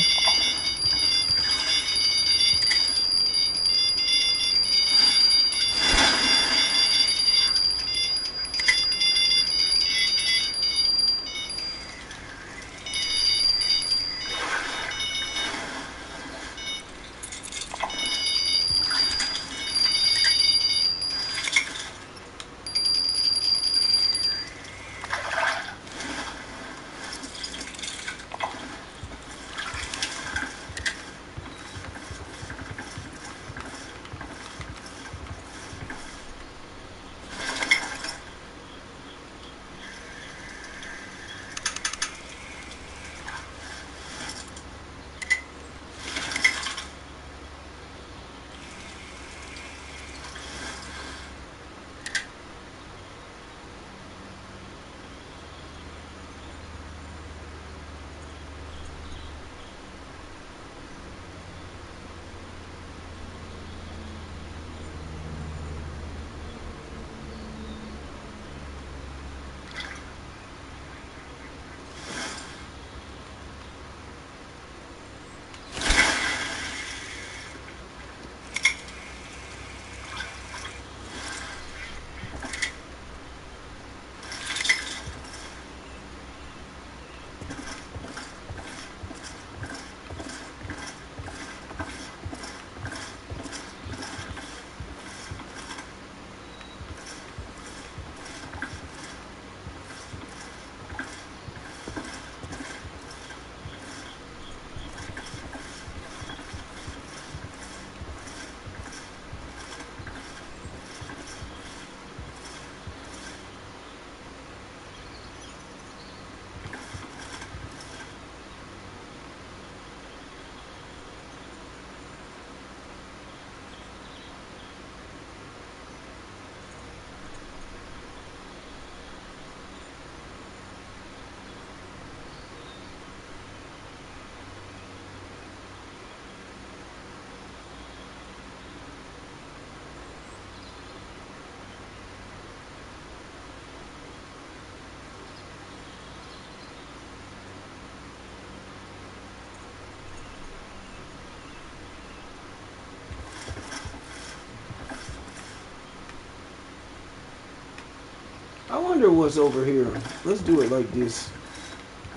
I wonder what's over here. Let's do it like this.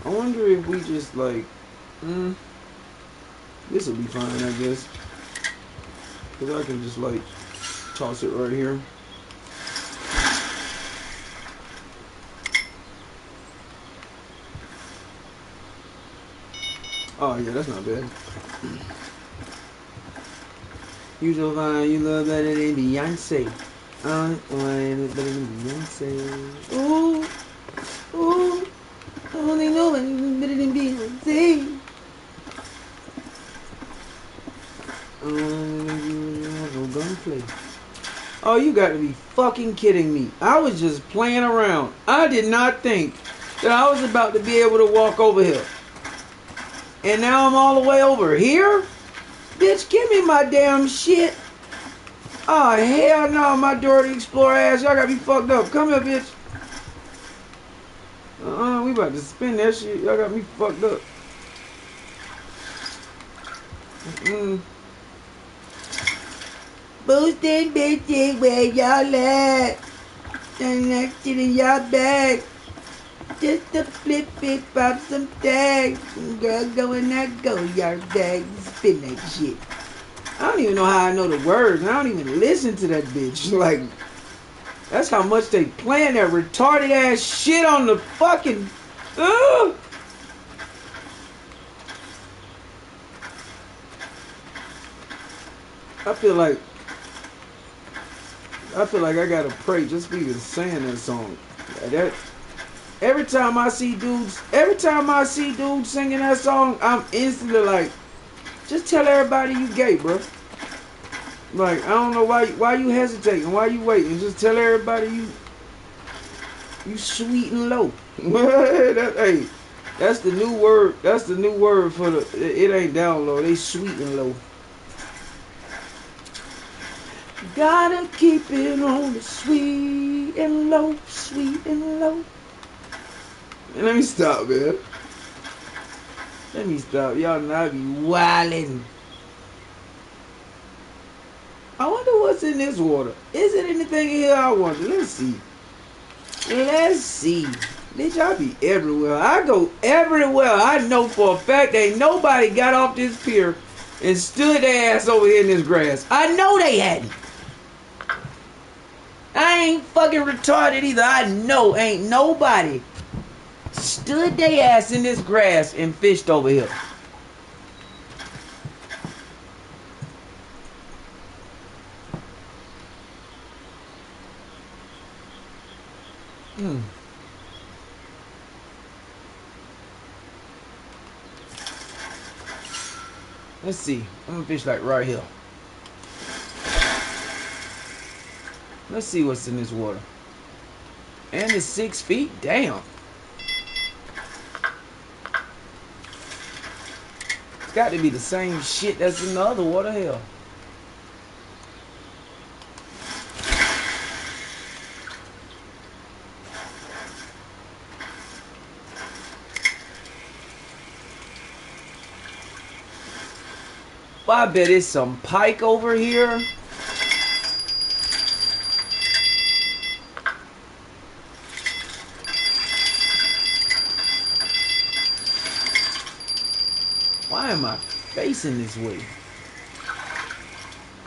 I wonder if we just like, this will be fine, I guess. Because I can just like toss it right here. Oh yeah, that's not bad. You so fine, you love better than Beyonce. I look better than Beyonce. Ooh, ooh, I only know I look better than Beyonce. Gunplay. Oh, you got to be fucking kidding me. I was just playing around. I did not think that I was about to be able to walk over here. And now I'm all the way over here? Bitch, give me my damn shit. Oh, hell no, my Dora the Explorer ass. Y'all got me fucked up. Come here, bitch. We about to spin that shit. Y'all got me fucked up. Boosting bitches, where y'all at? And next to y'all back. Just to flip it, pop some tags. Girl, go in that go yard bag. Spin that shit. I don't even know how I know the words. I don't even listen to that bitch. Like, that's how much they playing that retarded ass shit on the fucking. I feel like I gotta pray just for even saying that song. That every time I see dudes singing that song, I'm instantly like, just tell everybody you gay, bro. Like, I don't know why you hesitating, why you waiting. Just tell everybody you sweet and low. Hey, that's the new word. That's the new word for the. It ain't down low. They sweet and low. Gotta keep it on the sweet and low, sweet and low. Man, let me stop, man. Let me stop. Y'all not be wildin'. I wonder what's in this water. Is it anything in here? I wonder. Let's see. Let's see. Bitch, I be everywhere. I go everywhere. I know for a fact ain't nobody got off this pier and stood their ass over here in this grass. I know they hadn't. I ain't fucking retarded either. I know ain't nobody stood their ass in this grass and fished over here. Let's see. I'm gonna fish like right here. Let's see what's in this water. And it's 6 feet? Damn. It's got to be the same shit that's in the other water. Hell. Well, I bet it's some pike over here. Why am I facing this way?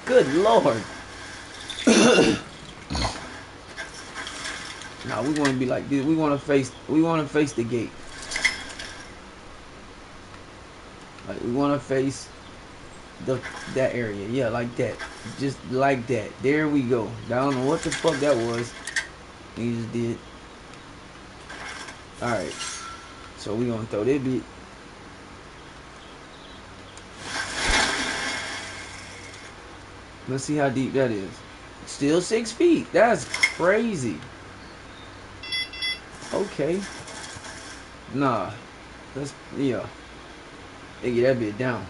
Good Lord. Nah, we want to be like this. We want to face the gate. Like, we want to face that area. Yeah, like that. Just like that. There we go. I don't know what the fuck that was. He just did. Alright. So we gonna throw that bit. Let's see how deep that is. Still 6 feet. That's crazy. Okay. Nah. Yeah. They get that bit down.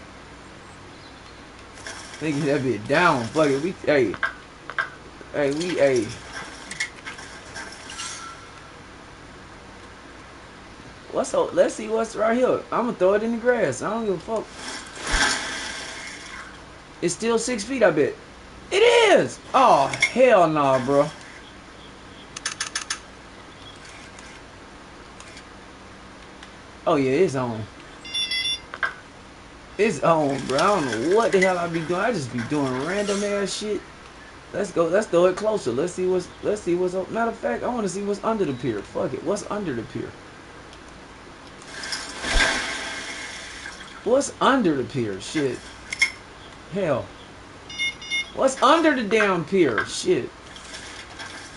They get that bit down. Fuck it. Hey. What's up? Let's see what's right here. I'm gonna throw it in the grass. I don't give a fuck. It's still 6 feet, I bet. It is! Oh, hell nah, bro. Oh, yeah, it's on. It's on, bro. I don't know what the hell I be doing. I just be doing random ass shit. Let's go. Let's throw it closer. Let's see what's up. Matter of fact, I want to see what's under the pier. Fuck it. What's under the pier? What's under the pier? Shit. Hell. What's under the damn pier? Shit.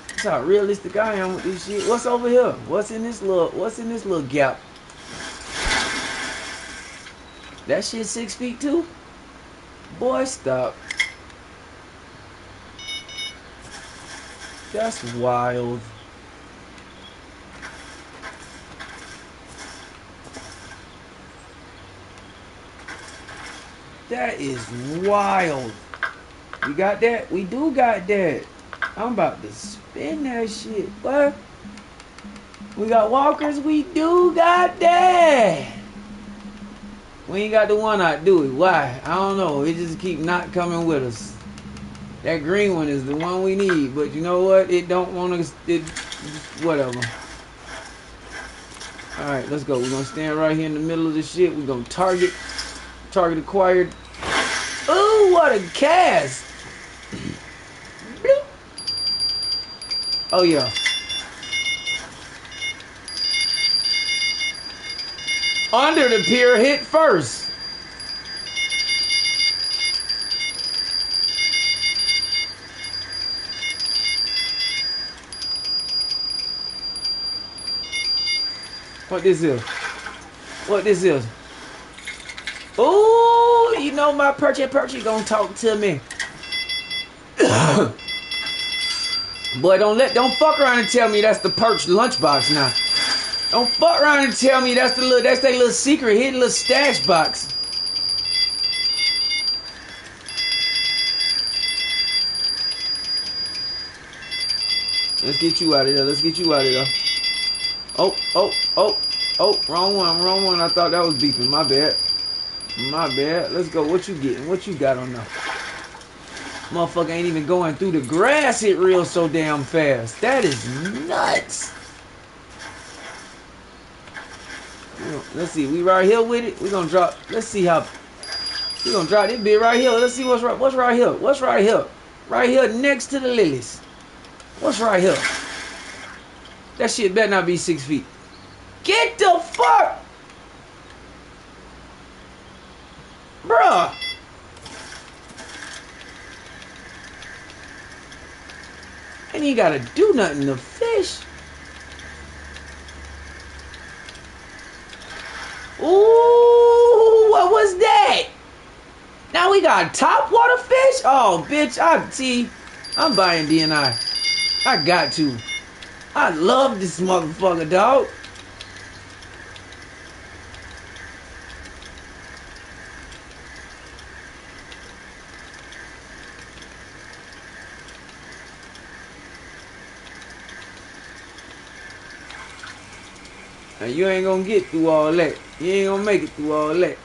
That's how realistic I am with this shit. What's over here? What's in this little gap? That shit 6 feet too? Boy, stop. That's wild. That is wild. We got that? We do got that. I'm about to spin that shit. What? We got walkers? We do got that. We ain't got the one out, do we? Why? I don't know. It just keep not coming with us. That green one is the one we need. But you know what? It don't want to... Whatever. Alright, let's go. We're going to stand right here in the middle of this shit. We're going to target. Target acquired. Ooh, what a cast. Oh, yeah. Under the pier hit first. What this is? What this is? Ooh, you know my Perchy gonna talk to me. Boy, don't fuck around and tell me that's the Perch lunchbox now. Don't fuck around and tell me that's that little secret hidden little stash box. Let's get you out of there. Let's get you out of there. Oh, wrong one. I thought that was beeping. My bad. Let's go. What you getting? What you got on there? Motherfucker ain't even going through the grass. It reels so damn fast. That is nuts. Let's see. We right here with it. We gonna drop. Let's see how. We gonna drop this bit right here. Let's see what's right here. What's right here? Right here next to the lilies. What's right here? That shit better not be 6 feet. Get the fuck, bruh. Ain't even gotta do nothing to fish. Ooh, what was that? Now we got top water fish? Oh, bitch, I'm buying DNI. I got to. I love this motherfucker, dog. Now you ain't gonna get through all that. You ain't gonna make it through all that.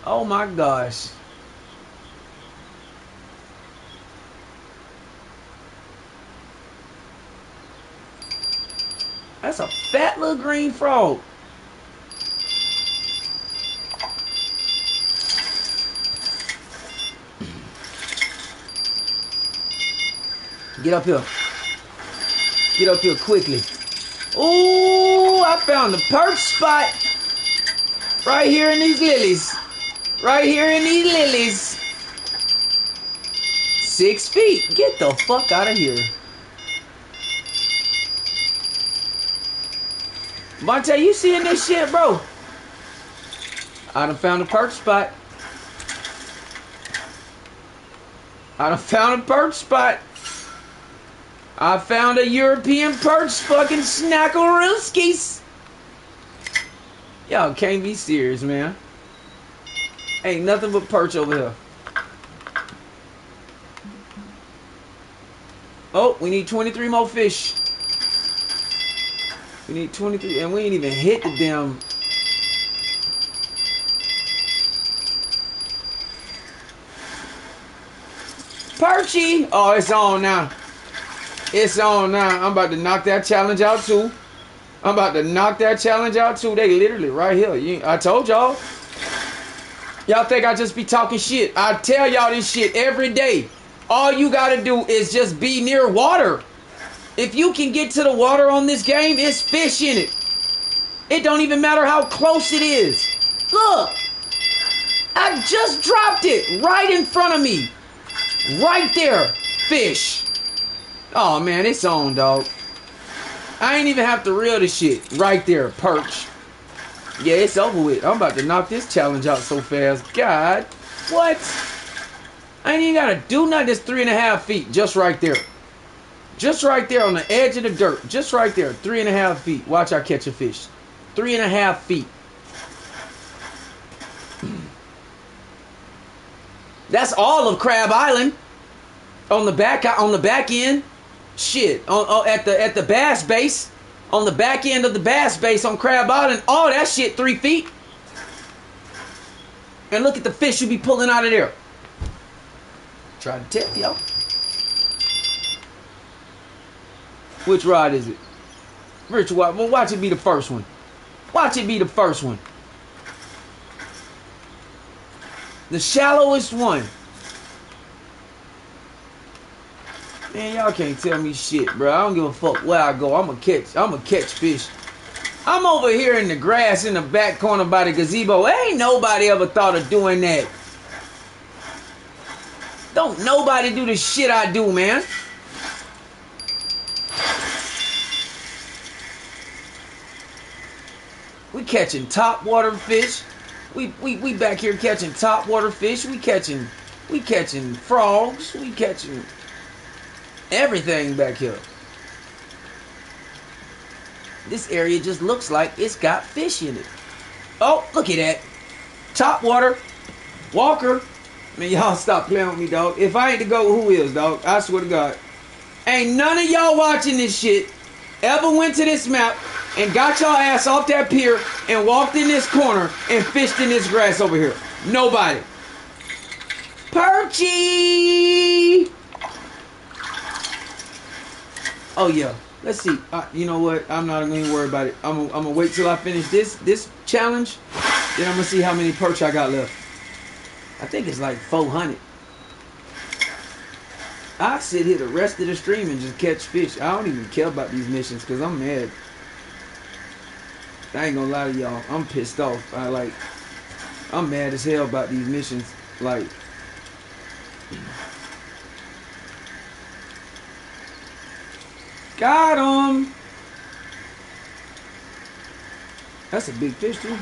Oh my gosh. That's a fat little green frog. Get up here. Get up here quickly. Ooh, I found the perch spot. Right here in these lilies. Right here in these lilies. 6 feet. Get the fuck out of here. Monte, you seeing this shit, bro? I done found a perch spot. I done found a perch spot. I found a European perch fucking snackarooskies. Y'all can't be serious, man. Ain't nothing but perch over here. Oh, we need 23 more fish. We need 23, and we ain't even hit the damn. Perchy! Oh, it's on now. It's on now. I'm about to knock that challenge out too. I'm about to knock that challenge out too. They literally right here. I told y'all. Y'all think I just be talking shit. I tell y'all this shit every day. All you gotta do is just be near water. If you can get to the water on this game, it's fish in it. It don't even matter how close it is. Look. I just dropped it right in front of me. Right there. Fish. Oh man, it's on, dog. I ain't even have to reel this shit. Right there, perch. Yeah, it's over with. I'm about to knock this challenge out so fast. God, what? I ain't even gotta do nothing. It's 3.5 feet, just right there. Just right there on the edge of the dirt. Just right there, 3.5 feet. Watch I catch a fish. 3.5 feet. That's all of Crab Island. On the back end. Shit. At the bass base. On the back end of the bass base on Crab Island. All that shit 3 feet. And look at the fish you be pulling out of there. Try to tell y'all. Which rod is it? Rich, watch it be the first one. Watch it be the first one. The shallowest one. Man, y'all can't tell me shit, bro. I don't give a fuck where I go. I'ma catch fish. I'm over here in the grass in the back corner by the gazebo. Ain't nobody ever thought of doing that. Don't nobody do the shit I do, man. We catching top water fish. We back here catching top water fish. We catching frogs. We catching everything back here. This area just looks like it's got fish in it. Oh, look at that. Top water. Walker. Man, y'all stop playing with me, dog. If I ain't the GOAT, who is, dog? I swear to God. Ain't none of y'all watching this shit ever went to this map and got y'all ass off that pier and walked in this corner and fished in this grass over here. Nobody. Perchy! Oh, yeah. Let's see. You know what? I'm not going to worry about it. I'm going to wait till I finish this challenge. Then I'm going to see how many perch I got left. I think it's like 400. I sit here the rest of the stream and just catch fish. I don't even care about these missions because I'm mad. I ain't gonna lie to y'all. I'm pissed off. I'm mad as hell about these missions. Like, got him. That's a big fish too.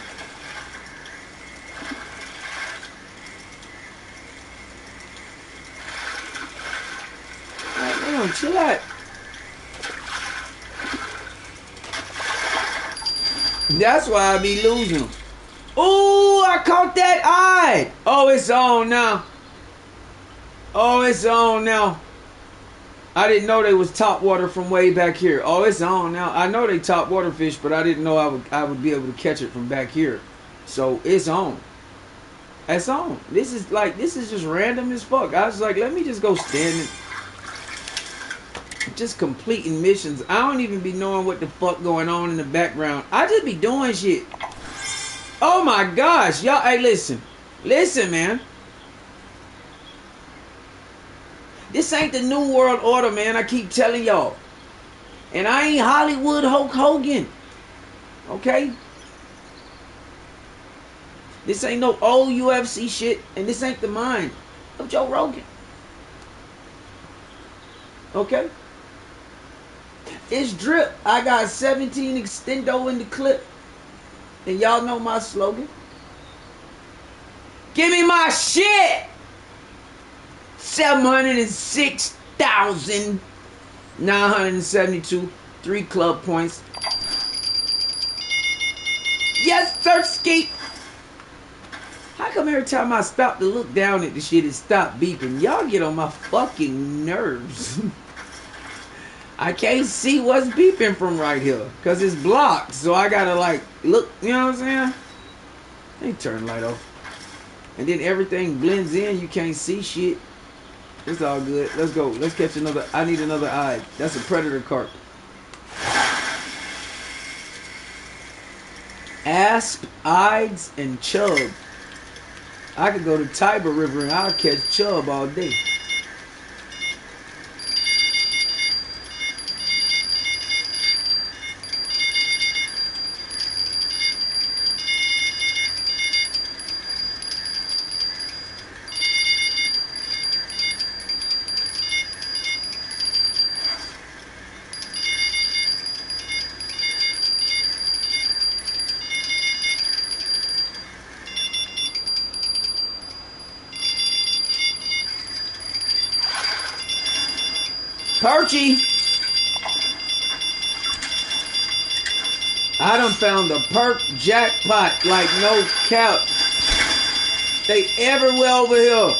Damn, chill out. That's why I be losing them. Ooh, I caught that eye. Oh, it's on now. Oh, it's on now. I didn't know they was top water from way back here. Oh, it's on now. I know they top water fish, but I didn't know I would be able to catch it from back here. So it's on. It's on. This is just random as fuck. I was like, let me just go stand just completing missions. I don't even be knowing what the fuck going on in the background. I just be doing shit. Oh my gosh. Y'all, hey, listen. Listen, man. This ain't the New World Order, man. I keep telling y'all. And I ain't Hollywood Hulk Hogan. Okay? This ain't no old UFC shit. And this ain't the mind of Joe Rogan. Okay? It's drip. I got 17 extendo in the clip. And y'all know my slogan. Give me my shit! 706,972. 3 club points. Yes, sir, Skeet. How come every time I stop to look down at the shit, it stop beeping? Y'all get on my fucking nerves. I can't see what's beeping from right here. Because it's blocked. So I gotta like, look, you know what I'm saying? Let me turn the light off. And then everything blends in. You can't see shit. It's all good. Let's go. Let's catch another. I need another eye. That's a predator carp. Asp, Ides, and Chub. I could go to Tiber River and I'll catch Chub all day. Perchy! I done found the perk jackpot like no cap. They everywhere over here.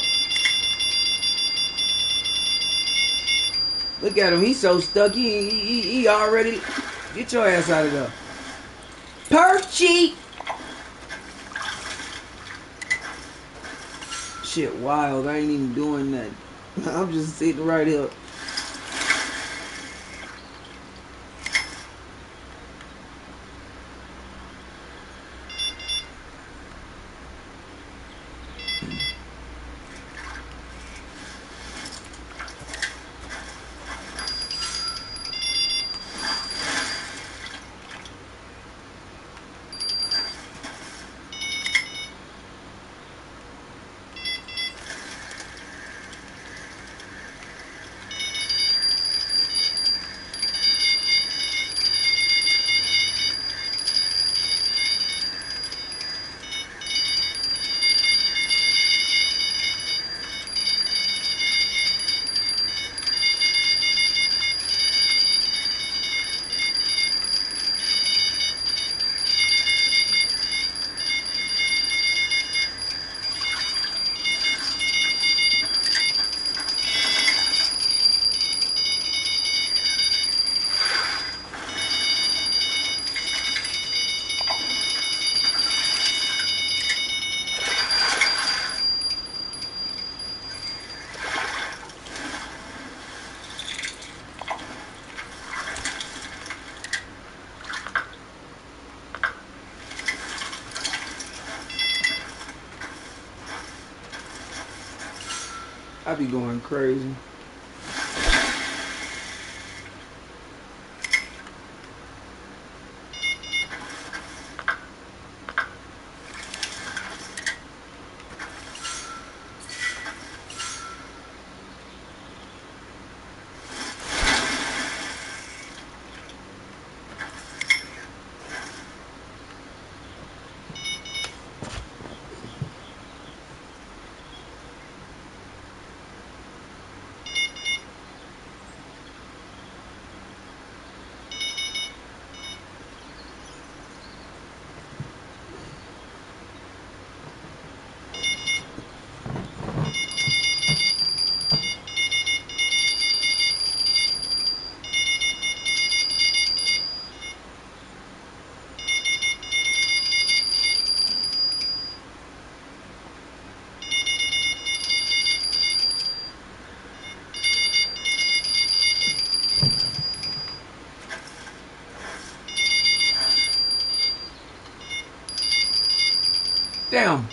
Look at him. He's so stuck. He already. Get your ass out of there. Perchy. Shit wild. I ain't even doing that. I'm just sitting right here. I be going crazy. Damn.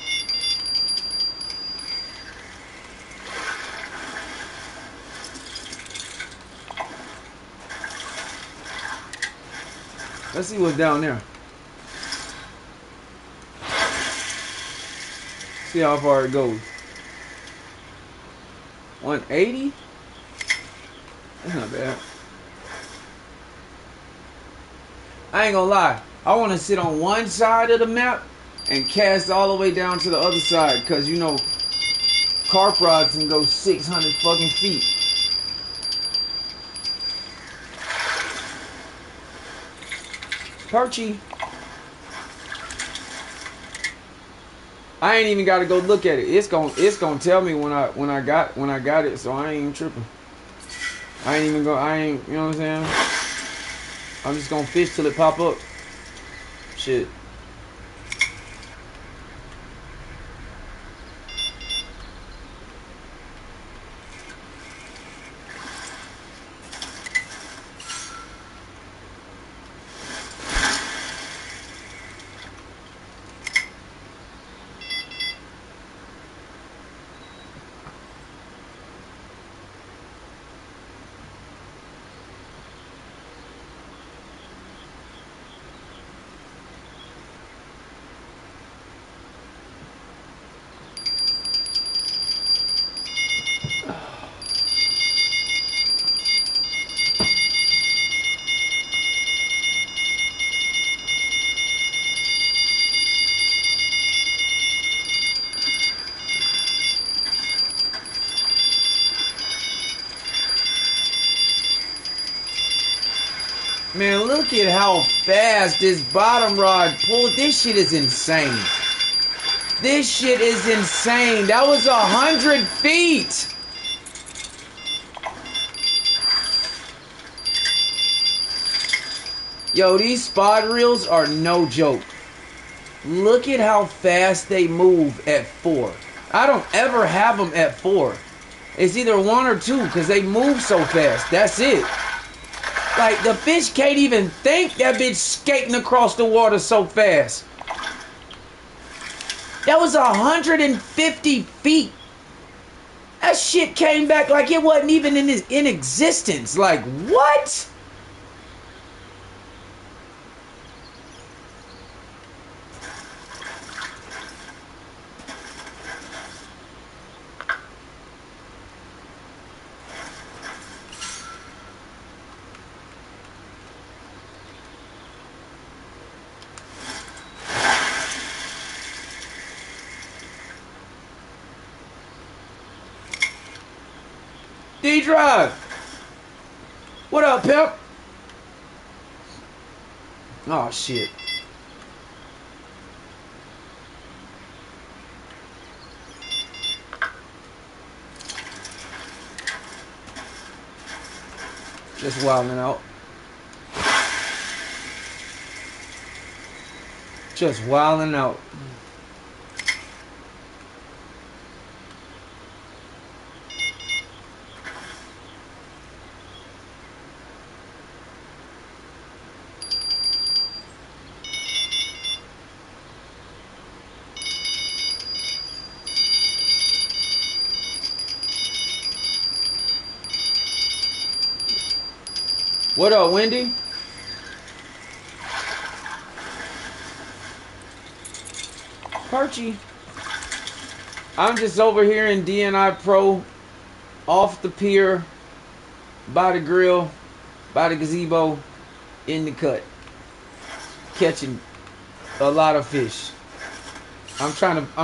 Let's see what's down there. See how far it goes. 180? That's not bad. I ain't gonna lie. I want to sit on one side of the map and cast all the way down to the other side, because you know carp rods can go 600 fucking feet. Perchy. I ain't even got to go look at it. It's gonna tell me when I got it, so I ain't even tripping. I ain't even you know what I'm saying? I'm just gonna fish till it pop up. Shit. Man, look at how fast this bottom rod pulled. This shit is insane. This shit is insane. That was 100 feet. Yo, these spod reels are no joke. Look at how fast they move at 4. I don't ever have them at 4. It's either 1 or 2 because they move so fast. That's it. Like, the fish can't even think that bitch skating across the water so fast. That was 150 feet. That shit came back like it wasn't even in existence. Like, what? D-Drive. What up, pimp? Oh, shit. Just wilding out. Just wilding out. What up, Wendy? Perchy. I'm just over here in DNI Pro, off the pier, by the grill, by the gazebo, in the cut, catching a lot of fish. I'm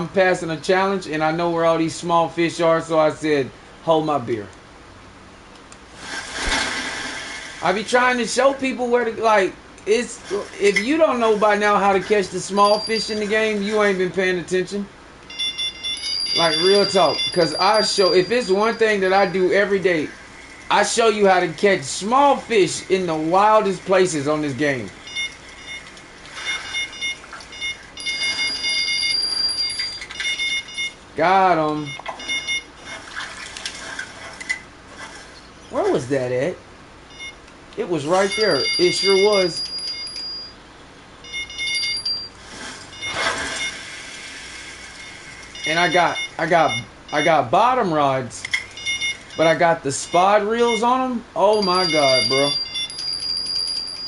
passing a challenge, and I know where all these small fish are, so I said, hold my beer. I be trying to show people where to, like, if you don't know by now how to catch the small fish in the game, you ain't been paying attention. Like, real talk. Because if it's one thing that I do every day, I show you how to catch small fish in the wildest places on this game. Got him. Where was that at? It was right there. It sure was. And I got bottom rods, but I got the spod reels on them. Oh my god, bro.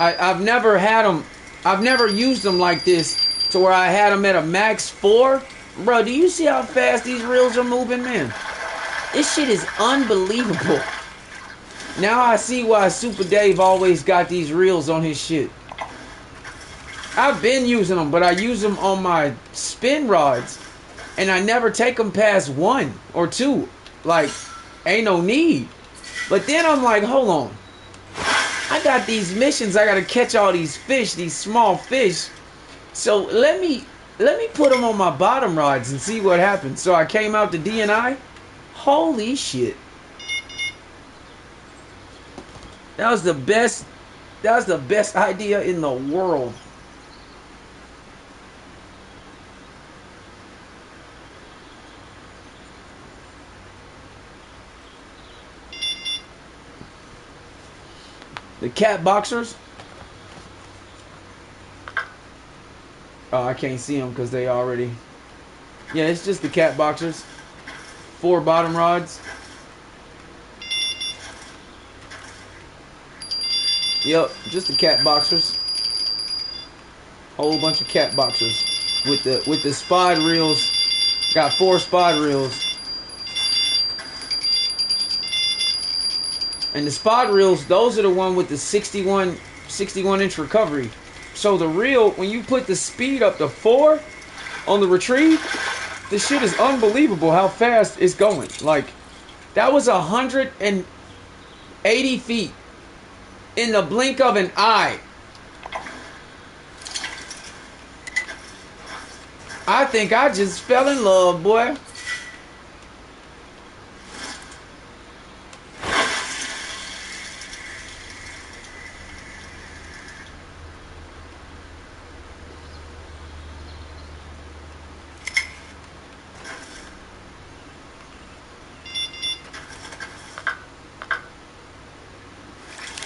I've never had them. I've never used them like this to where I had them at a max 4. Bro, do you see how fast these reels are moving, man? This shit is unbelievable. Now I see why Super Dave always got these reels on his shit. I've been using them, but I use them on my spin rods, and I never take them past 1 or 2. Like, ain't no need. But then I'm like, hold on. I got these missions. I got to catch all these fish, these small fish. So let me put them on my bottom rods and see what happens. So I came out to DNI. Holy shit. That was the best idea in the world. The cat boxers. Oh, I can't see them because they already. Yeah, it's just the cat boxers. 4 bottom rods. Yep, just the cat boxers. Whole bunch of cat boxers with the spod reels. Got 4 spod reels. And the spod reels, those are the one with the 61 inch recovery. So the reel, when you put the speed up to 4 on the retrieve, this shit is unbelievable how fast it's going. Like, that was 180 feet in the blink of an eye. I think I just fell in love, boy.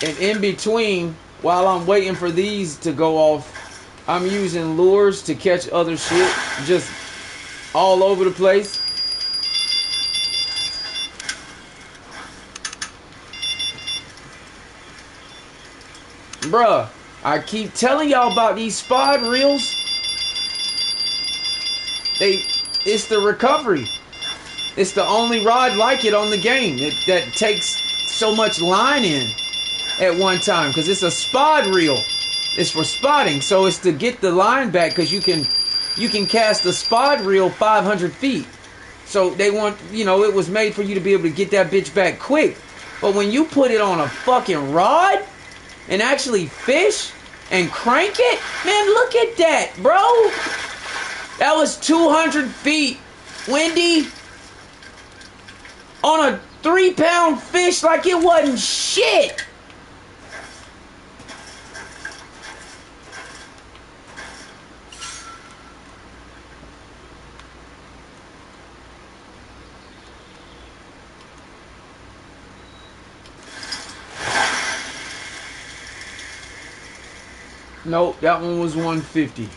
And in between, while I'm waiting for these to go off, I'm using lures to catch other shit just all over the place. Bruh, I keep telling y'all about these spod reels. It's the recovery. It's the only rod like it on the game that takes so much line in at one time, because it's a spod reel. It's for spotting, so it's to get the line back, because you can cast a spod reel 500 feet. So they want, you know, it was made for you to be able to get that bitch back quick. But when you put it on a fucking rod and actually fish and crank it, man, look at that, bro. That was 200 feet, Wendy, on a 3-pound fish like it wasn't shit. Nope, that one was 150.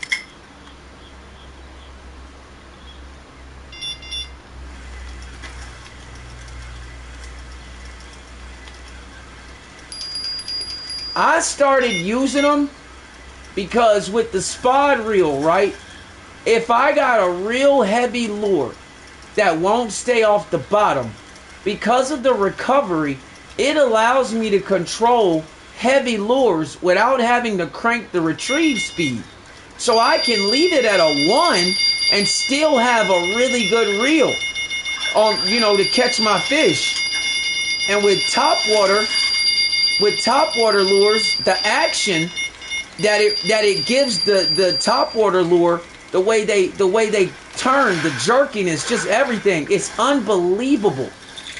I started using them because with the spod reel, right? If I got a real heavy lure that won't stay off the bottom, because of the recovery, it allows me to control heavy lures without having to crank the retrieve speed. So I can leave it at a 1 and still have a really good reel on, you know, to catch my fish. And with top water lures, the action that it gives the top water lure, the way they turn, the jerkiness, just everything, it's unbelievable.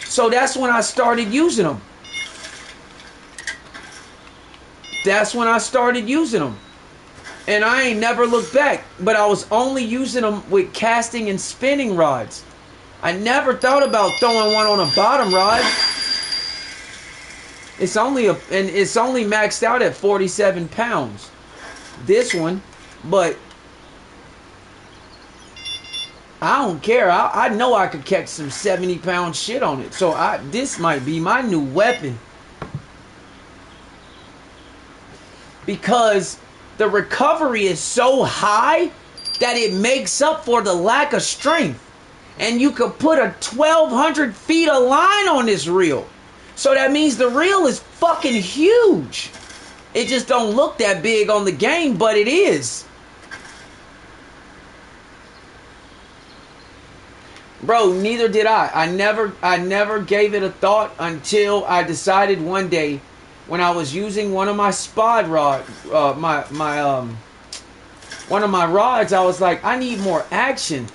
So that's when I started using them. That's when I started using them. And I ain't never looked back. But I was only using them with casting and spinning rods. I never thought about throwing one on a bottom rod. It's only maxed out at 47 pounds. This one, but I don't care. I know I could catch some 70-pound shit on it. So this might be my new weapon. Because the recovery is so high that it makes up for the lack of strength. And you could put a 1,200 feet of line on this reel. So that means the reel is fucking huge. It just don't look that big on the game, but it is. Bro, neither did I. I never gave it a thought until I decided one day, when I was using one of my spod rod, one of my rods, I was like, I need more action.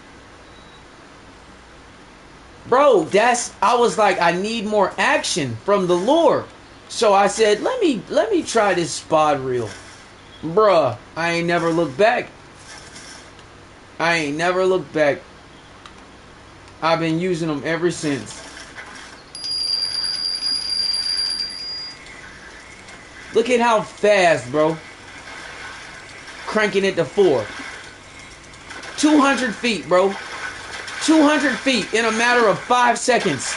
Bro, I was like, I need more action from the lure. So I said, let me try this spod reel. Bruh, I ain't never looked back. I ain't never looked back. I've been using them ever since. Look at how fast, bro. Cranking it to 4. 200 feet, bro. 200 feet in a matter of 5 seconds.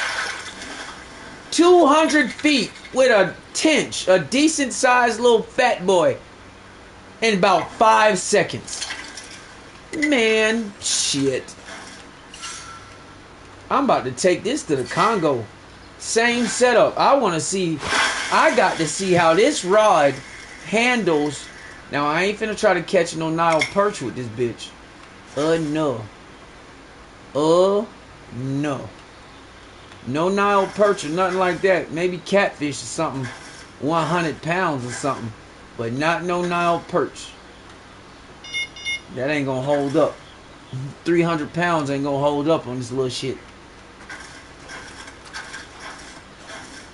200 feet with a tinge, a decent sized little fat boy, in about 5 seconds. Man, shit. I'm about to take this to the Congo. Same setup. I got to see how this rod handles. Now, I ain't finna try to catch no Nile perch with this bitch. No. No. No Nile perch or nothing like that. Maybe catfish or something. 100 pounds or something. But not no Nile perch. That ain't gonna hold up. 300 pounds ain't gonna hold up on this little shit.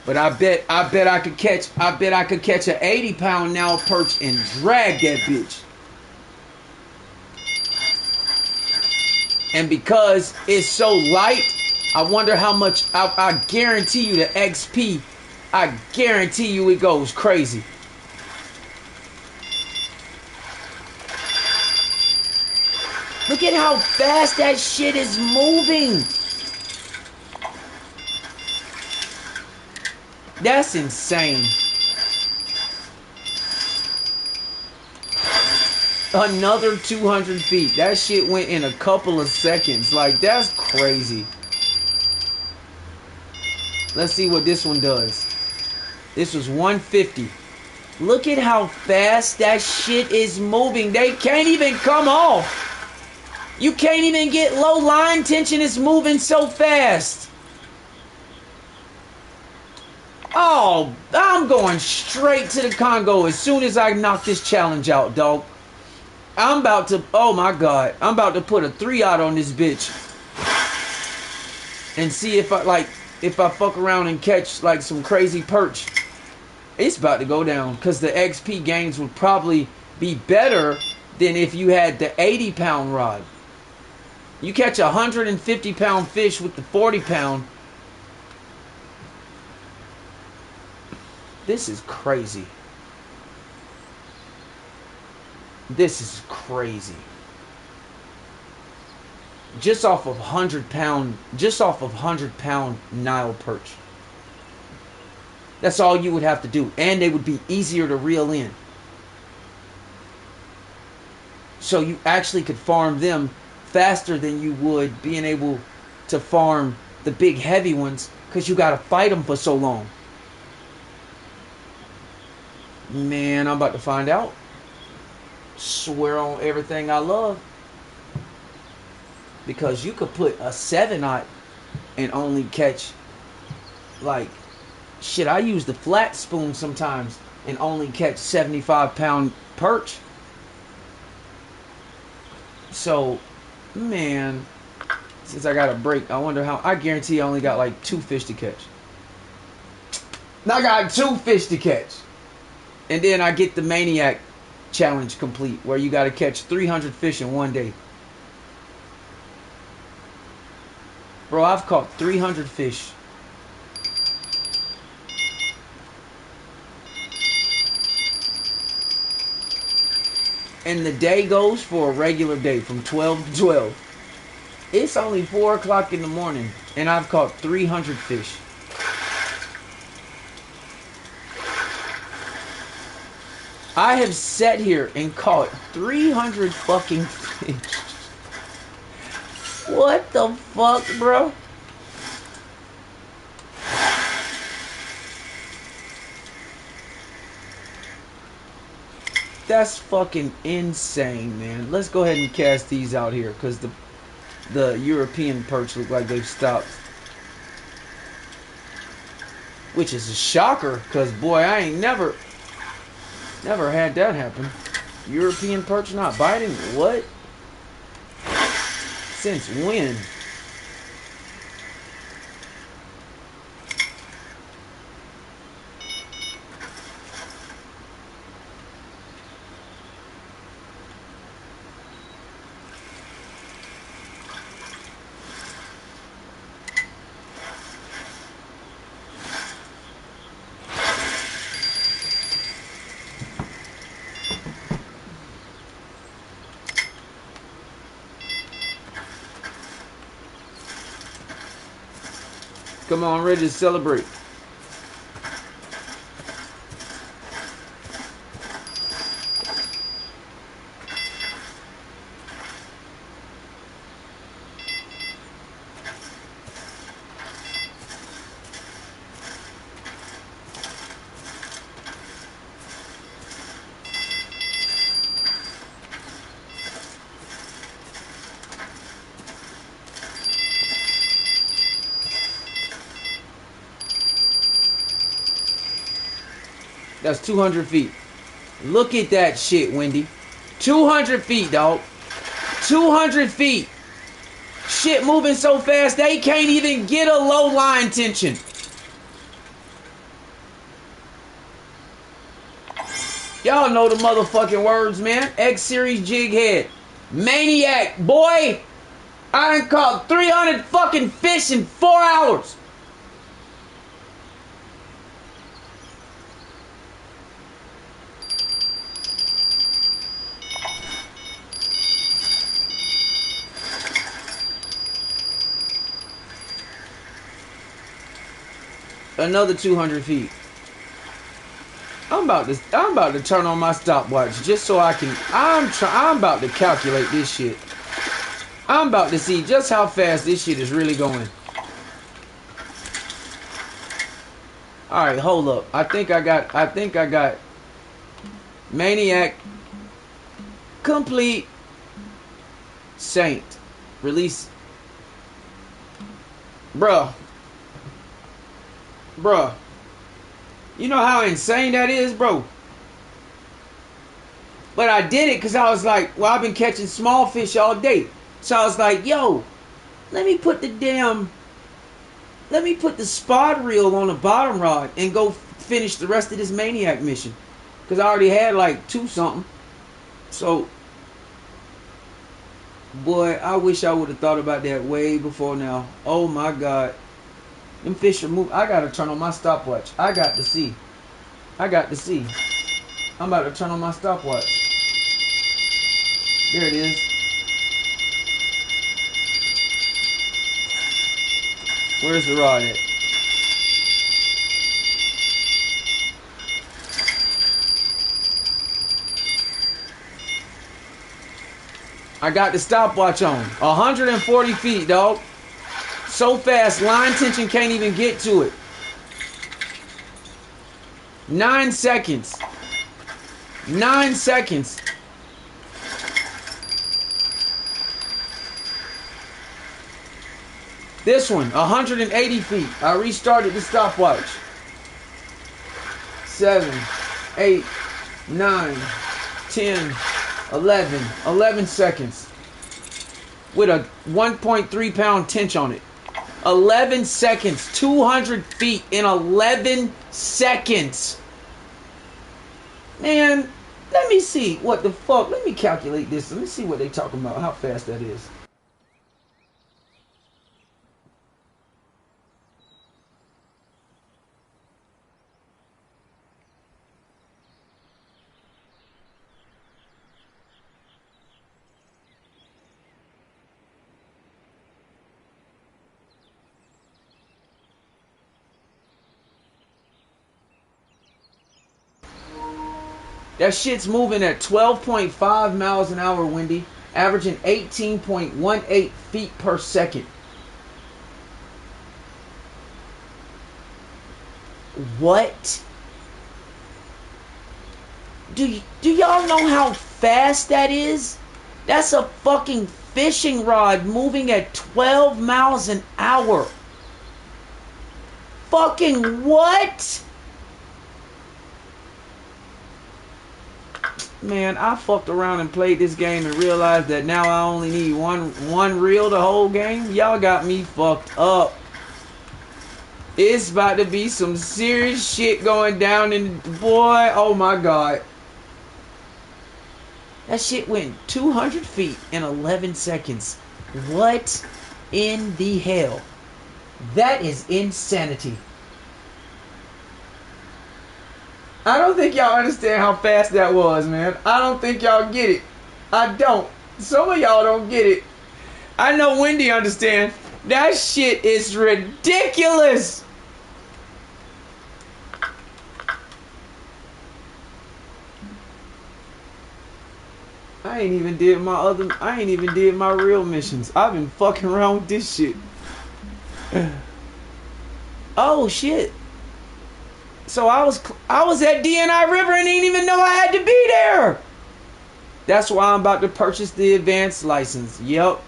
But I bet I could catch an 80-pound Nile perch and drag that bitch. And because it's so light, I wonder how much, I guarantee you the XP I guarantee you it goes crazy. Look at how fast that shit is moving. That's insane. Another 200 feet. That shit went in a couple of seconds. Like, that's crazy. Let's see what this one does. This was 150. Look at how fast that shit is moving. They can't even come off. You can't even get low line tension. It's moving so fast. Oh, I'm going straight to the Congo as soon as I knock this challenge out, dog. I'm about to, oh my God, I'm about to put a 3 out on this bitch. And see if I fuck around and catch like some crazy perch. It's about to go down because the XP gains would probably be better than if you had the 80-pound rod. You catch a 150-pound fish with the 40-pound. This is crazy. This is crazy. Just off of 100-pound, just off of 100-pound Nile perch. That's all you would have to do, and they would be easier to reel in. So you actually could farm them faster than you would being able to farm the big heavy ones, because you got to fight them for so long. Man, I'm about to find out. Swear on everything I love. Because you could put a 7-aught and only catch, like, shit, I use the flat spoon sometimes and only catch 75-pound perch. So, man, since I got a break, I wonder how, I guarantee I only got like 2 fish to catch. I got 2 fish to catch. And then I get the Maniac challenge complete, where you got to catch 300 fish in one day. Bro, I've caught 300 fish. And the day goes for a regular day from 12 to 12. It's only 4 o'clock in the morning, and I've caught 300 fish. I have sat here and caught 300 fucking fish. What the fuck, bro? That's fucking insane, man. Let's go ahead and cast these out here, because the European perch look like they've stopped. Which is a shocker, because boy, I ain't never had that happen. European perch not biting? What? Since when? Come on, ready to celebrate. That's 200 feet. Look at that shit, Wendy. 200 feet, dog. 200 feet. Shit moving so fast, they can't even get a low line tension. Y'all know the motherfucking words, man. X Series jig head. Maniac, boy. I done caught 300 fucking fish in 4 hours. Another 200 feet. I'm about to turn on my stopwatch just so I can. I'm about to calculate this shit. I'm about to see just how fast this shit is really going. All right, hold up. I think I got Maniac complete. Saint release. Bruh. You know how insane that is, bro? But I did it because I was like, well, I've been catching small fish all day. So I was like, yo, let me put the spot reel on the bottom rod and go finish the rest of this Maniac mission. Because I already had like 2 something. So, boy, I wish I would have thought about that way before now. Oh my God. Them fish are moving. I gotta turn on my stopwatch. I got to see. I'm about to turn on my stopwatch. There it is. Where's the rod at? I got the stopwatch on. 140 feet, dog. So fast, line tension can't even get to it. 9 seconds. 9 seconds. This one, 180 feet. I restarted the stopwatch. 7, 8, 9, 10, 11. 11 seconds. With a 1.3 pound tench on it. 11 seconds. 200 feet in 11 seconds. Man, let me see what the fuck. Let me calculate this. Let me see what they talking about. How fast that is. That shit's moving at 12.5 miles an hour, Wendy, averaging 18.18 feet per second. What? Do y'all know how fast that is? That's a fucking fishing rod moving at 12 miles an hour. Fucking what? Man, I fucked around and played this game and realized that now I only need one reel the whole game. Y'all got me fucked up. It's about to be some serious shit going down in, boy, oh my God. That shit went 200 feet in 11 seconds. What in the hell? That is insanity. I don't think y'all understand how fast that was, man. I don't think y'all get it. I don't. Some of y'all don't get it. I know Wendy understand. That shit is ridiculous. I ain't even did my real missions. I've been fucking around with this shit. Oh shit. So I was at DNI River and didn't even know I had to be there. That's why I'm about to purchase the advanced license. Yep.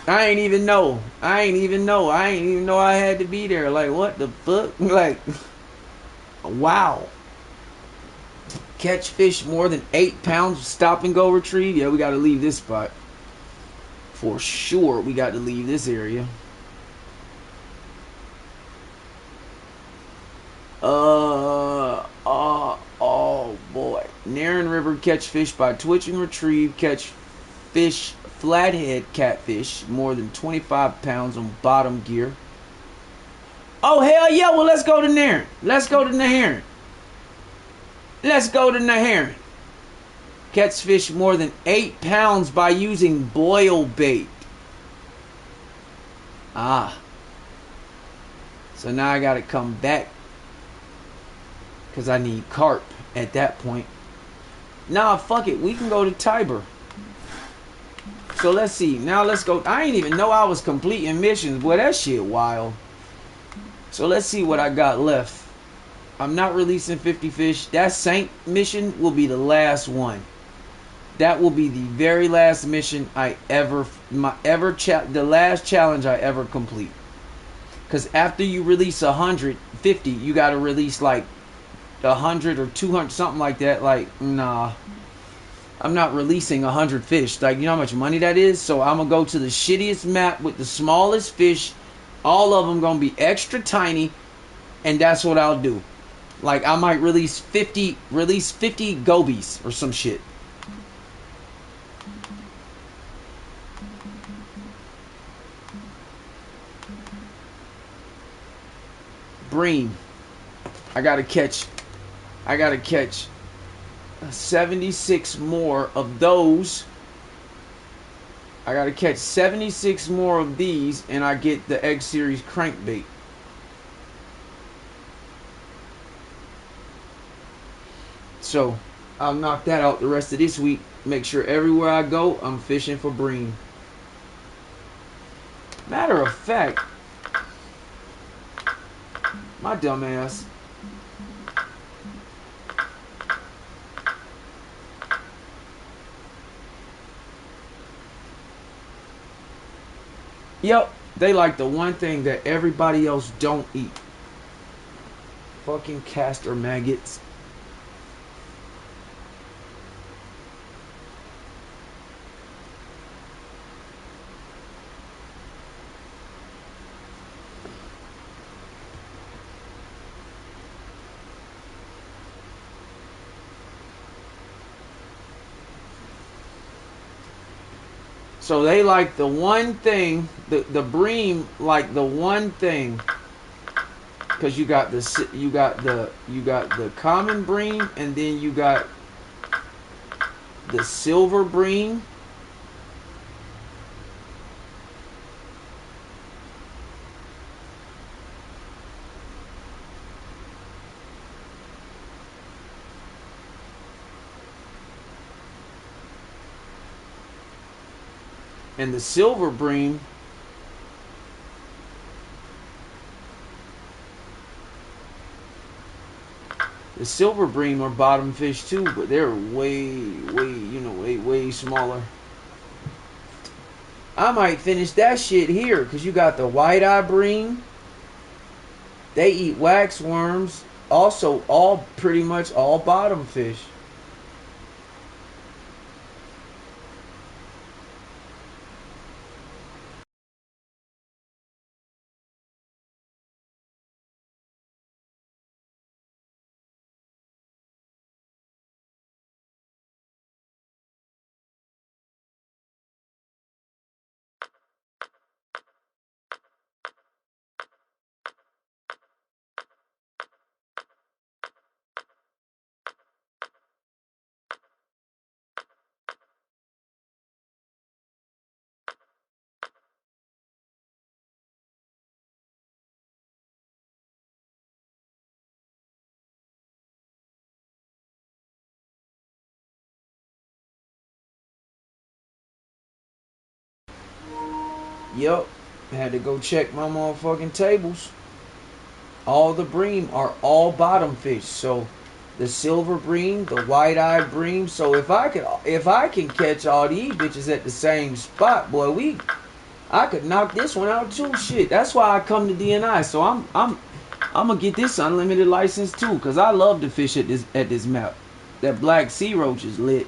I ain't even know I had to be there. Like, what the fuck? Like, wow. Catch fish more than 8 pounds, stop and go retrieve. Yeah, we got to leave this spot. For sure, we got to leave this area. Oh boy. Narren River, catch fish by twitch and retrieve. Catch fish, flathead catfish, more than 25 pounds on bottom gear. Oh, hell yeah. Well, let's go to Narren. Let's go to Naharan. Catch fish more than 8 pounds by using boil bait. Ah. So now I gotta come back because I need carp at that point. Nah, fuck it. We can go to Tiber. So let's see. Now let's go. I ain't even know I was completing missions. Boy, that shit wild. So let's see what I got left. I'm not releasing 50 fish. That Saint mission will be the last one. That will be the very last mission I ever, the last challenge I ever complete. Because after you release 150, you got to release like 100 or 200, something like that. Like, nah. I'm not releasing 100 fish. Like, you know how much money that is? So I'm going to go to the shittiest map with the smallest fish. All of them going to be extra tiny. And that's what I'll do. Like, I might release 50 gobies or some shit. Bream. I gotta catch 76 more of those. I gotta catch 76 more of these, and I get the Egg Series crankbait. So I'll knock that out the rest of this week. Make sure everywhere I go, I'm fishing for bream. Matter of fact, my dumb ass. Yep, they like the one thing that everybody else don't eat. Fucking castor maggots. So they like the one thing, the bream like the one thing, because you got the common bream, and then you got the silver bream. And the silver bream are bottom fish too, but they're way smaller. I might finish that shit here, because you got the white-eye bream. They eat wax worms. Also, pretty much all bottom fish. Yup, had to go check my motherfucking tables. All the bream are all bottom fish. So the silver bream, the white-eyed bream. So if I can catch all these bitches at the same spot, boy, I could knock this one out too. Shit, that's why I come to DNI. So I'm gonna get this unlimited license too, cause I love to fish at this map. That black sea roach is lit.